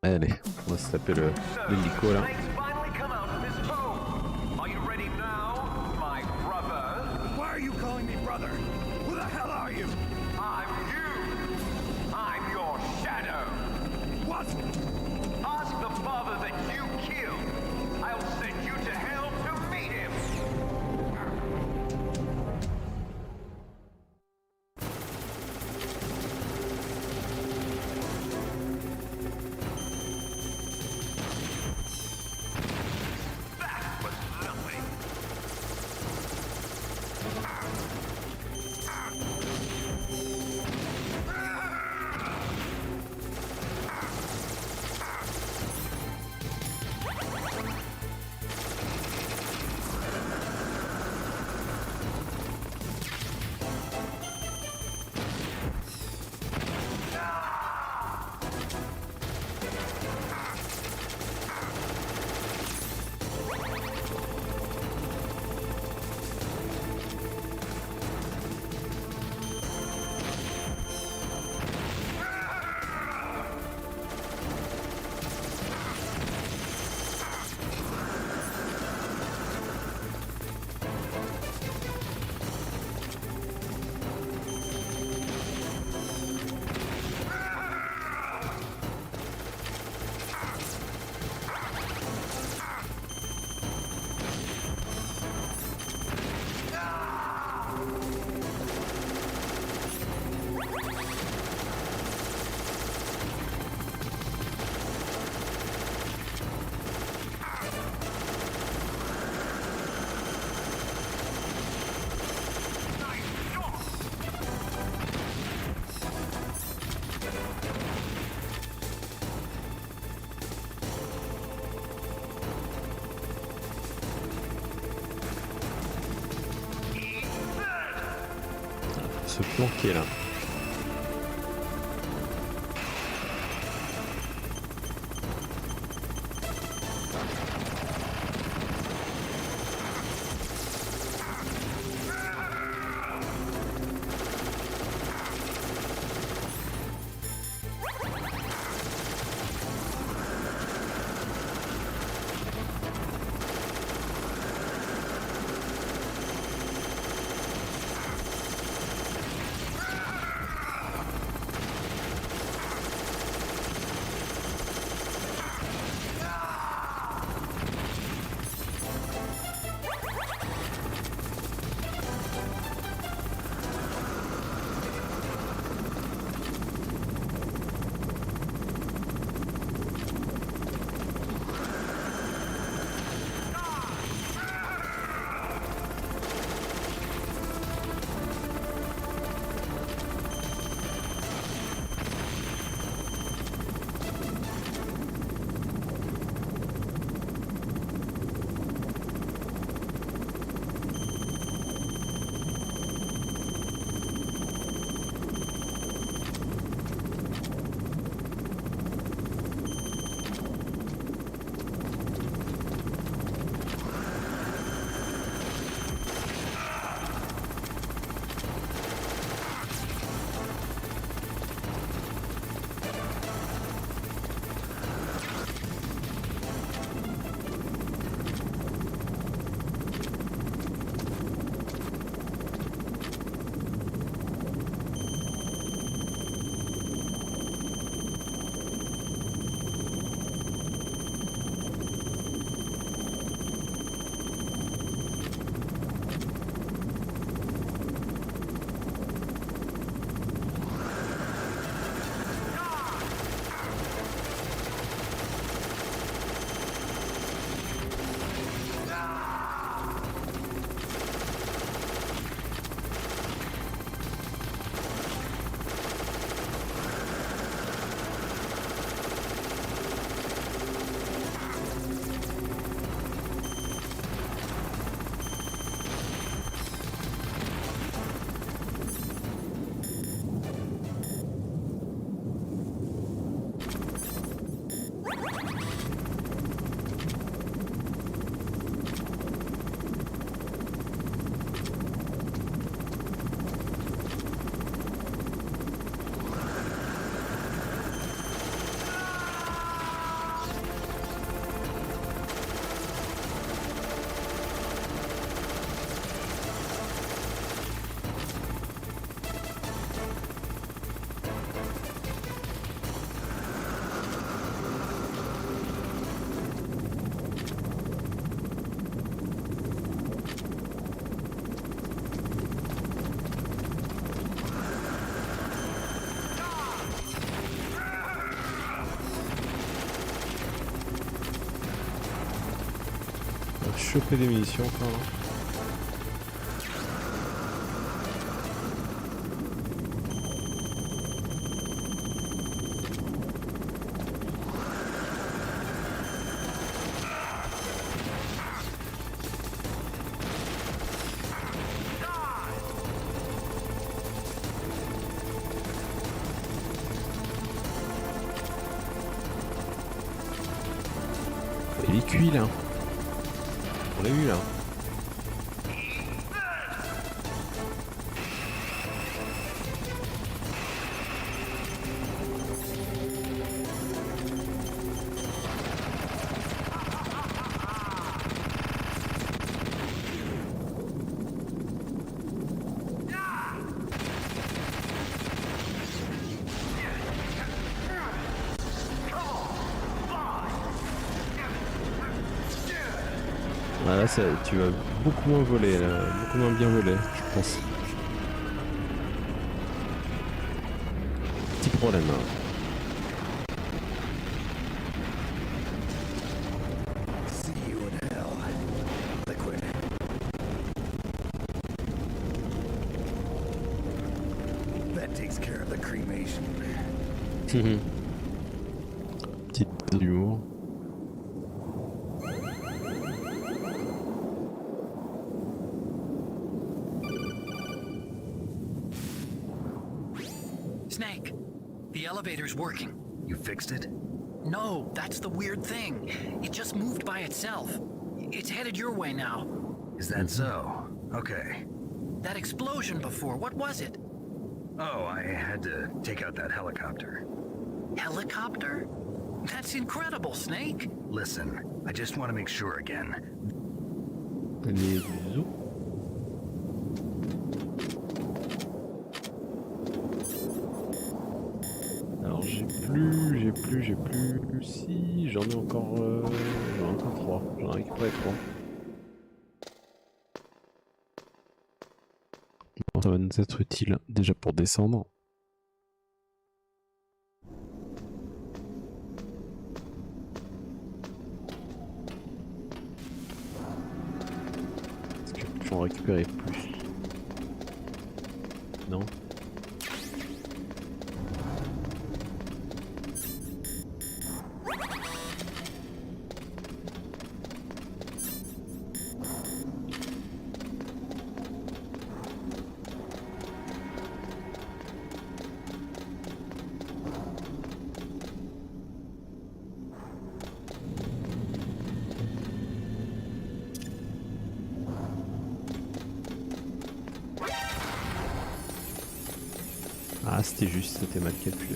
Allez, on va se taper l'hélico là. Why are you calling me brother? Who the hell are you? I'm you. I'm your shadow. What? Ask the father that you killed. I'll send you to hell to meet him. That was nothing. Se planquer là. choper des munitions encore là. Il est cuit là. On l'a vu là. Là, tu vas beaucoup moins voler, là, beaucoup moins bien voler, je pense. Petit problème. Hein. See you in hell, liquid. That takes care of the cremation. Petite d'humour. Snake, the elevator's working. You fixed it? No, that's the weird thing. It just moved by itself. It's headed your way now. Is that so? Okay. That explosion before, what was it? Oh, I had to take out that helicopter. Helicopter? That's incredible, Snake. Listen, I just want to make sure again. Les os. Alors j'ai plus. Si, j'en ai encore 3. J'en ai récupéré 3. Bon, ça va nous être utile déjà pour descendre. Est-ce que je peux en récupérer plus? Non. Ah, c'était juste, c'était mal calculé.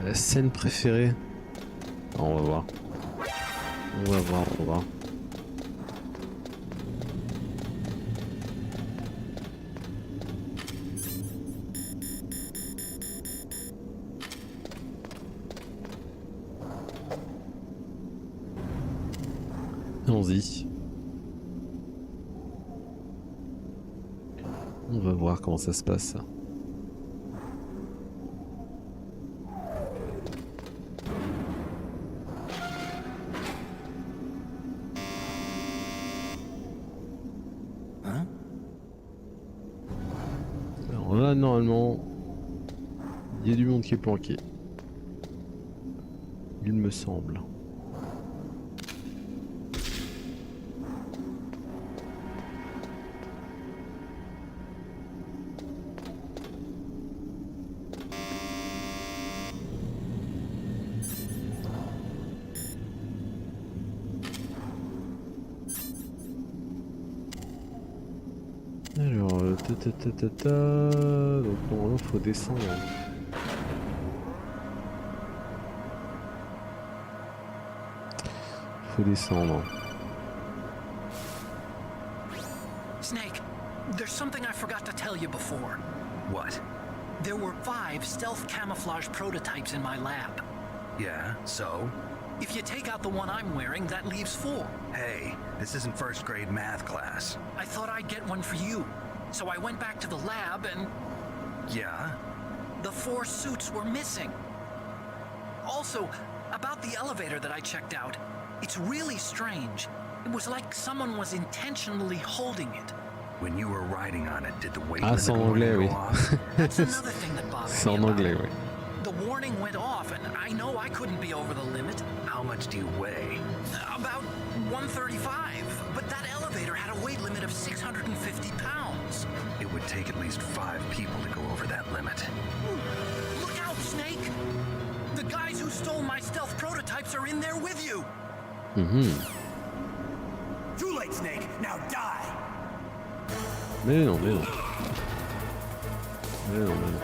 La scène préférée. Ah, on va voir. On va voir. Allons-y. On va voir comment ça se passe. Alors là, normalement, il y a du monde qui est planqué. Il me semble. Alors, donc normalement faut descendre. faut descendre. Snake, there's something I forgot to tell you before. What? There were 5 stealth camouflage prototypes in my lab. Yeah, so? If you take out the one I'm wearing, that leaves 4. Hey, this isn't first grade math class. I thought I'd get one for you. So I went back to the lab and... Yeah? The 4 suits were missing. Also, about the elevator that I checked out, it's really strange. It was like someone was intentionally holding it. When you were riding on it, did the weight Ah, c'est en anglais, oui. That's another thing that bothered C'est en me about anglais, it. oui. The warning went off, and I know I couldn't be over the limit. How much do you weigh? About 135, but that elevator had a weight limit of 650 pounds. It would take at least 5 people to go over that limit. Look out, Snake! The guys who stole my stealth prototypes are in there with you! Too late, Snake! Now die! Mais non, mais non. Mais non, mais non.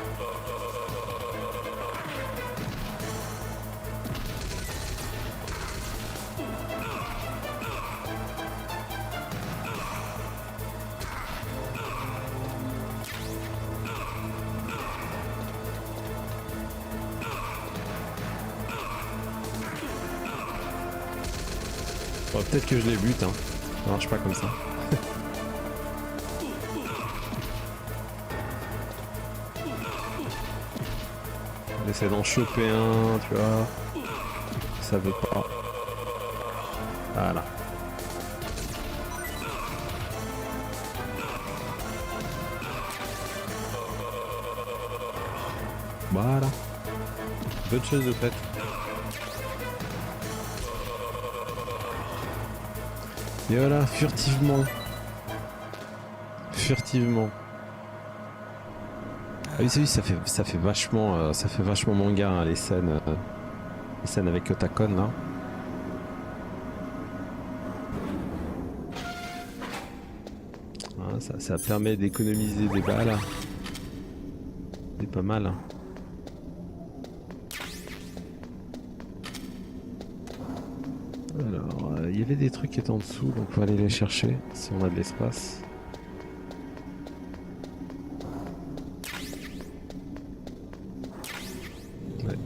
Bon, peut-être que je les bute, hein. Ça marche pas comme ça. On essaie d'en choper un, tu vois. Ça veut pas. Voilà. Voilà. Bonne chose de faite. Et voilà, furtivement. Furtivement. Ah oui, ça fait vachement manga, hein, les scènes avec Otakon là. Ah, ça permet d'économiser des balles. C'est pas mal. Hein. Alors, il y avait des trucs qui étaient en dessous, donc on va aller les chercher si on a de l'espace. Ouais.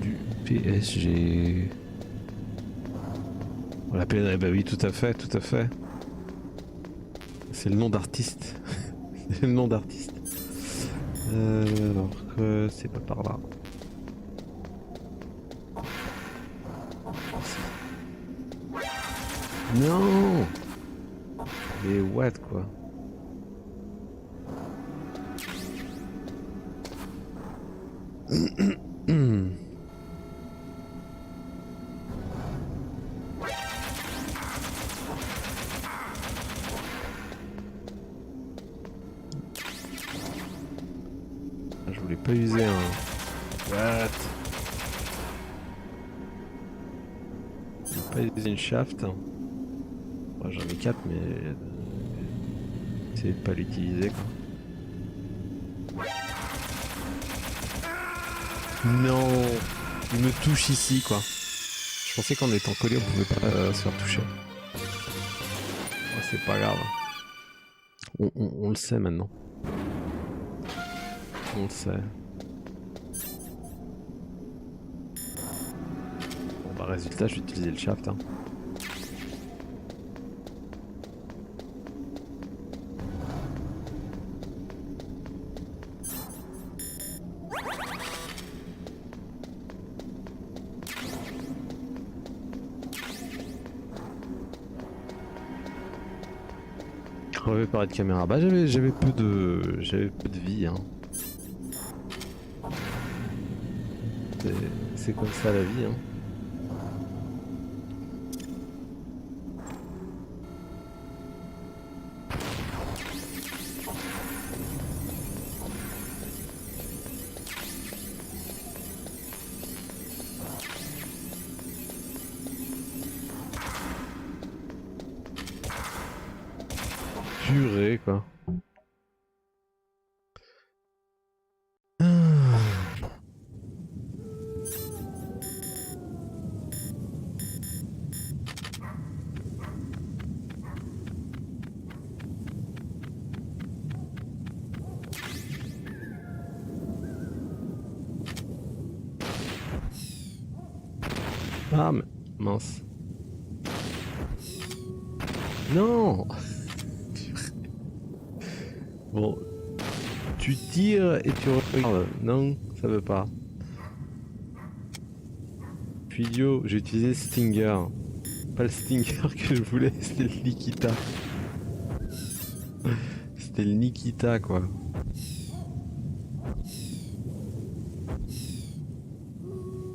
Du PSG. On l'appellerait, bah oui, tout à fait, tout à fait. C'est le nom d'artiste. C'est le nom d'artiste. Alors que c'est pas par là. Non. Mais what quoi. Je voulais pas user un... What? Je voulais pas user une shaft. Bon, j'en ai 4 mais... c'est de pas l'utiliser quoi. Non, il me touche ici quoi. Je pensais qu'en étant collé on pouvait pas se faire toucher. Oh, c'est pas grave. On le sait maintenant. On le sait. Bon bah résultat je vais utiliser le shaft hein. Crevé par de caméra. Bah j'avais peu de vie hein. C'est comme ça la vie hein. Purée quoi. Ah, mais mince. Non. Bon. Tu tires et tu regardes. Non, ça veut pas. Je suis idiot, j'ai utilisé Stinger. Pas le Stinger que je voulais, c'était le Nikita. C'était le Nikita quoi.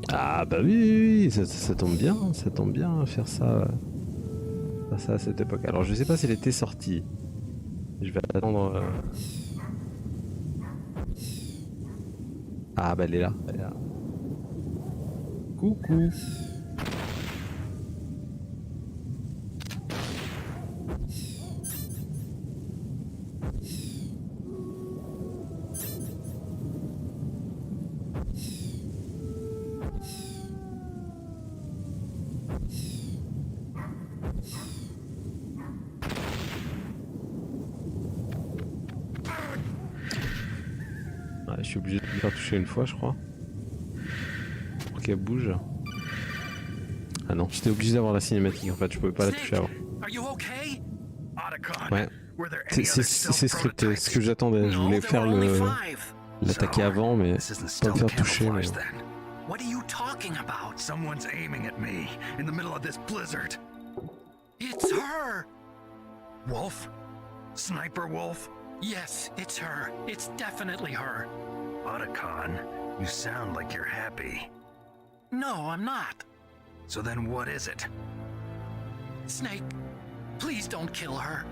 Ah bah oui, ça tombe bien faire ça. Faire ça à cette époque. Alors je sais pas si elle était sortie. Je vais attendre. Ah bah elle est là. Coucou. Je suis obligé de me faire toucher une fois, je crois. Pour qu'elle bouge. Ah non, j'étais obligé d'avoir la cinématique en fait, je pouvais pas la toucher avant. Ouais, c'est scripté, c'est ce que j'attendais. Je voulais faire l'attaquer avant, mais pas me faire toucher. Mais... What are you talking about? Someone's aiming at me in the middle of this blizzard. It's her! Wolf? Sniper Wolf? Yes, it's her. It's definitely her. Otacon, you sound like you're happy. No, I'm not. So then what is it? Snake, please don't kill her.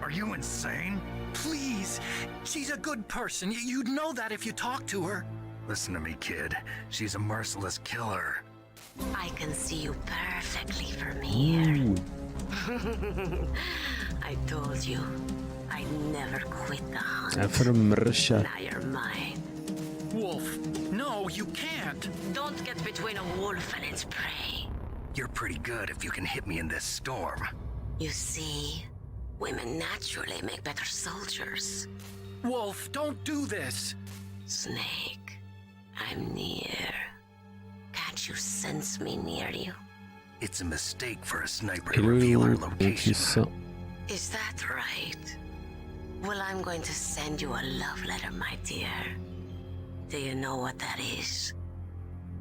Are you insane? Please, she's a good person. You'd know that if you talked to her. Listen to me, kid. She's a merciless killer. I can see you perfectly from here. I told you, I never quit the hunt. From Russia. Now you're mine. Wolf, no, you can't. Don't get between a wolf and its prey. You're pretty good if you can hit me in this storm. You see, women naturally make better soldiers. Wolf, don't do this. Snake, I'm near. Can't you sense me near you? It's a mistake for a sniper to reveal our location. Is that right? Well, I'm going to send you a love letter, my dear. Do you know what that is?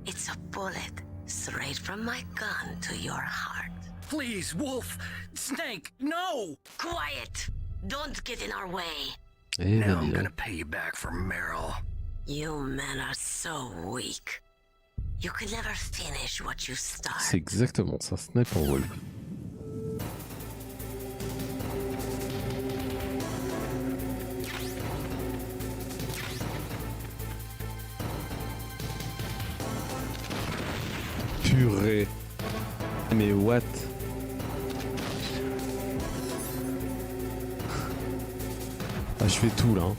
It's a bullet straight from my gun to your heart. Please, Wolf! Snake, no! Quiet! Don't get in our way. Now I'm gonna pay you back for Meryl. You men are so weak. You could never finish what you start. C'est exactement ça, Sniper Wolf. Purée. Mais what? Ah, je fais tout là. Hein.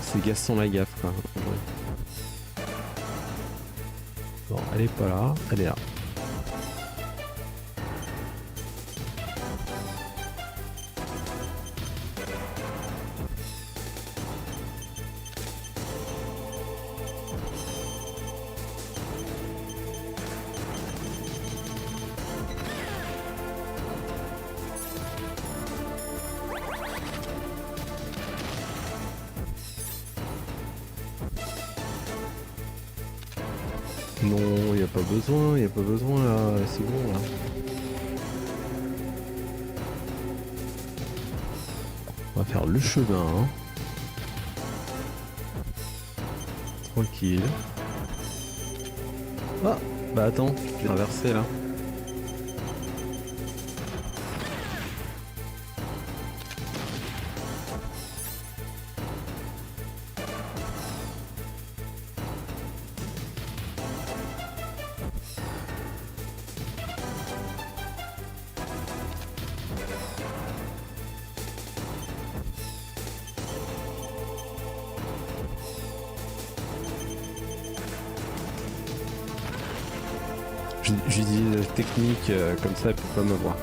C'est Gaston Lagaffe quoi. Ouais. Bon, elle est pas là, elle est là. Non, y a pas besoin là, c'est bon là. On va faire le chemin. Hein. Tranquille. Ah, bah attends, je vais traverser là. J'utilise la technique comme ça, elle peut pas me voir.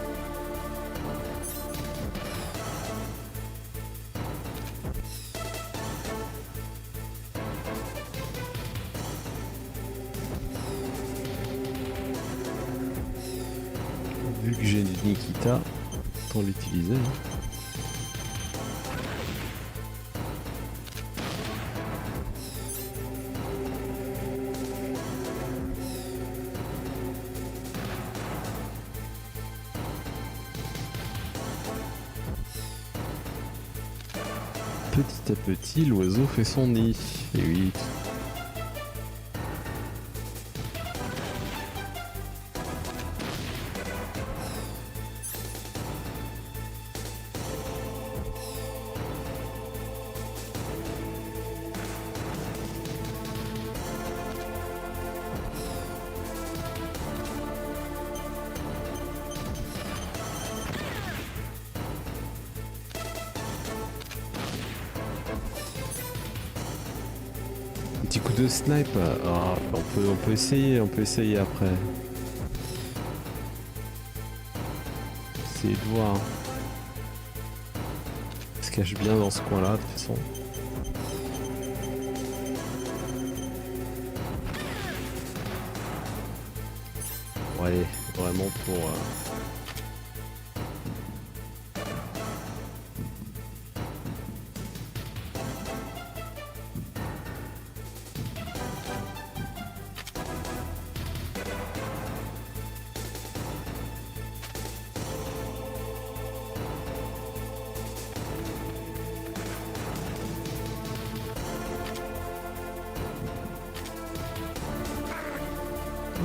que j'ai du Nikita, autant l'utiliser. Hein. Petit à petit, l'oiseau fait son nid. Et oui. Petit coup de snipe, oh, on peut essayer après. Essayer de voir. Il se cache bien dans ce coin-là de toute façon. Bon allez, vraiment pour...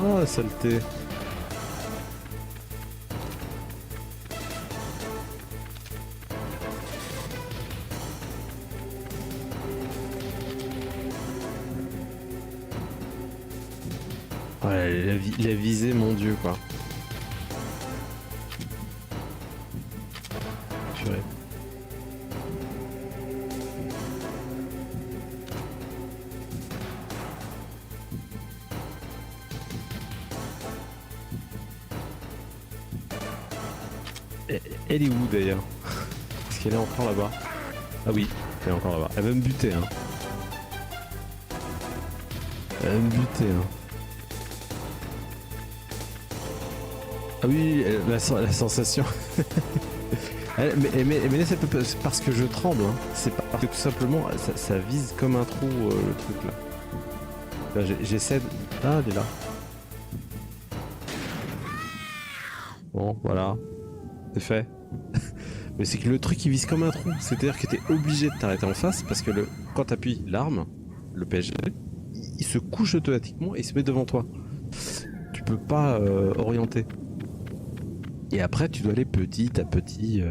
Oh, la saleté. Ouais, la visée, mon dieu, quoi. Purée. Elle est où d'ailleurs? Est-ce qu'elle est encore là-bas? Ah oui, elle est encore là-bas. Elle va me buter, hein. Elle va me buter, hein. Ah oui, la sensation. mais c'est parce que je tremble, hein. C'est parce que tout simplement, ça vise comme un trou, le truc là. Là j'essaie de... Ah, elle est là. Bon, voilà. C'est fait. Mais c'est que le truc il vise comme un trou, c'est-à-dire que t'es obligé de t'arrêter en face parce que quand t'appuies l'arme, le PSG, il se couche automatiquement et il se met devant toi. Tu peux pas orienter. Et après tu dois aller petit à petit.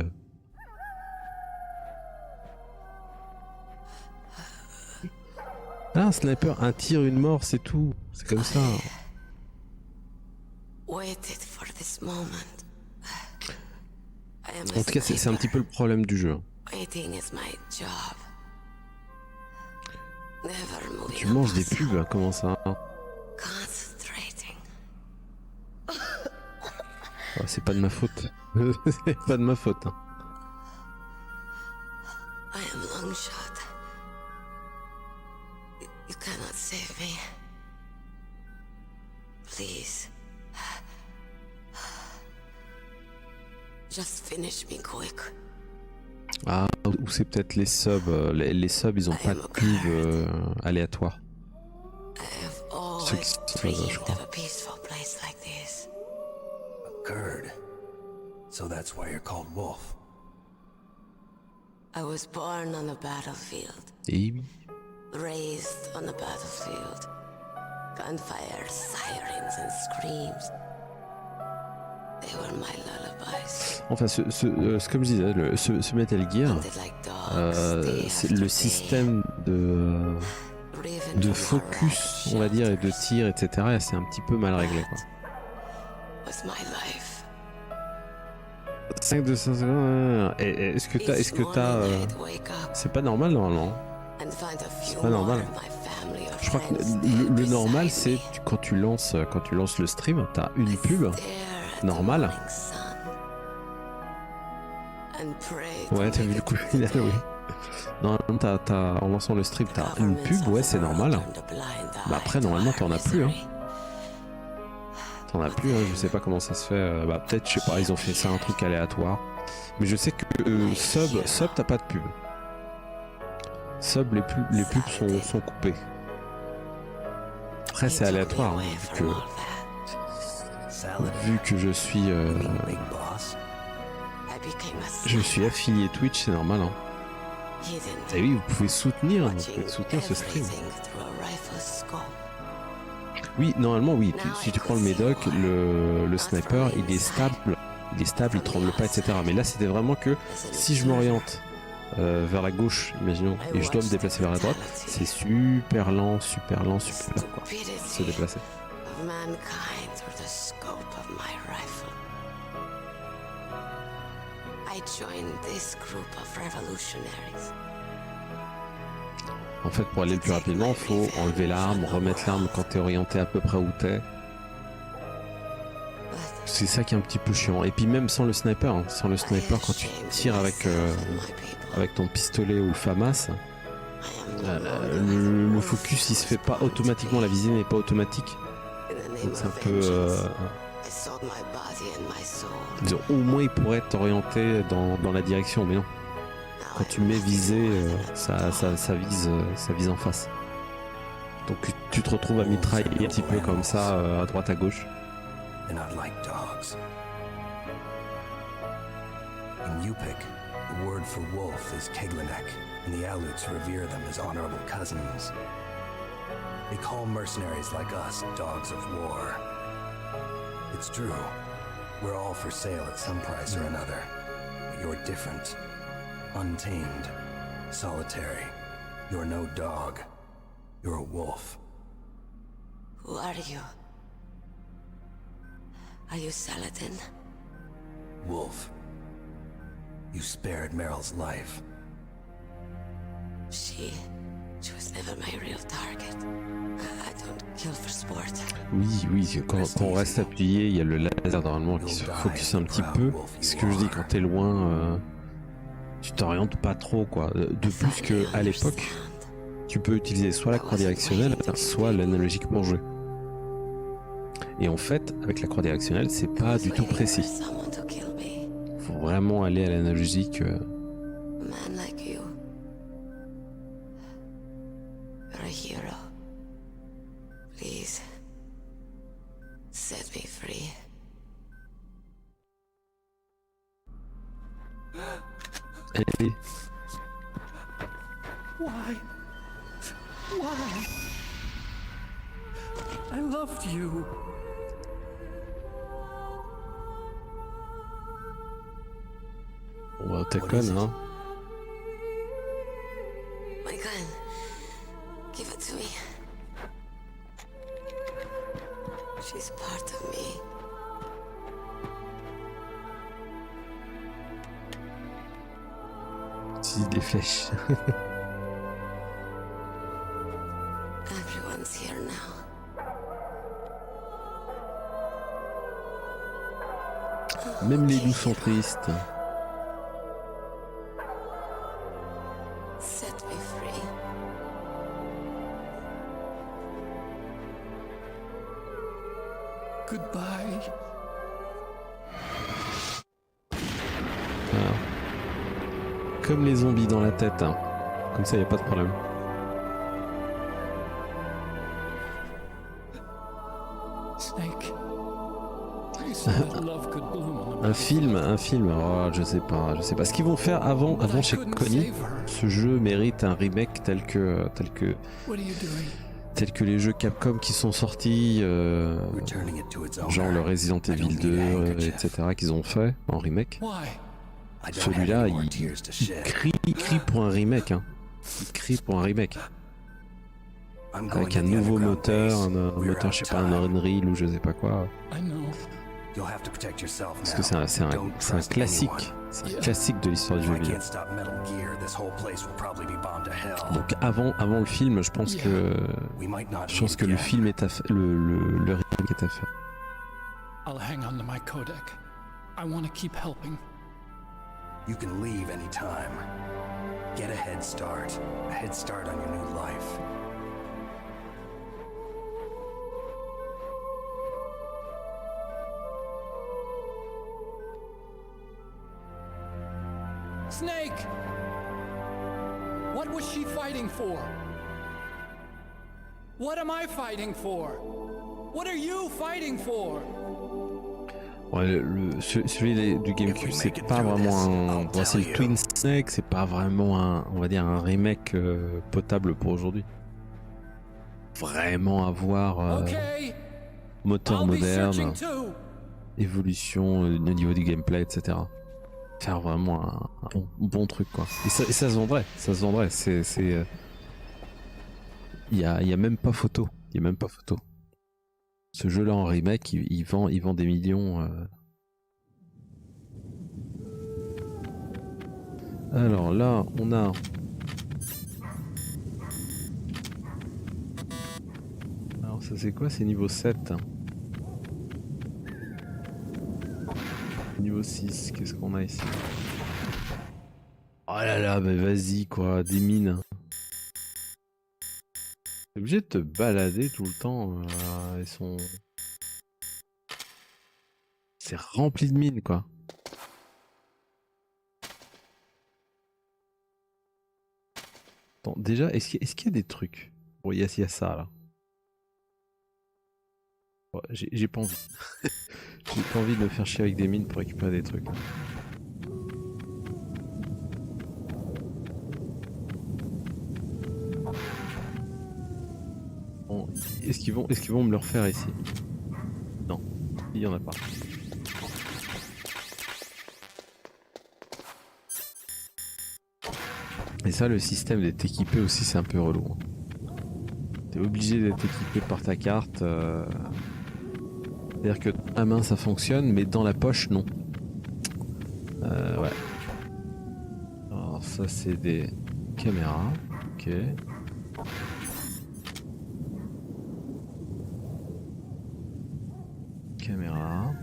Ah, un sniper, un tir, une mort, c'est tout. C'est comme ça. En tout cas, c'est un petit peu le problème du jeu. Tu manges des pubs, hein, comment ça? Oh, c'est pas de ma faute. C'est pas de ma faute. Hein. You cannot save me. Please. Just finish me quick. Ah, ou c'est peut-être les subs. Les subs, ils ont pas de pub aléatoire. Ceux qui sont je crois. A Kurd. So that's why you're called Wolf. I was born on the battlefield. Et oui. Raised on the battlefield. Gunfire, sirens and screams. They were my lullabies. Enfin, comme je disais, ce Metal Gear, c'est le système de focus, on va dire, et de tir, etc. C'est un petit peu mal réglé, quoi. 5 de 5 secondes. Est-ce que t'as c'est pas normal normalement. C'est pas normal. Je crois que le normal c'est quand tu lances le stream, t'as une pub normale. Ouais, t'as vu le coup final, oui. Normalement en lançant le stream t'as une pub, ouais c'est normal. Bah après normalement t'en as plus, hein. t'en as plus, hein, je sais pas comment ça se fait. Bah peut-être, je sais pas, ils ont fait ça un truc aléatoire. Mais je sais que sub t'as pas de pub. Sub, les pubs sont coupées. Après c'est aléatoire, hein, vu que je suis affilié Twitch, c'est normal. Hein. Et oui, vous pouvez soutenir ce stream. Oui, normalement, oui. Si tu prends le médoc, le sniper, il est stable, il tremble pas, etc. Mais là, c'était vraiment que si je m'oriente vers la gauche, imaginons, et je dois me déplacer vers la droite, c'est super lent, quoi. Se déplacer. En fait, pour aller le plus rapidement, il faut enlever l'arme, remettre l'arme quand t'es orienté à peu près où t'es. C'est ça qui est un petit peu chiant. Et puis même sans le sniper, quand tu tires avec ton pistolet ou le FAMAS, le focus il se fait pas automatiquement, la visée n'est pas automatique. Donc c'est un peu... au moins il pourrait t'orienter dans la direction, mais non. Quand tu mets visée, ça vise en face. Donc tu te retrouves à mitrailler un petit peu comme ça, à droite à gauche. In Yupik, the word for wolf is Keglanek, and the Aluts revere them as honorable cousins. They call mercenaries like us dogs of war. It's true, we're all for sale at some price or another, but you're different. Untamed, solitary. You're no dog. You're a wolf. Who are you? Are you Saladin? Wolf. You spared Meryl's life. She was never my real target. I don't kill for sport. Oui, quand on reste appuyé, il y a le laser normalement qui se focus un petit peu. Ce que je dis, quand t'es loin, tu t'orientes pas trop, quoi. De plus que à l'époque, tu peux utiliser soit la croix directionnelle, soit l'analogique pour jouer. Et en fait, avec la croix directionnelle, c'est pas du tout précis. Faut vraiment aller à l'analogique. Allez. Why? I loved you. Bon, t'es conne, hein. My gun. Give it to me. She's part of me. Utilise des flèches. Everyone's here now. Même les loups sont tristes. Set me free. Goodbye. Voilà. Comme les zombies dans la tête, hein. Comme ça, y a pas de problème. Snake. Un film, oh, je sais pas. Ce qu'ils vont faire avant chez Connie, ce jeu mérite un remake tel que les jeux Capcom qui sont sortis, genre le Resident Evil 2, etc. qu'ils ont fait en remake. Celui-là, il crie pour un remake, hein. Il crie pour un remake. Avec un nouveau moteur, un moteur, je sais pas, un Unreal ou je sais pas quoi. Parce que c'est un classique. C'est un classique de l'histoire du jeu vidéo. Donc avant le film, je pense que le film est à faire, le remake est à faire. I'll hang on to my codec. I want to keep helping. You can leave anytime. Get a head start on your new life. Snake! What was she fighting for? What am I fighting for? What are you fighting for? Ouais, celui du GameCube, c'est pas vraiment un... Bon, c'est le Twin Snake, c'est pas vraiment un, on va dire, un remake potable pour aujourd'hui. Vraiment avoir moteur moderne, évolution au niveau du gameplay, etc. Faire vraiment un bon truc, quoi. Et ça se vendrait, c'est... Il y a même pas photo, Ce jeu-là en remake, il vend des millions. Alors là, on a... Alors ça c'est quoi? C'est niveau 7. Niveau 6, qu'est-ce qu'on a ici? Oh là là, bah vas-y quoi, des mines. T'es obligé de te balader tout le temps. Ils sont... C'est rempli de mines quoi. Attends, déjà, est-ce qu'il y a des trucs? Bon, il y a ça là. Bon, j'ai pas envie. J'ai pas envie de me faire chier avec des mines pour récupérer des trucs. Bon, est-ce qu'ils vont me le refaire ici? Non, il y en a pas. Et ça, le système d'être équipé aussi, c'est un peu relou. T'es obligé d'être équipé par ta carte. C'est-à-dire que à main ça fonctionne, mais dans la poche non. Ouais. Alors ça c'est des caméras. Ok. Caméra.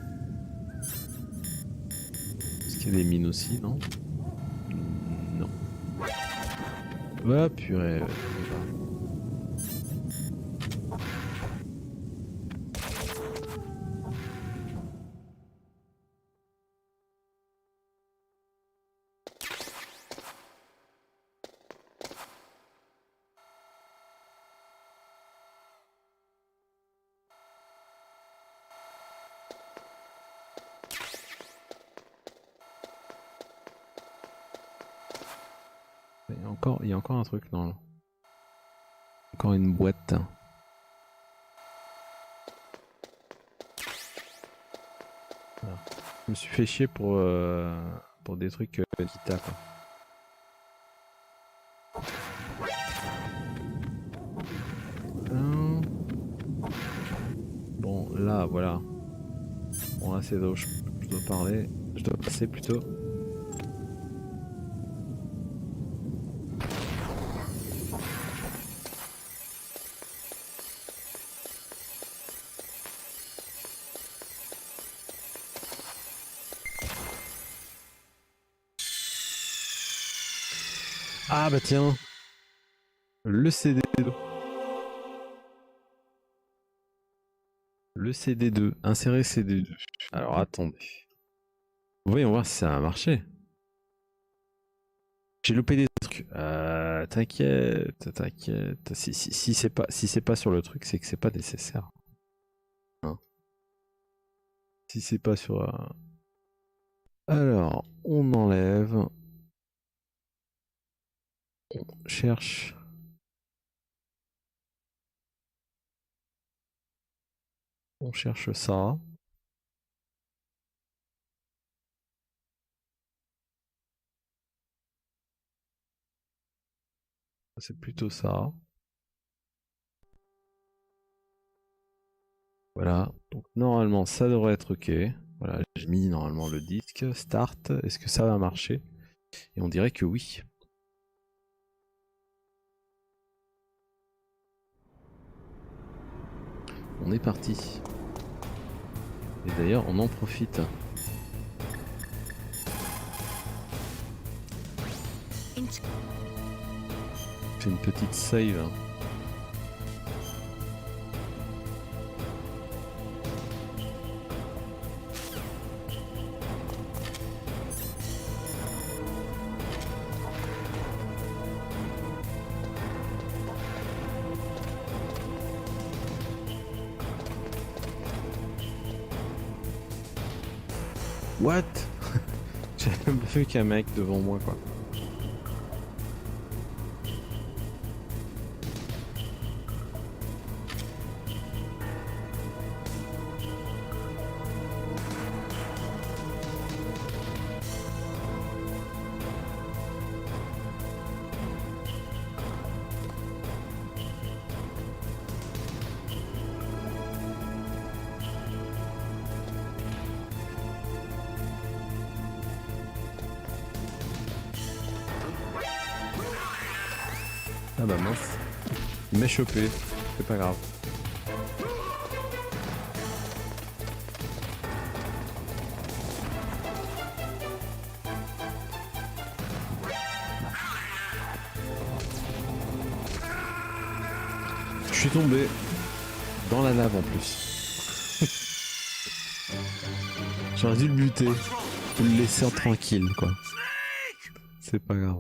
Est-ce qu'il y a des mines aussi, non? Non. Ah purée. Il y a encore un truc, non? Encore une boîte. Voilà. Je me suis fait chier pour des trucs guitare, quoi. Bon, là, voilà. Bon, là, c'est là où je dois parler. Je dois passer plutôt. Ah bah tiens, le CD2. Le CD2, insérer CD2. Alors attendez. Voyons voir si ça a marché. J'ai loupé des trucs. T'inquiète. Si c'est pas sur le truc, c'est que c'est pas nécessaire. Hein, si c'est pas sur... Alors, on enlève... On cherche. On cherche ça. C'est plutôt ça. Voilà. Donc normalement ça devrait être ok. Voilà, j'ai mis normalement le disque. Start. Est-ce que ça va marcher? Et on dirait que oui. On est parti. Et d'ailleurs, on en profite. C'est une petite save. What? J'avais même pas vu qu'un mec devant moi quoi. Ah bah mince, il m'a chopé, c'est pas grave. Je suis tombé dans la lave en plus. J'aurais dû le buter ou le laisser tranquille quoi. C'est pas grave.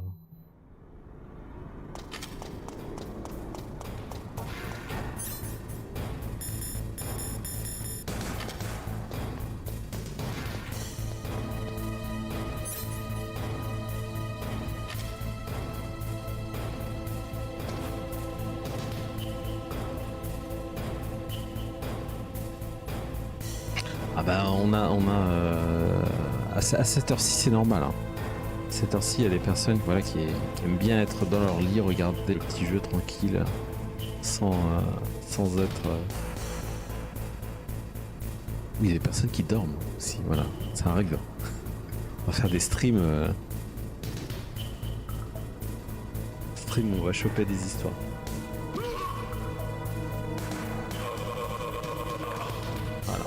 Ah bah on a à cette heure-ci c'est normal hein. À cette heure-ci il y a des personnes voilà, qui aiment bien être dans leur lit, regarder le petit jeu tranquille sans être... Oui, il y a des personnes qui dorment aussi, voilà, ça arrive. On va faire des streams où on va choper des histoires. Voilà.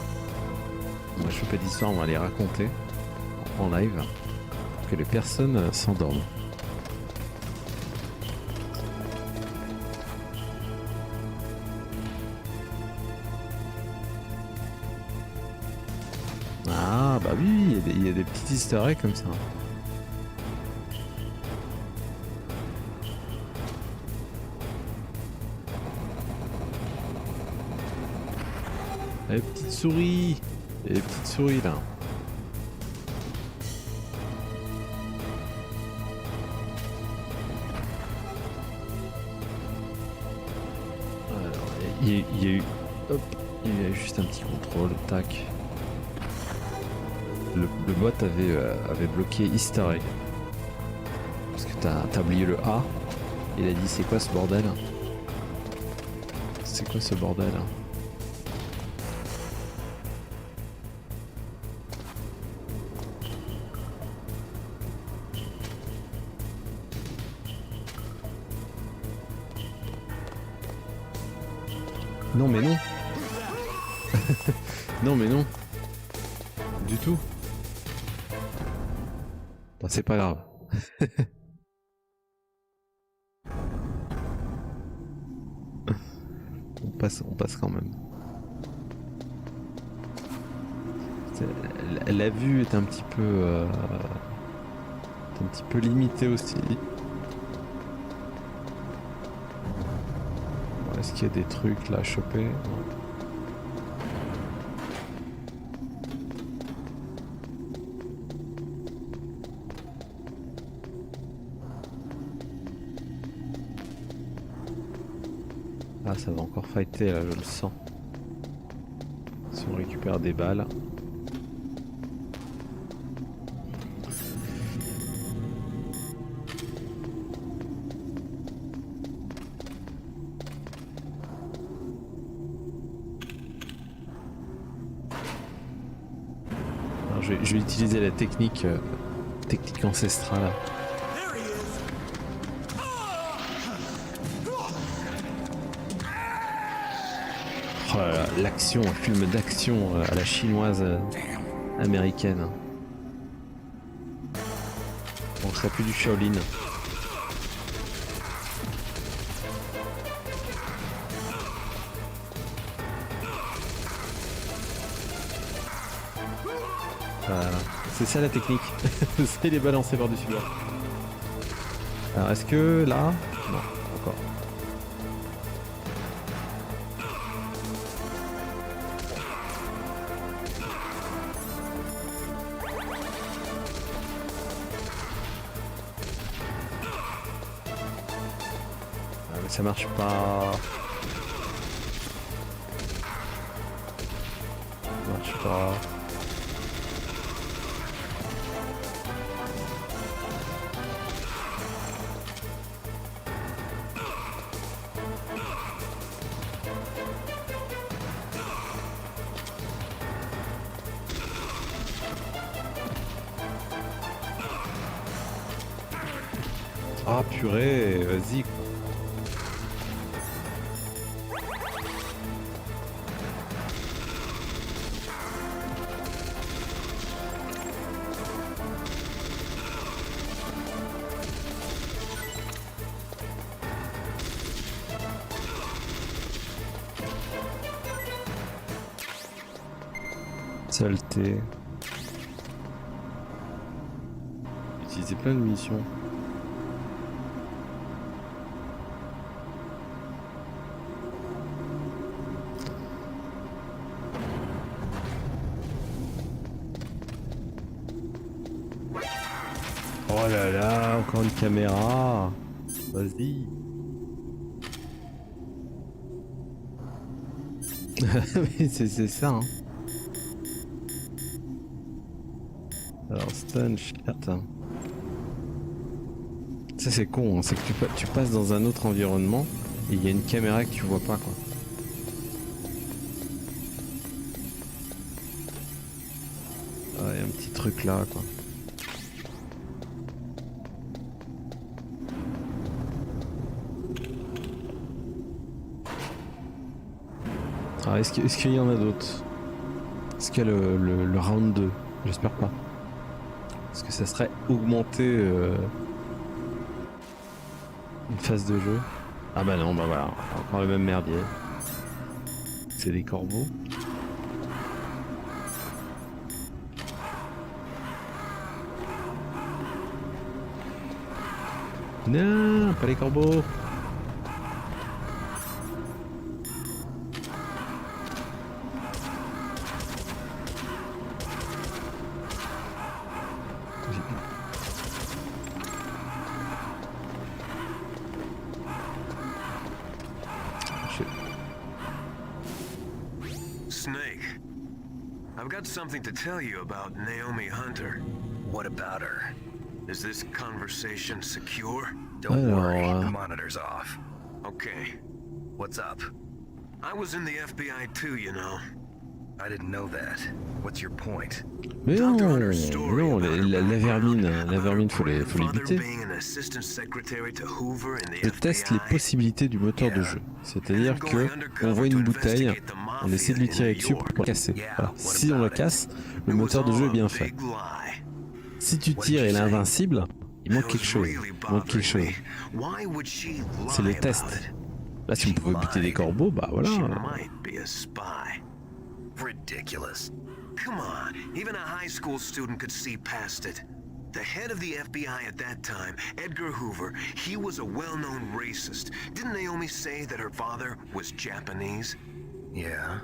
On va choper des histoires, on va les raconter en live pour que les personnes s'endorment. Ah bah oui, il y a des petits easter eggs comme ça. Les petites souris. Les petites souris là. Alors, il y a eu... Hop, il y a eu juste un petit contrôle, tac. Le bot avait bloqué Easter egg. Parce que t'as oublié le A. Il a dit c'est quoi ce bordel? C'est quoi ce bordel? Non mais non. Non mais non. Du tout. Bon, c'est pas grave. on passe quand même. La vue est un petit peu limitée aussi. Bon, est-ce qu'il y a des trucs là à choper? Non. Ah, ça va encore fighter là, je le sens. Si on récupère des balles. Alors, je vais utiliser la technique ancestrale. Oh là là, l'action, un film d'action à la chinoise américaine. Bon, ça pue du Shaolin. Voilà. C'est ça la technique. C'est les balancer par-dessus bord. Alors est-ce que là... Non, encore. Ça marche pas. Ça marche pas. Ah purée, vas-y. Saleté. Utiliser plein de munitions. Oh là là, encore une caméra. Vas-y. c'est ça. Hein. Alors stun, shit. Ça c'est con, hein. C'est que tu passes dans un autre environnement et il y a une caméra que tu vois pas quoi. Ah, il y a un petit truc là quoi. Ah, est-ce qu'il y en a d'autres? Est-ce qu'il y a le round 2? J'espère pas. Parce que ça serait augmenter une phase de jeu. Ah bah non, bah voilà, encore le même merdier. C'est des corbeaux. Non, pas les corbeaux. Snake, I've got something to tell you about Naomi Hunter. What about her? Is this conversation secure? Don't worry, the monitor's off. Okay. What's up? I was in the FBI too, you know. I didn't know that. What's your point? Mais non, non, la vermine, faut les buter. Je teste les possibilités du moteur de jeu. C'est-à-dire que on voit une bouteille, on essaie de lui tirer dessus pour la casser. Voilà. Si on la casse, le moteur de jeu est bien fait. Si tu tires et elle est invincible, il manque quelque chose. C'est le test. Là, si on pouvait buter des corbeaux, bah voilà. Ridiculous. Come on, even a high school student could see past it. The head of the FBI at that time, Edgar Hoover, he was a well-known racist. Didn't Naomi say that her father was Japanese? Yeah.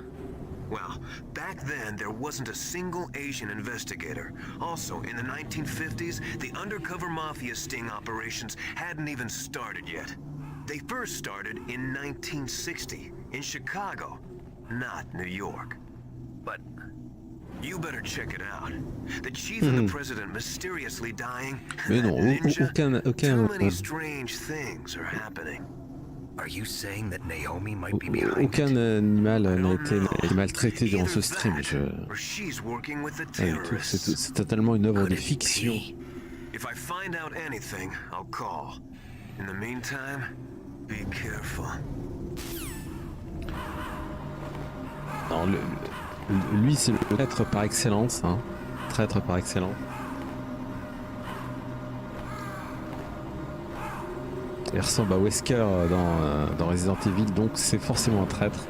Well, back then there wasn't a single Asian investigator. Also, in the 1950s, the undercover mafia sting operations hadn't even started yet. They first started in 1960, in Chicago, not New York. But you better check it out. The chief and the president mysteriously dying. Mais non, Too many strange things are happening. Are you saying that Naomi might be behind it? Aucun animal n'a été maltraité durant ce stream. C'est totalement une œuvre de fiction. If I find out anything, I'll call. In the meantime, be careful. Non, lui c'est le traître par excellence, hein. Traître par excellence. Il ressemble à Wesker dans Resident Evil, donc c'est forcément un traître.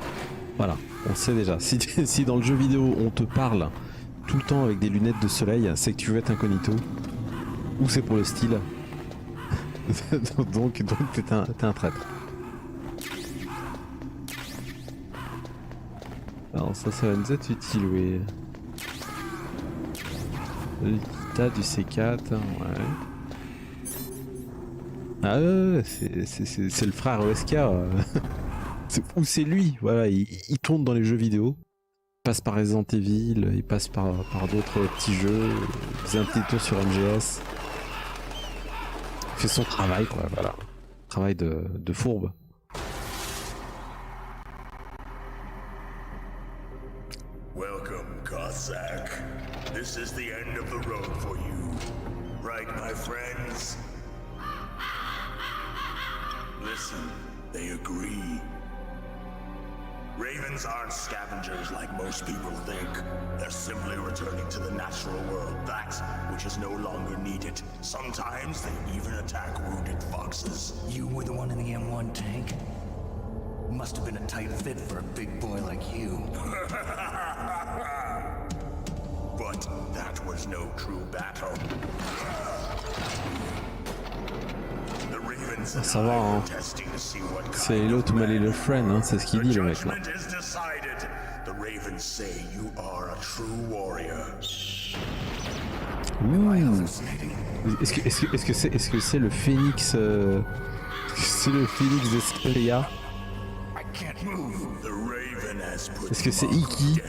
Voilà, on sait déjà. Si dans le jeu vidéo on te parle tout le temps avec des lunettes de soleil, c'est que tu veux être incognito. Ou c'est pour le style. donc t'es un traître. Alors ça va nous être utile, oui. T'as du C4, ouais. Ah ouais, c'est le frère ESK. Ou c'est lui, voilà, il tourne dans les jeux vidéo. Il passe par Resident Evil, il passe par d'autres petits jeux, il faisait un petit tour sur MGS. Il fait son travail, quoi, voilà. Travail de fourbe. Welcome, Cossack. This is the end of the road for you. Right, my friends? Listen, they agree. Ravens aren't scavengers like most people think. They're simply returning to the natural world, that which is no longer needed. Sometimes they even attack wounded foxes. You were the one in the M1 tank? Must have been a tight fit for a big boy like you. But that was no true battle. Ça va, hein. C'est Hello to my little friend, hein. C'est ce qu'il dit le mec là. Est-ce que c'est le phénix c'est le phénix d'Esperia? Est-ce que c'est Iki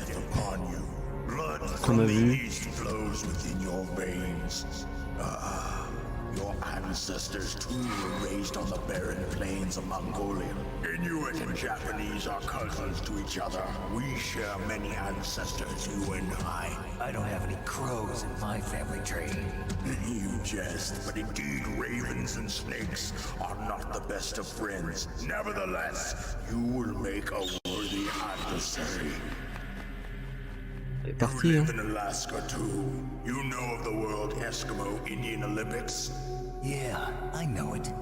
qu'on a vu? Your ancestors too were raised on the barren plains of Mongolia. Inuit and Japanese are cousins to each other. We share many ancestors, you and I don't have any crows in my family tree. You jest, but indeed ravens and snakes are not the best of friends. Nevertheless, you will make a worthy adversary. Parti, hein. In Alaska too. You know of the World Eskimo Indian Olympics? Yeah, I know it.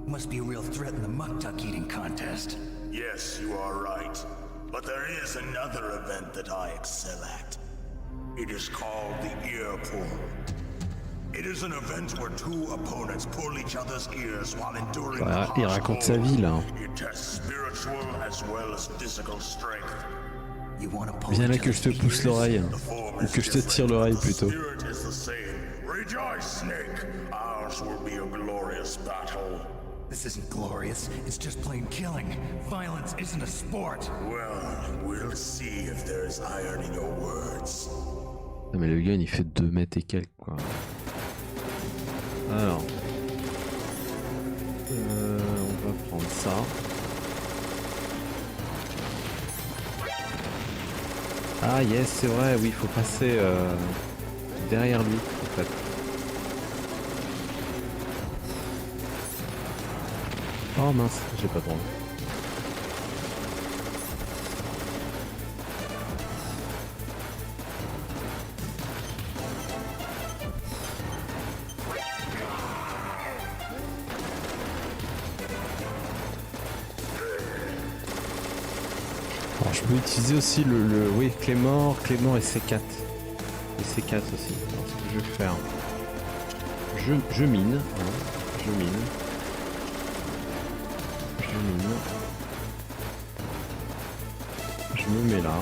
Must be a real threat in the muck duck eating contest. Yes, you are right. But there is another event that I excel at. It is called the ear pull. It is an event where two opponents pull each other's ears while enduring the harsh il raconte sa vie là. It tests spiritual as well as physical strength. Viens là que je te pousse l'oreille, hein. Ou que je te tire l'oreille plutôt. Rejoice, Snake. Ours will be a glorious battle. This isn't glorious, it's just plain killing. Violence isn't a sport. Well, we'll see if there's iron in your words. Non mais le gun il fait 2 mètres et quelques quoi. Alors. On va prendre ça. Ah yes, c'est vrai, oui, il faut passer derrière lui, en fait. Oh mince, j'ai pas de droit. Alors, je peux utiliser aussi oui, Clément et C4. Et C4 aussi. Alors, ce que je vais faire, je mine, hein, je mine. Je me mets là.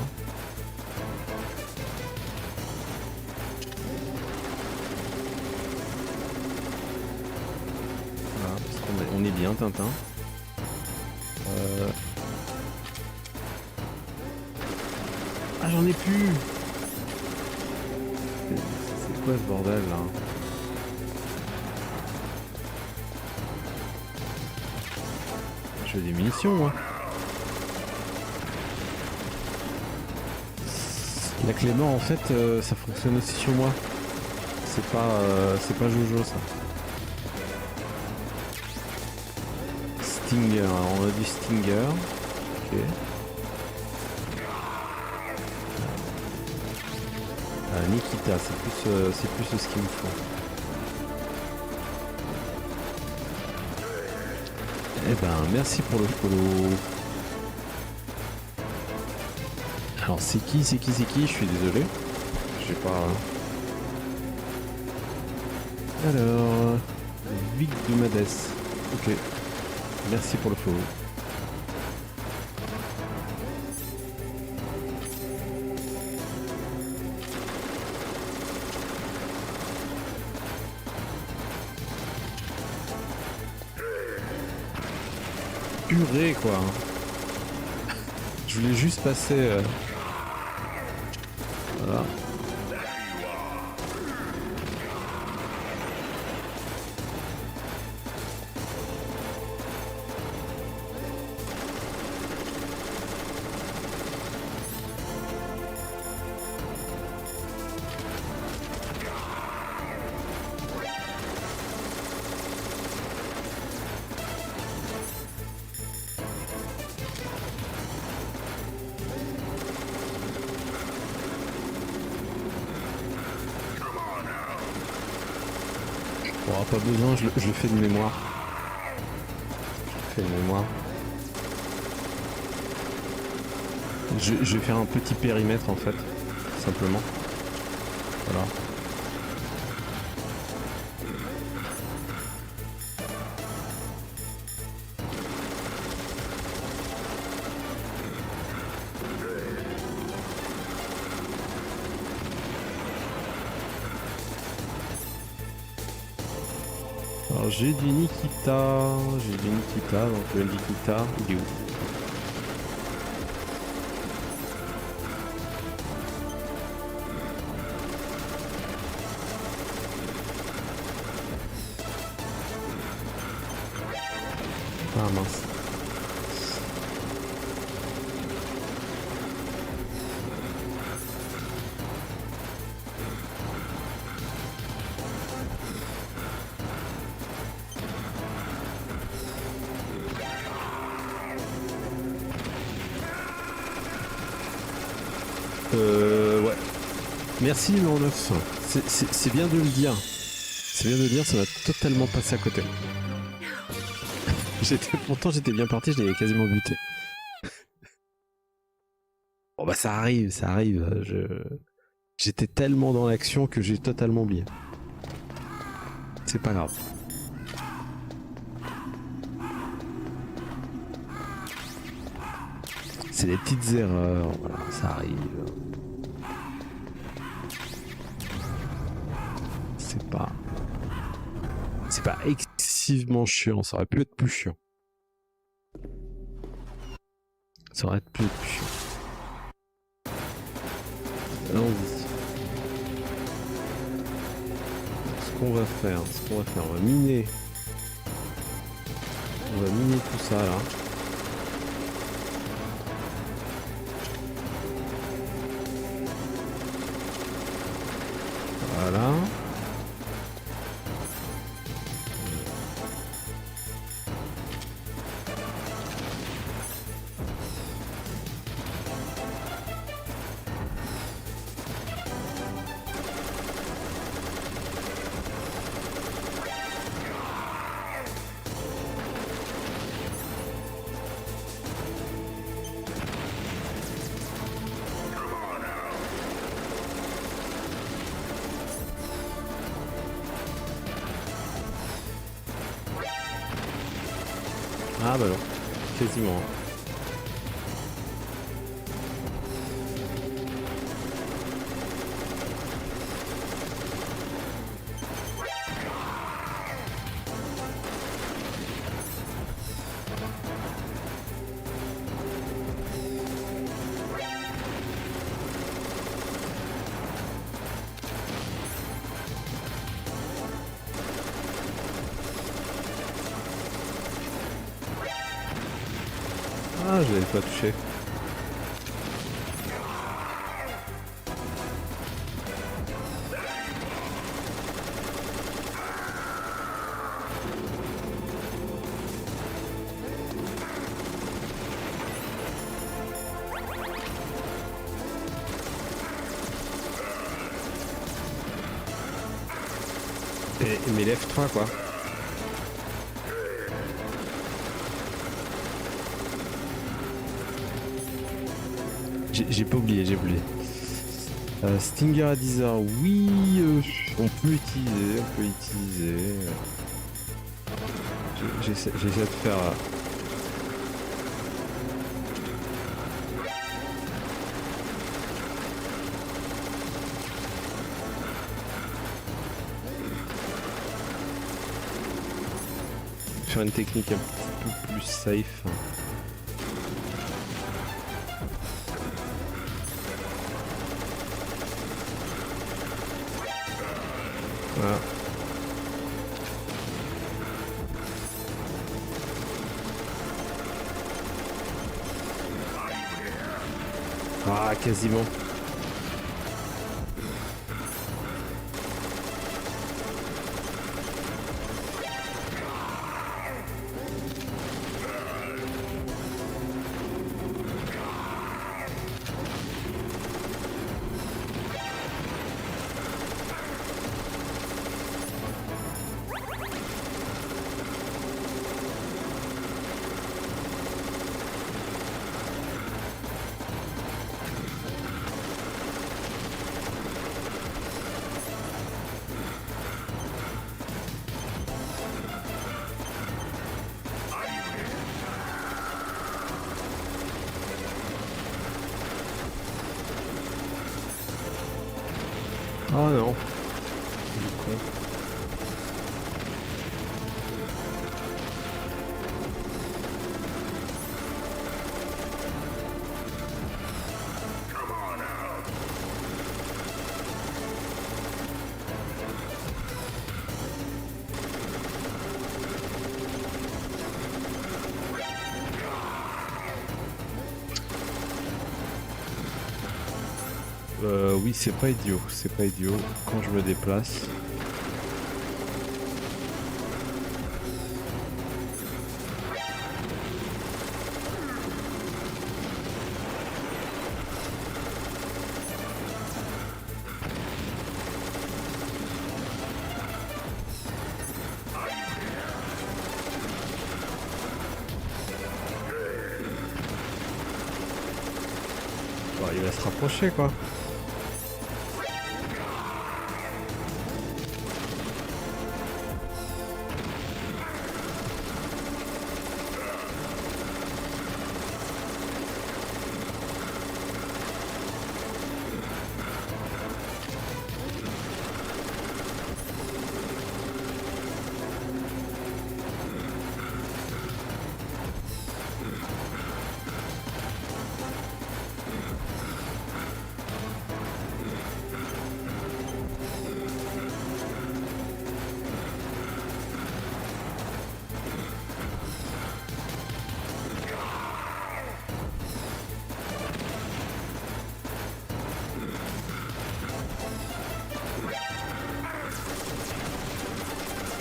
Voilà, parce qu'on est bien, Tintin. Ah, j'en ai plus. C'est quoi ce bordel là? Je veux des munitions moi. La Clément en fait ça fonctionne aussi sur moi. C'est pas Jojo ça. Stinger, on a du Stinger. Ok. Nikita, c'est plus ce qu'il me faut. Eh ben, merci pour le follow. Alors, c'est qui? Je suis désolé. J'ai pas... Alors... Vic de Mades. Ok. Merci pour le follow. purée quoi. Je voulais juste passer... Voilà. Bon, pas besoin, je le fais de mémoire. Je le fais de mémoire. Je vais faire un petit périmètre en fait, simplement. Voilà. Alors j'ai du Nikita, donc le Nikita, il est où? Ah mince. Ouais. Merci numéro 9. C'est bien de le dire. C'est bien de le dire, ça m'a totalement passé à côté. Pourtant j'étais bien parti, je l'avais quasiment buté. Bon bah ça arrive. J'étais tellement dans l'action que j'ai totalement oublié. C'est pas grave. C'est des petites erreurs, voilà, ça arrive. C'est pas excessivement chiant, ça aurait pu être plus chiant. Ça aurait pu être plus chiant. Allons-y. Ce qu'on va faire, on va miner. On va miner tout ça là. Voilà. Ah bah non, quasiment. Ah, je l'avais pas touché. Mais lève-toi quoi. J'ai pas oublié, j'ai oublié. Stinger à 10h, oui, on peut utiliser, J'essaie de faire... faire une technique un petit peu plus safe. Voilà. Ah, quasiment. Oh non. Oui, c'est pas idiot quand je me déplace. Bon, il va se rapprocher quoi.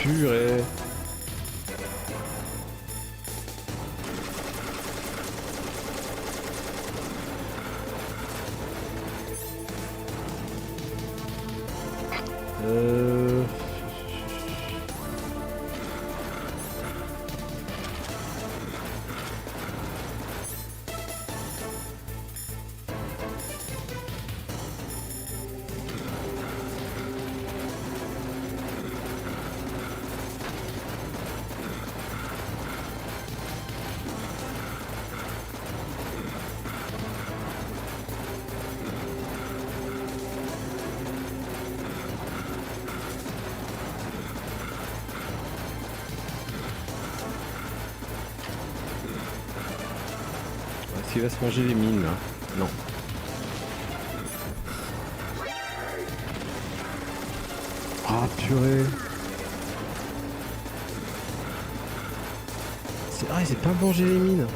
Purée. Est-ce qu'il va se manger les mines là? Non. Ah purée. Ah, il s'est pas mangé les mines.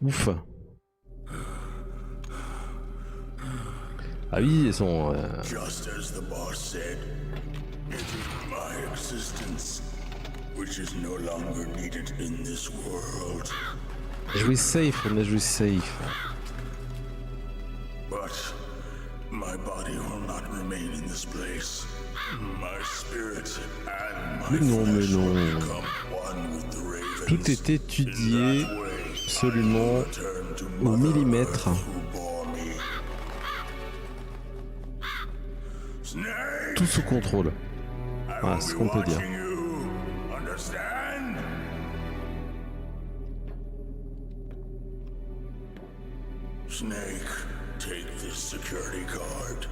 Ouf. Ah oui, ils sont... Just as the boss said, it is my existence which is no longer needed in this world. Jouer safe, on a joué safe. But my body will not remain in this place. My spirit and my Mais non, mais flesh will non. become one with the ravens. Tout est étudié. In that way, absolument au millimètre. Tout sous contrôle. Voilà ce qu'on peut dire. Snake, take this security card.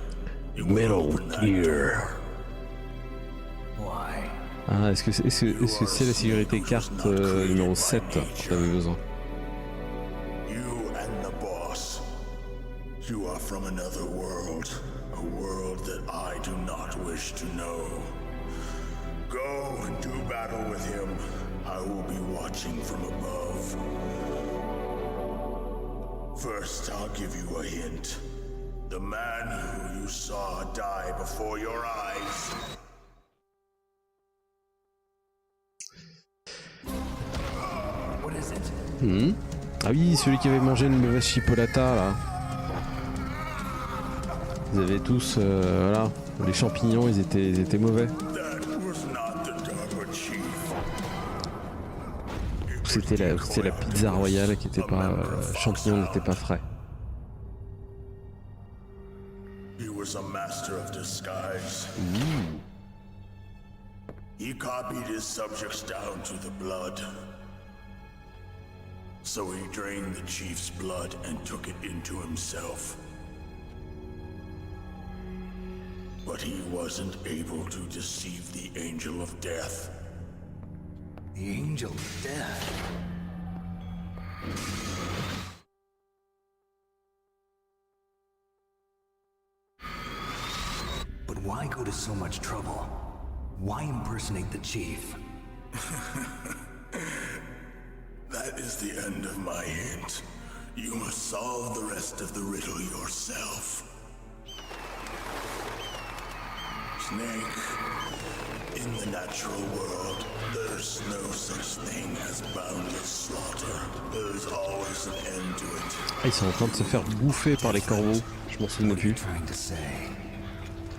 Metal Gear. Why? Ah, est-ce que c'est la sécurité carte numéro 7 que tu avais besoin? You and the boss. You are from another world. A world that I do not wish to know. Go and do battle with him. I will be watching from above. First, I'll give you a hint. The man who you saw die before your eyes. What is it? Ah oui, celui qui avait mangé une mauvaise chipolata là. Ils avaient tous, voilà, les champignons, ils étaient mauvais. C'était la pizza royale qui était pas, champignons n'étaient pas frais. He was a master of disguise. He copied his subjects down to the blood. So he drained the chief's blood and took it into himself. But he wasn't able to deceive the Angel of Death. The Angel of Death? But why go to so much trouble? Why impersonate the chief? That is the end of my hint. You must solve the rest of the riddle yourself. Snake, in the natural world, there's no such thing as boundless slaughter. There's always an end to it. Ah, ils sont en train de se faire bouffer par les corbeaux. Je m'en souviens plus.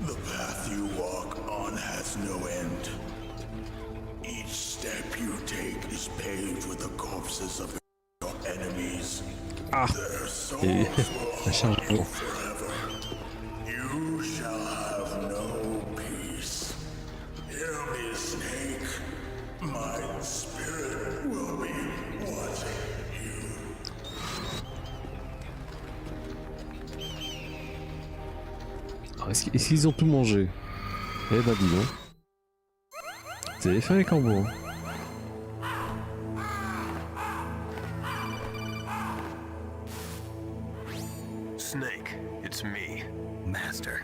The path you walk on has no end. Each step you take is paved with the corpses of your enemies. Ah, their souls et will haunt you forever. You shall have no peace. Hear me, Snake. My spirit will be watching you. Est-ce qu'ils ont tout mangé? Eh bah dis donc. Vous avez fait les corbeaux. Snake, it's me. Master.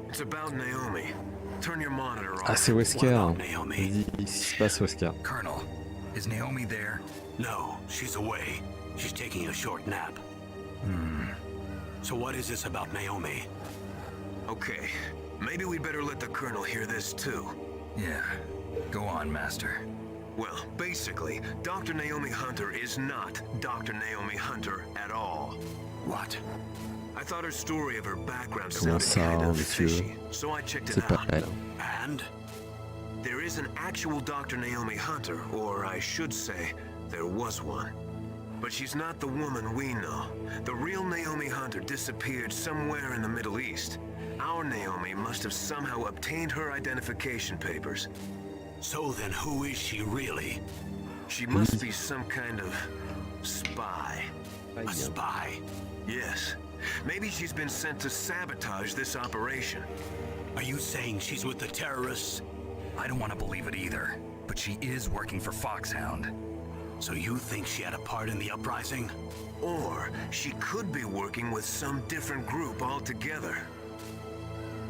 It's about Naomi. Turn your monitor on. Ah, c'est Wesker. Vas-y, il se passe Wesker. Colonel, is Naomi there? No, she's away. She's taking a short nap. So what is this about Naomi? Okay, maybe we'd better let the Colonel hear this too. Yeah, go on, Master. Well, basically, Dr. Naomi Hunter is not Dr. Naomi Hunter at all. What? I thought her story of her background Comment sounded ça, kind of monsieur? fishy, so I checked it C'est pas out. elle. And? There is an actual Dr. Naomi Hunter, or I should say, there was one. But she's not the woman we know. The real Naomi Hunter disappeared somewhere in the Middle East. Our Naomi must have somehow obtained her identification papers. So then who is she really? She must be some kind of spy. A spy? Yes. Maybe she's been sent to sabotage this operation. Are you saying she's with the terrorists? I don't want to believe it either, but she is working for Foxhound. So you think she had a part in the uprising? Or she could be working with some different group altogether.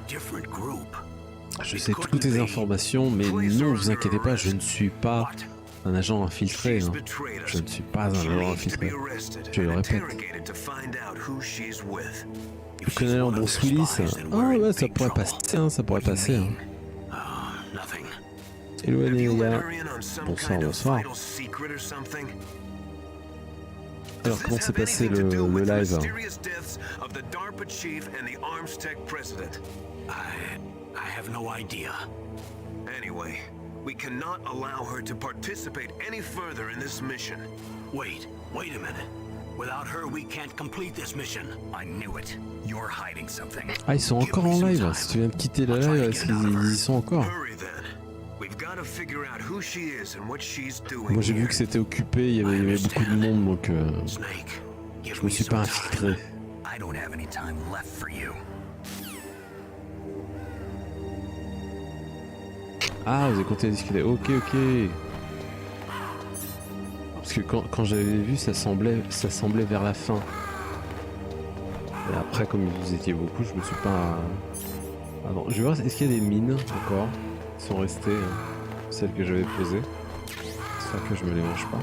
Different group? Je sais toutes les informations, mais non, vous inquiétez pas, je ne suis pas un agent infiltré. Hein. Je ne suis pas un agent infiltré. Je le répète. Le colonel Bruce Willis, ah ouais, ça pourrait passer, hein, ça pourrait passer. Hein. Hello Anélia. Bonsoir, bonsoir. Alors comment s'est passé le live? I have no idea. Anyway, We cannot allow her to participate any further in this mission. Wait a minute. Without her, we can't complete this mission. I knew it. You're hiding something. Ah, ils sont encore en live. Si tu viens de quitter le live, est-ce qu'ils y sont encore? Hurry then. We've got to figure out who she is and what she's doing. Moi j'ai vu que c'était occupé, il y avait beaucoup de monde, donc je me suis pas infiltré. I don't have any time left for you. Ah, vous avez continué à discuter. Ok. Parce que quand j'avais vu, ça semblait vers la fin. Et après, comme vous étiez beaucoup, je me suis pas... Ah non, je vais voir, est-ce qu'il y a des mines encore qui sont restées, celles que j'avais posées. J'espère que je me les mange pas.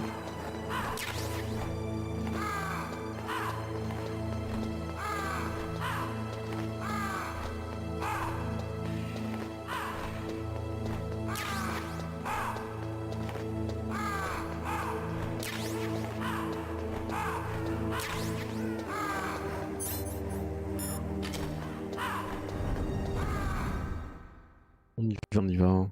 On y va.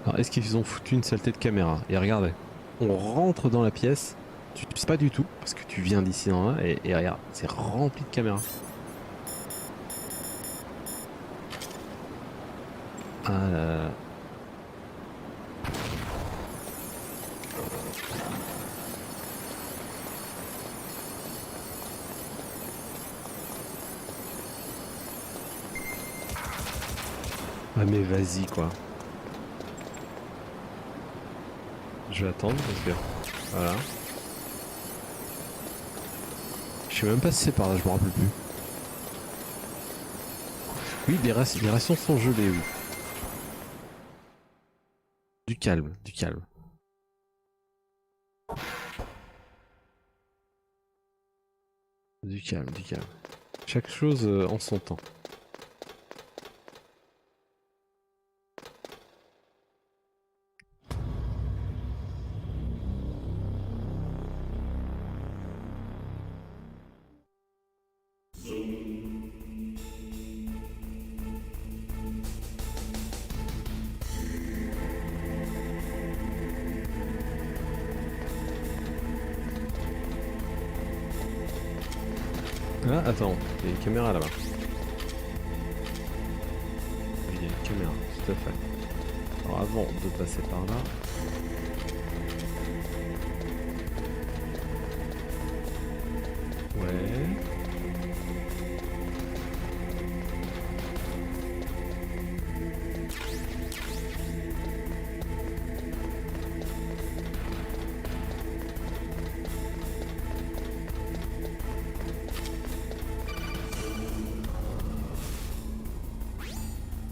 Alors, est-ce qu'ils ont foutu une saleté de caméra? Et regardez, on rentre dans la pièce, tu ne sais pas du tout, parce que tu viens d'ici en là, et regarde, c'est rempli de caméras. Ah là là. Ah mais vas-y quoi. Je vais attendre parce que... Voilà. Je sais même pas si c'est par là, je me rappelle plus. Oui, les rations sont gelées, oui. Du calme. Du calme. Chaque chose en son temps. Ah, attends, il y a une caméra là-bas. Il y a une caméra, tout à fait. Alors avant de passer par là... Ouais...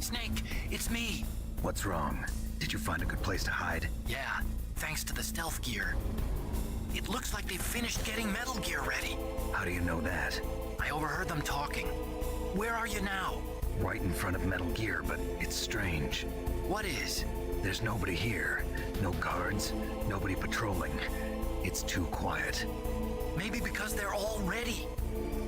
Snake, it's me. What's wrong? Did you find a good place to hide? Yeah, thanks to the stealth gear. It looks like they've finished getting Metal Gear ready. How do you know that? I overheard them talking. Where are you now? Right in front of Metal Gear, but it's strange. What is? There's nobody here. No guards, nobody patrolling. It's too quiet. Maybe because they're all ready.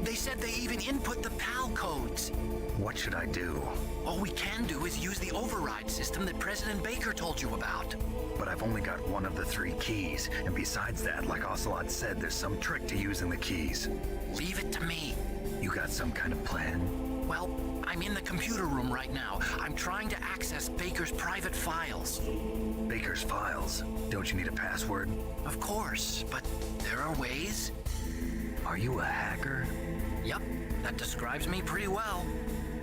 They said they even input the PAL codes. What should I do? All we can do is use the override system that President Baker told you about. But I've only got one of the 3 keys, and besides that, like Ocelot said, there's some trick to using the keys. Leave it to me. You got some kind of plan? Well, I'm in the computer room right now. I'm trying to access Baker's private files. Baker's files? Don't you need a password? Of course, but there are ways. Are you a hacker? Yep, that describes me pretty well.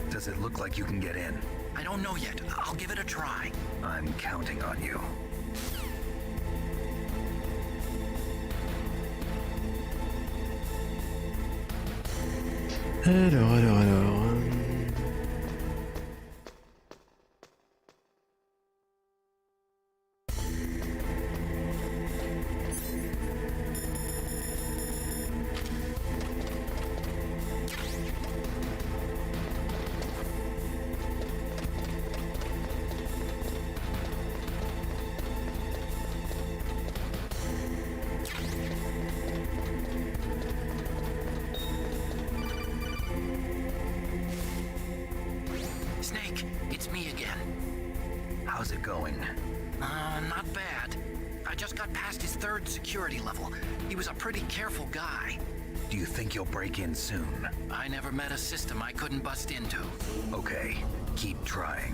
Does it look like you can get in? I don't know yet. I'll give it a try. I'm counting on you. Alors... how's it going? Not bad. I just got past his 3rd security level. He was a pretty careful guy. Do you think you'll break in soon? I never met a system I couldn't bust into. Okay, keep trying.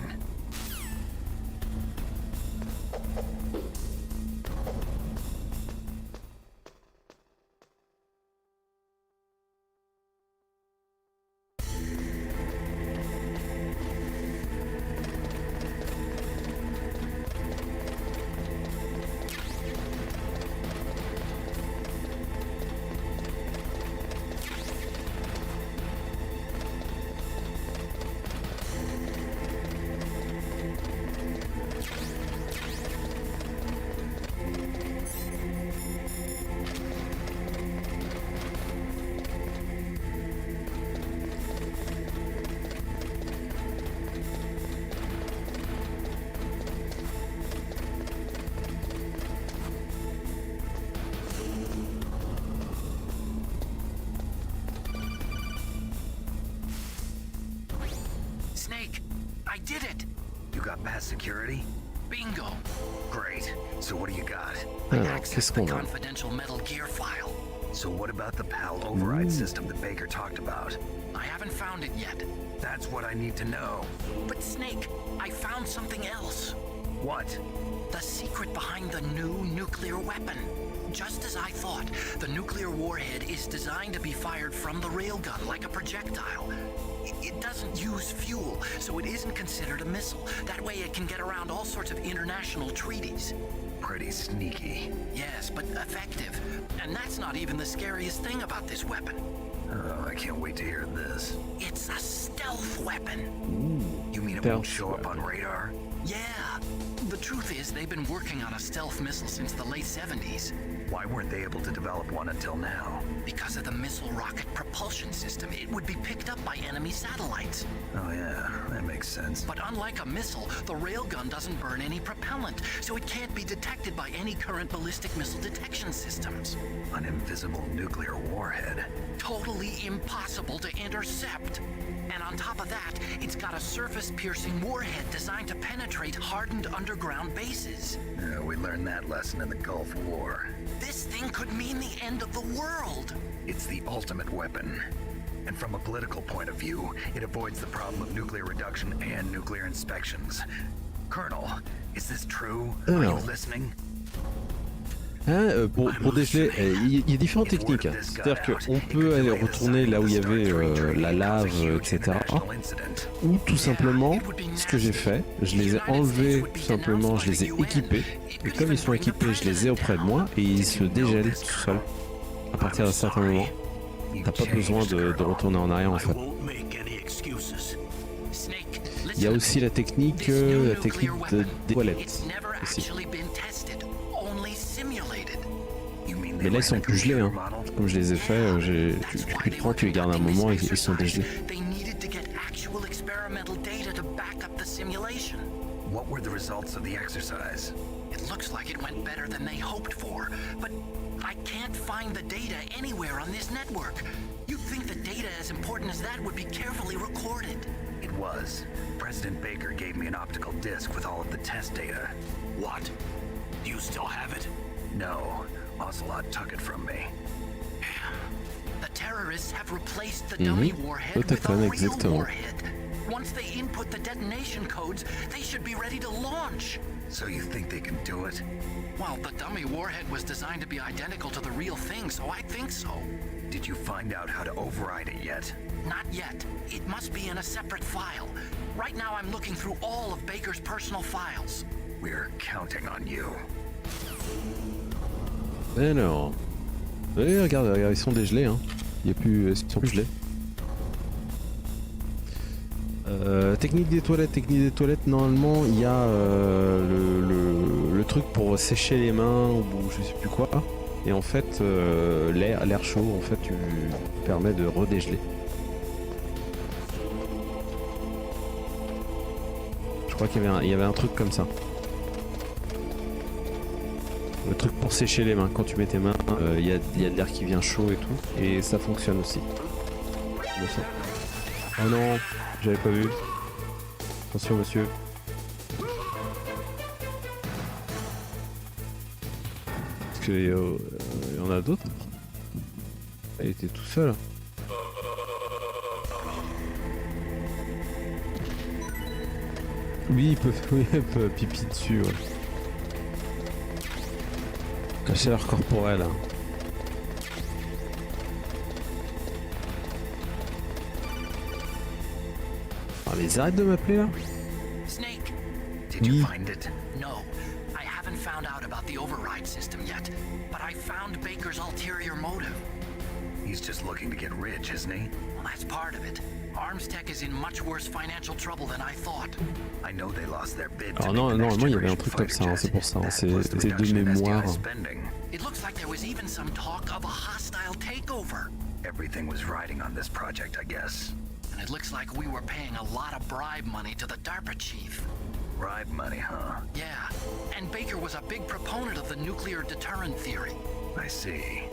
Snake, I did it! You got past security? Bingo! Great. So what do you got? I accessed the confidential Metal Gear file. So what about the PAL override system that Baker talked about? I haven't found it yet. That's what I need to know. But Snake, I found something else. What? The secret behind the new nuclear weapon. Just as I thought, the nuclear warhead is designed to be fired from the railgun like a projectile. It doesn't use fuel, so it isn't considered a missile. That way it can get around all sorts of international treaties. Pretty sneaky. Yes, but effective. And that's not even the scariest thing about this weapon. Oh, I can't wait to hear this. It's a stealth weapon. You mean it won't show up on radar? Yeah. The truth is, they've been working on a stealth missile since the late 70s. Why weren't they able to develop one until now? Because of the missile rocket propulsion system. It would be picked up by enemy satellites. Oh yeah, that makes sense. But unlike a missile, the railgun doesn't burn any propellant, so it can't be detected by any current ballistic missile detection systems. An invisible nuclear warhead. Totally impossible to intercept. And on top of that, it's got a surface-piercing warhead designed to penetrate hardened underground bases. Yeah, we learned that lesson in the Gulf War. This thing could mean the end of the world. It's the ultimate weapon. And from a political point of view, it avoids the problem of nuclear reduction and nuclear inspections. Colonel, is this true? Are you listening? Pour dégeler, il y a différentes techniques. C'est-à-dire qu'on peut aller retourner là où il y avait la lave, etc. Ou tout simplement, ce que j'ai fait, je les ai enlevés, tout simplement, je les ai équipés. Et comme ils sont équipés, je les ai auprès de moi et ils se dégèlent tout seuls. À partir d'un certain moment. T'as pas besoin de retourner en arrière en fait. Il y a aussi la technique des toilettes. Ici. Mais là ils sont plus gelés, hein. Comme je les ai faits, tu les prends, tu les gardes un moment et ils sont dégelés. What were the results of the exercise? It looks like it went better than they hoped for, but I can't find the data anywhere on this network. You'd think the data as important as that would be carefully recorded. It was. President Baker gave me an optical disc with all of the test data. What? Do you still have it? No. Ocelot took it from me. The terrorists have replaced the dummy warhead with a real warhead. Once they input the detonation codes, they should be ready to launch. So you think they can do it? Well, the dummy warhead was designed to be identical to the real thing, so I think so. Did you find out how to override it yet? Not yet. It must be in a separate file. Right now I'm looking through all of Baker's personal files. We're counting on you. Alors, regarde, ils sont dégelés, hein. Ils sont plus gelés. Technique des toilettes, normalement il y a le truc pour sécher les mains ou je sais plus quoi. Et en fait, l'air chaud, en fait, tu permet de redégeler. Je crois qu'il y avait un truc comme ça. Le truc pour sécher les mains, quand tu mets tes mains, il y a de l'air qui vient chaud et tout, et ça fonctionne aussi. Bon sang. Oh non, j'avais pas vu. Attention monsieur. qu'il y en a d'autres. Il était tout seul. Oui, il peut pipi dessus. Ouais. La chaleur corporelle. Hein. Ah, mais ils arrêtent de m'appeler là. Snake, did you find it? No, I haven't found out about the override system yet, but I found Baker's ulterior motive. He's just looking to get rich, isn't he? Well, that's part of it. Arms Tech is in much worse financial trouble than I thought. I know they lost their bid. Alors non, normalement il y avait un truc comme ça, hein, c'est pour ça, hein, c'est de mémoire. It looks like there was even some talk of a hostile takeover. Everything was riding on this project, I guess. And it looks like we were paying a lot of bribe money to the DARPA chief. Bribe money, huh? Yeah, and Baker was a big proponent of the nuclear deterrent theory. I see.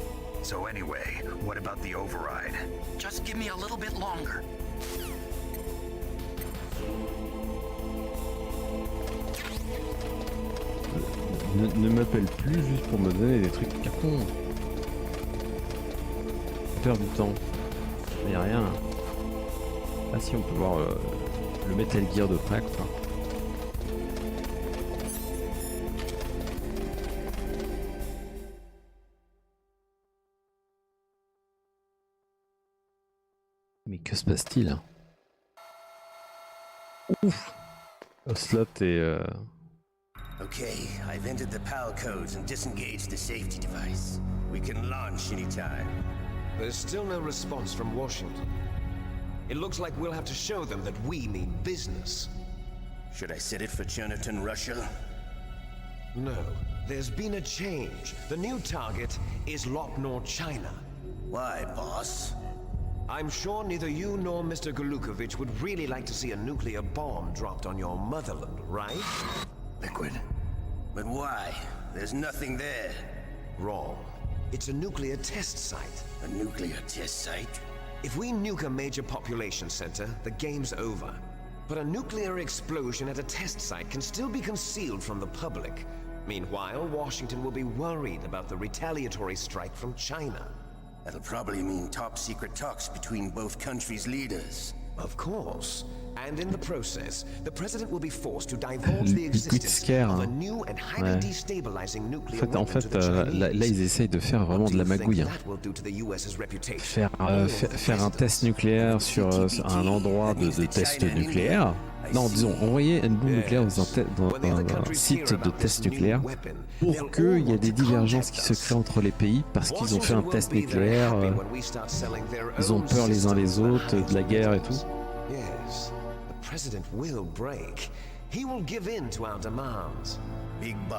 So anyway, what about the override? Just give me a little bit longer. Ne m'appelle plus juste pour me donner des trucs cartons. Perdre du temps. Il n'y a rien là. Ah si, on peut voir le Metal Gear de près quoi. Mais que se passe-t-il? Ouf. Slot et Okay, I've entered the PAL codes and disengaged the safety device. We can launch anytime. There's still no response from Washington. It looks like we'll have to show them that we mean business. Should I set it for Jonathan, Russia? No, there's been a change. The new target is Lopnor, China. Why, boss? I'm sure neither you nor Mr. Golukovich would really like to see a nuclear bomb dropped on your motherland, right? Liquid. But why? There's nothing there. Wrong. It's a nuclear test site. A nuclear test site? If we nuke a major population center, the game's over. But a nuclear explosion at a test site can still be concealed from the public. Meanwhile, Washington will be worried about the retaliatory strike from China. That'll probably mean top-secret talks between both countries' leaders. Of course. And in the process, the president will be forced to divulge the existence of a new and highly destabilizing nuclear weapon to the Chinese. Là, ils essayent de faire vraiment de la magouille. Faire un test nucléaire sur un endroit de test nucléaire. Non, disons, envoyer une bombe nucléaire dans un site de test nucléaire pour qu'il y ait des divergences qui se créent entre les pays parce qu'ils ont fait un test nucléaire. Ils ont peur les uns les autres de la guerre et tout.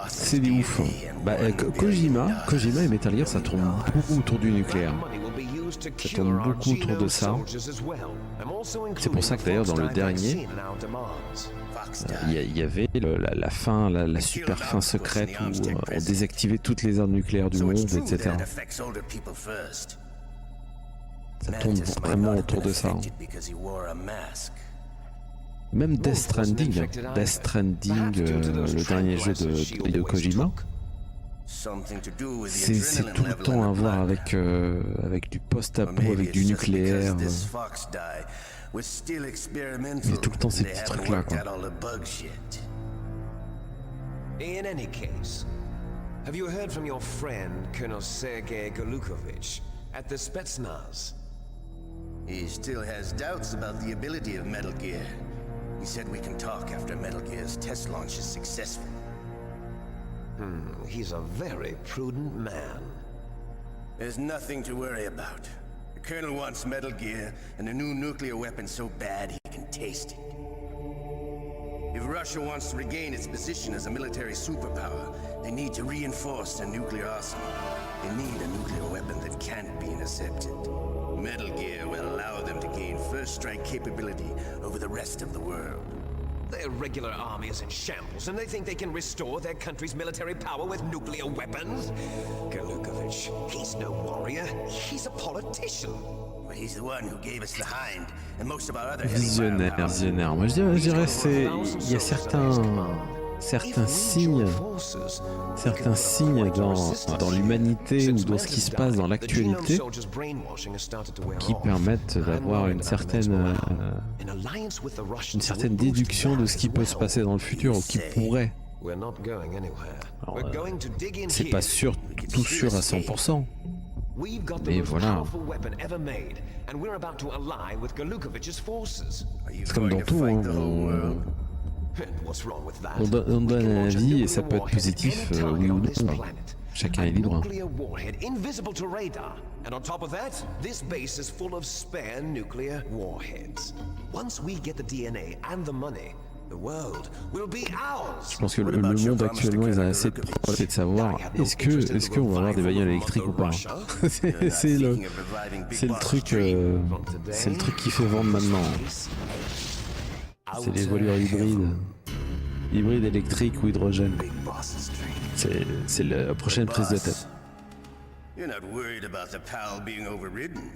C'est des ouf. Bah, Kojima et Metal Gear, ça tourne beaucoup autour du nucléaire. Ça tourne beaucoup autour de ça. C'est pour ça que d'ailleurs dans le dernier, il y avait la super fin secrète où on désactivait toutes les armes nucléaires du monde, etc. Ça tourne vraiment autour de ça. Hein. Même Death Stranding, le dernier jeu de Kojima, c'est tout le temps à voir avec du post-apo, avec du nucléaire. C'est tout le temps ces petits trucs-là, quoi. In any case, have you heard from your friend, Colonel Sergei Golukovich, at the Spetsnaz? He still has doubts about the ability of Metal Gear. He said we can talk after Metal Gear's test launch is successful. He's a very prudent man. There's nothing to worry about. The Colonel wants Metal Gear and a new nuclear weapon so bad he can taste it. If Russia wants to regain its position as a military superpower, they need to reinforce their nuclear arsenal. They need a nuclear weapon that can't be intercepted. Metal Gear will allow them to gain first strike capability over the rest of the world. Their regular army is in shambles, and they think they can restore their country's military power with nuclear weapons? Golukovich, he's no warrior, he's a politician. But he's the one who gave us the Hind, and most of our other Visionnaire. Moi je dirais il y a certains signes dans l'humanité ou dans ce qui se passe dans l'actualité qui permettent d'avoir une certaine déduction de ce qui peut se passer dans le futur ou qui pourrait. Alors, c'est pas sûr, tout sûr à 100%. Mais voilà. C'est comme dans tout, hein. On donne un avis et ça peut être positif, oui ou non. Chacun est libre. Je pense que le monde actuellement, ils ont assez de problèmes de savoir est-ce qu'on va avoir des bagnoles électriques ou pas. C'est le truc qui fait vendre maintenant. C'est les voilures hybrides électriques ou hydrogène. C'est la prochaine prise de tête. You're not worried about the PAL being overridden.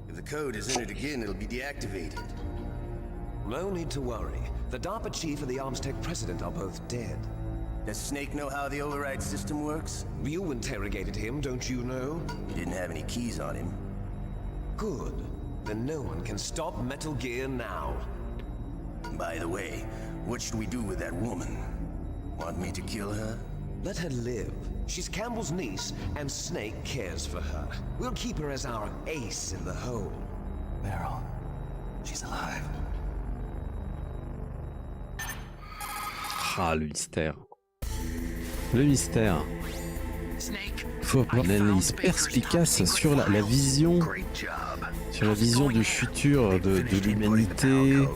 If the code is entered again, it'll be deactivated. No need to worry. The DARPA chief and the Armstech president are both dead. Does Snake know how the override system works? You interrogated him, don't you know? He didn't have any keys on him. Good. Then no one can stop Metal Gear now. By the way, what should we do with that woman? Want me to kill her? Let her live. She's Campbell's niece, and Snake cares for her. We'll keep her as our ace in the hole. Meryl, she's alive. Ah, le mystère. Le mystère. Il faut avoir une analyse perspicace sur la vision, du futur de l'humanité,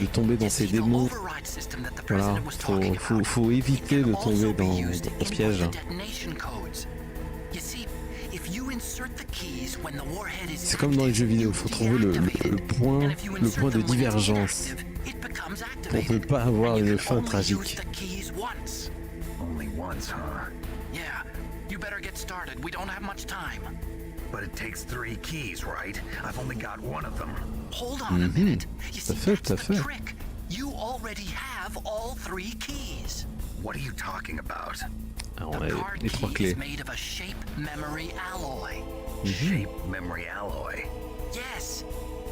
de tomber dans ces démons. Voilà, faut éviter de tomber dans ce piège. C'est comme dans les jeux vidéo, il faut trouver le point de divergence pour ne pas avoir une fin tragique. But it takes 3 keys, right? I've only got one of them. Hold on a minute. You see, that's the trick. You already have all 3 keys. What are you talking about? Alors, on a les 3 clés. Made of a shape memory alloy. Shape memory alloy? Yes.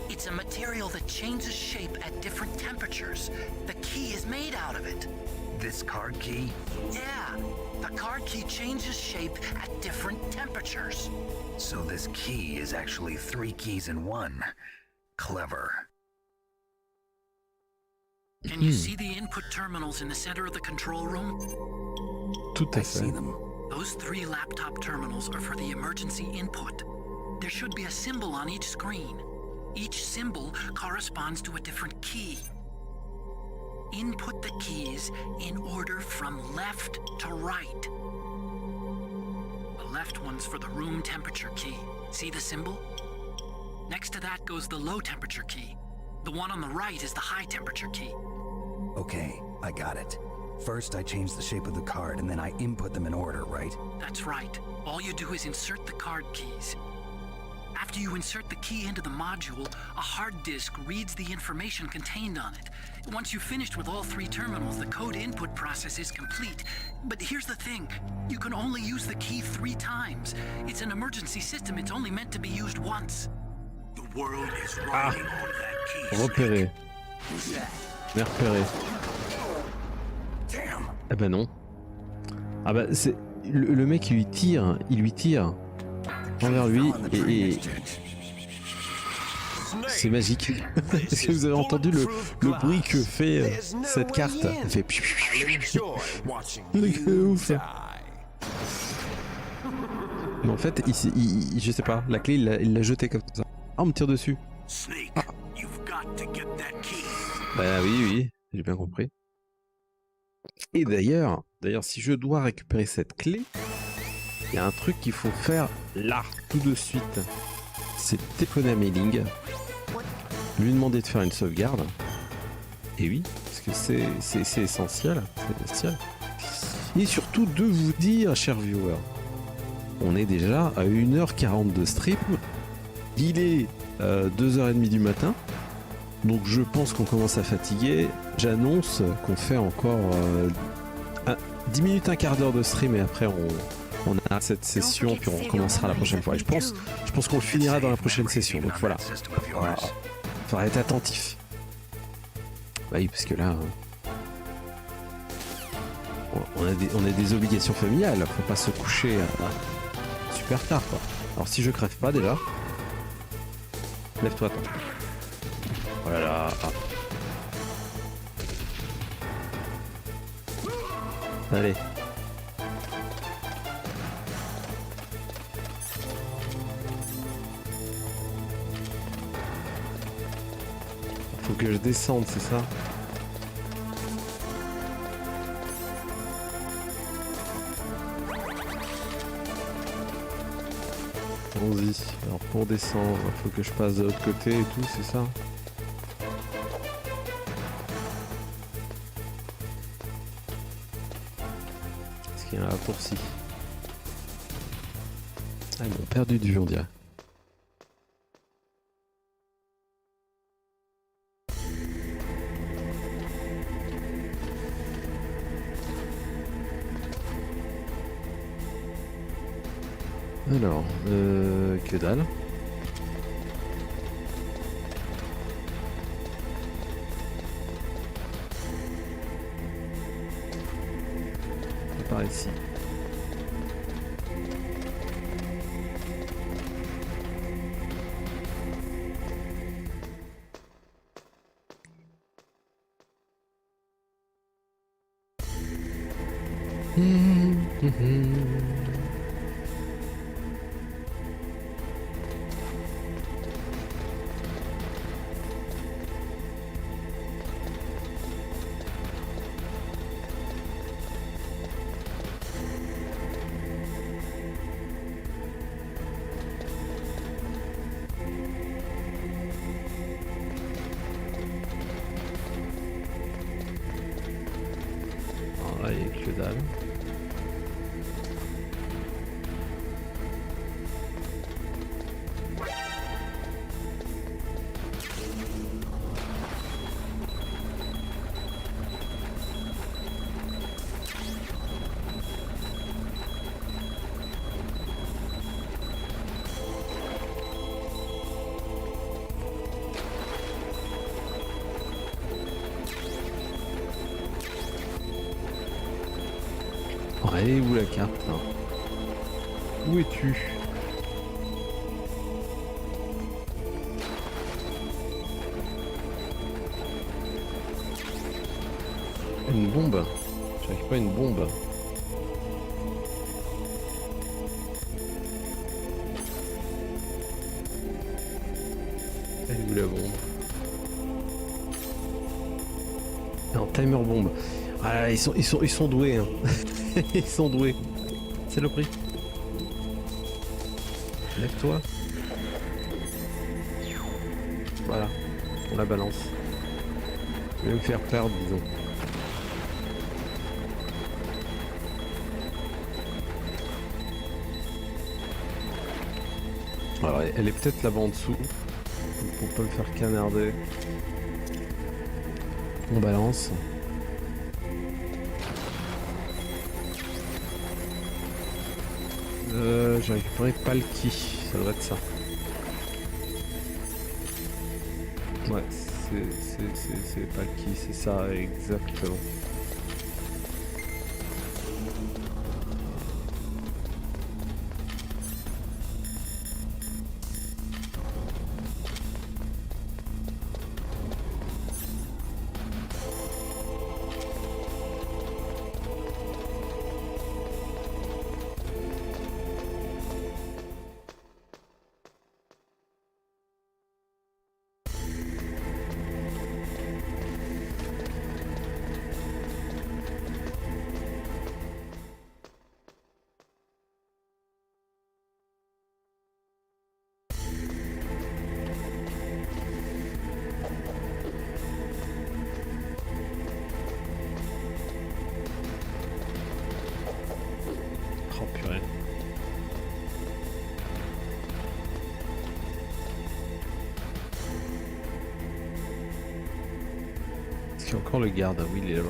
It's a material that changes shape at different temperatures. The key is made out of it. This card key? Yeah. The card key changes shape at different temperatures. So this key is actually 3 keys in one. Clever. Can you see the input terminals in the center of the control room? Tout à fait. Those 3 laptop terminals are for the emergency input. There should be a symbol on each screen. Each symbol corresponds to a different key. Input the keys in order from left to right. The left one's for the room temperature key. See the symbol? Next to that goes the low temperature key. The one on the right is the high temperature key. Okay, I got it. First, I change the shape of the card, and then I input them in order, right? That's right. All you do is insert the card keys. After you insert the key into the module, a hard disk reads the information contained on it. Once you've finished with all 3 terminals, the code input process is complete. But here's the thing. You can only use the key 3 times. It's an emergency system. It's only meant to be used once. The world is riding on that key. Repéré. Mais repéré. Eh ben non. Ah bah c'est... Le mec il lui tire envers lui et... C'est magique. Est-ce que vous avez entendu le bruit que fait cette carte? Elle fait... Ouf. Mais en fait, je sais pas, la clé il l'a jetée comme ça. Ah, on me tire dessus. Ah. Bah oui, j'ai bien compris. Et d'ailleurs, si je dois récupérer cette clé, il y a un truc qu'il faut faire là, tout de suite. C'est téléphoner à Mailing, lui demander de faire une sauvegarde. Et oui, parce que c'est essentiel, Et surtout de vous dire, chers viewers, on est déjà à 1h40 de stream. Il est 2h30 du matin. Donc je pense qu'on commence à fatiguer. J'annonce qu'on fait encore 10 minutes, un quart d'heure de stream et après on a cette session puis on commencera la prochaine fois. Et je pense qu'on le finira dans la prochaine session. Donc voilà. Faudra être attentif. Bah oui, parce que là, on a des obligations familiales. Faut pas se coucher super tard, quoi. Alors si je crève pas déjà, lève-toi, attends. Voilà. Allez. Faut que je descende, c'est ça? Allons-y. Alors pour descendre, faut que je passe de l'autre côté et tout, c'est ça? Est-ce qu'il y a un raccourci? Ah, ils m'ont perdu de vue, on dirait. Alors, que dalle. Par ici. Que dalle. Ouais, où la carte là? Où es-tu? Une bombe? J'arrive pas à une bombe. Elle est où la bombe? Un timer bombe. Ah, ils sont doués, hein. Ils sont doués. C'est le prix. Lève-toi. Voilà. On la balance. Je vais me faire perdre, disons. Alors, elle est peut-être là-bas en dessous. Pour pas me faire canarder. On balance. J'ai récupéré Palki, ça devrait être ça. Ouais, c'est Palki, c'est ça exactement. Oh purée. qu'il y a encore le garde? Oui, il est là-bas.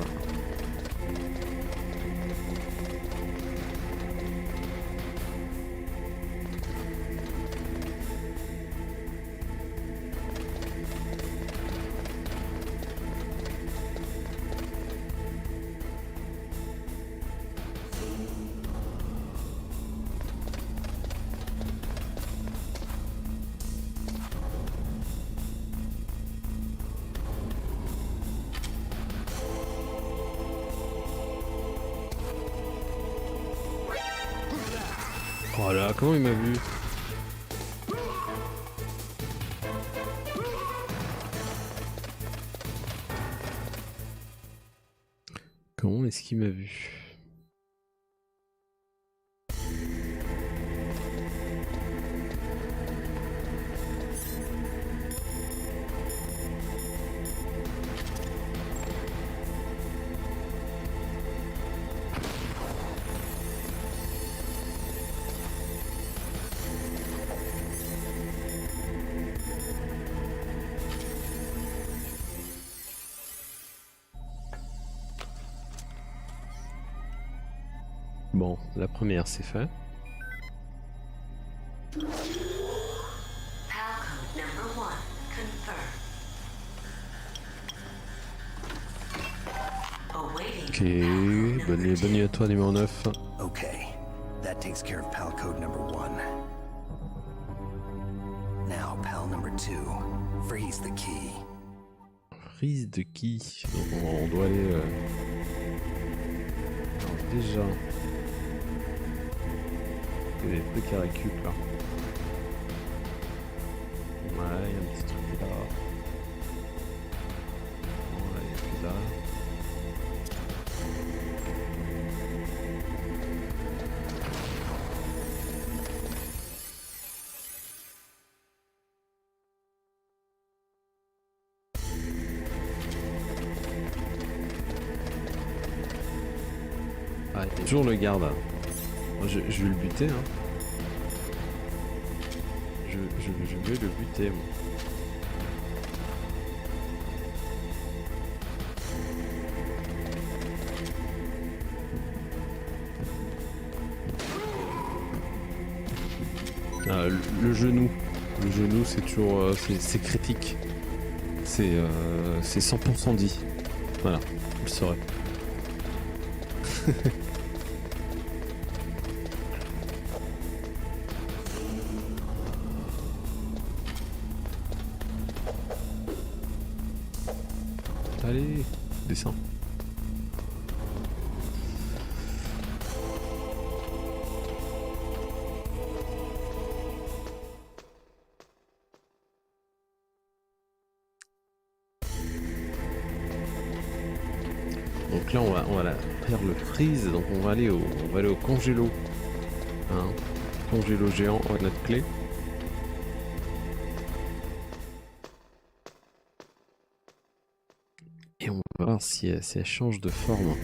Voilà, comment il m'a vu? Comment est-ce qu'il m'a vu? Bon, la première c'est fait. Ok, bonne à toi numéro 9. Okay, that takes care of pal code number 1. Now pal number 2, freeze the key. Freeze the key, donc on doit aller... Alors déjà... Il y a des trucs à récup là. Ouais, il y a un petit truc là. Bon, là, il n'y a plus là. Ah, il y a toujours le garde. Je vais le buter, hein. Je vais le buter, moi. Ah, le genou. Le genou, c'est toujours... c'est critique. C'est 100% dit. Voilà, vous le saurez. Allez, descends. Donc là on va faire le freeze, donc on va aller au congélo. Hein, congélo géant avec notre clé. Et on va voir si elle change de forme.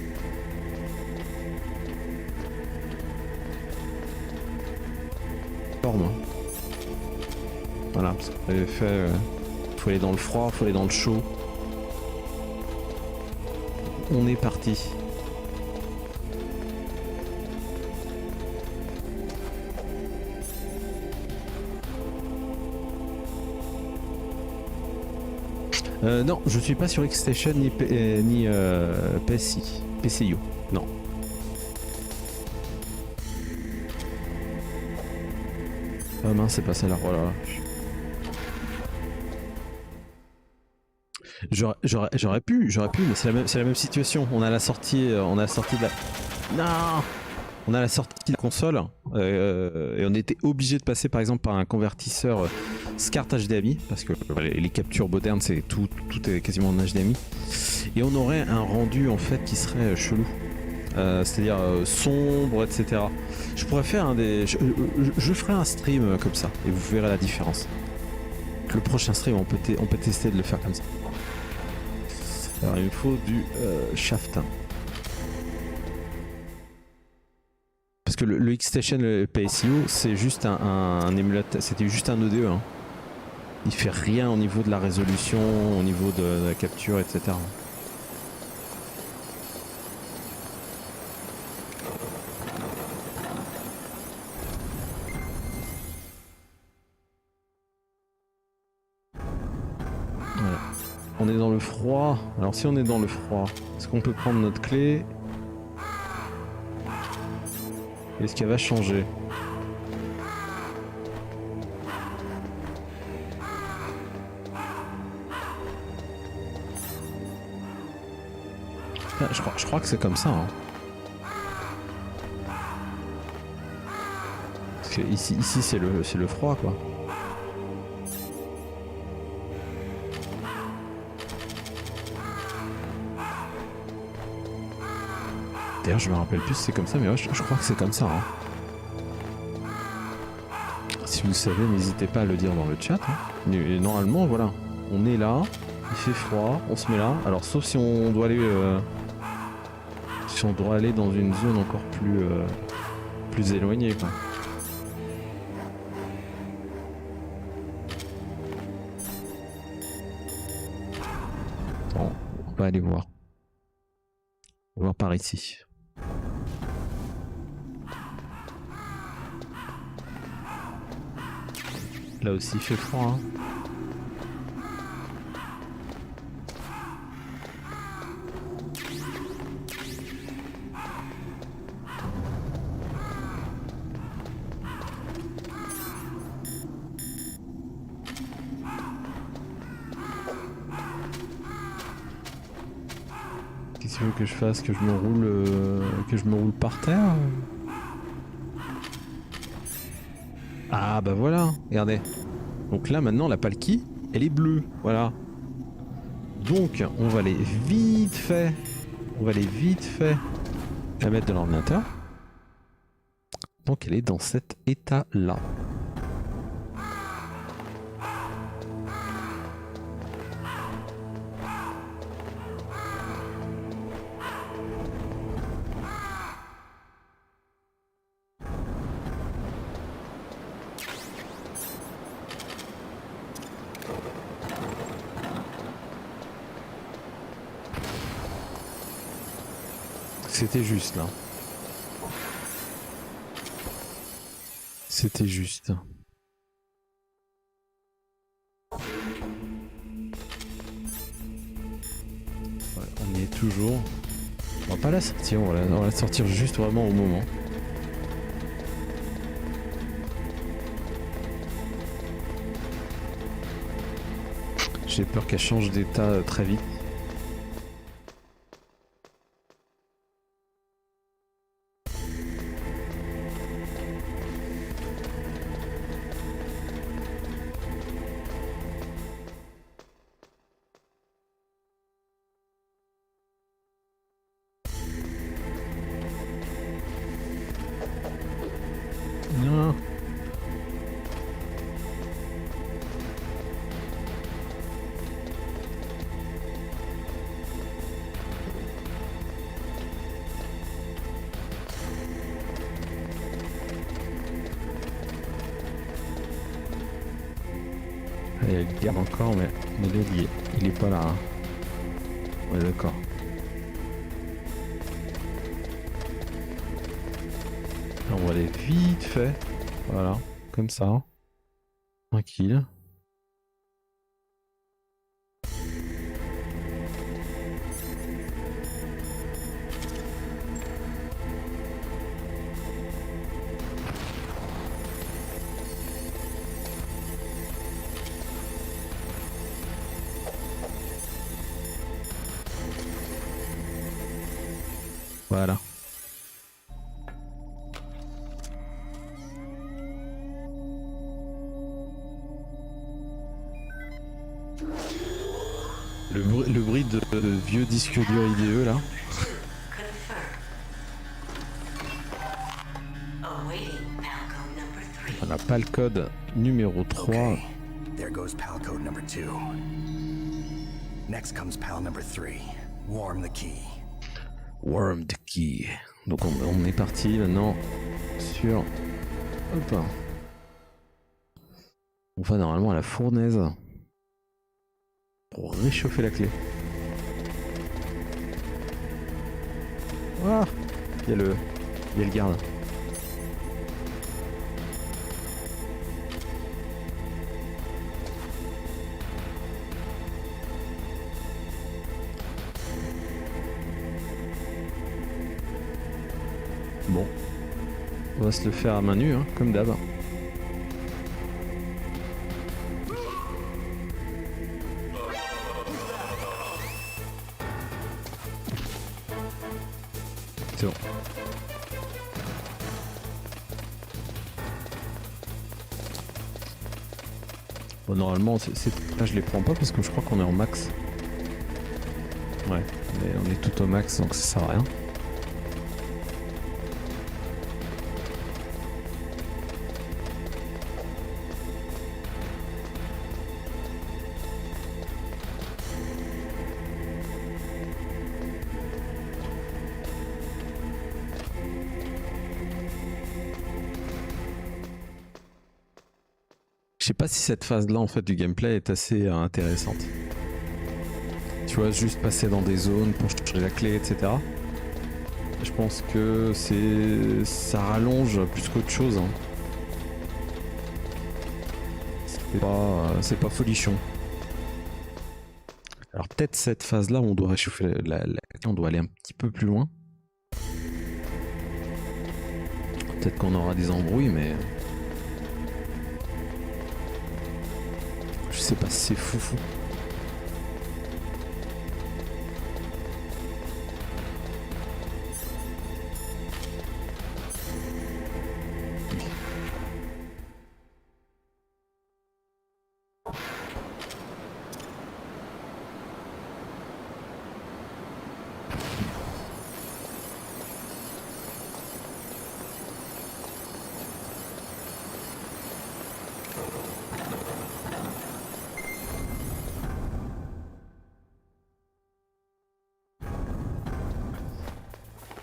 Forme. Voilà, parce qu'on avait fait... faut aller dans le froid, faut aller dans le chaud. On est parti. Non, je suis pas sur Xstation ni PCU. Non. Ah mince, c'est pas celle-là. Voilà. J'aurais pu, mais c'est la même situation. On a la sortie, de la... Non. On a la sortie de la console et on était obligé de passer par exemple par un convertisseur SCART HDMI parce que les captures modernes c'est tout est quasiment en HDMI et on aurait un rendu en fait qui serait chelou, c'est-à-dire sombre, etc. Je pourrais faire je ferai un stream comme ça et vous verrez la différence. Le prochain stream on peut tester de le faire comme ça. Alors il me faut du shaft. Parce que le Xstation, le PSU, c'est juste un émulateur, c'était juste un ODE. Hein. Il fait rien au niveau de la résolution, au niveau de la capture, etc. on est dans le froid. Alors si on est dans le froid, est-ce qu'on peut prendre notre clé? Est-ce qu'elle va changer? Ah, je crois que c'est comme ça. Hein. Parce que ici c'est le froid quoi. D'ailleurs je me rappelle plus si c'est comme ça, mais ouais, je crois que c'est comme ça. Hein. Si vous le savez, n'hésitez pas à le dire dans le chat. Hein. Et normalement, voilà, on est là, il fait froid, on se met là. Alors sauf si on doit aller, dans une zone encore plus éloignée, quoi. Bon, on va aller voir. On va voir par ici. Là aussi il fait froid. Hein. Qu'est-ce qu'il faut que je fasse? Que je me roule par terre? Ah bah voilà, regardez. Donc là maintenant la palki, elle est bleue, voilà. Donc on va aller vite fait la mettre de l'ordinateur. Donc elle est dans cet état là. C'était juste là. C'était juste. Ouais, on y est toujours. On va pas la sortir, on va la sortir juste vraiment au moment. J'ai peur qu'elle change d'état très vite. Non. Il y a le garde encore, mais il est pas là. Hein. Ouais, d'accord. On va aller vite fait, voilà, comme ça, tranquille. Voilà. Le bruit de vieux disque dur IDE là. On n'a pas le code numéro 3. Okay. There goes PAL code number 2. Next comes PAL number 3. Warm the key. Warm the key. Donc on est parti maintenant sur... Hop. On va normalement à la fournaise pour réchauffer la clé. Ah, il y a le garde. Bon. On va se le faire à main nue, hein, comme d'hab. C'est bon. Bon, normalement, là je les prends pas parce que je crois qu'on est en max. Ouais, mais on est tout au max donc ça sert à rien. Je sais pas si cette phase-là en fait du gameplay est assez intéressante. Tu vois, juste passer dans des zones pour chercher la clé, etc. Je pense que ça rallonge plus qu'autre chose. Hein. C'est pas folichon. Alors peut-être cette phase-là, on doit réchauffer on doit aller un petit peu plus loin. Peut-être qu'on aura des embrouilles, mais je sais pas si c'est foufou.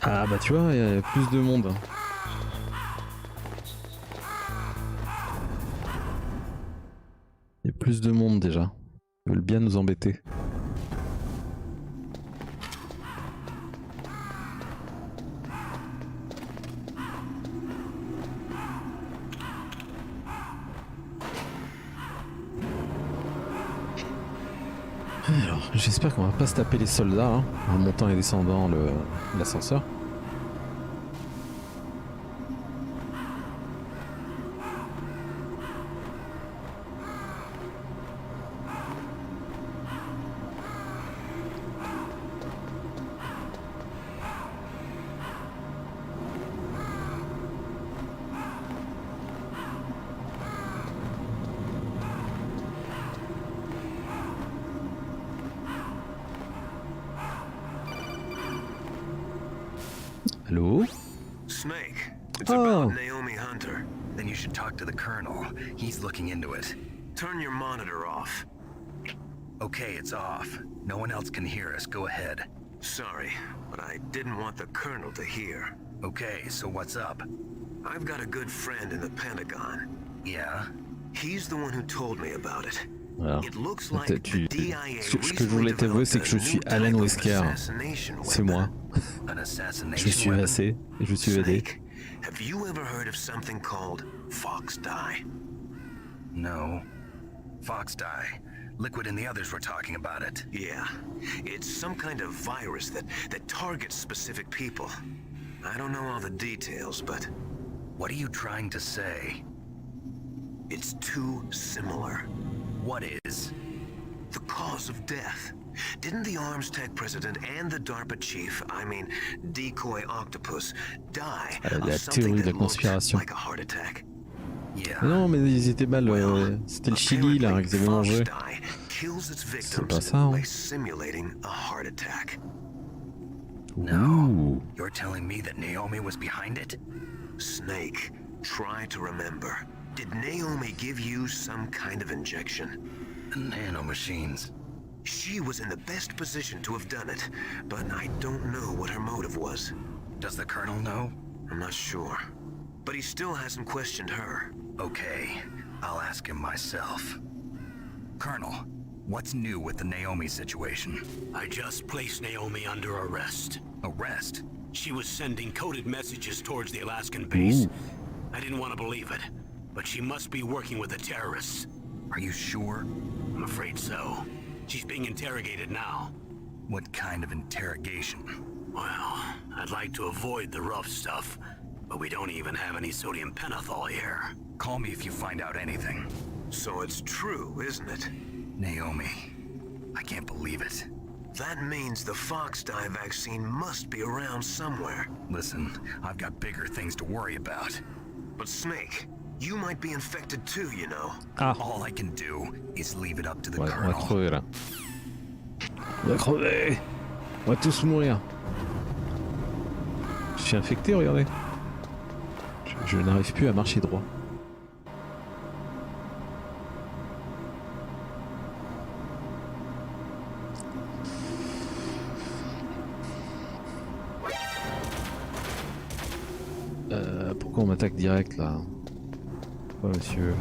Ah bah tu vois, il y a plus de monde. Il y a plus de monde déjà. Ils veulent bien nous embêter. Alors, j'espère qu'on va pas se taper les soldats hein, en montant et descendant l'ascenseur. Hello? Snake, it's about Naomi Hunter. Then you should talk to the Colonel. He's looking into it. Turn your monitor off. Okay, it's off. No one else can hear us. Go ahead. Sorry, but I didn't want the Colonel to hear. Okay, so what's up? I've got a good friend in the Pentagon. Yeah? He's the one who told me about it. Alors, ce que je voulais t'avouer, c'est que je suis Alan Wesker. C'est moi. Je suis assez et je suis aidé. Have you ever heard of something called Fox Dye? No. Fox Dye. Liquid and the others were talking about it. Yeah. It's some kind of virus that targets specific people. I don't know all the details, but... What are you trying to say? It's too similar. What is? The cause of death. Didn't the Arms Tech president and the DARPA chief, I mean, Decoy Octopus, die of something that looked like a heart attack? Yeah. Non, mais ils étaient mal. C'était le Chili là qu'ils avaient mangé. C'est pas ça. Hein. No. You're telling me that Naomi was behind it? Snake, try to remember. Did Naomi give you some kind of injection? Nanomachines. She was in the best position to have done it, but I don't know what her motive was. Does the Colonel know? I'm not sure. But he still hasn't questioned her. Okay, I'll ask him myself. Colonel, what's new with the Naomi situation? I just placed Naomi under arrest. Arrest? She was sending coded messages towards the Alaskan base. I didn't want to believe it, but she must be working with the terrorists. Are you sure? I'm afraid so. She's being interrogated now. What kind of interrogation? Well, I'd like to avoid the rough stuff, but we don't even have any sodium pentothal here. Call me if you find out anything. So it's true, isn't it? Naomi, I can't believe it. That means the fox dye vaccine must be around somewhere. Listen, I've got bigger things to worry about. But Snake, you might be infected too, you know. Ah. All I can do is leave it up to the Ouais, on colonel. va crever là. On va crever. On va tous mourir. Je suis infecté, regardez. Je n'arrive plus à marcher droit. Pourquoi on m'attaque direct là? Pourquoi monsieur?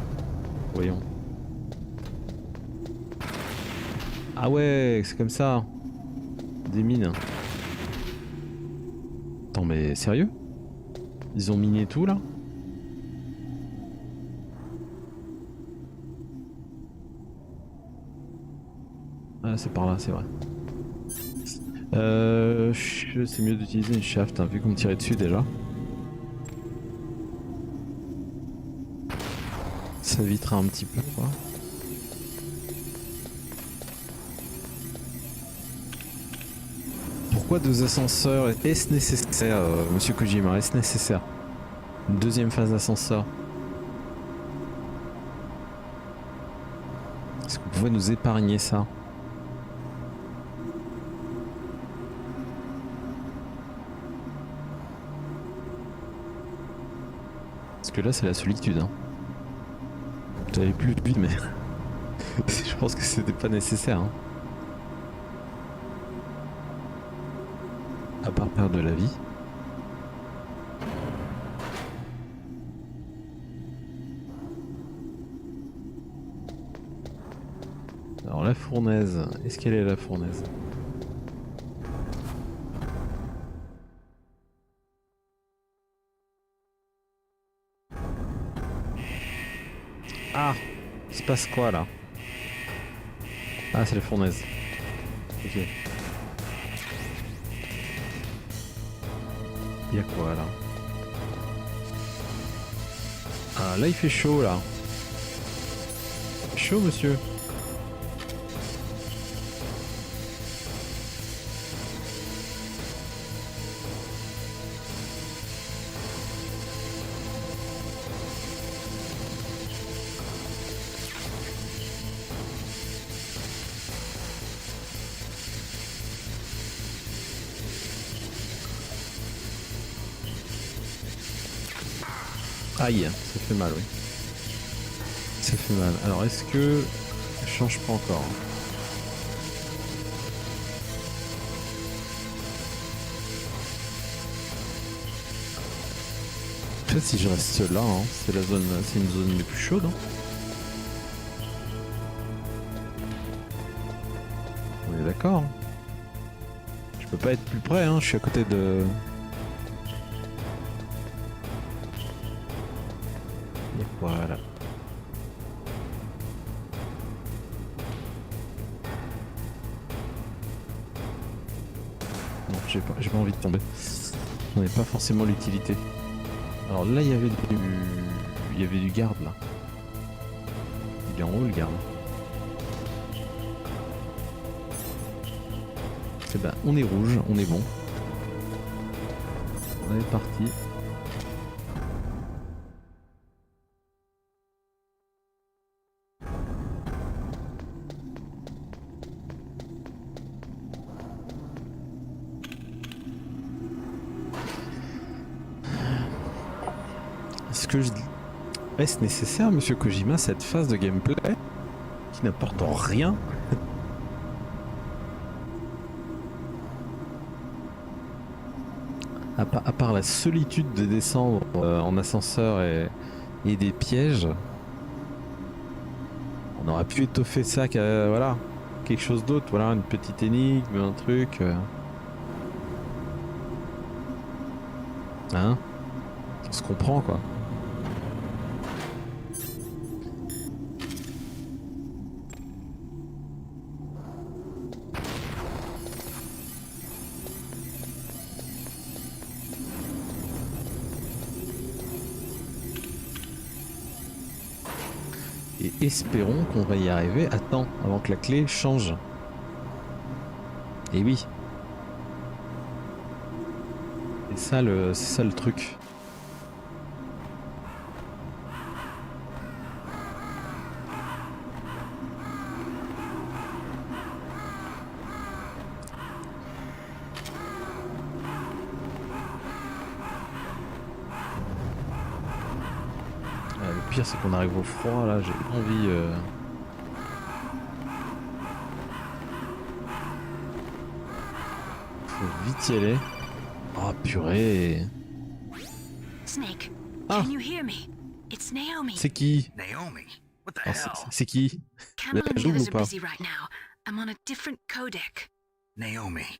Voyons. Ah ouais, c'est comme ça. Des mines. Attends, mais sérieux? Ils ont miné tout là? Ah, c'est par là, c'est vrai. C'est mieux d'utiliser une shaft, hein, vu qu'on me tirait dessus déjà. Ça évitera un petit peu, quoi. Pourquoi 2 ascenseurs? Est-ce nécessaire, monsieur Kojima? Est-ce nécessaire? Une deuxième phase d'ascenseur? Est-ce que vous pouvez nous épargner ça? Parce que là c'est la solitude, hein. Vous avez plus de vie, mais je pense que c'était pas nécessaire, hein. À part perdre de la vie. Alors la fournaise, est-ce qu'elle est la fournaise? Ah, il se passe quoi là? Ah, c'est la fournaise. Ok. Il y a quoi là? Ah, là il fait chaud là. Chaud monsieur. Aïe, ça fait mal, oui. Ça fait mal. Alors, est-ce que ça change pas encore? En fait, si je reste là, hein, c'est la zone, c'est une zone les plus chaudes. Hein. On est d'accord. Je peux pas être plus près, hein, je suis à côté de. Voilà. Non, j'ai pas envie de tomber. On n'est pas forcément l'utilité. Alors là, il y avait du garde là. Il est en haut le garde. Eh ben, on est rouge, on est bon. On est parti. Est-ce nécessaire, monsieur Kojima, cette phase de gameplay qui n'apporte rien? À part la solitude de descendre en ascenseur et des pièges, on aurait pu étoffer ça voilà, quelque chose d'autre, voilà, une petite énigme, un truc. Hein? On se comprend quoi. Et espérons qu'on va y arriver à temps, avant que la clé change. Et oui. C'est ça le truc. Le pire c'est qu'on arrive au froid là, j'ai pas envie... Faut vite y aller. Oh purée. Snake, Ah. can you hear me? It's Naomi. C'est qui? Naomi? What the Oh, hell? c'est qui? Campbell and La the double others ou are pas? busy right now. I'm on a different codec. Naomi,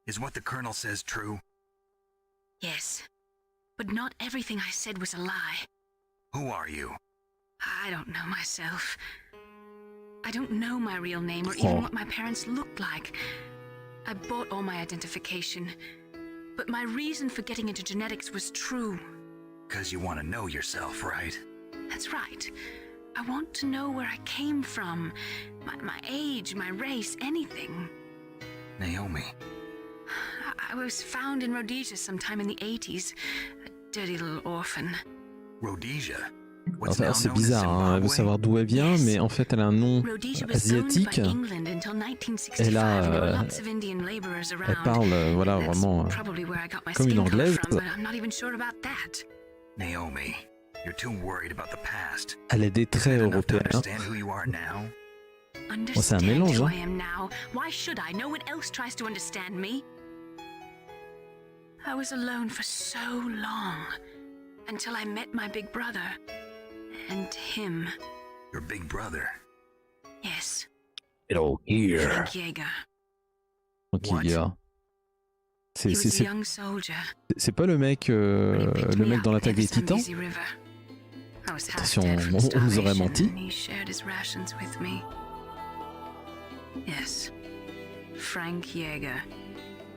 is what the Colonel says true? Yes. But not everything I said was a lie. Who are you? I don't know myself. I don't know my real name or Oh. even what my parents looked like. I bought all my identification. But my reason for getting into genetics was true. Because you want to know yourself, right? That's right. I want to know where I came from. My age, my race, anything. Naomi. I was found in Rhodesia sometime in the 80s. A dirty little orphan. Rhodesia? Alors, c'est bizarre, hein. Elle veut savoir d'où elle vient, mais en fait elle a un nom asiatique. Et là, elle parle voilà, vraiment comme une anglaise. Naomi, you're too worried about the past. Elle a des traits européens. Understand who you are now? Oh, c'est un mélange, Who hein. I am now. Why should I? No one else tries to understand me. I was alone for so long until I met my big brother and him. Your big brother? Yes. Hello here. Frank Yeager. Ok, gars. He was a young soldier. C'est pas le mec dans l'attaque des Titans? Attention, on nous aurait menti. He shared his rations with me. Yes, Frank Yeager.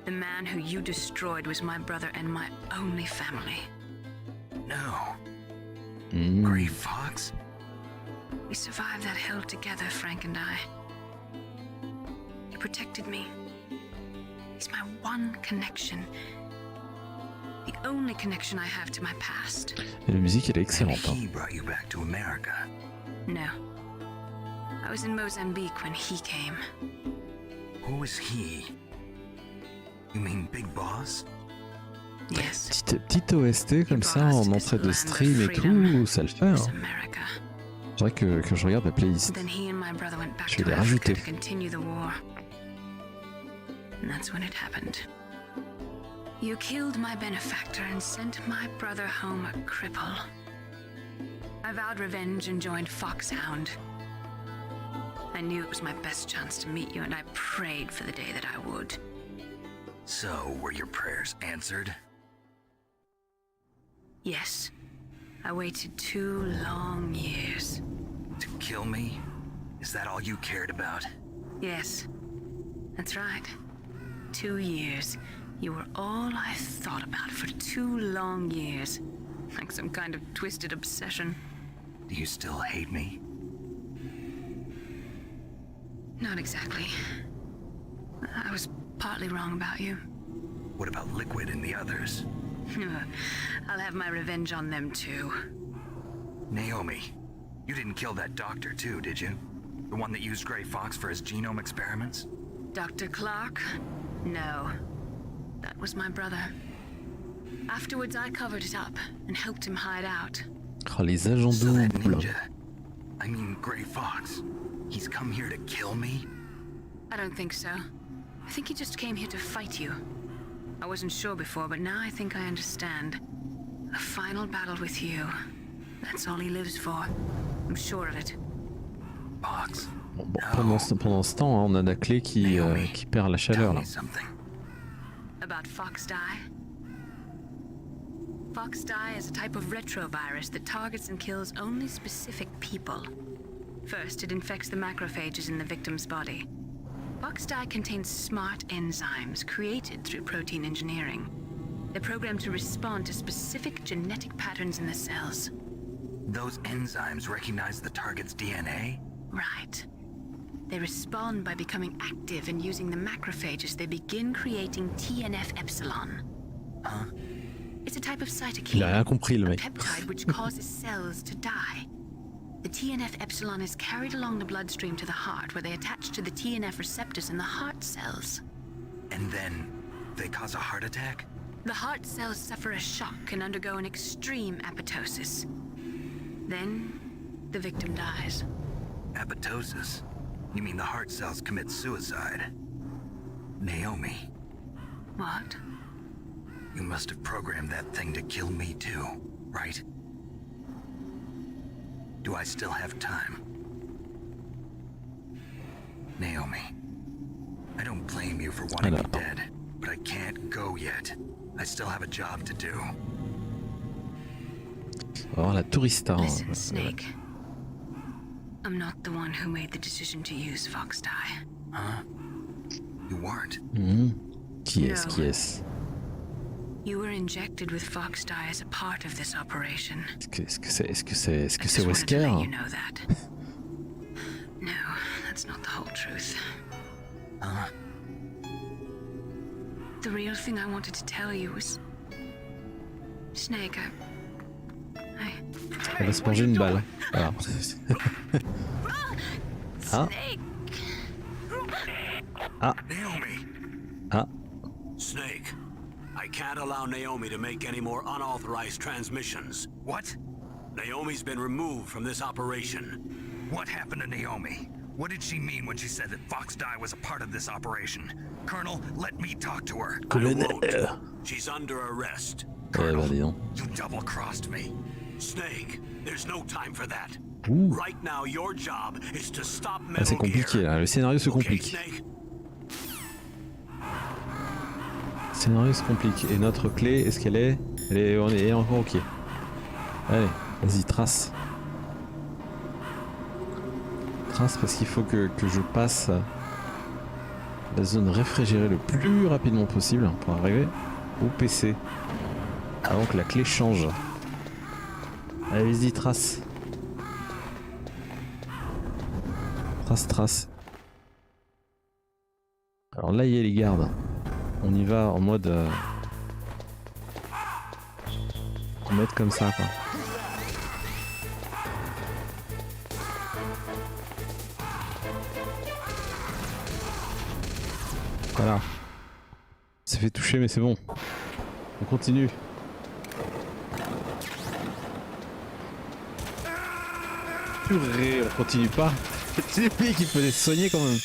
The man who you destroyed was my brother and my only family. No. Mm. Gray Fox? We survived that hell together, Frank and I. He protected me. He's my one connection. The only connection I have to my past. Et la musique elle est excellente. And he brought you back to America. No. I was in Mozambique when he came. Who was he? You mean Big Boss? Yes. Petite OST comme ça en entrée de stream et tout, ça le fait. Hein. C'est vrai que je regarde la playlist. Then he and my brother went back Je vais to les Africa rajouter. to continue the war. And that's when it happened. You killed my benefactor and sent my brother home a cripple. I vowed revenge and joined Foxhound. I knew it was my best chance to meet you, and I prayed for the day that I would. So, were your prayers answered? Yes. I waited 2 long years. To kill me? Is that all you cared about? Yes. That's right. 2 years. You were all I thought about for 2 long years. Like some kind of twisted obsession. Do you still hate me? Not exactly. I was partly wrong about you. What about Liquid and the others? I'll have my revenge on them too. Naomi, you didn't kill that doctor too, did you? The one that used Gray Fox for his genome experiments? Dr. Clark? No. That was my brother. Afterwards, I covered it up and helped him hide out. Oh, les agents So that doubles. ninja, I mean Gray Fox, he's come here to kill me? I don't think so. I think he just came here to fight you. I wasn't sure before, but now I think I understand. A final battle with you. That's all he lives for. I'm sure of it. Fox. Bon, pendant ce temps, hein, on a la clé qui perd la chaleur là. About Fox Die? Fox Die is a type of retrovirus that targets and kills only specific people. First, it infects the macrophages in the victim's body. Fox Die contains smart enzymes created through protein engineering. They're programmed to respond to specific genetic patterns in the cells. Those enzymes recognize the target's DNA? Right. They respond by becoming active and using the macrophages they begin creating TNF-epsilon. Huh? It's a type of cytokine, Il a rien compris le a mec. peptide which causes cells to die. The TNF-epsilon is carried along the bloodstream to the heart where they attach to the TNF receptors in the heart cells. And then they cause a heart attack? The heart cells suffer a shock and undergo an extreme apoptosis. Then, the victim dies. Apoptosis? You mean the heart cells commit suicide? Naomi. What? You must have programmed that thing to kill me too, right? Do I still have time? Naomi, I don't blame you for wanting me dead, but I can't go yet. I still have a job to do. Oh, la tourista. Listen, Snake. I'm not the one who made the decision to use Fox dye. Huh? You weren't? Qui est-ce? Qui est-ce? You were injected with Fox dye as a part of this operation. Est-ce que c'est You Wesker? know that. No, that's not the whole truth. The real thing I wanted to tell you was... Snake, Elle va se manger une balle. Voilà. Ah. Ah. Naomi. Ah. Snake, I can't allow Naomi to make any more unauthorized transmissions. What? Naomi's been removed from this operation. What happened to Naomi? What did she mean when she said that Fox dye was a part of this operation? Colonel, let me talk to her. I won't. She's under arrest. Colonel, you double-crossed me. Snake, there's no time for that. Ouh. Right now, your job is to stop Ah, c'est compliqué là, le scénario se complique. Le scénario se complique. Et notre clé, est-ce qu'elle est... On est encore ok. Allez, vas-y, trace. Trace parce qu'il faut que je passe la zone réfrigérée le plus rapidement possible pour arriver au PC. Avant que la clé change. Allez, vas-y, trace. Trace. Alors là, il y a les gardes. On y va en mode... en mode comme ça, quoi. Voilà. On s'est fait toucher, mais c'est bon. On continue. Purée, on continue pas. C'est lui qui peut les soigner quand même.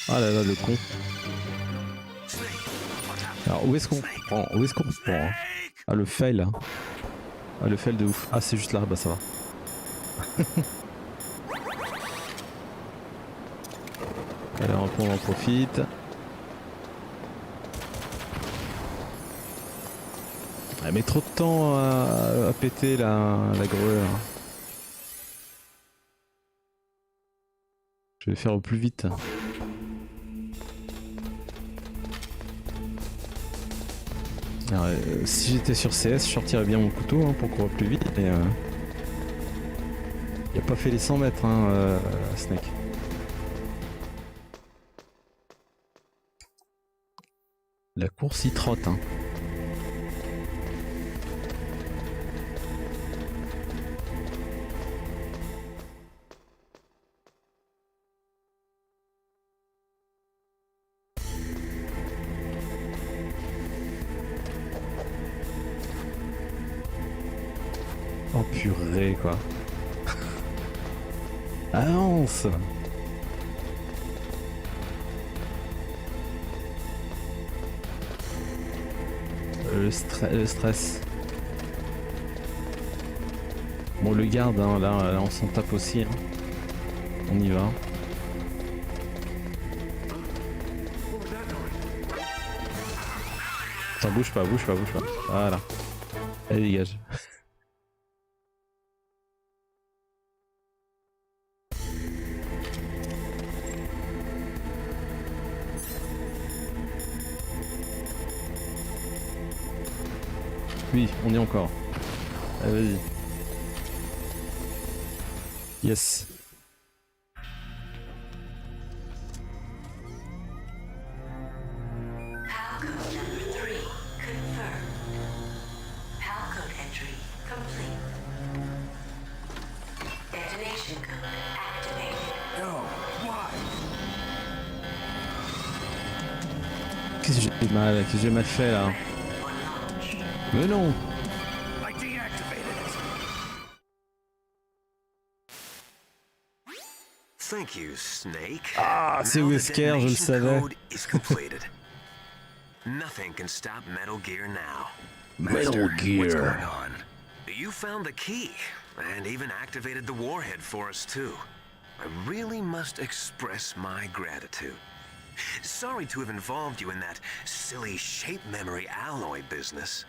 Ah là là, le con. Alors où est-ce qu'on reprend? Où est-ce qu'on reprend hein? Ah le fail là. Ah le fail de ouf. Ah c'est juste là, bah ça va. Allez on en profite. Elle met trop de temps à péter la grue. Hein. Je vais faire au plus vite. Alors, si j'étais sur CS, je sortirais bien mon couteau hein, pour courir plus vite, mais il a pas fait les 100 mètres, hein, Snake. La course il trotte. Hein. Oh purée quoi. Avance. Le stress. Bon le garde hein, là on s'en tape aussi. Hein. On y va. Attends, bouge pas. Voilà. Allez dégage. Oui, on y est encore. Allez, vas-y. Yes. PAL code number 3 confirmed. PAL code entry complete. Detonation code activated. No, why? Qu'est-ce que j'ai mal fait là? Mais non. I deactivated it. Thank you, Snake. Ah, c'est Wesker, je le savais. Is completed. Nothing can stop Metal Gear now. Metal Gear. What's going on? You found the key, and even activated the warhead for us too. I really must express my gratitude. Sorry to have involved you in that silly shape memory alloy business.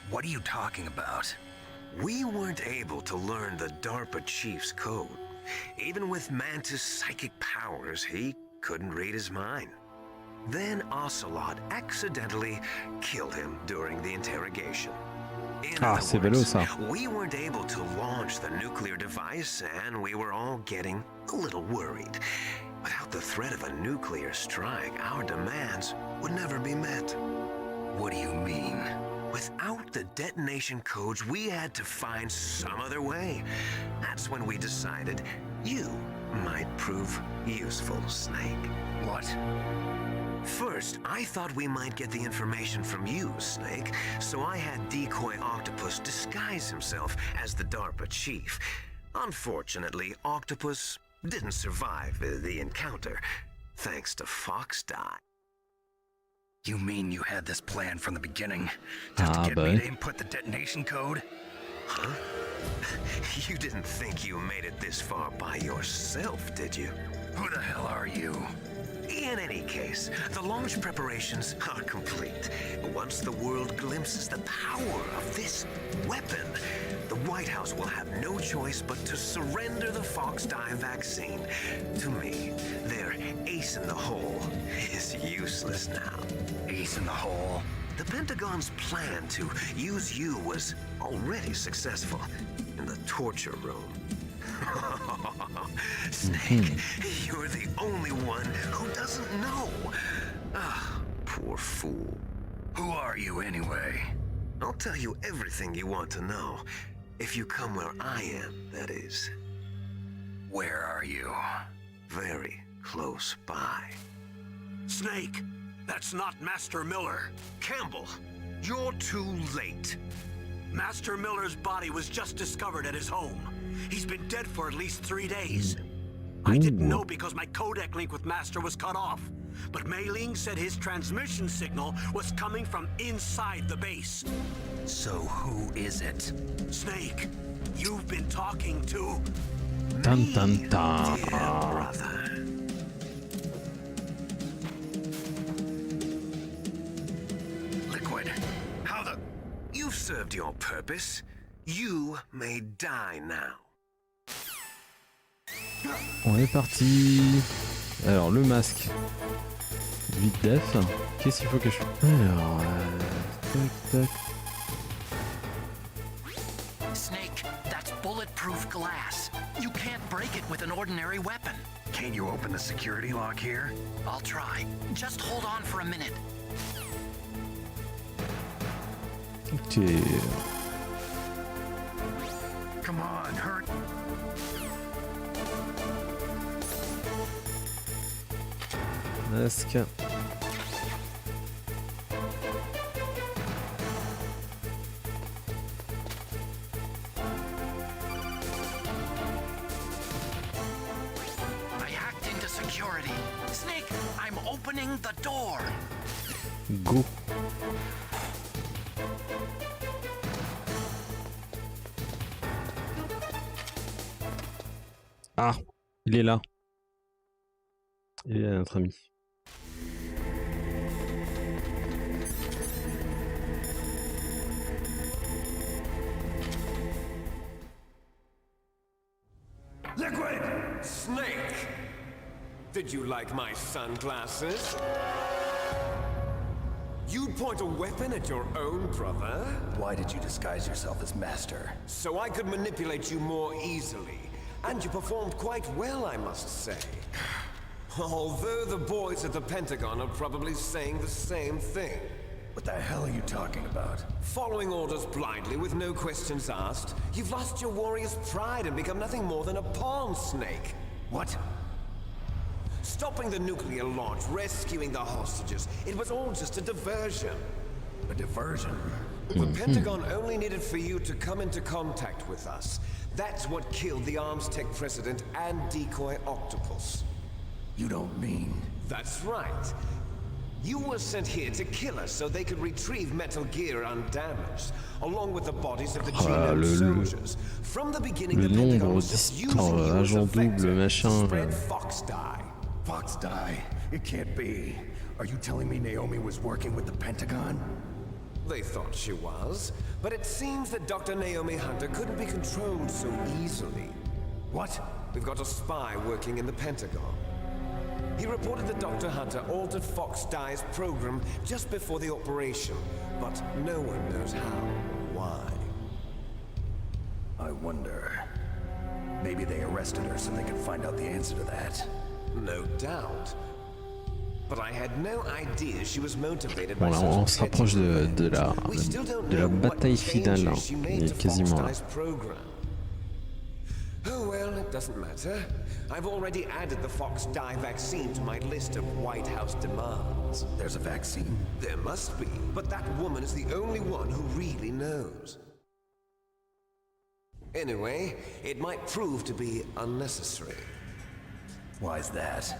What are you talking about? We weren't able to learn the DARPA chief's code. Even with Mantis' psychic powers, he couldn't read his mind. Then Ocelot accidentally killed him during the interrogation. In other words, we weren't able to launch the nuclear device, and we were all getting a little worried. Without the threat of a nuclear strike, our demands would never be met. What do you mean? Without the detonation codes, we had to find some other way. That's when we decided you might prove useful, Snake. What? First, I thought we might get the information from you, Snake, so I had Decoy Octopus disguise himself as the DARPA chief. Unfortunately, Octopus didn't survive the encounter, thanks to Fox Die. You mean you had this plan from the beginning? Just to get me to input the detonation code? Huh? You didn't think you made it this far by yourself, did you? Who the hell are you? In any case, the launch preparations are complete. Once the world glimpses the power of this weapon, the White House will have no choice but to surrender the Fox Die vaccine to me. Their ace in the hole is useless now. Ace in the hole? The Pentagon's plan to use you was already successful in the torture room. Snake, you're the only one who doesn't know. Ah, poor fool. Who are you anyway? I'll tell you everything you want to know. If you come where I am, that is. Where are you? Very close by. Snake, that's not Master Miller. Campbell, you're too late. Master Miller's body was just discovered at his home. He's been dead for at least 3 days. I didn't know because my codec link with Master was cut off. But Mei Ling said his transmission signal was coming from inside the base. So who is it? Snake, you've been talking to Dun dun dun. Dear brother. Liquid, how the... You've served your purpose. You may die now. On est parti. Alors le masque. Vite def. Qu'est-ce qu'il faut que je fasse? Alors tac tac. Snake, that's bulletproof glass. You can't break it with an ordinary weapon. Can't you open the security lock here? I'll try. Just hold on for a minute. Ok. Come on, hurry. Masque. I hacked into security. Snake, I'm opening the door. Go. Ah, il est là. Il est là, notre ami. Liquid! Snake! Did you like my sunglasses? You'd point a weapon at your own brother? Why did you disguise yourself as Master? So I could manipulate you more easily. And you performed quite well, I must say. Although the boys at the Pentagon are probably saying the same thing. What the hell are you talking about? Following orders blindly with no questions asked, you've lost your warrior's pride and become nothing more than a pawn, Snake. What? Stopping the nuclear launch, rescuing the hostages, it was all just a diversion. A diversion? The Pentagon only needed for you to come into contact with us. That's what killed the Arms Tech president and decoy octopus. You don't mean... That's right. You were sent here to kill us so they could retrieve Metal Gear undamaged, along with the bodies of the Genome soldiers. From the beginning, the Pentagon was just using you as a vector to spread Fox Die. Fox Die? It can't be. Are you telling me Naomi was working with the Pentagon? They thought she was, but it seems that Dr. Naomi Hunter couldn't be controlled so easily. What? We've got a spy working in the Pentagon. He reported that Dr. Hunter altered Fox Die's program just before the operation, but no one knows how or why. I wonder... Maybe they arrested her so they could find out the answer to that. No doubt. But I had no idea she was motivated Bon by là on such se rapproche de la bataille finale, hein. Il est quasiment là. Oh well, it doesn't matter. I've already added the Fox Die vaccine to my list of White House demands. There's a vaccine? There must be, but that woman is the only one who really knows. Anyway, it might prove to be unnecessary. Why's that?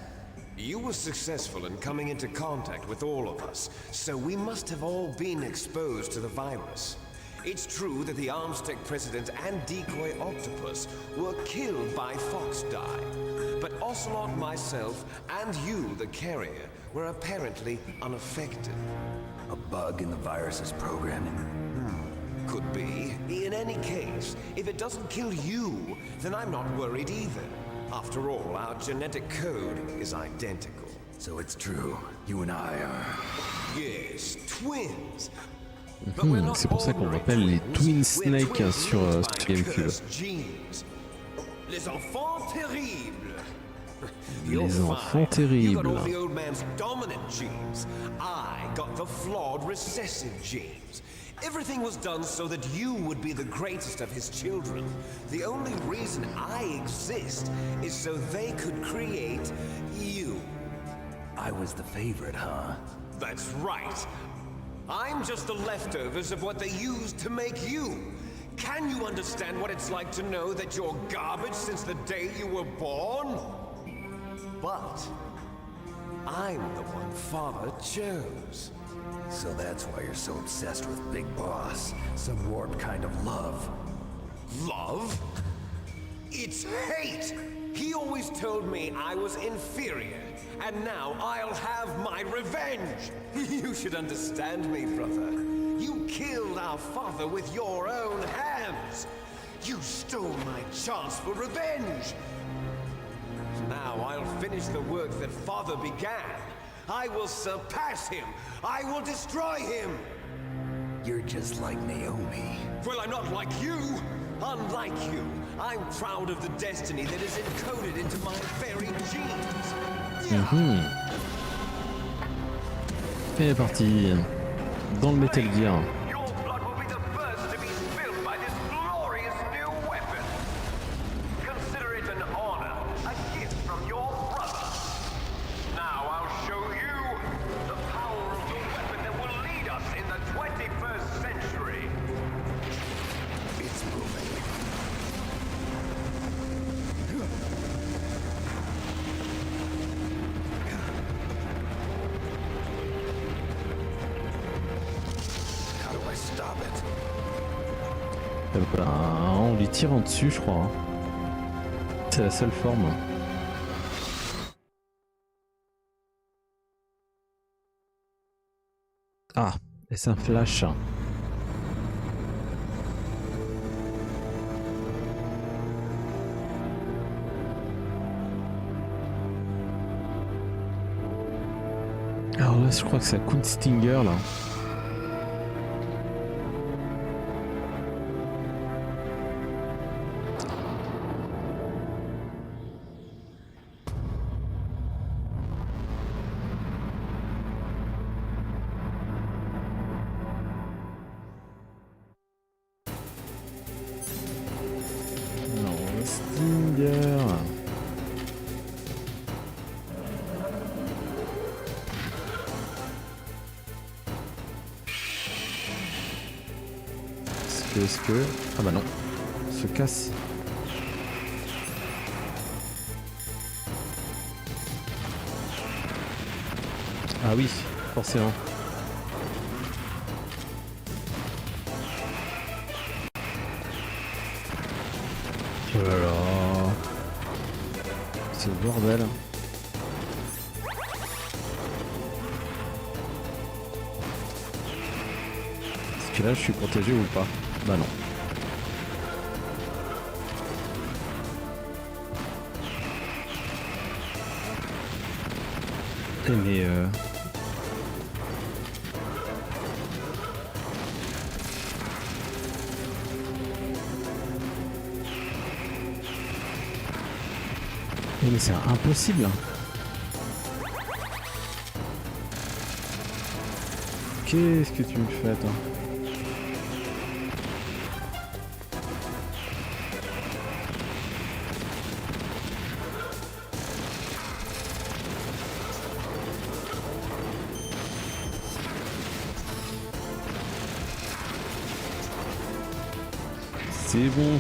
You were successful in coming into contact with all of us, so we must have all been exposed to the virus. It's true that the Arms Tech president and decoy octopus were killed by Fox Die, but Ocelot, myself, and you, the carrier, were apparently unaffected. A bug in the virus's programming? Could be. In any case, if it doesn't kill you, then I'm not worried either. After all, our genetic code is identical. So it's true. You and I are... Yes, twins. C'est pour ça qu'on l'appelle les Twin Snake sur GameCube. Les enfants terribles. Les enfants terribles. You got all the old man's dominant genes. I got the flawed recessive genes. Everything was done so that you would be the greatest of his children. The only reason I exist is so they could create you. I was the favorite, huh? That's right. I'm just the leftovers of what they used to make you. Can you understand what it's like to know that you're garbage since the day you were born? But I'm the one Father chose. So that's why you're so obsessed with Big Boss. Some warped kind of love. Love? It's hate! He always told me I was inferior, and now I'll have my revenge! You should understand me, brother. You killed our father with your own hands! You stole my chance for revenge! Now I'll finish the work that Father began. I will surpass him! I will destroy him! You're just like Naomi. Well, I'm not like you! Unlike you, I'm proud of the destiny that is encoded into my very genes. C'est parti dans le Metal Gear. Your blood will be the first to be spilled by this glorious new weapon. Consider it an honor, a gift from your brother. Now I'll show you the power of the weapon that will lead us in the 21st century. It's moving. How do I stop it? Ben, on lui tire en dessus, je crois. C'est la seule forme. Ah, et c'est un flash. Alors là, je crois que c'est un Kunstinger là. Est-ce que... Ah bah non. Se casse. Ah oui, forcément. Oh là là. C'est le bordel. Est-ce que là je suis protégé ou pas? Bah non. Mais mais c'est impossible. Qu'est-ce que tu me fais, toi? C'est bon.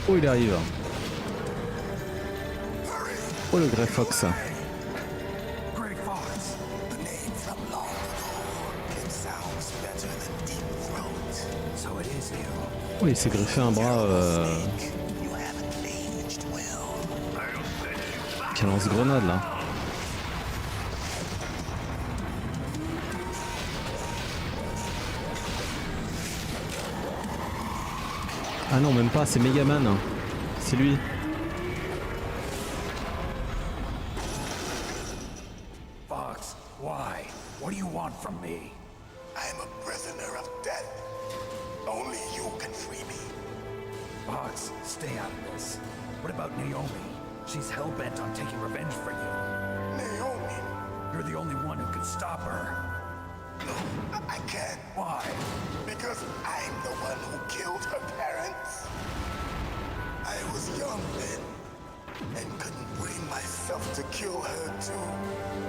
Oh, il arrive. Oh, le Grey Fox. Oh, il s'est greffé un bras qui lance-grenade là. Ah non, même pas, c'est Megaman. C'est lui. Fox, why? What do you want from me? I'm a prisoner of death. Only you can free me. Fox, stay out of this. What about Naomi? She's hell-bent on taking revenge for you. Naomi? You're the only one who can stop her. No, I can't. Why? Because I'm the one who killed her parents. I was young then, and couldn't bring myself to kill her too.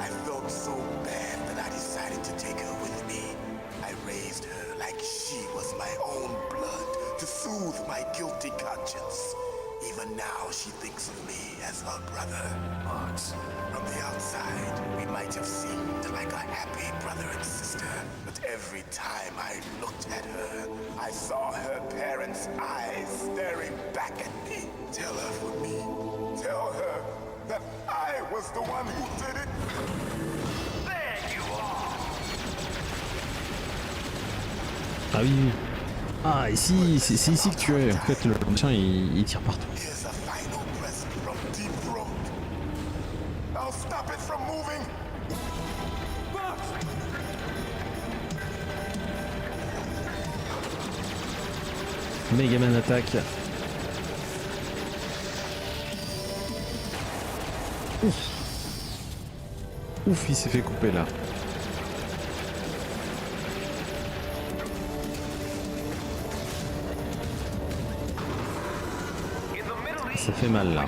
I felt so bad that I decided to take her with me. I raised her like she was my own blood to soothe my guilty conscience. Even now, she thinks of me as her brother. Fox, from the outside, we might have seemed like a happy brother and sister, but every time I looked at her, I saw her parents' eyes staring back at me. Tell her for me. Tell her that I was the one who did it. There you are. Ah oui. Ah, ici, c'est ici que tu es. En fait, le machin, il tire partout. Here's a final present from Deep Throat. I'll stop it from moving. Megaman attaque. Ouf. Ouf, il s'est fait couper là. Ça fait mal là.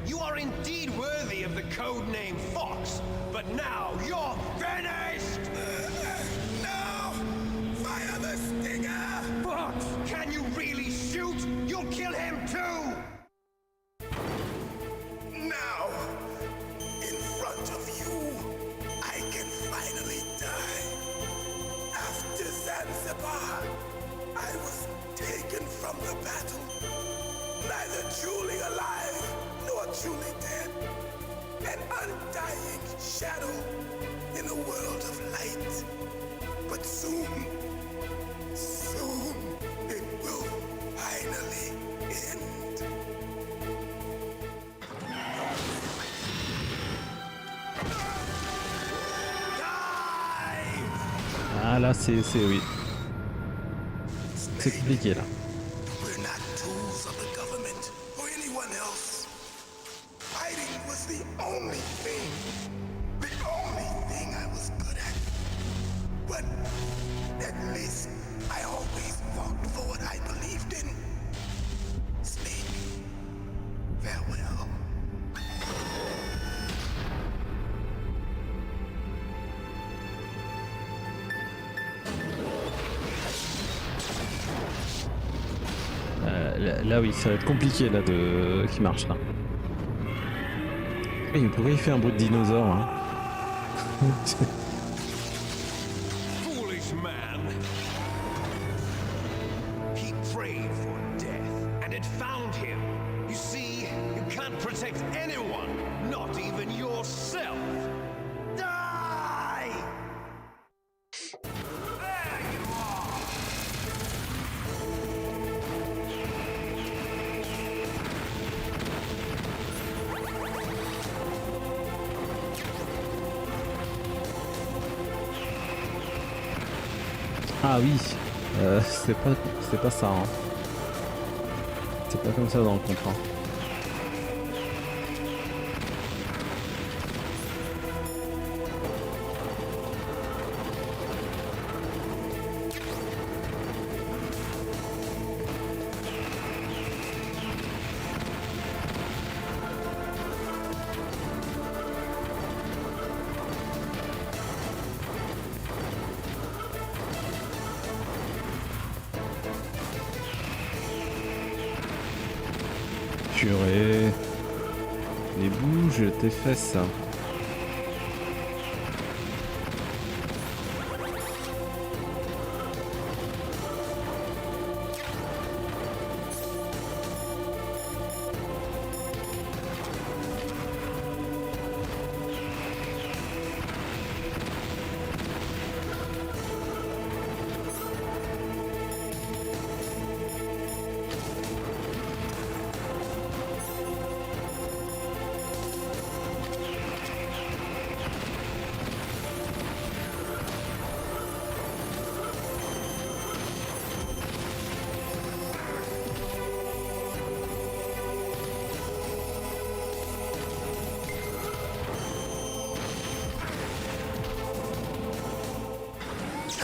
You are indeed worthy of the code name Fox, but now you're finished! No! Fire the stinger! Fox, can you really shoot? You'll kill him too! Now, in front of you, I can finally die. After Zanzibar, I was taken from from the battle, neither truly alive nor truly dead, an undying shadow in a world of light. But soon, soon, it will finally end. Ah là c'est oui. C'est compliqué là. We're not tools of the government or anyone else. Fighting was the only thing I was good at. But at least I always fought for what I believed in. Snake, farewell. Là oui, ça va être compliqué là qui marche là. Et pourquoi il fait un bruit de dinosaure hein? Foolish man. He prayed for death, and it found him. You see, you can't protect anyone, not even yourself. Die! There you are! Ah oui, c'est pas ça. Hein. C'est pas comme ça dans le contrat. Purée. Les bouges tes fesses.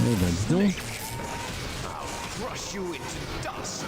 Eh ben dis donc. I'll crush you into dust.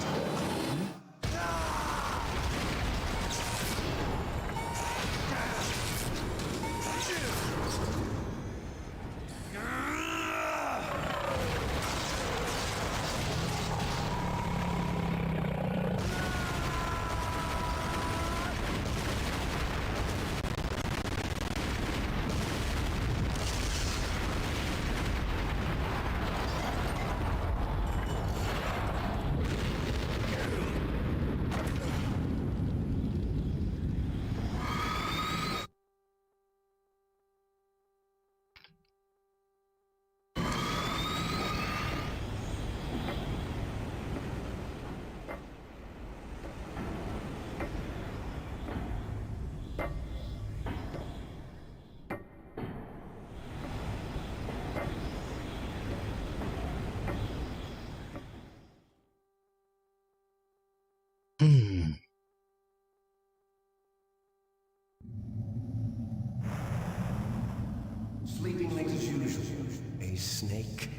Sleeping late as usual. A snake?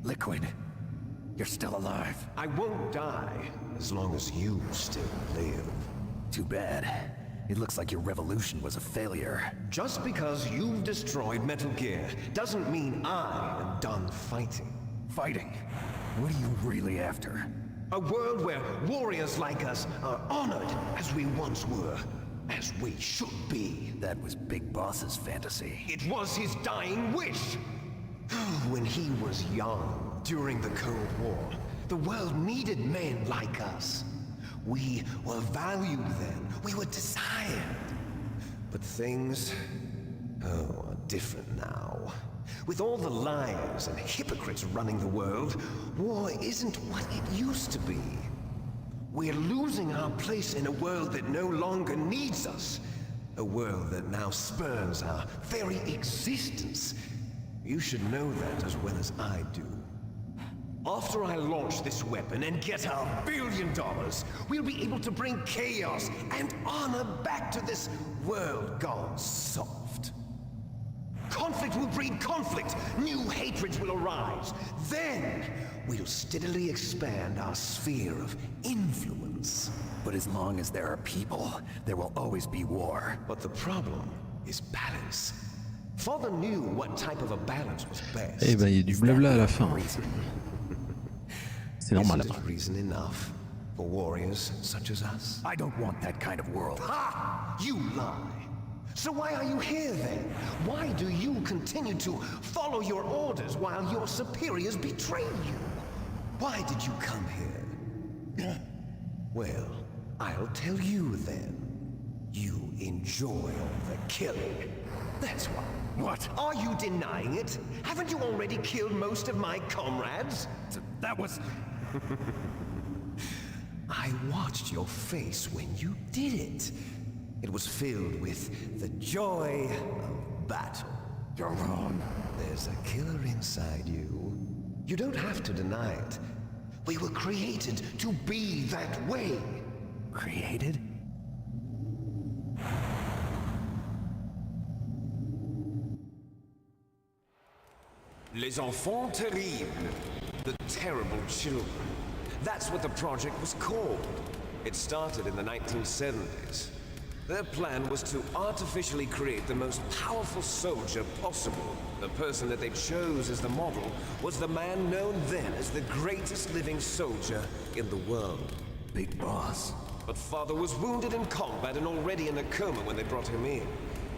Liquid, you're still alive. I won't die as long as you still live. Too bad. It looks like your revolution was a failure. Just because you've destroyed Metal Gear doesn't mean I am done fighting. Fighting? What are you really after? A world where warriors like us are honored as we once were, as we should be. That was Big Boss's fantasy. It was his dying wish. When he was young, during the Cold War, The world needed men like us. We were valued then. We were desired. But things, are different now. With all the liars and hypocrites running the world, war isn't what it used to be. We're losing our place in a world that no longer needs us. A world that now spurns our very existence. You should know that as well as I do. After I launch this weapon and get our $1 billion, we'll be able to bring chaos and honor back to this world gone soft. Conflict will breed conflict. New hatreds will arise. Then, we'll steadily expand our sphere of influence. But as long as there are people, there will always be war. But the problem is balance. Father knew what type of a balance was best. Eh ben, il y a du blabla à la fin. C'est normal. Isn't it reason enough for warriors such as us? I don't want that kind of world. Ha! You lie. So why are you here then? Why do you continue to follow your orders while your superiors betray you? Why did you come here? Well, I'll tell you then. You enjoy all the killing. That's why. What? Are you denying it? Haven't you already killed most of my comrades? That was... I watched your face when you did it. It was filled with the joy of battle. You're wrong. There's a killer inside you. You don't have to deny it. We were created to be that way. Created? Les enfants terribles. The terrible children. That's what the project was called. It started in the 1970s. Their plan was to artificially create the most powerful soldier possible. The person that they chose as the model was the man known then as the greatest living soldier in the world. Big Boss. But Father was wounded in combat and already in a coma when they brought him in.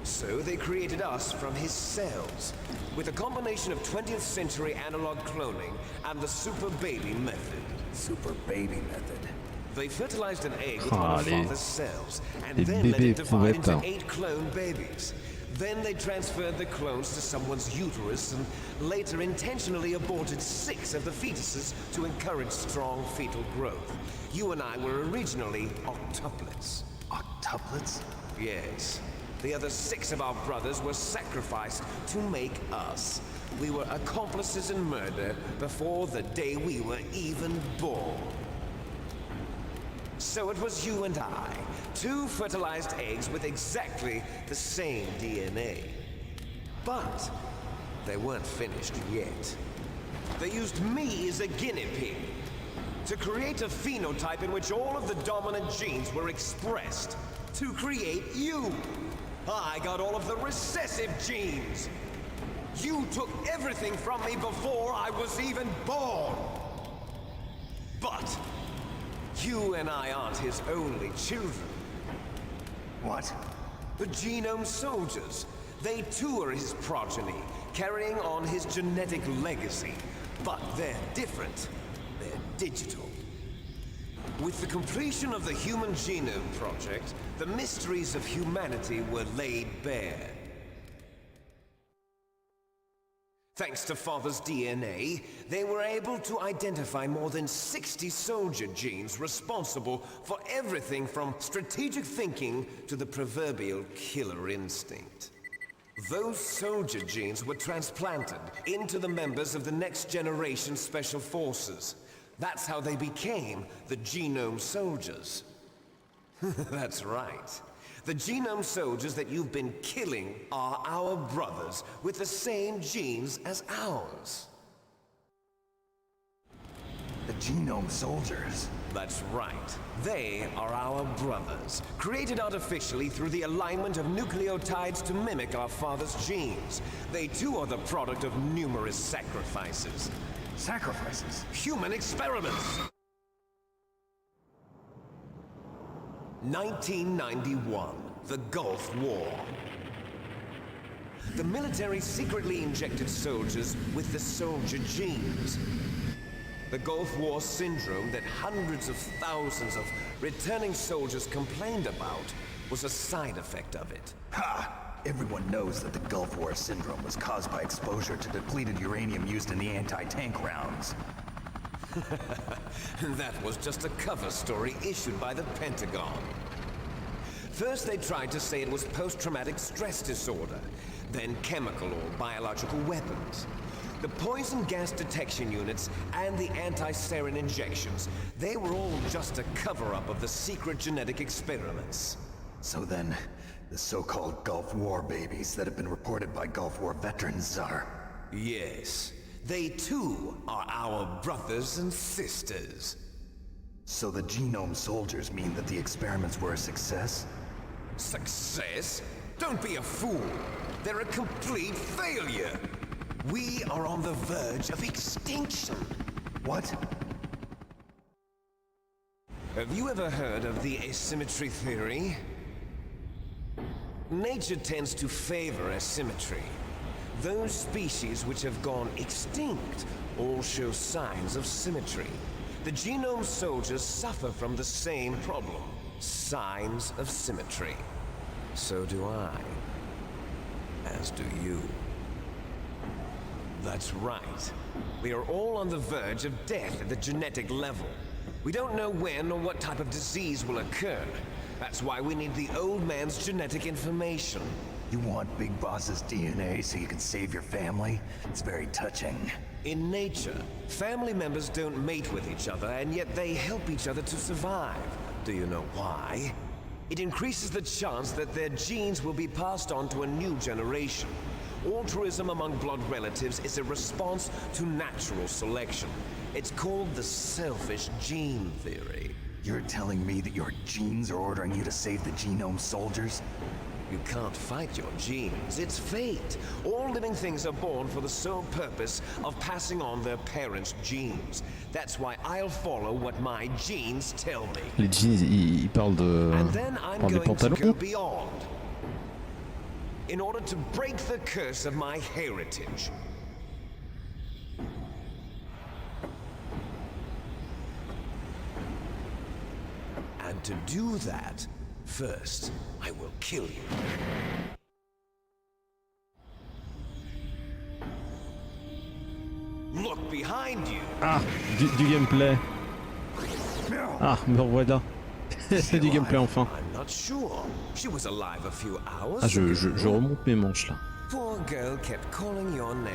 So they created us from his cells, with a combination of 20th century analog cloning and the super baby method. Super baby method. They fertilized an egg with one of Father's cells, and then let bébés it divide into pouvettes. 8 clone babies. Then they transferred the clones to someone's uterus and later intentionally aborted 6 of the fetuses to encourage strong fetal growth. You and I were originally octuplets. Octuplets? Yes. The other 6 of our brothers were sacrificed to make us. We were accomplices in murder before the day we were even born. So it was you and I, 2 fertilized eggs with exactly the same DNA. But they weren't finished yet. They used me as a guinea pig to create a phenotype in which all of the dominant genes were expressed. To create you. I got all of the recessive genes. You took everything from me before I was even born. But you and I aren't his only children. What? The Genome Soldiers. They too are his progeny, carrying on his genetic legacy. But they're different. They're digital. With the completion of the Human Genome Project, the mysteries of humanity were laid bare. Thanks to Father's DNA, they were able to identify more than 60 soldier genes responsible for everything from strategic thinking to the proverbial killer instinct. Those soldier genes were transplanted into the members of the next generation Special Forces. That's how they became the Genome Soldiers. That's right. The Genome Soldiers that you've been killing are our brothers with the same genes as ours. The Genome Soldiers? That's right. They are our brothers, created artificially through the alignment of nucleotides to mimic our father's genes. They too are the product of numerous sacrifices. Sacrifices? Human experiments! 1991, the Gulf War. The military secretly injected soldiers with the soldier genes. The Gulf War syndrome that hundreds of thousands of returning soldiers complained about was a side effect of it. Ha! Everyone knows that the Gulf War syndrome was caused by exposure to depleted uranium used in the anti-tank rounds. That was just a cover story issued by the Pentagon. First they tried to say it was post-traumatic stress disorder, then chemical or biological weapons. The poison gas detection units and the anti-sarin injections, they were all just a cover-up of the secret genetic experiments. So then, the so-called Gulf War babies that have been reported by Gulf War veterans are... Yes. They too are our brothers and sisters. So the genome soldiers mean that the experiments were a success? Success? Don't be a fool. They're a complete failure. We are on the verge of extinction. What? Have you ever heard of the asymmetry theory? Nature tends to favor asymmetry. Those species which have gone extinct all show signs of symmetry. The genome soldiers suffer from the same problem. Signs of symmetry. So do I. As do you. That's right. We are all on the verge of death at the genetic level. We don't know when or what type of disease will occur. That's why we need the old man's genetic information. You want Big Boss's DNA so you can save your family? It's very touching. In nature, family members don't mate with each other, and yet they help each other to survive. Do you know why? It increases the chance that their genes will be passed on to a new generation. Altruism among blood relatives is a response to natural selection. It's called the selfish gene theory. You're telling me that your genes are ordering you to save the genome soldiers? You can't fight your genes. It's fate. All living things are born for the sole purpose of passing on their parents' genes. That's why I'll follow what my genes tell me. Les jeans, ils parlent de... And then I'm des going to go pantalons. beyond. In order to break the curse of my heritage. And to do that, first, I will kill you. Look behind you. Ah, du gameplay. Ah, me revoilà. C'est du gameplay enfin. I'm not sure. She was alive a few hours Ah, je remonte mes manches là. Poor girl kept calling your name.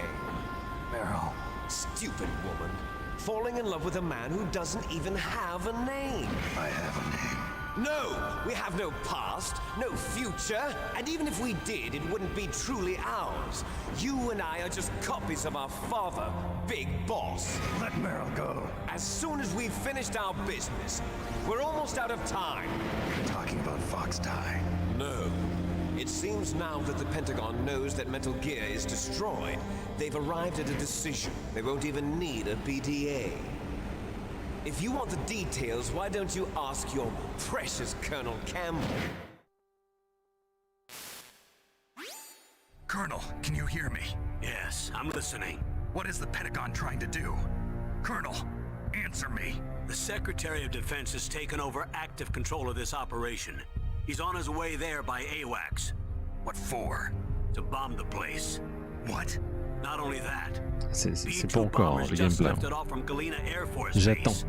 Meryl. Stupid woman. Falling in love with a man who doesn't even have a name. I have a name. No! We have no past, no future, and even if we did, it wouldn't be truly ours. You and I are just copies of our father, Big Boss. Let Meryl go. As soon as we've finished our business, we're almost out of time. You're talking about Fox Die. No. It seems now that the Pentagon knows that Metal Gear is destroyed, they've arrived at a decision. They won't even need a BDA. If you want the details, why don't you ask your precious Colonel Campbell? Colonel, can you hear me? Yes, I'm listening. What is the Pentagon trying to do? Colonel, answer me. The Secretary of Defense has taken over active control of this operation. He's on his way there by AWACS. What for? To bomb the place. What? Not only that. C'est pas encore le gameplay. J'attends.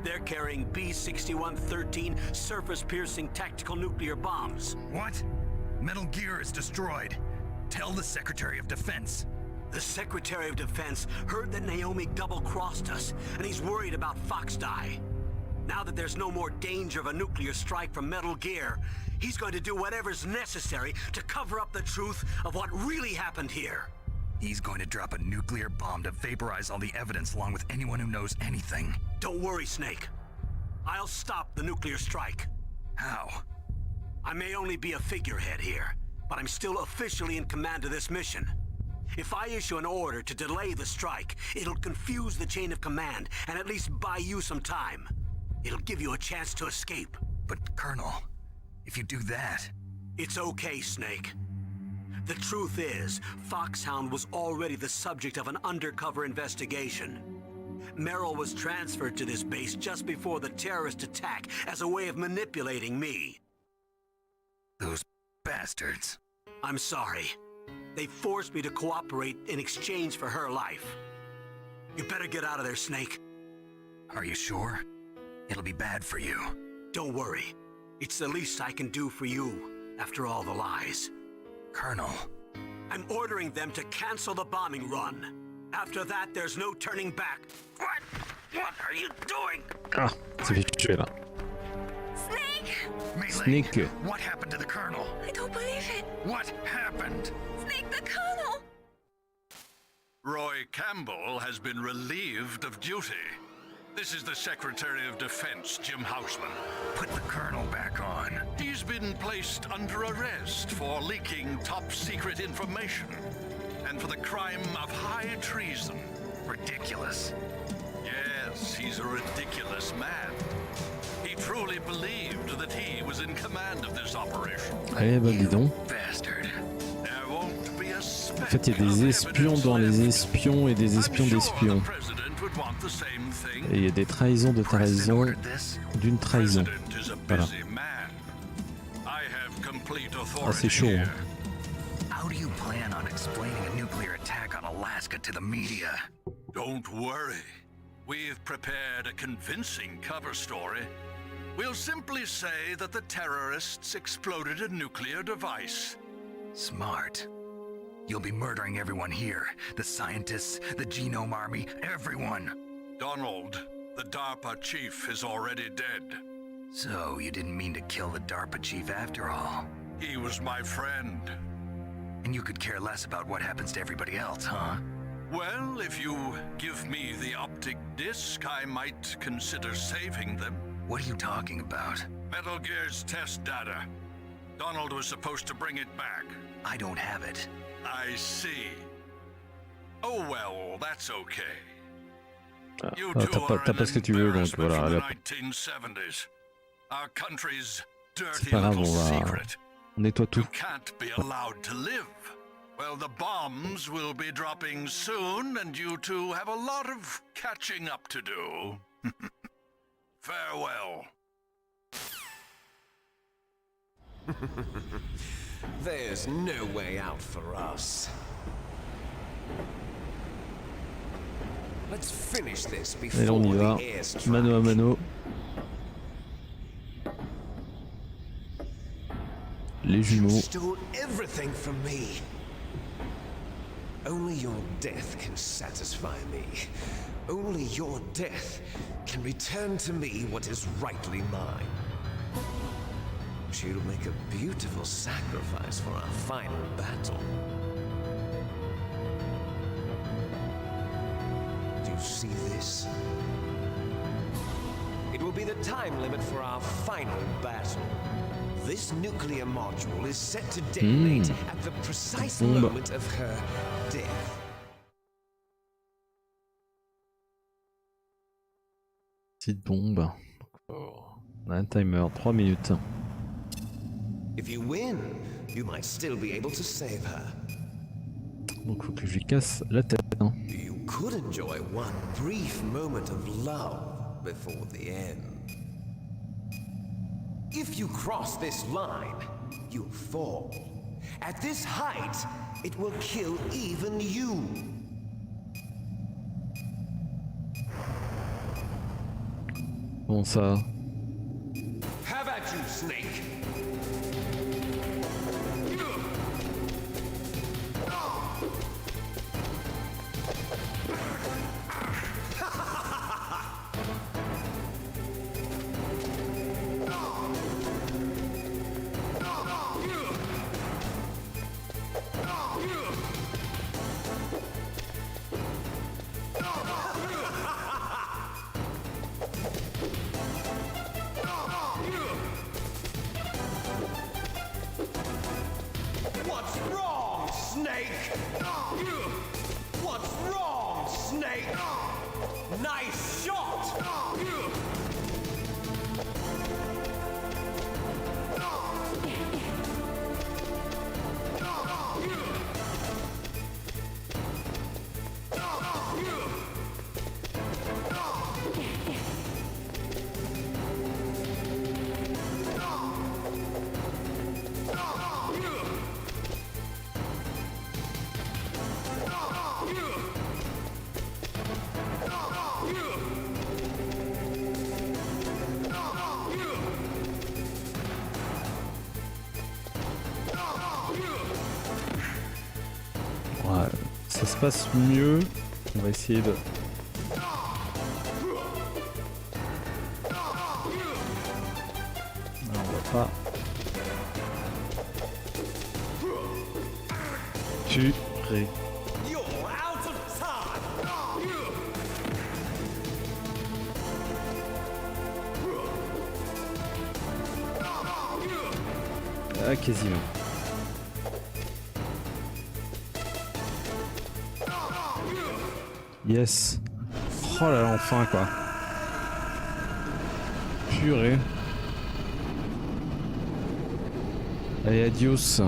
They're carrying B-6113 surface-piercing tactical nuclear bombs. What? Metal Gear is destroyed. Tell the Secretary of Defense. The Secretary of Defense heard that Naomi double-crossed us, and he's worried about Fox Die. Now that there's no more danger of a nuclear strike from Metal Gear, he's going to do whatever's necessary to cover up the truth of what really happened here. He's going to drop a nuclear bomb to vaporize all the evidence along with anyone who knows anything. Don't worry, Snake. I'll stop the nuclear strike. How? I may only be a figurehead here, but I'm still officially in command of this mission. If I issue an order to delay the strike, it'll confuse the chain of command and at least buy you some time. It'll give you a chance to escape. But, Colonel, if you do that... It's okay, Snake. The truth is, Foxhound was already the subject of an undercover investigation. Merrill was transferred to this base just before the terrorist attack as a way of manipulating me. Those bastards. I'm sorry. They forced me to cooperate in exchange for her life. You better get out of there, Snake. Are you sure? It'll be bad for you. Don't worry. It's the least I can do for you, after all the lies. Colonel. I'm ordering them to cancel the bombing run. After that, there's no turning back. What? What are you doing? Ah, c'est fait tuer là. Snake! Snake. What happened to the Colonel? I don't believe it. What happened? Snake the Colonel! Roy Campbell has been relieved of duty. This is the Secretary of Defense, Jim Houseman. Put the Colonel back on. He's been placed under arrest for leaking top-secret information and for the crime of high treason. Ridiculous. Yes, he's a ridiculous man. He truly believed that he was in command of this operation. Eh ben dis donc. Bastard. There won't be a En fait, il y a des espions dans les espions et des espions d'espions. Et il y a des trahisons de trahison d'une trahison. Voilà. Ah, c'est chaud. Hein. How do you plan on explaining a nuclear attack on Alaska to the media? Don't worry. We've prepared a convincing cover story. We'll simply say that the terrorists exploded a nuclear device. Smart. You'll be murdering everyone here. The scientists, the genome army, everyone. Donald, the DARPA chief, is already dead. So, you didn't mean to kill the DARPA chief after all? He was my friend. And you could care less about what happens to everybody else, huh? Well, if you give me the optic disc, I might consider saving them. What are you talking about? Metal Gear's test data. Donald was supposed to bring it back. I don't have it. I see. Oh well, that's okay. You Ah, two are t'as pas ce que tu veux, donc voilà. from the Là, 1970s. Our country's c'est dirty pas grave, little on va... secret. On nettoie tout. You can't be allowed to live. Well, the bombs will be dropping soon, and you two have a lot of catching up to do. Farewell. There's no way out for us. Let's finish this Et là, on y before va. the airstrike. Mano à mano. Les jumeaux. You stole everything from me. Only your death can satisfy me. Only your death can return to me what is rightly mine. She'll make a beautiful sacrifice for our final battle. Do you see this? It will be the time limit for our final battle. This nuclear module is set to detonate at the precise moment of her death. Petite bombe. On a un timer, 3 minutes. If you win, you might still be able to save her. Donc faut que je lui casse la tête. Hein. You could enjoy one brief moment of love before the end. If you cross this line, you'll fall. At this height, it will kill even you. Bon ça. Have at you, Snake. ça se passe mieux. On va essayer de... Non, on va pas... Purée. Ah, quasiment. Yes. Oh là là, enfin quoi. Purée. Allez, adios.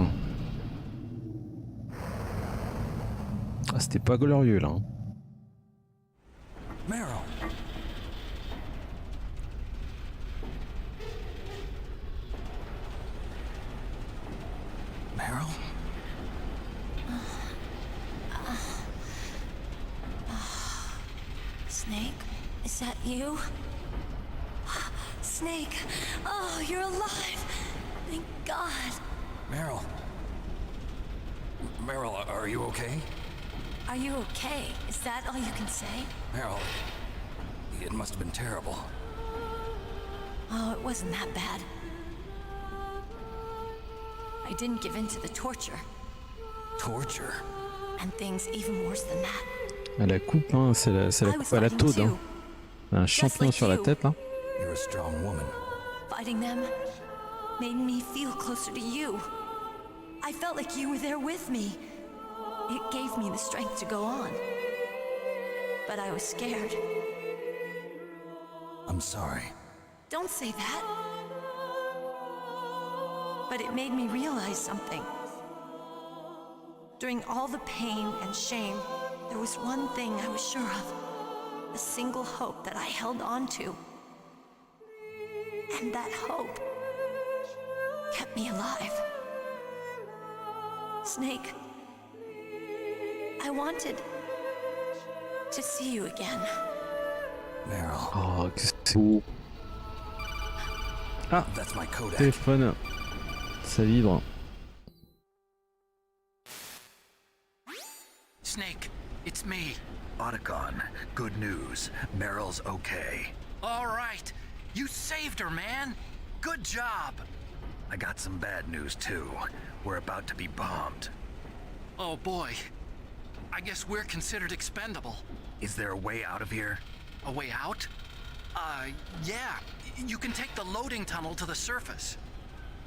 Ah, c'était pas glorieux là. Hein. Meryl. Meryl? Snake, is that you? Snake, oh, you're alive. Thank God. Meryl. Meryl, are you okay? Are you okay? Is that all you can say? Meryl, it must have been terrible. Oh, it wasn't that bad. I didn't give in to the torture. Torture? And things even worse than that. À la coupe, hein, c'est la coupe à la taude. Hein. Un champion sur la tête là. You're a strong woman. Fighting them made me feel closer to you. I felt like you were there with me. It gave me the strength to go on. But I was scared. I'm sorry. Don't say that. But it made me realize something. During all the pain and shame, there was one thing I was sure of. A single hope that I held on to. And that hope kept me alive. Snake, I wanted to see you again. Meryl. Oh, que c'est beau. Ah, That's my codec. Téléphone. Ça vibre. Snake, it's me. Otacon, good news. Meryl's okay. All right. You saved her, man. Good job. I got some bad news too. We're about to be bombed. Oh boy. I guess we're considered expendable. Is there a way out of here? A way out? Yeah. You can take the loading tunnel to the surface.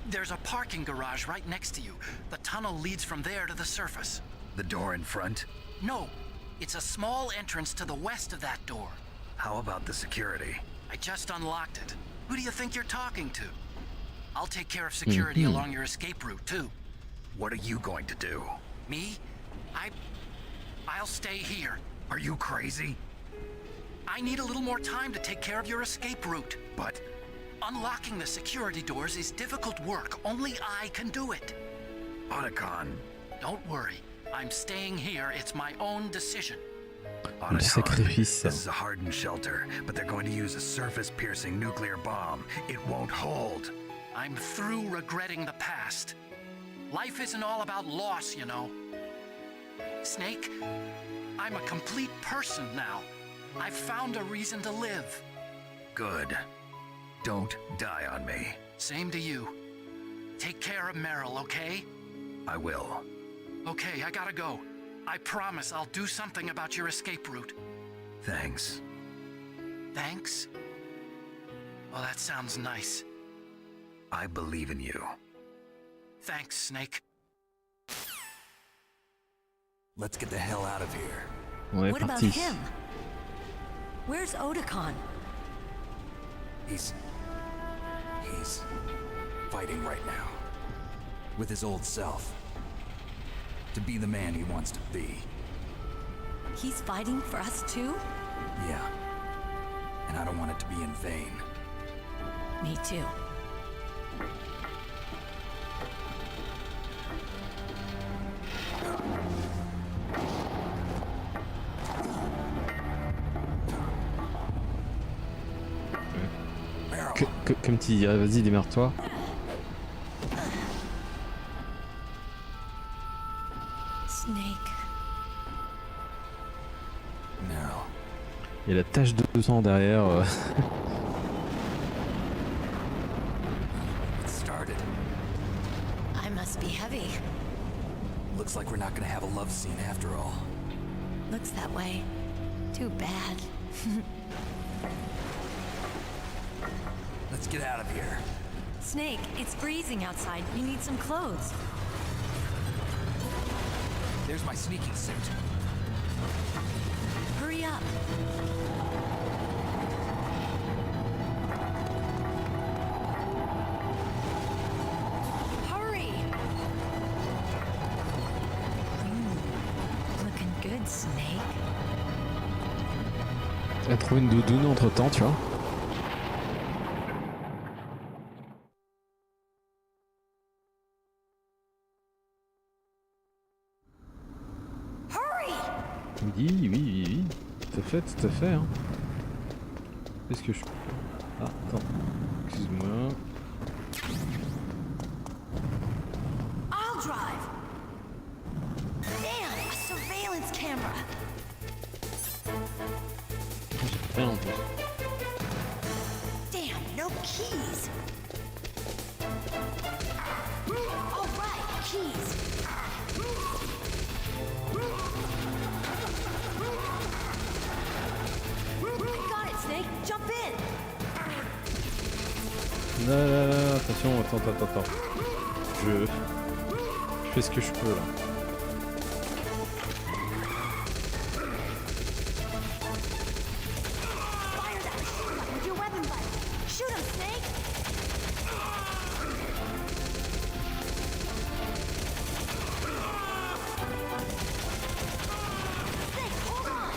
There's a parking garage right next to you. The tunnel leads from there to the surface. The door in front? No. It's a small entrance to the west of that door. How about the security? I just unlocked it. Who do you think you're talking to? I'll take care of security along your escape route, too. What are you going to do? Me? I'll stay here. Are you crazy? I need a little more time to take care of your escape route. But... unlocking the security doors is difficult work. Only I can do it. Otacon. Don't worry. I'm staying here. It's my own decision. Le sacrifice. This is a hardened shelter, but they're going to use a surface-piercing nuclear bomb. It won't hold. I'm through regretting the past. Life isn't all about loss, you know. Snake, I'm a complete person now. I've found a reason to live. Good. Don't die on me. Same to you. Take care of Meryl, okay? I will. Okay, I gotta go. I promise I'll do something about your escape route. Thanks. Thanks? Well, that sounds nice. I believe in you. Thanks, Snake. Let's get the hell out of here. What about him? Where's Otacon? He's fighting right now. With his old self. To be the man he wants to be. He's fighting for us too? Yeah. And I don't want it to be in vain. Me too. Comme tu dirais, vas-y, démarre-toi. Snake, Et la tache de sang derrière. It started. I must be heavy. Looks like we're not gonna have a love scene after all. Looks that way. Too bad. Let's get out of here. Snake, it's freezing outside. You need some clothes. There's my sneaking suit. Hurry up. Hurry! Looking good, Snake. Elle a trouvé une doudoune entre temps, tu vois. Oui. Tout à fait, hein. Qu'est-ce que je... Ah, attends. Excuse-moi. I'll drive. Damn, a surveillance camera. J'ai rien en plus. Damn, no keys. All right, keys. Jump in. Là, attention, attends. Je fais ce que je peux là. Fire that shotgun with your weapon butt. Shoot him, Snake. Snake, hold on.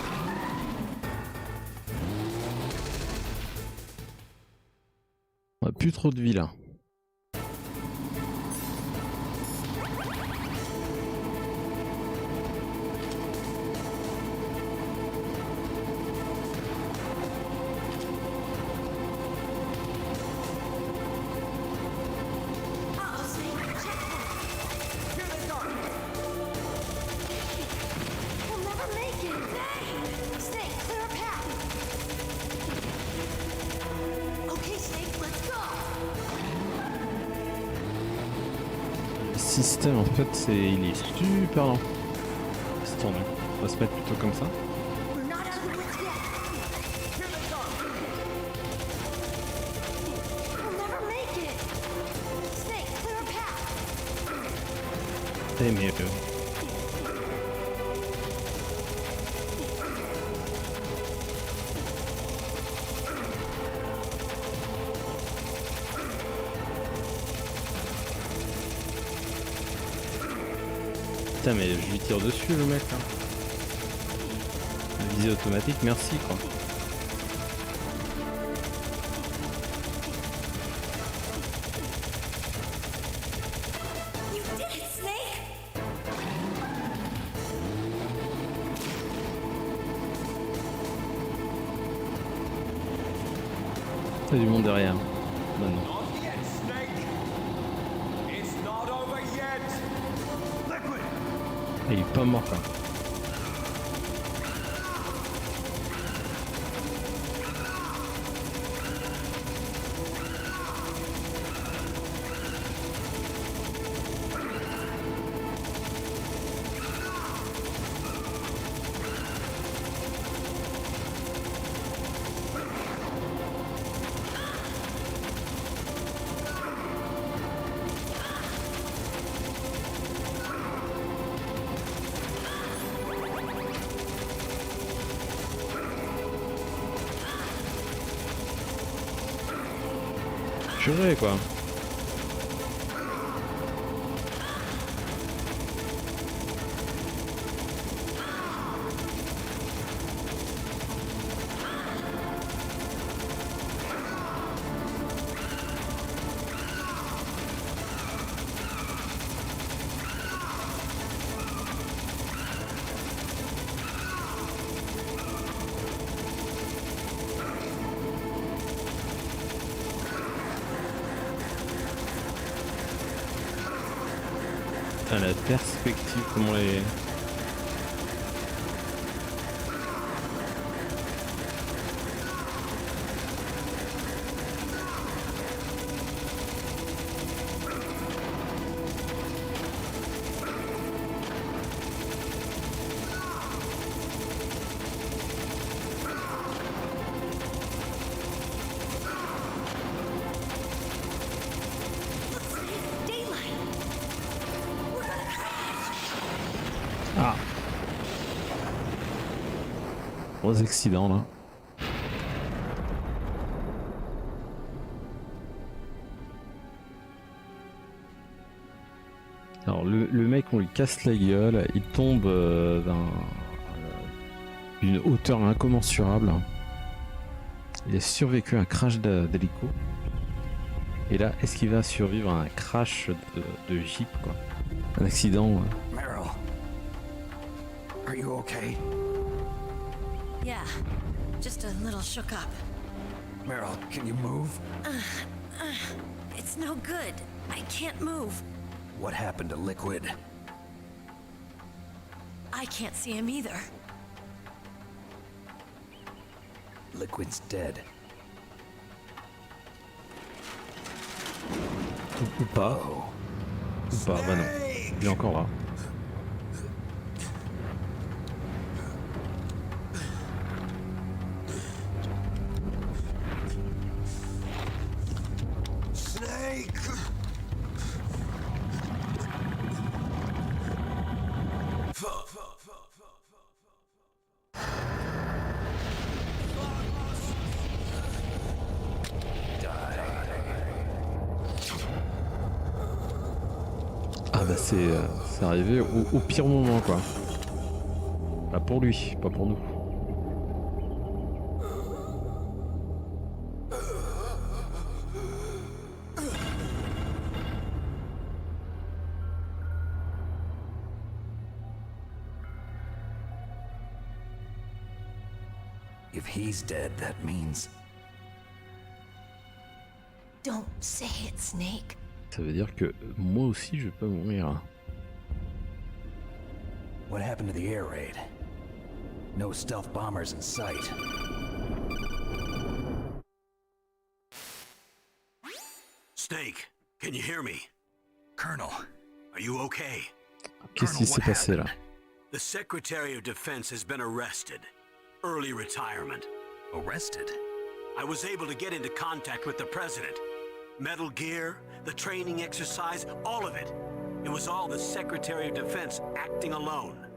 On a plus trop de vie là. Le système en fait il est super lent. C'est tendu. On va se mettre plutôt comme ça. C'est mieux. Putain mais je lui tire dessus le mec là. La visée automatique, merci quoi. T'as du monde derrière. Maintenant. Et il est pas mort quoi. Purée quoi. Putain, la perspective, comment les... Gros accident là. Alors le mec, on lui casse la gueule, il tombe d'une hauteur incommensurable. Il a survécu à un crash d'hélico. Et là, est-ce qu'il va survivre à un crash de Jeep, quoi? Un accident. Meryl, are you okay? Yeah, just a little shook up. Meryl, can you move? It's no good. I can't move. What happened to Liquid? I can't see him either. Liquid's dead. Ou pas. Ou pas, bah non. Il est encore là. Snake! Ah bah c'est arrivé au pire moment, quoi. Pas pour lui, pas pour nous. If he's dead, that means... Don't say it, Snake. Ça veut dire que moi aussi je peux mourir. What happened to the air raid? No stealth bombers in sight. Snake, can you hear me? Colonel, are you okay? Qu'est-ce qui s'est passé là? The Secretary of Defense has been arrested. Early retirement. Arrested? I was able to get into contact with the President. Metal Gear, the training exercise, all of it. It was all the Secretary of Defense acting alone.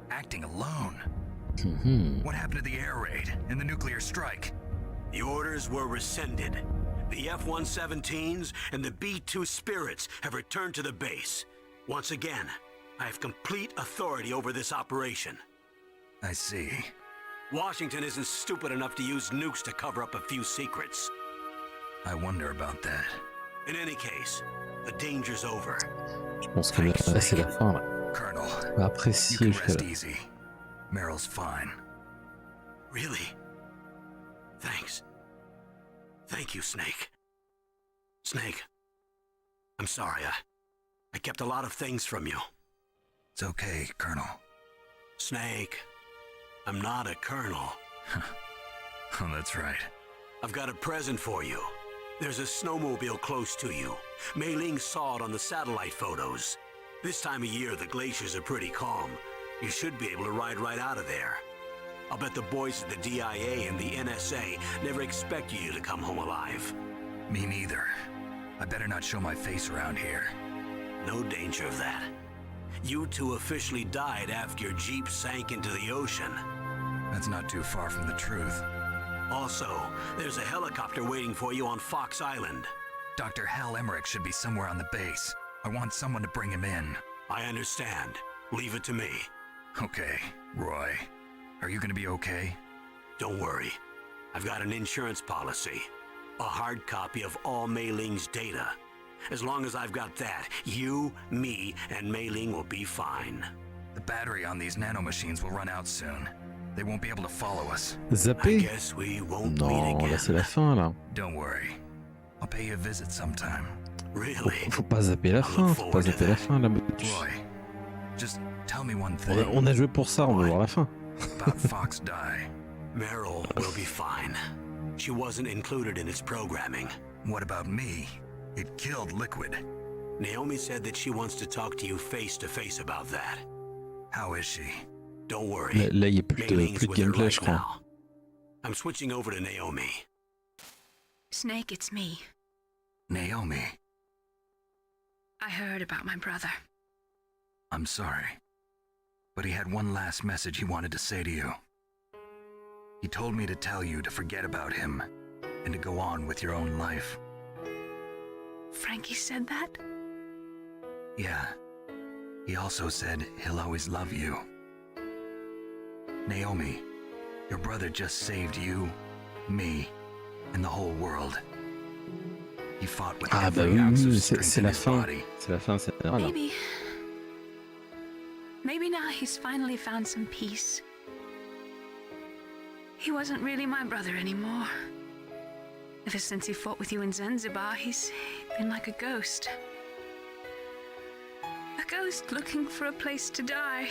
Acting alone? What happened to the air raid and the nuclear strike? The orders were rescinded. The F-117s and the B-2 Spirits have returned to the base. Once again, I have complete authority over this operation. I see. Washington isn't stupid enough to use nukes to cover up a few secrets. I wonder about that. In any case, the danger's over. Je pense que là, c'est la fin là. Colonel, On va apprécier you le can fait rest là. easy. Meryl's fine. Really? Thanks. Thank you, Snake. Snake, I'm sorry. I kept a lot of things from you. It's okay, Colonel. Snake, I'm not a colonel. Oh, that's right. I've got a present for you. There's a snowmobile close to you. Mei Ling saw it on the satellite photos. This time of year, the glaciers are pretty calm. You should be able to ride right out of there. I'll bet the boys at the DIA and the NSA never expected you to come home alive. Me neither. I better not show my face around here. No danger of that. You two officially died after your Jeep sank into the ocean. That's not too far from the truth. Also, there's a helicopter waiting for you on Fox Island. Dr. Hal Emmerich should be somewhere on the base. I want someone to bring him in. I understand. Leave it to me. Okay, Roy. Are you gonna be okay? Don't worry. I've got an insurance policy. A hard copy of all Mei Ling's data. As long as I've got that, you, me, and Mei Ling will be fine. The battery on these nanomachines will run out soon. They won't be able to follow us. Zapper? I guess we won't meet Non, again. là c'est la fin là. Don't worry. I'll pay you a visit sometime. Really? Faut pas zapper la fin, faut pas zapper la fin là. Roy, just tell me one thing. On a joué pour ça, on va voir la fin. About Fox Die. Meryl will be fine. She wasn't included in its programming. What about me? It killed Liquid. Naomi said that she wants to talk to you face to face about that. How is she? Don't worry. Là, il y a plus Mei Ling's de with her gameplay, right je crois. now. I'm switching over to Naomi. Snake, it's me. Naomi. I heard about my brother. I'm sorry. But he had one last message he wanted to say to you. He told me to tell you to forget about him and to go on with your own life. Frankie said that? Yeah. He also said he'll always love you. Naomi, your brother just saved you, me, and the whole world. He fought with every ounce of strength in his body. C'est la fin, c'est la fin. Maybe now he's finally found some peace. He wasn't really my brother anymore. Ever since he fought with you in Zanzibar, he's been like a ghost. A ghost looking for a place to die.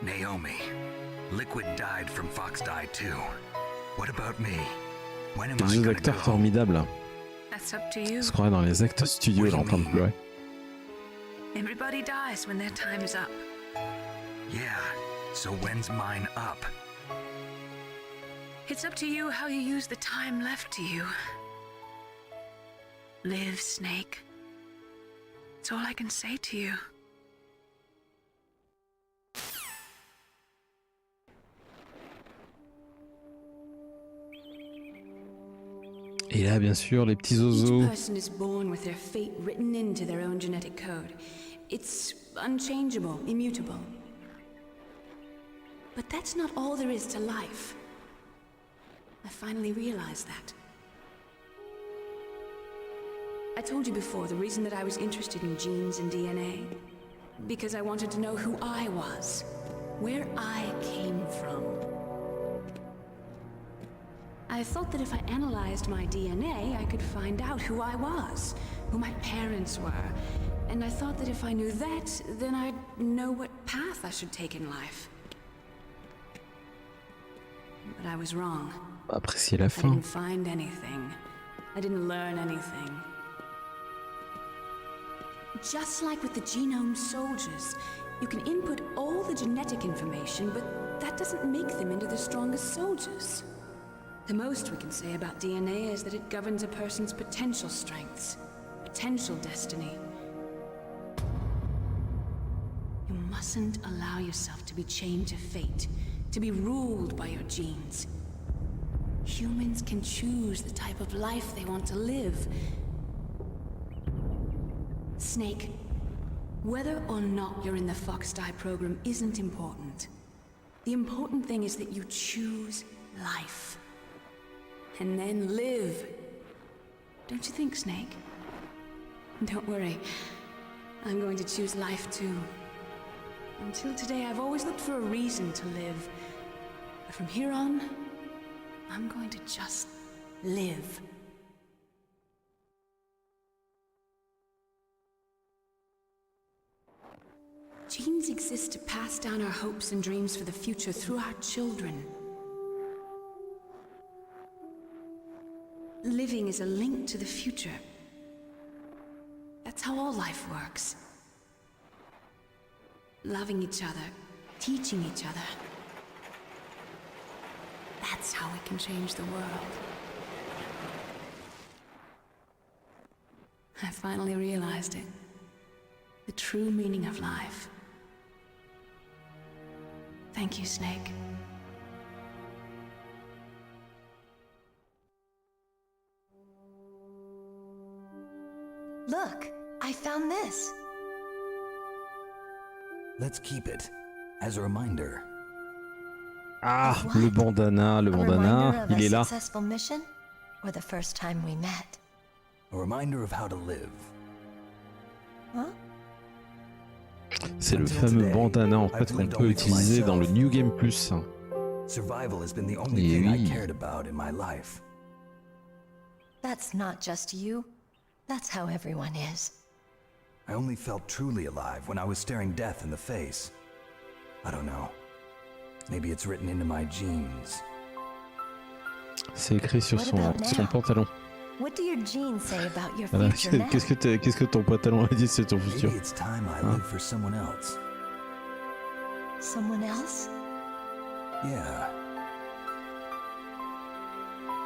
Naomi, Liquid died from Fox died too. What about me? When am I Deux gonna acteurs go? formidables. That's up to you. Je crois dans les actes studio, là, en train de pleurer. Everybody dies when their time is up. Yeah, so when's mine up? It's up to you how you use the time left to you. Live, Snake. That's all I can say to you. Et là, bien sûr, les petits oiseaux. Each person is born with their fate written into their own genetic code. It's unchangeable, immutable. But that's not all there is to life. I finally realized that. I told you before the reason that I was interested in genes and DNA. Because I wanted to know who I was, where I came from. I thought that if I analyzed my DNA, I could find out who I was, who my parents were. And I thought that if I knew that, then I'd know what path I should take in life. But I was wrong. Appréciez la I fin. didn't find anything. I didn't learn anything. Just like with the genome soldiers, you can input all the genetic information, but that doesn't make them into the strongest soldiers. The most we can say about DNA is that it governs a person's potential strengths, potential destiny. You mustn't allow yourself to be chained to fate, to be ruled by your genes. Humans can choose the type of life they want to live. Snake, whether or not you're in the Fox-Die program isn't important. The important thing is that you choose life. And then live. Don't you think, Snake? Don't worry. I'm going to choose life too. Until today, I've always looked for a reason to live. But from here on, I'm going to just live. Genes exist to pass down our hopes and dreams for the future through our children. Living is a link to the future. That's how all life works. Loving each other, teaching each other. That's how we can change the world. I finally realized it. The true meaning of life. Thank you, Snake. Look, I found this. Let's keep it as a reminder. Ah, le bandana, il est là. Successful mission or the first time we met? A reminder of how to live. Huh? C'est le fameux bandana en fait qu'on peut utiliser dans le New Game Plus. Survival has been the only thing I cared about in my life. That's not just you. That's how everyone is. I only felt truly alive when I was staring death in the face. I don't know. Maybe it's written into my genes. C'est écrit sur son pantalon. What do your genes say about your Voilà. future now? Qu'est-ce que ton pantalon a dit, c'est ton futur. Maybe it's time I live for someone else. Someone else? Yeah.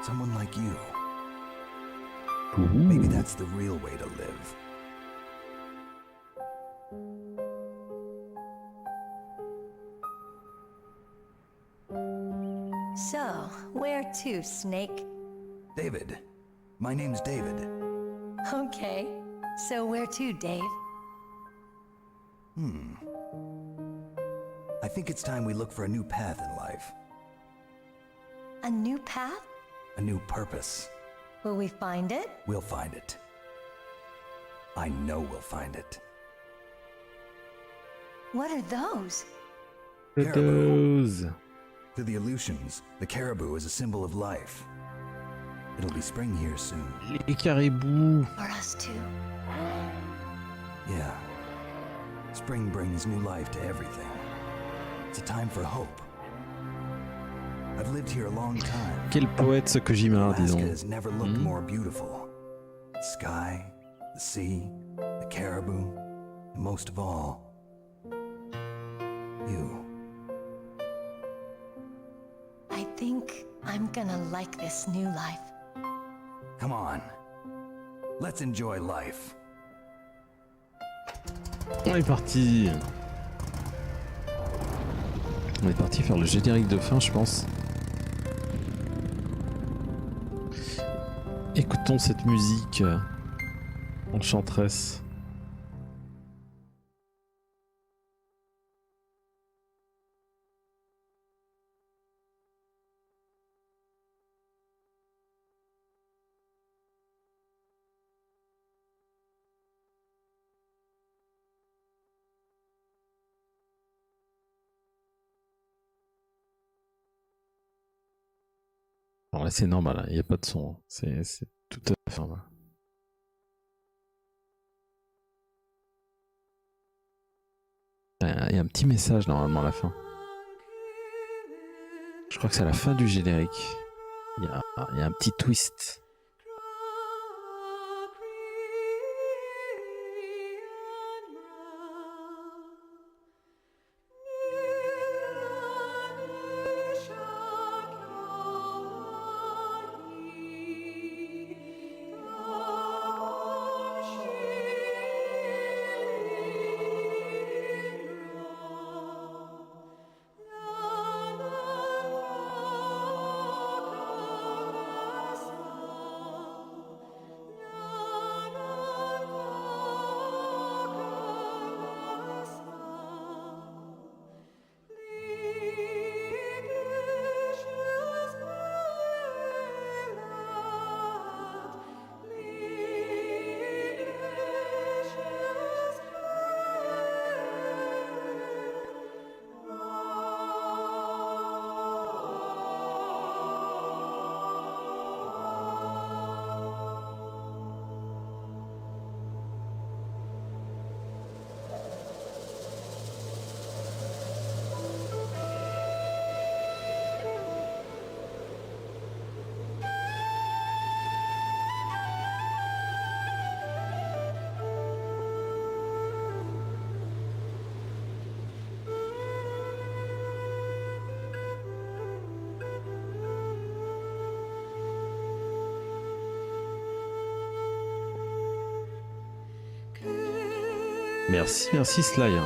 Someone like you. Maybe that's the real way to live. So, where to, Snake? David. My name's David. Okay. So where to, Dave? I think it's time we look for a new path in life. A new path? A new purpose. Will we find it? We'll find it. I know we'll find it. What are those? Those. To the Aleutians, the caribou is a symbol of life. It'll be spring here soon. Les caribous. For us too. Yeah. Spring brings new life to everything. It's a time for hope. I've lived here a long time. Quel poète ce Kojima, Alaska disons. has never looked more beautiful. The sky, the sea, the caribou, and most of all, you. I think I'm gonna like this new life. Come on. Let's enjoy life. On est parti. On est parti faire le générique de fin, je pense. Écoutons cette musique enchanteresse. Alors là c'est normal, il n'y a pas de son, c'est tout à fait normal. Il y a un petit message normalement à la fin. Je crois que c'est à la fin du générique. Il y a un petit twist. Merci Sly.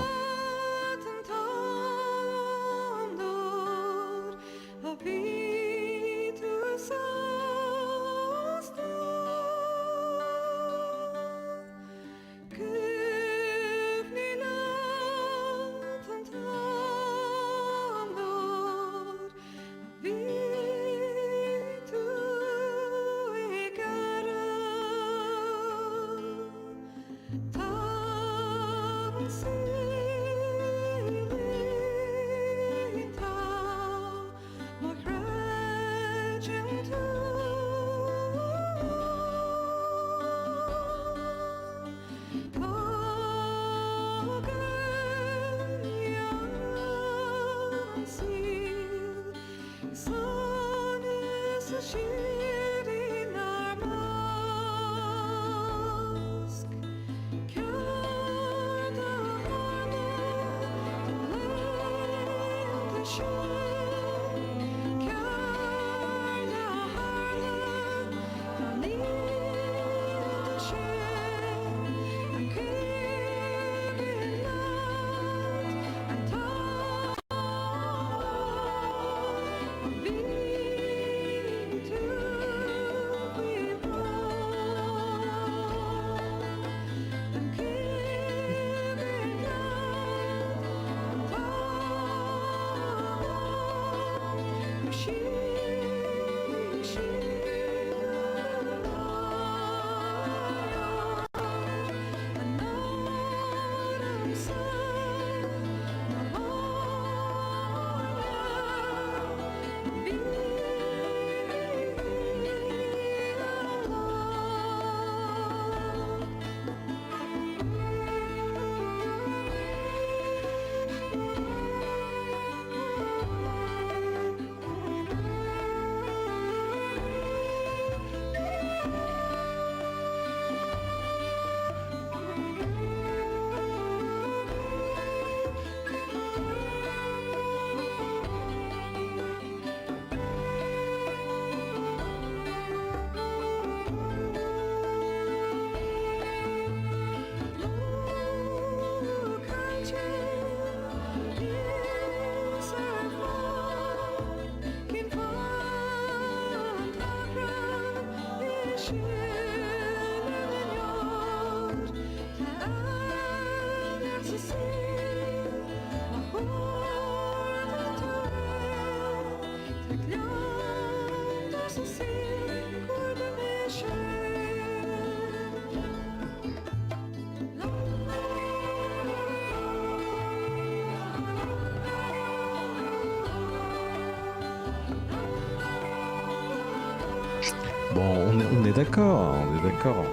Bon, on est d'accord, on est d'accord.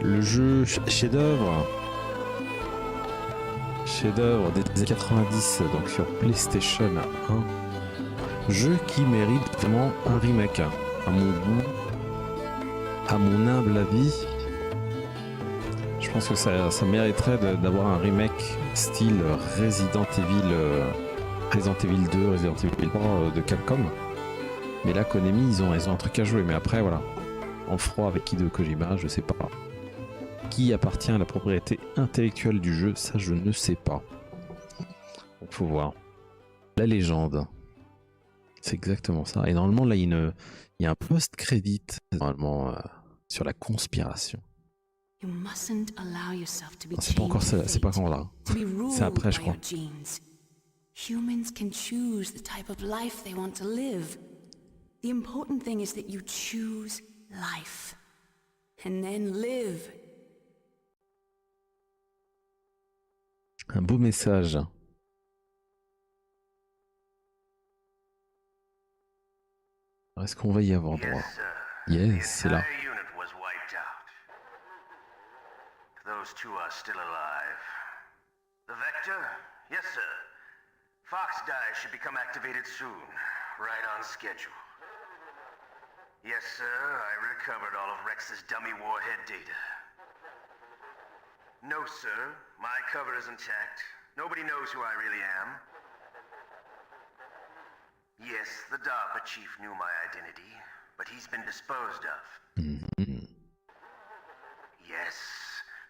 Le jeu chef-d'œuvre des années 90, donc sur PlayStation 1. Jeu qui mérite vraiment un remake, à mon goût, à mon humble avis. Je pense que ça mériterait d'avoir un remake style Resident Evil 2, Resident Evil 3 de Capcom. Mais là, Konami, ils ont un truc à jouer. Mais après, voilà, en froid avec Hideo Kojima, je sais pas. Qui appartient à la propriété intellectuelle du jeu, ça je ne sais pas. Donc faut voir. La légende. C'est exactement ça. Et normalement, là, il y a un post-crédit, normalement, sur la conspiration. C'est pas encore ça, c'est pas quand là. C'est après, je crois. Humans can choose the type of life they want to live. The important thing is that you choose life. And then live. Un beau message. Est-ce qu'on va y avoir droit? Yes, c'est là. Those two are still alive. The Vector? Yes, sir. Fox Dive should become activated soon. Right on schedule. Yes, sir. I recovered all of Rex's dummy warhead data. No, sir. My cover is intact. Nobody knows who I really am. Yes, the DARPA chief knew my identity, but he's been disposed of. Yes,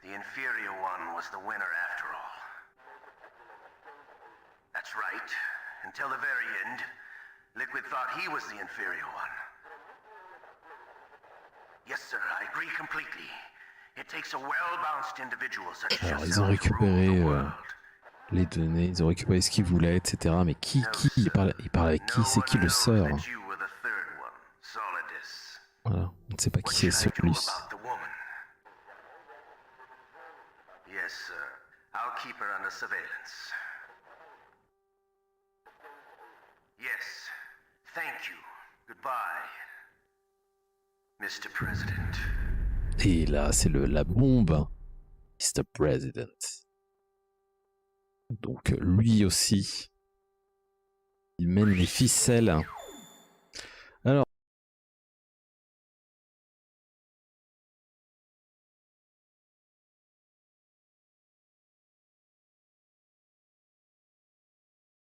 the inferior one was the winner after all. That's right. Until the very end, Liquid thought he was the inferior one. Yes, sir, I agree completely. It takes a well-balanced individual such as Alors, ils ont récupéré les données, ils ont récupéré ce qu'ils voulaient, etc. Mais qui il parle avec qui? C'est qui le sœur? Voilà, on ne sait pas qui c'est celui-ci. Yes, sir. I'll keep her under surveillance. Yes. Thank you. Goodbye, Mr. President. Et là, c'est la bombe, Mr. President. Donc lui aussi, il mène les ficelles